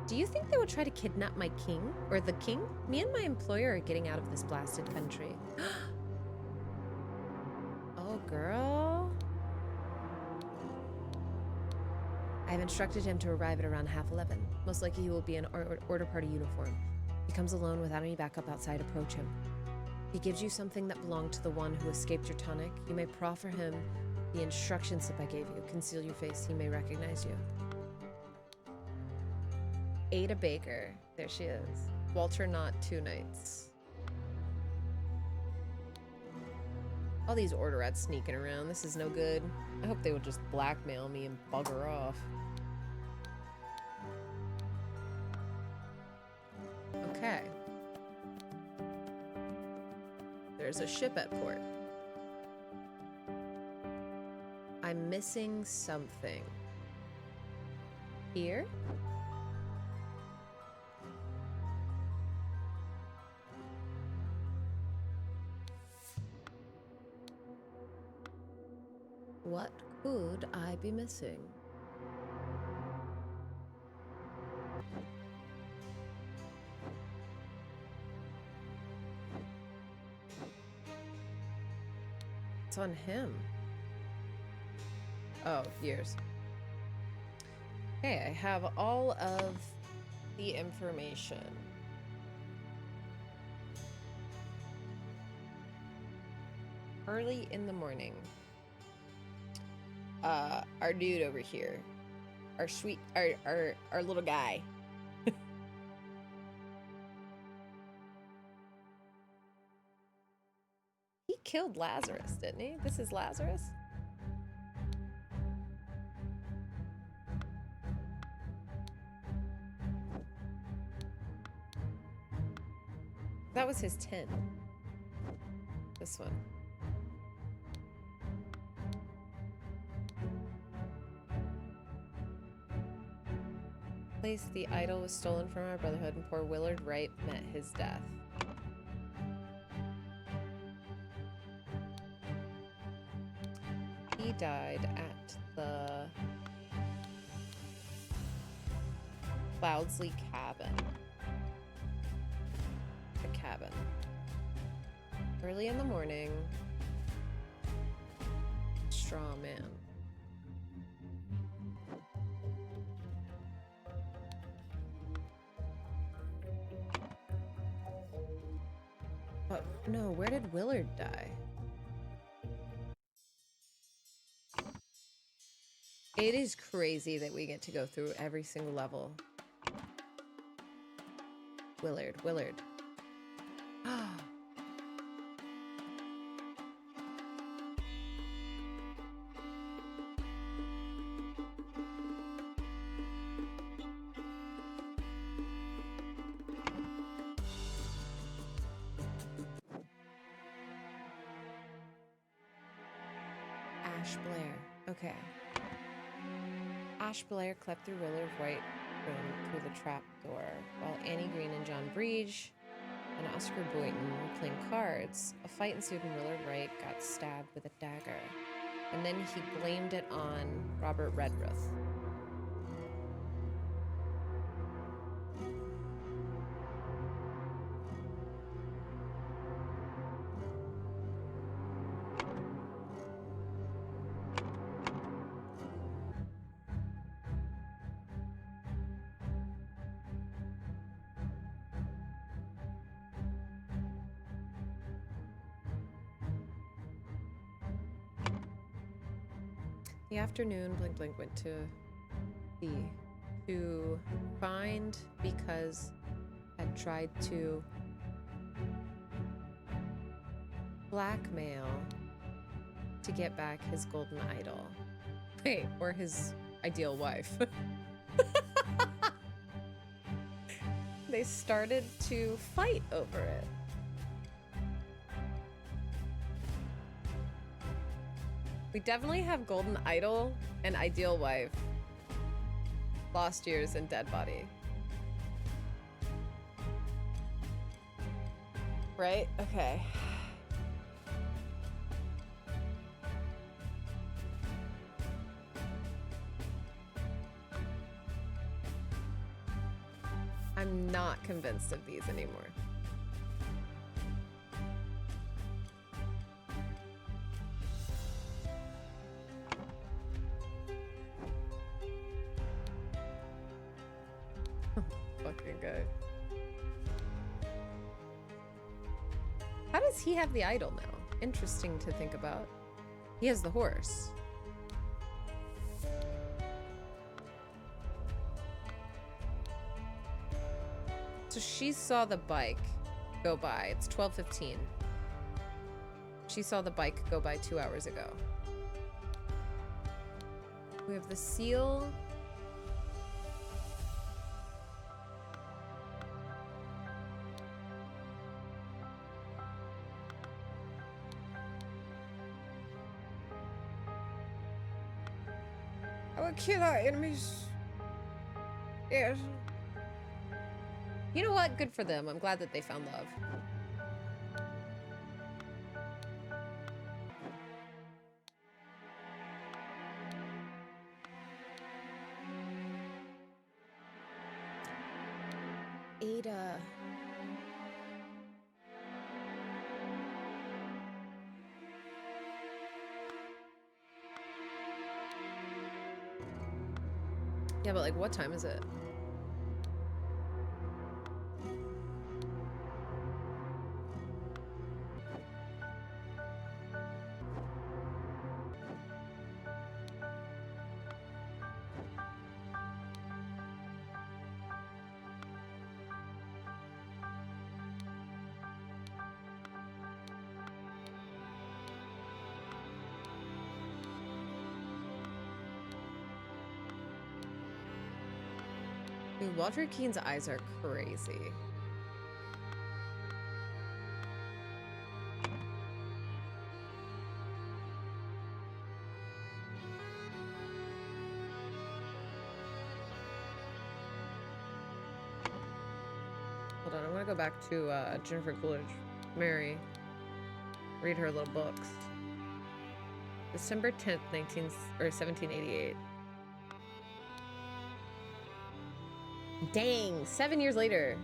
Do you think they would try to kidnap my king? Or the king? Me and my employer are getting out of this blasted country. Oh, girl. I have instructed him to arrive at around 11:30. Most likely he will be in order party uniform. He comes alone without any backup outside. Approach him. He gives you something that belonged to the one who escaped your tonic. You may proffer him the instruction slip I gave you. Conceal your face. He may recognize you. Ada Baker. There she is. Walter Knott, 2 nights. All these order rats sneaking around. This is no good. I hope they will just blackmail me and bugger off. Okay. There's a ship at port. I'm missing something. Here? What could I be missing? It's on him. Oh, years. Okay, I have all of the information. Early in the morning. Our dude over here. Our sweet, our little guy. He killed Lazarus, didn't he? This is Lazarus? That was his 10. This one. Place the idol was stolen from our brotherhood and poor Willard Wright met his death. He died at the Cloudsley cabin. The cabin. Early in the morning. Straw man. No, where did Willard die? It is crazy that we get to go through every single level. Willard. Ash Blair. Okay. Ash Blair crept through Willard Wright room through the trap door, while Annie Green and John Breege and Oscar Boynton were playing cards. A fight ensued and Willard Wright got stabbed with a dagger, and then he blamed it on Robert Redruth. The afternoon, Blink went to find because had tried to blackmail to get back his golden idol. Wait, or his ideal wife. They started to fight over it. We definitely have golden idol and ideal wife, lost years, and dead body. Right? Okay. I'm not convinced of these anymore. Fucking guy. How does he have the idol now? Interesting to think about. He has the horse. So she saw the bike go by. It's 12:15. She saw the bike go by 2 hours ago. We have the seal. I will kill our enemies. Yes. You know what? Good for them. I'm glad that they found love. Ada. Yeah, but like, what time is it? Dude, Walter Keane's eyes are crazy. Hold on, I'm gonna go back to Jennifer Coolidge. Mary. Read her little books. December 10th, 1788. Dang, 7 years later.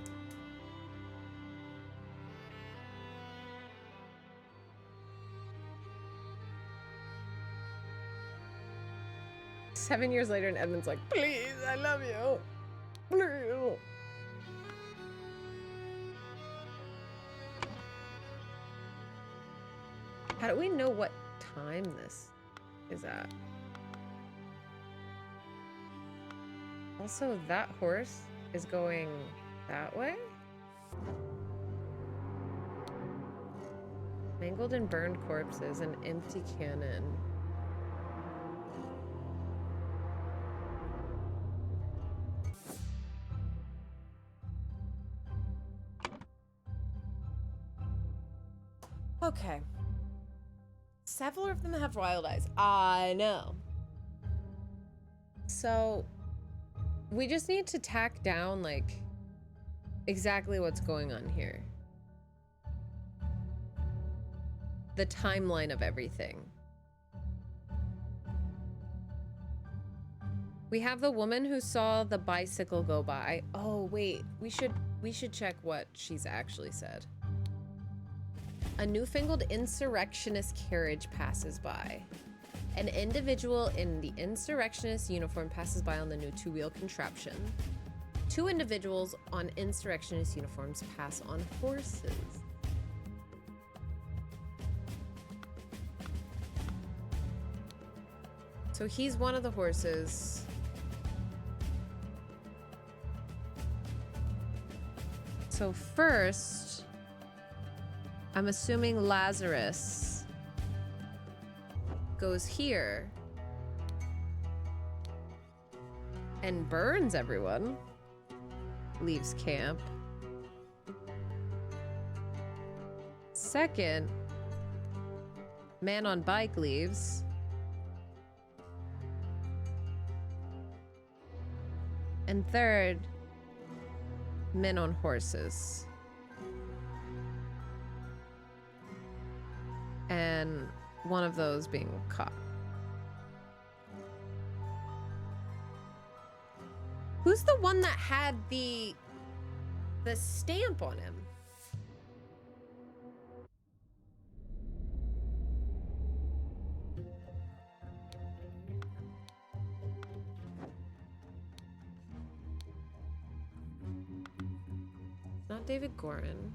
Seven years later, and Edmund's like, please, I love you. Please. How do we know what time this is at? Also, that horse is going that way? Mangled and burned corpses, an empty cannon. Okay. Several of them have wild eyes. I know. So we just need to tack down, like, exactly what's going on here. The timeline of everything. We have the woman who saw the bicycle go by. Oh, wait. We should check what she's actually said. A newfangled insurrectionist carriage passes by. An individual in the insurrectionist uniform passes by on the new two-wheel contraption. Two individuals on insurrectionist uniforms pass on horses. So he's one of the horses. So first, I'm assuming Lazarus goes here and burns everyone. Leaves camp. Second, man on bike leaves. And third, men on horses. And one of those being caught. Who's the one that had the stamp on him? Not David Gorin.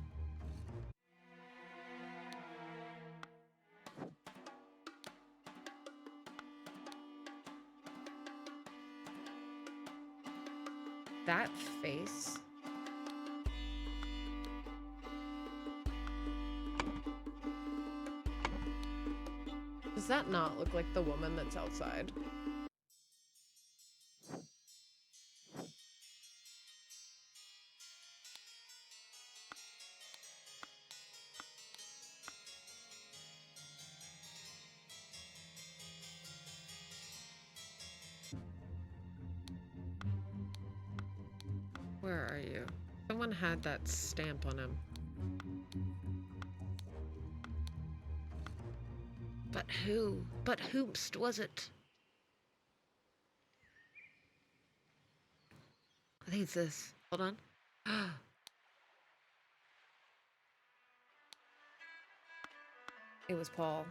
That face. Does that not look like the woman that's outside? Where are you? Someone had that stamp on him. But who? But whomst was it? I think it's this. Hold on. It was Paul.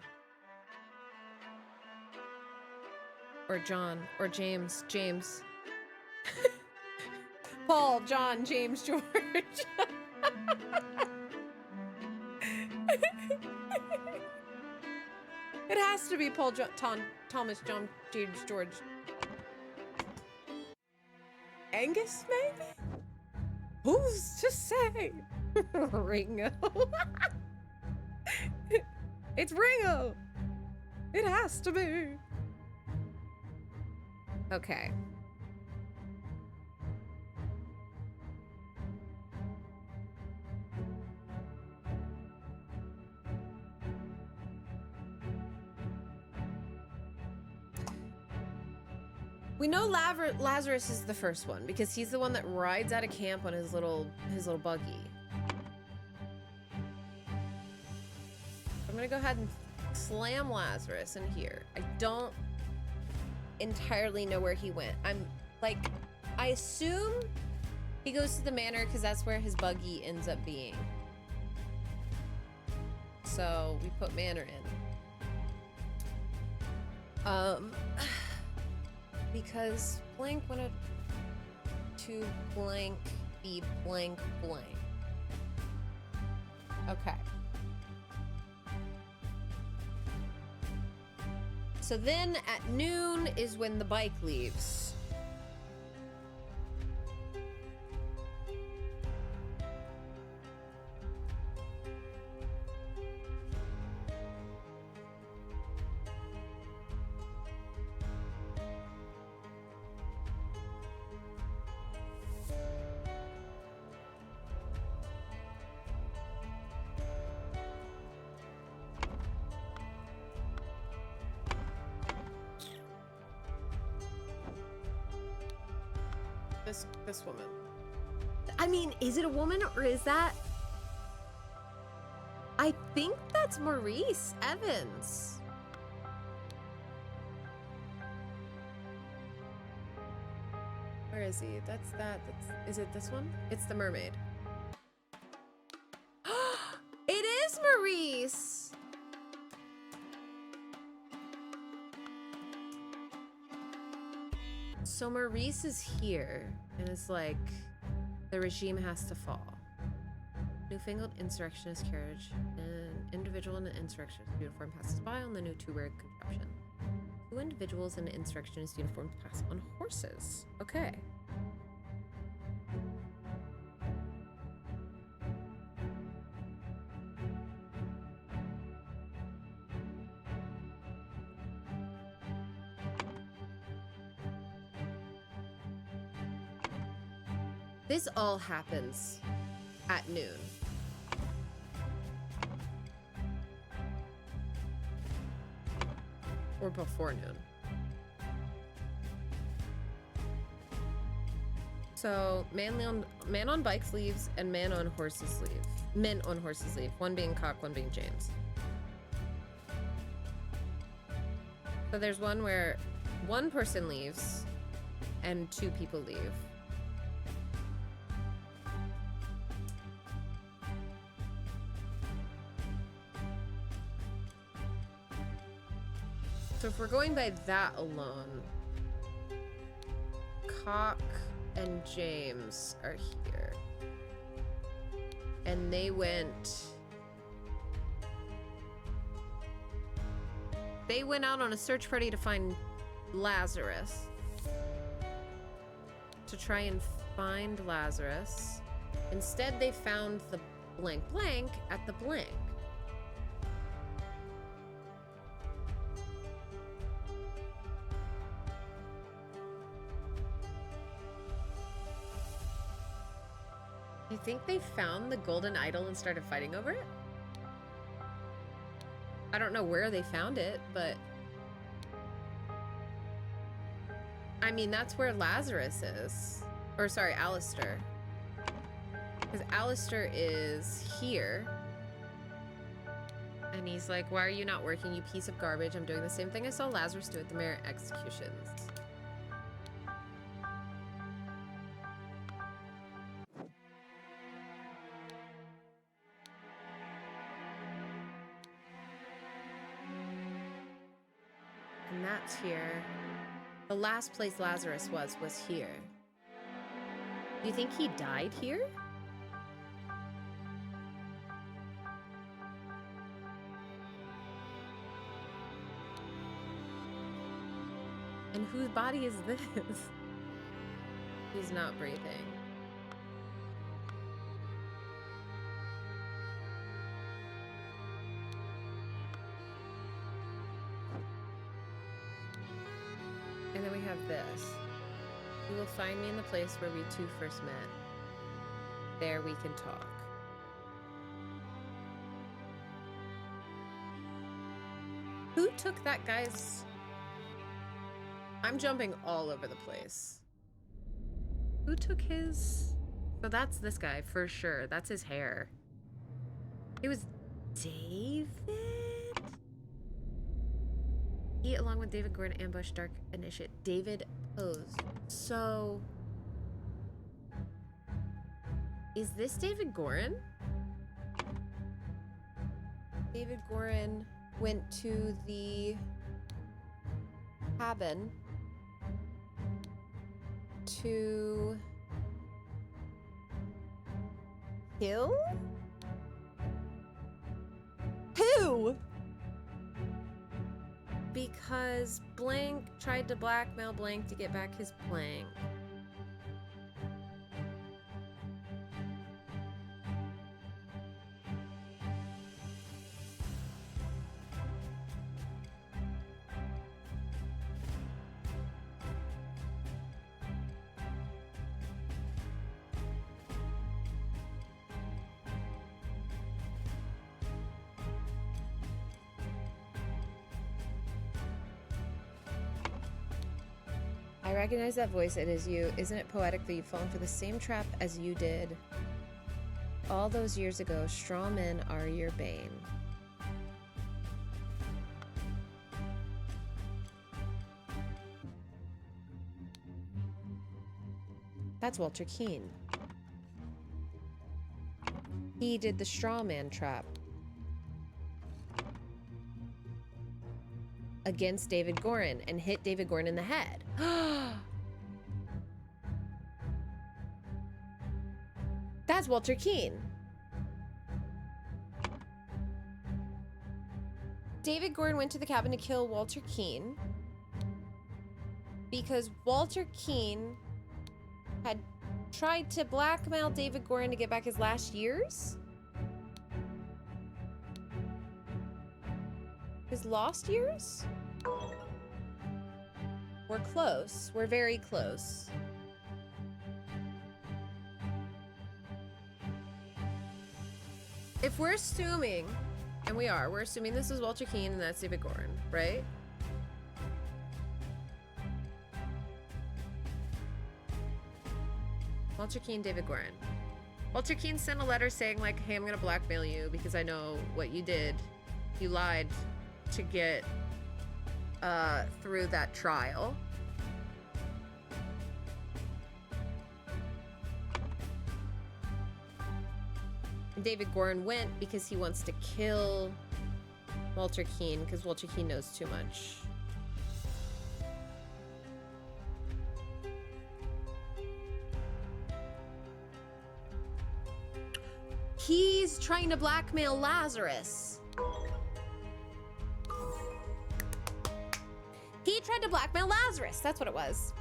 Or John. Or James. James. Paul, John, James, George. It has to be Paul, Thomas, John, James, George. Angus, maybe? Who's to say? Ringo. It's Ringo. It has to be. Okay. We know Lazarus is the first one because he's the one that rides out of camp on his little buggy. I'm gonna go ahead and slam Lazarus in here. I don't entirely know where he went. I assume he goes to the manor because that's where his buggy ends up being. So we put manor in. Because blank wanted to blank be blank blank. Okay. So then at noon is when the bike leaves. This woman. I mean, is it a woman or is that... I think that's Maurice Evans. Where is he? Is it this one? It's the mermaid. It is Maurice! So Maurice is here, and it's like, the regime has to fall. Newfangled insurrectionist carriage. An individual in an insurrectionist uniform passes by on the new two-word contraption. Two individuals in an insurrectionist uniform pass on horses. Okay. This all happens at noon. Or before noon. So man on bikes leaves and man on horses leave. Men on horses leave. One being Cock, one being James. So there's one where one person leaves and two people leave. So if we're going by that alone, Cock and James are here. And they went out on a search party to find Lazarus. To try and find Lazarus. Instead, they found the blank blank at the blank. You think they found the golden idol and started fighting over it? I don't know where they found it, but I mean, that's where Lazarus is. Or sorry, Alistair. Because Alistair is here. And he's like, why are you not working, you piece of garbage? I'm doing the same thing I saw Lazarus do at the Merit executions. And that's here. The last place Lazarus was here. Do you think he died here? And whose body is this? He's not breathing. And then we have this. You will find me in the place where we two first met. There we can talk. Who took that guy's... I'm jumping all over the place. Who took his... So that's this guy, for sure. That's his hair. It was David? He, along with David Gordon, ambushed Dark Initiate. David posed. So... Is this David Gorin? David Gorin went to the cabin to kill? Who? Because Blank tried to blackmail Blank to get back his Blank. I recognize that voice. It is you. Isn't it poetic that you've fallen for the same trap as you did all those years ago? Straw men are your bane. That's Walter Keane. He did the straw man trap against David Gorin and hit David Gorin in the head. That's Walter Keane. David Gorin went to the cabin to kill Walter Keane because Walter Keane had tried to blackmail David Gorin to get back his last years? His lost years? We're close. We're very close. if we're assuming, and we're assuming this is Walter Keane and that's David Gorin, right? Walter Keane, David Gorin. Walter Keane sent a letter saying like, hey, I'm gonna blackmail you because I know what you did. You lied to get through that trial. David Gorin went because he wants to kill Walter Keane because Walter Keane knows too much. He's trying to blackmail Lazarus. He tried to blackmail Lazarus. That's what it was.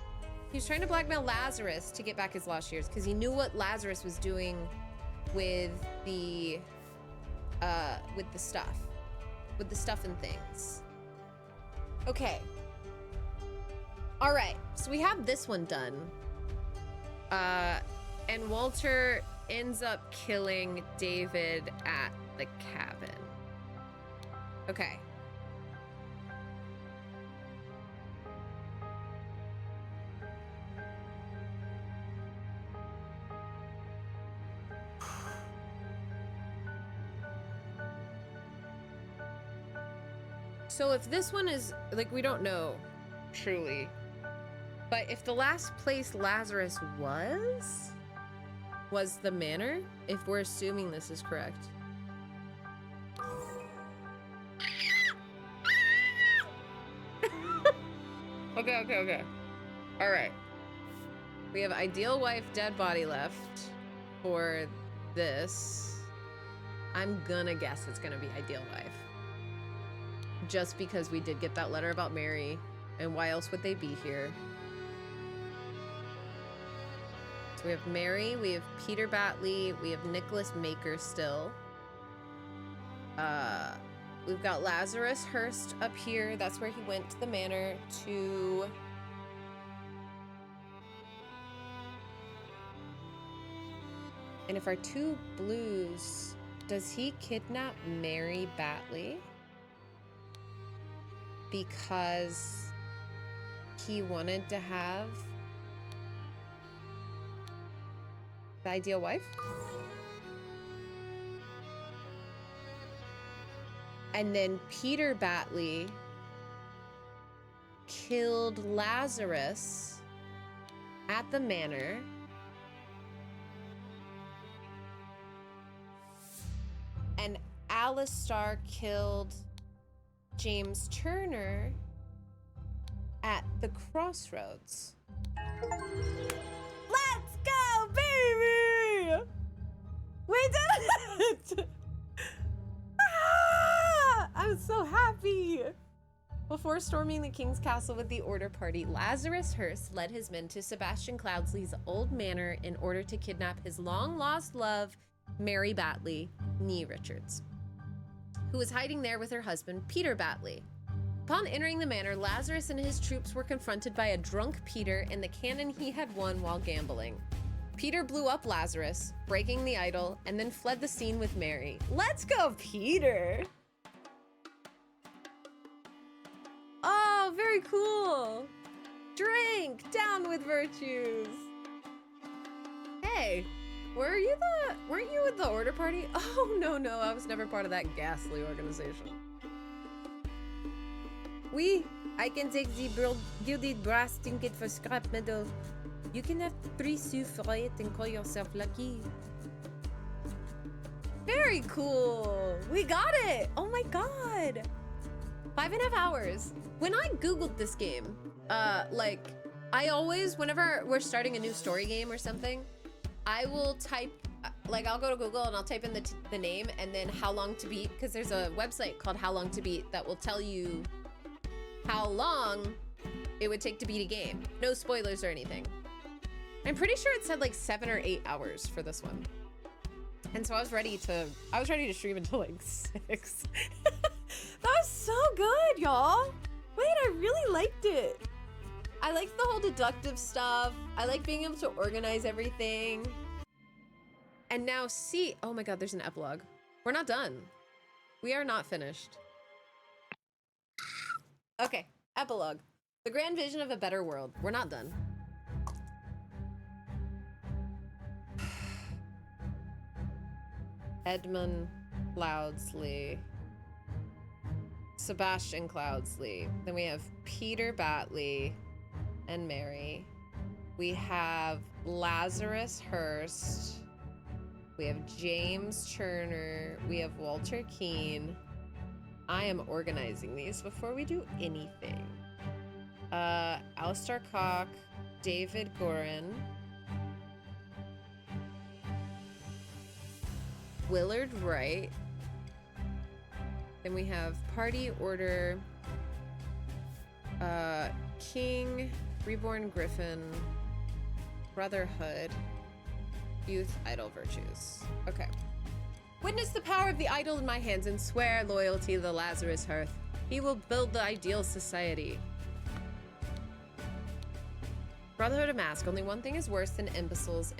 He was trying to blackmail Lazarus to get back his lost years because he knew what Lazarus was doing with the stuff and things. Okay. All right. So we have this one done. And Walter ends up killing David at the cabin. Okay. So if this one is, like, we don't know, truly. But if the last place Lazarus was the manor, if we're assuming this is correct. Okay. All right. We have ideal wife, dead body left for this. I'm gonna guess it's gonna be ideal wife. Just because we did get that letter about Mary, and why else would they be here? So we have Mary, we have Peter Batley, we have Nicholas Maker still. We've got Lazarus Hurst up here. That's where he went to the manor to... And if our two blues, does he kidnap Mary Batley? Because he wanted to have the ideal wife? And then Peter Batley killed Lazarus at the manor. And Alistar killed James Turner at the crossroads. Let's go, baby! We did it! Ah! I'm so happy! Before storming the king's castle with the order party, Lazarus Hurst led his men to Sebastian Cloudsley's old manor in order to kidnap his long-lost love, Mary Batley, née Richards, who was hiding there with her husband, Peter Batley. Upon entering the manor, Lazarus and his troops were confronted by a drunk Peter and the cannon he had won while gambling. Peter blew up Lazarus, breaking the idol, and then fled the scene with Mary. Let's go, Peter! Oh, very cool! Drink! Down with virtues! Hey! Weren't you with the order party? Oh, no, I was never part of that ghastly organization. Oui, I can take the gilded brass trinket for scrap metal. You can have 3 sous for it and call yourself lucky. Very cool. We got it. Oh my god. 5.5 hours. When I Googled this game, like, I always, whenever we're starting a new story game or something, I will type, like, I'll go to Google and I'll type in the name and then how long to beat, because there's a website called How Long to Beat that will tell you how long it would take to beat a game. No spoilers or anything. I'm pretty sure it said like 7 or 8 hours for this one. And so I was ready to stream until like 6. That was so good, y'all. Wait, I really liked it. I liked the whole deductive stuff. I like being able to organize everything. And now see, oh my god, there's an epilogue. We're not done. We are not finished. Okay, epilogue. The grand vision of a better world. We're not done. Edmund Cloudsley. Sebastian Cloudsley. Then we have Peter Batley and Mary. We have Lazarus Hurst. We have James Turner. We have Walter Keane. I am organizing these before we do anything. Alistair Cock, David Gorin, Willard Wright. Then we have Party Order, King, Reborn Griffin, Brotherhood, Youth, Idol Virtues. Okay. Witness the power of the idol in my hands and swear loyalty to the Lazarus Hearth. He will build the ideal society. Brotherhood of Mask. Only one thing is worse than imbeciles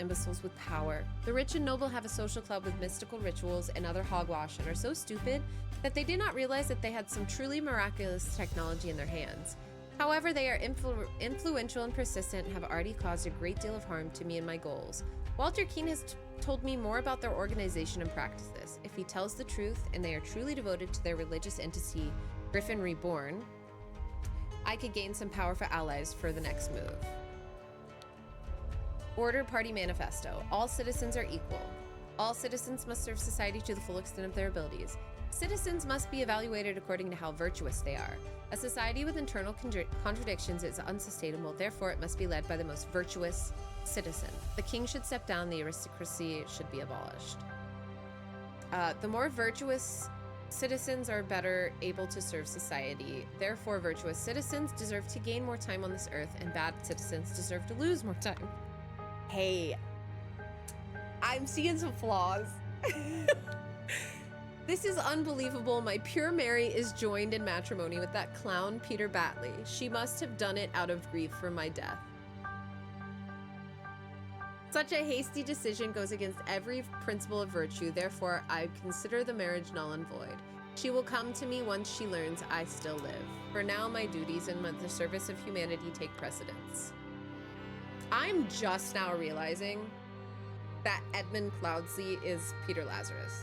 with power. The rich and noble have a social club with mystical rituals and other hogwash and are so stupid that they did not realize that they had some truly miraculous technology in their hands. However, they are influential and persistent and have already caused a great deal of harm to me and my goals. Walter Keane has told me more about their organization and practices. If he tells the truth and they are truly devoted to their religious entity, Griffin Reborn, I could gain some powerful allies for the next move. Order Party Manifesto. All citizens are equal. All citizens must serve society to the full extent of their abilities. Citizens must be evaluated according to how virtuous they are. A society with internal contradictions is unsustainable, therefore it must be led by the most virtuous citizen. The king should step down, the aristocracy should be abolished. The more virtuous citizens are better able to serve society. Therefore, virtuous citizens deserve to gain more time on this earth, and bad citizens deserve to lose more time. Hey, I'm seeing some flaws. This is unbelievable. My pure Mary is joined in matrimony with that clown Peter Batley. She must have done it out of grief for my death. Such a hasty decision goes against every principle of virtue. Therefore, I consider the marriage null and void. She will come to me once she learns I still live. For now, my duties and the service of humanity take precedence. I'm just now realizing that Edmund Cloudsley is Peter Lazarus.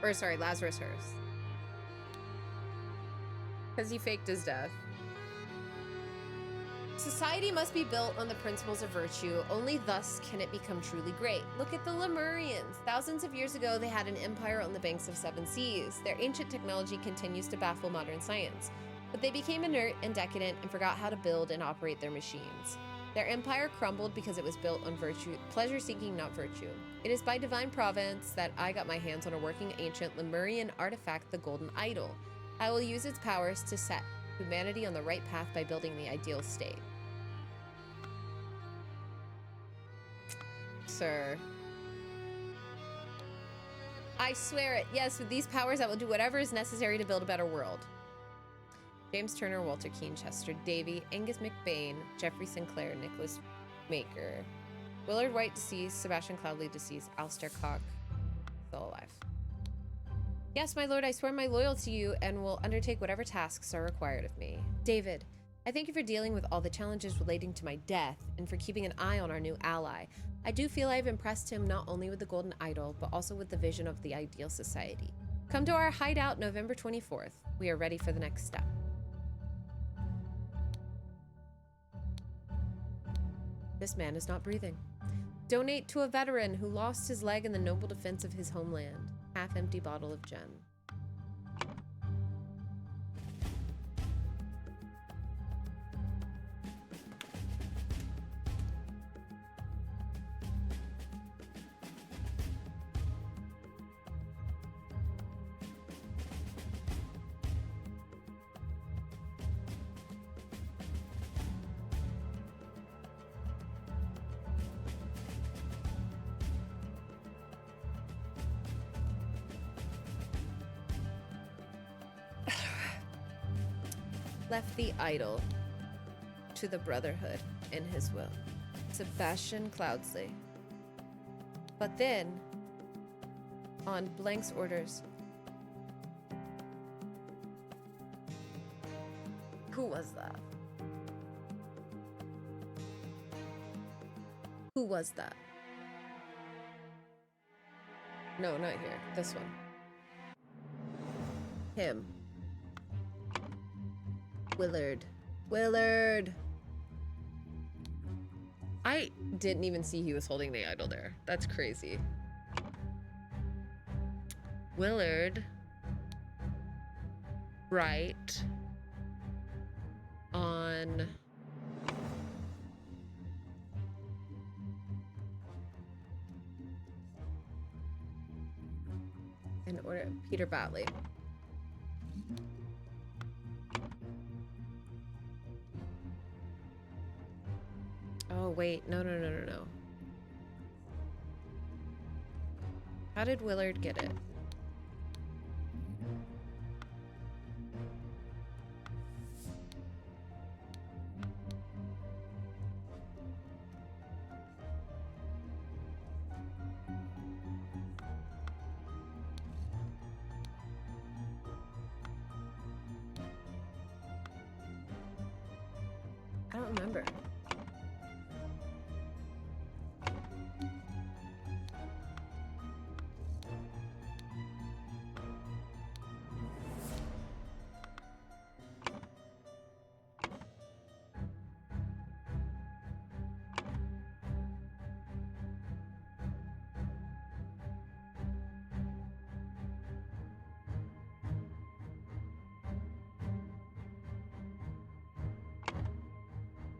Or sorry, Lazarus Hurst. Because he faked his death. Society must be built on the principles of virtue. Only thus can it become truly great. Look at the Lemurians. Thousands of years ago, they had an empire on the banks of 7 seas. Their ancient technology continues to baffle modern science. But they became inert and decadent and forgot how to build and operate their machines. Their empire crumbled because it was built on virtue, pleasure-seeking, not virtue. It is by divine providence that I got my hands on a working ancient Lemurian artifact, the Golden Idol. I will use its powers to set humanity on the right path by building the ideal state. Sir. I swear it. Yes, with these powers, I will do whatever is necessary to build a better world. James Turner, Walter Keane, Chester Davy, Angus McBain, Jeffrey Sinclair, Nicholas Maker, Willard White deceased, Sebastian Cloudley deceased, Alistair Cock still alive. Yes, my lord, I swear my loyalty to you and will undertake whatever tasks are required of me. David, I thank you for dealing with all the challenges relating to my death and for keeping an eye on our new ally. I do feel I have impressed him not only with the Golden Idol, but also with the vision of the ideal society. Come to our hideout November 24th. We are ready for the next step. This man is not breathing. Donate to a veteran who lost his leg in the noble defense of his homeland. Half-empty bottle of gin. Left the idol to the Brotherhood in his will. Sebastian Cloudsley. But then, on Blank's orders. Who was that? Who was that? No, not here. This one. Him. Willard. Willard! I didn't even see he was holding the idol there. That's crazy. Willard. Right. On... in order... Peter Batley. Oh, wait. No. How did Willard get it? I don't remember.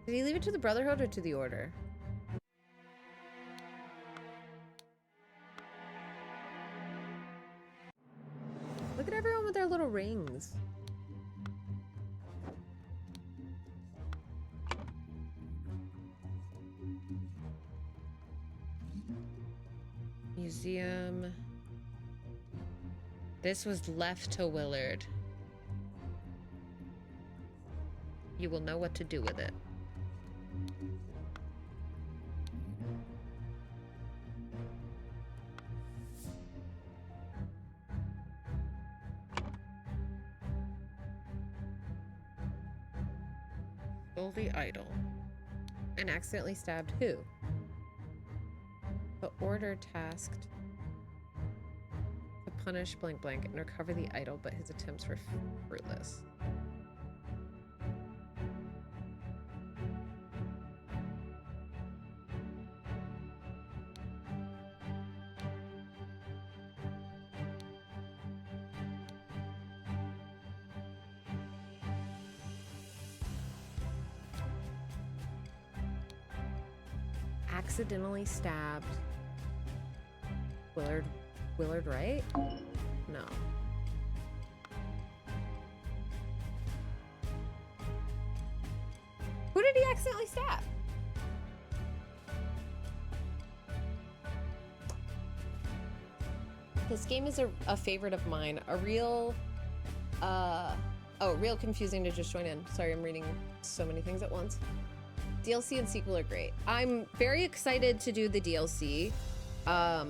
Did he leave it to the Brotherhood or to the Order? Look at everyone with their little rings. Museum. This was left to Willard. You will know what to do with it. Stole the idol. And accidentally stabbed who? The Order tasked to punish blank blank and recover the idol, but his attempts were fruitless. Accidentally stabbed Willard Wright? No. Who did he accidentally stab? This game is a favorite of mine. A real real confusing to just join in. Sorry, I'm reading so many things at once. DLC and sequel are great. I'm very excited to do the DLC. I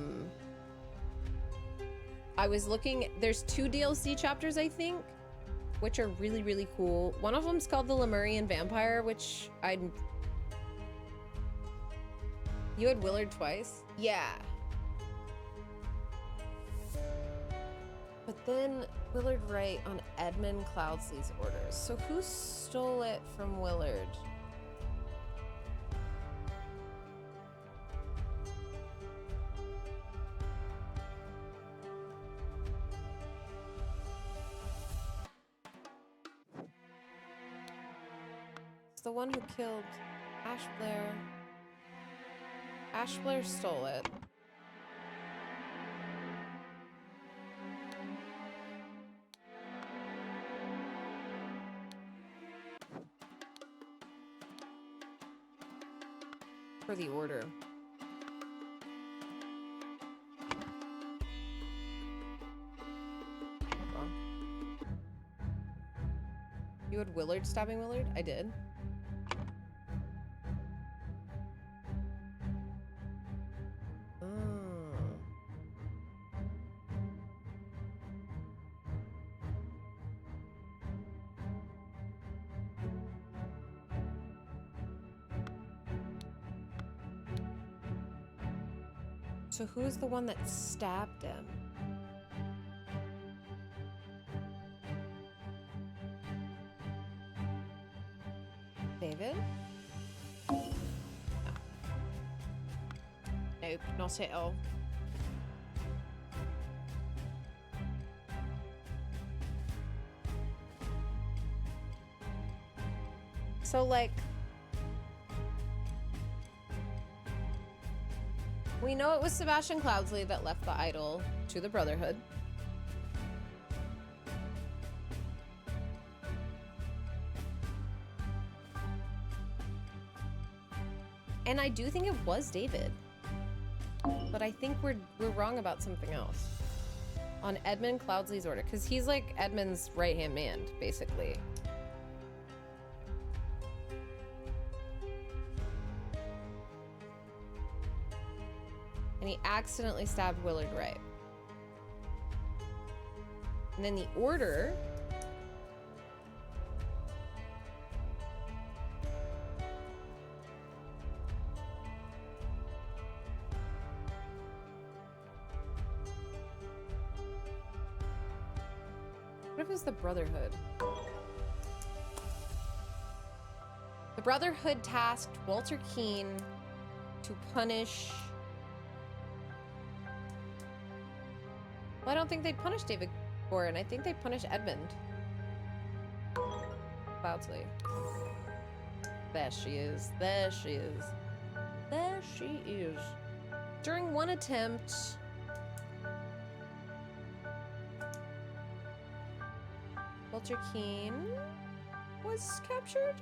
was looking, there's 2 DLC chapters, I think, which are really, really cool. One of them's called the Lemurian Vampire, which You had Willard twice? Yeah. But then Willard Wright on Edmund Cloudsley's orders. So who stole it from Willard? The one who killed Ash Blair. Ash Blair stole it. For the Order. You had Willard stabbing Willard? I did. So who's the one that stabbed him? David? No. Nope, not at all. So, like, we know it was Sebastian Cloudsley that left the idol to the Brotherhood. And I do think it was David. But I think we're wrong about something else. On Edmund Cloudsley's order, because he's like Edmund's right-hand man, basically. And he accidentally stabbed Willard Wright. And then the order... What if it was the Brotherhood? The Brotherhood tasked Walter Keane to punish... Well, I don't think they punished David Gorin. I think they punished Edmund Cloudsley. There she is. There she is. There she is. During one attempt... Walter Keane was captured?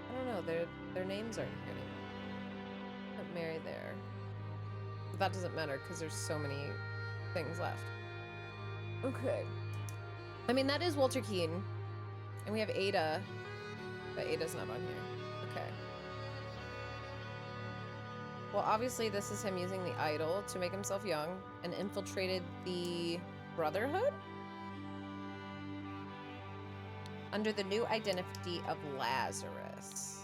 I don't know, their names aren't here anymore. Put Mary there. But that doesn't matter because there's so many things left. Okay. I mean, that is Walter Keane. And we have Ada, but Ada's not on here. Okay. Well, obviously this is him using the idol to make himself young and infiltrated the Brotherhood under the new identity of Lazarus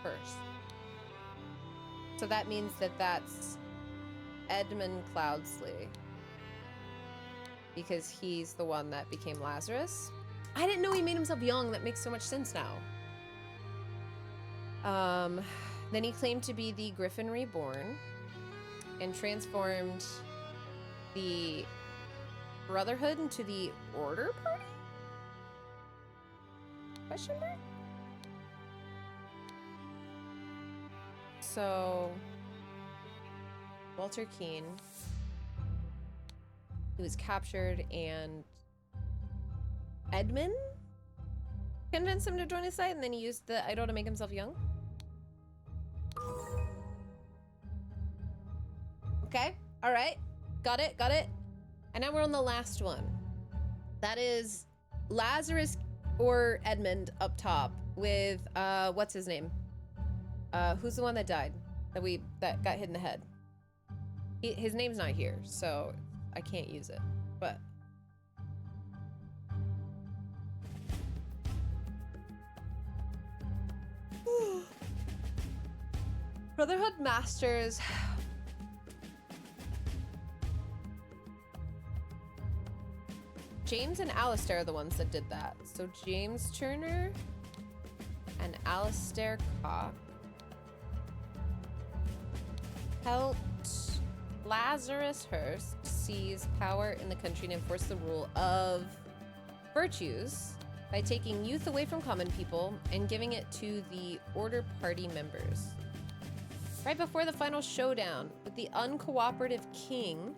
first. So that means that that's Edmund Cloudsley because he's the one that became Lazarus. I didn't know he made himself young. That makes so much sense now. Then he claimed to be the Griffin Reborn and transformed the Brotherhood into the Order Party? Question mark? So, Walter Keane, he was captured and Edmund convinced him to join his side and then he used the idol to make himself young? Okay, all right, got it. And now we're on the last one. That is Lazarus or Edmund up top with, what's his name? Who's the one that died? That got hit in the head? His name's not here, so I can't use it, but. Brotherhood Masters. James and Alistair are the ones that did that. So James Turner and Alistair Cock helped Lazarus Hearst seize power in the country and enforce the rule of virtues by taking youth away from common people and giving it to the Order Party members. Right before the final showdown with the uncooperative king,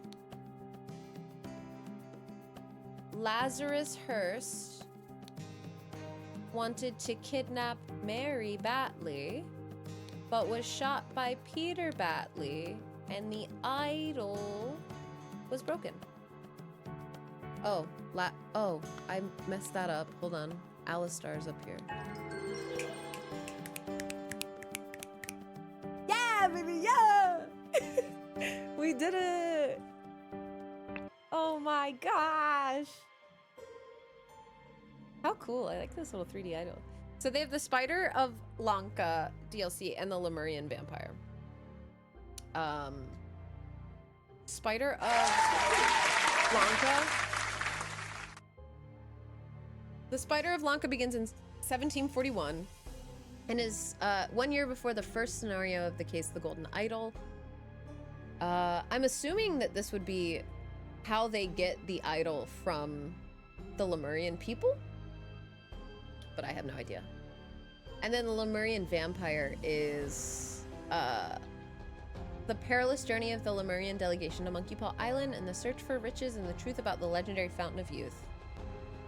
Lazarus Hearst wanted to kidnap Mary Batley, but was shot by Peter Batley, and the idol was broken. Oh, I messed that up. Hold on. Alistair's up here. Yeah, baby, yeah! We did it! Oh my gosh! How cool. I like this little 3D idol. So they have the Spider of Lanka DLC and the Lemurian Vampire. Spider of Lanka. The Spider of Lanka begins in 1741 and is 1 year before the first scenario of the case of the Golden Idol. I'm assuming that this would be how they get the idol from the Lemurian people, but I have no idea. And then the Lemurian Vampire is the perilous journey of the Lemurian delegation to Monkey Paw Island and the search for riches and the truth about the legendary Fountain of Youth.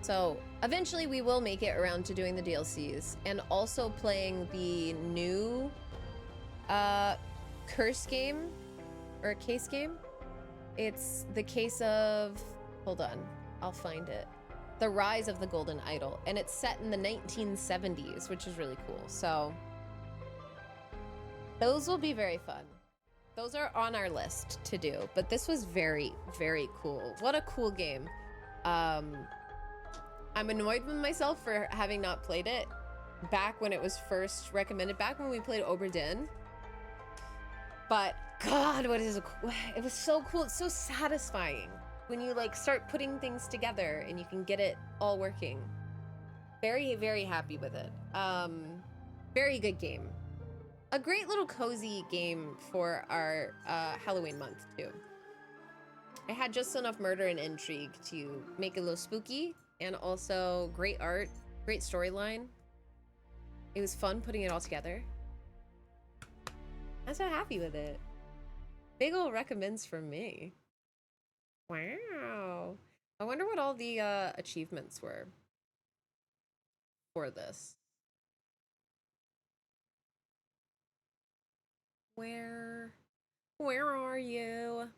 So eventually we will make it around to doing the DLCs and also playing the new curse game or case game. It's the case of, hold on, I'll find it. The Rise of the Golden Idol, and it's set in the 1970s, which is really cool. So those will be very fun. Those are on our list to do, but this was very, very cool. What a cool game. I'm annoyed with myself for having not played it back when it was first recommended, back when we played Oberdin. But God, it was so cool. It's so satisfying when you like start putting things together and you can get it all working. Very, very happy with it. Very good game. A great little cozy game for our Halloween month too. It had just enough murder and intrigue to make it a little spooky, and also great art, great storyline. It was fun putting it all together. I'm so happy with it. Big ol' recommends from me. Wow. I wonder what all the achievements were for this. Where are you?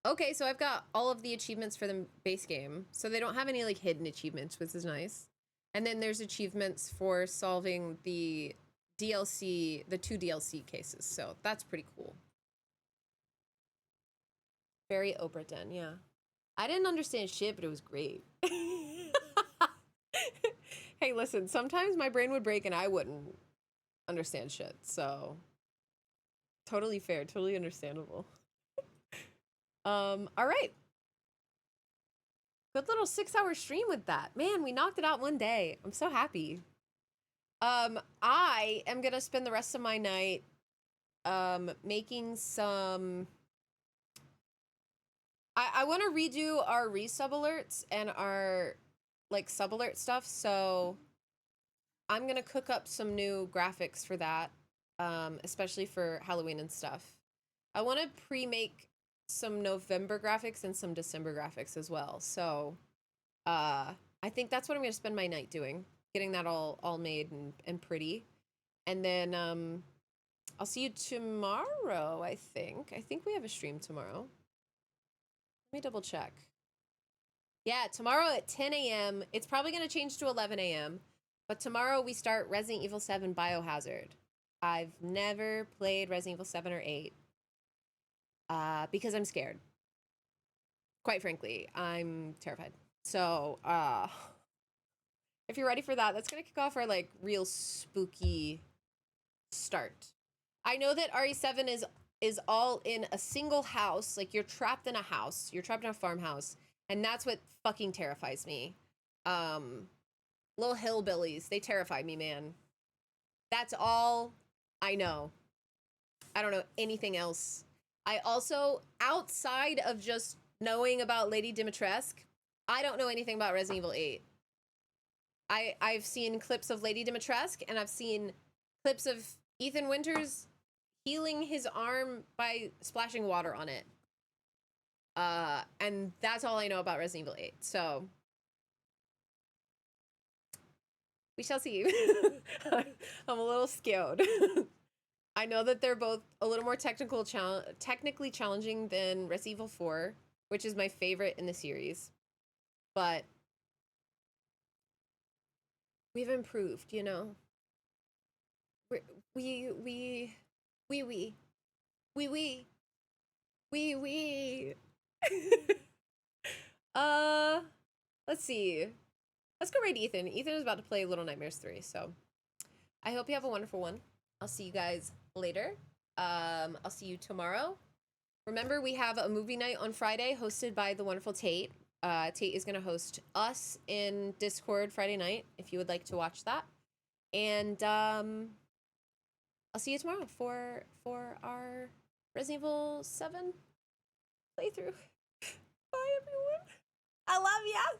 Okay, so I've got all of the achievements for the base game. So they don't have any like hidden achievements, which is nice. And then there's achievements for solving the DLC, the 2 DLC cases. So that's pretty cool. Very Oberdin, yeah. I didn't understand shit, but it was great. Hey, listen, sometimes my brain would break and I wouldn't understand shit. So totally fair, totally understandable. All right. Good little 6-hour stream with that. Man, we knocked it out one day. I'm so happy. I am gonna spend the rest of my night making some... I want to redo our resub alerts and our like sub alert stuff, so I'm gonna cook up some new graphics for that, especially for Halloween and stuff. I want to pre-make some November graphics and some December graphics as well. So I think that's what I'm gonna spend my night doing, getting that all made and pretty. And then I'll see you tomorrow, I think. I think we have a stream tomorrow. Let me double check. Yeah, tomorrow at 10 a.m. It's probably gonna change to 11 a.m. But tomorrow we start Resident Evil 7 Biohazard. I've never played Resident Evil 7 or 8. Because I'm scared. Quite frankly, I'm terrified. So, if you're ready for that, that's gonna kick off our like real spooky start. I know that RE7 is all in a single house, like you're trapped in a house, you're trapped in a farmhouse, and that's what fucking terrifies me. Little hillbillies, they terrify me, man. That's all I know. I don't know anything else. I also, outside of just knowing about Lady Dimitrescu, I don't know anything about Resident Evil 8. I've seen clips of Lady Dimitrescu, and I've seen clips of Ethan Winters healing his arm by splashing water on it. And that's all I know about Resident Evil 8. So we shall see. I'm a little scared. I know that they're both a little more technically challenging than Resident Evil 4, which is my favorite in the series. But we've improved, you know. We. Let's see. Let's go raid Ethan. Ethan is about to play Little Nightmares 3, so I hope you have a wonderful one. I'll see you guys later. I'll see you tomorrow. Remember, we have a movie night on Friday hosted by the wonderful Tate. Tate is going to host us in Discord Friday night if you would like to watch that. And I'll see you tomorrow for our Resident Evil 7 playthrough. Bye, everyone. I love ya.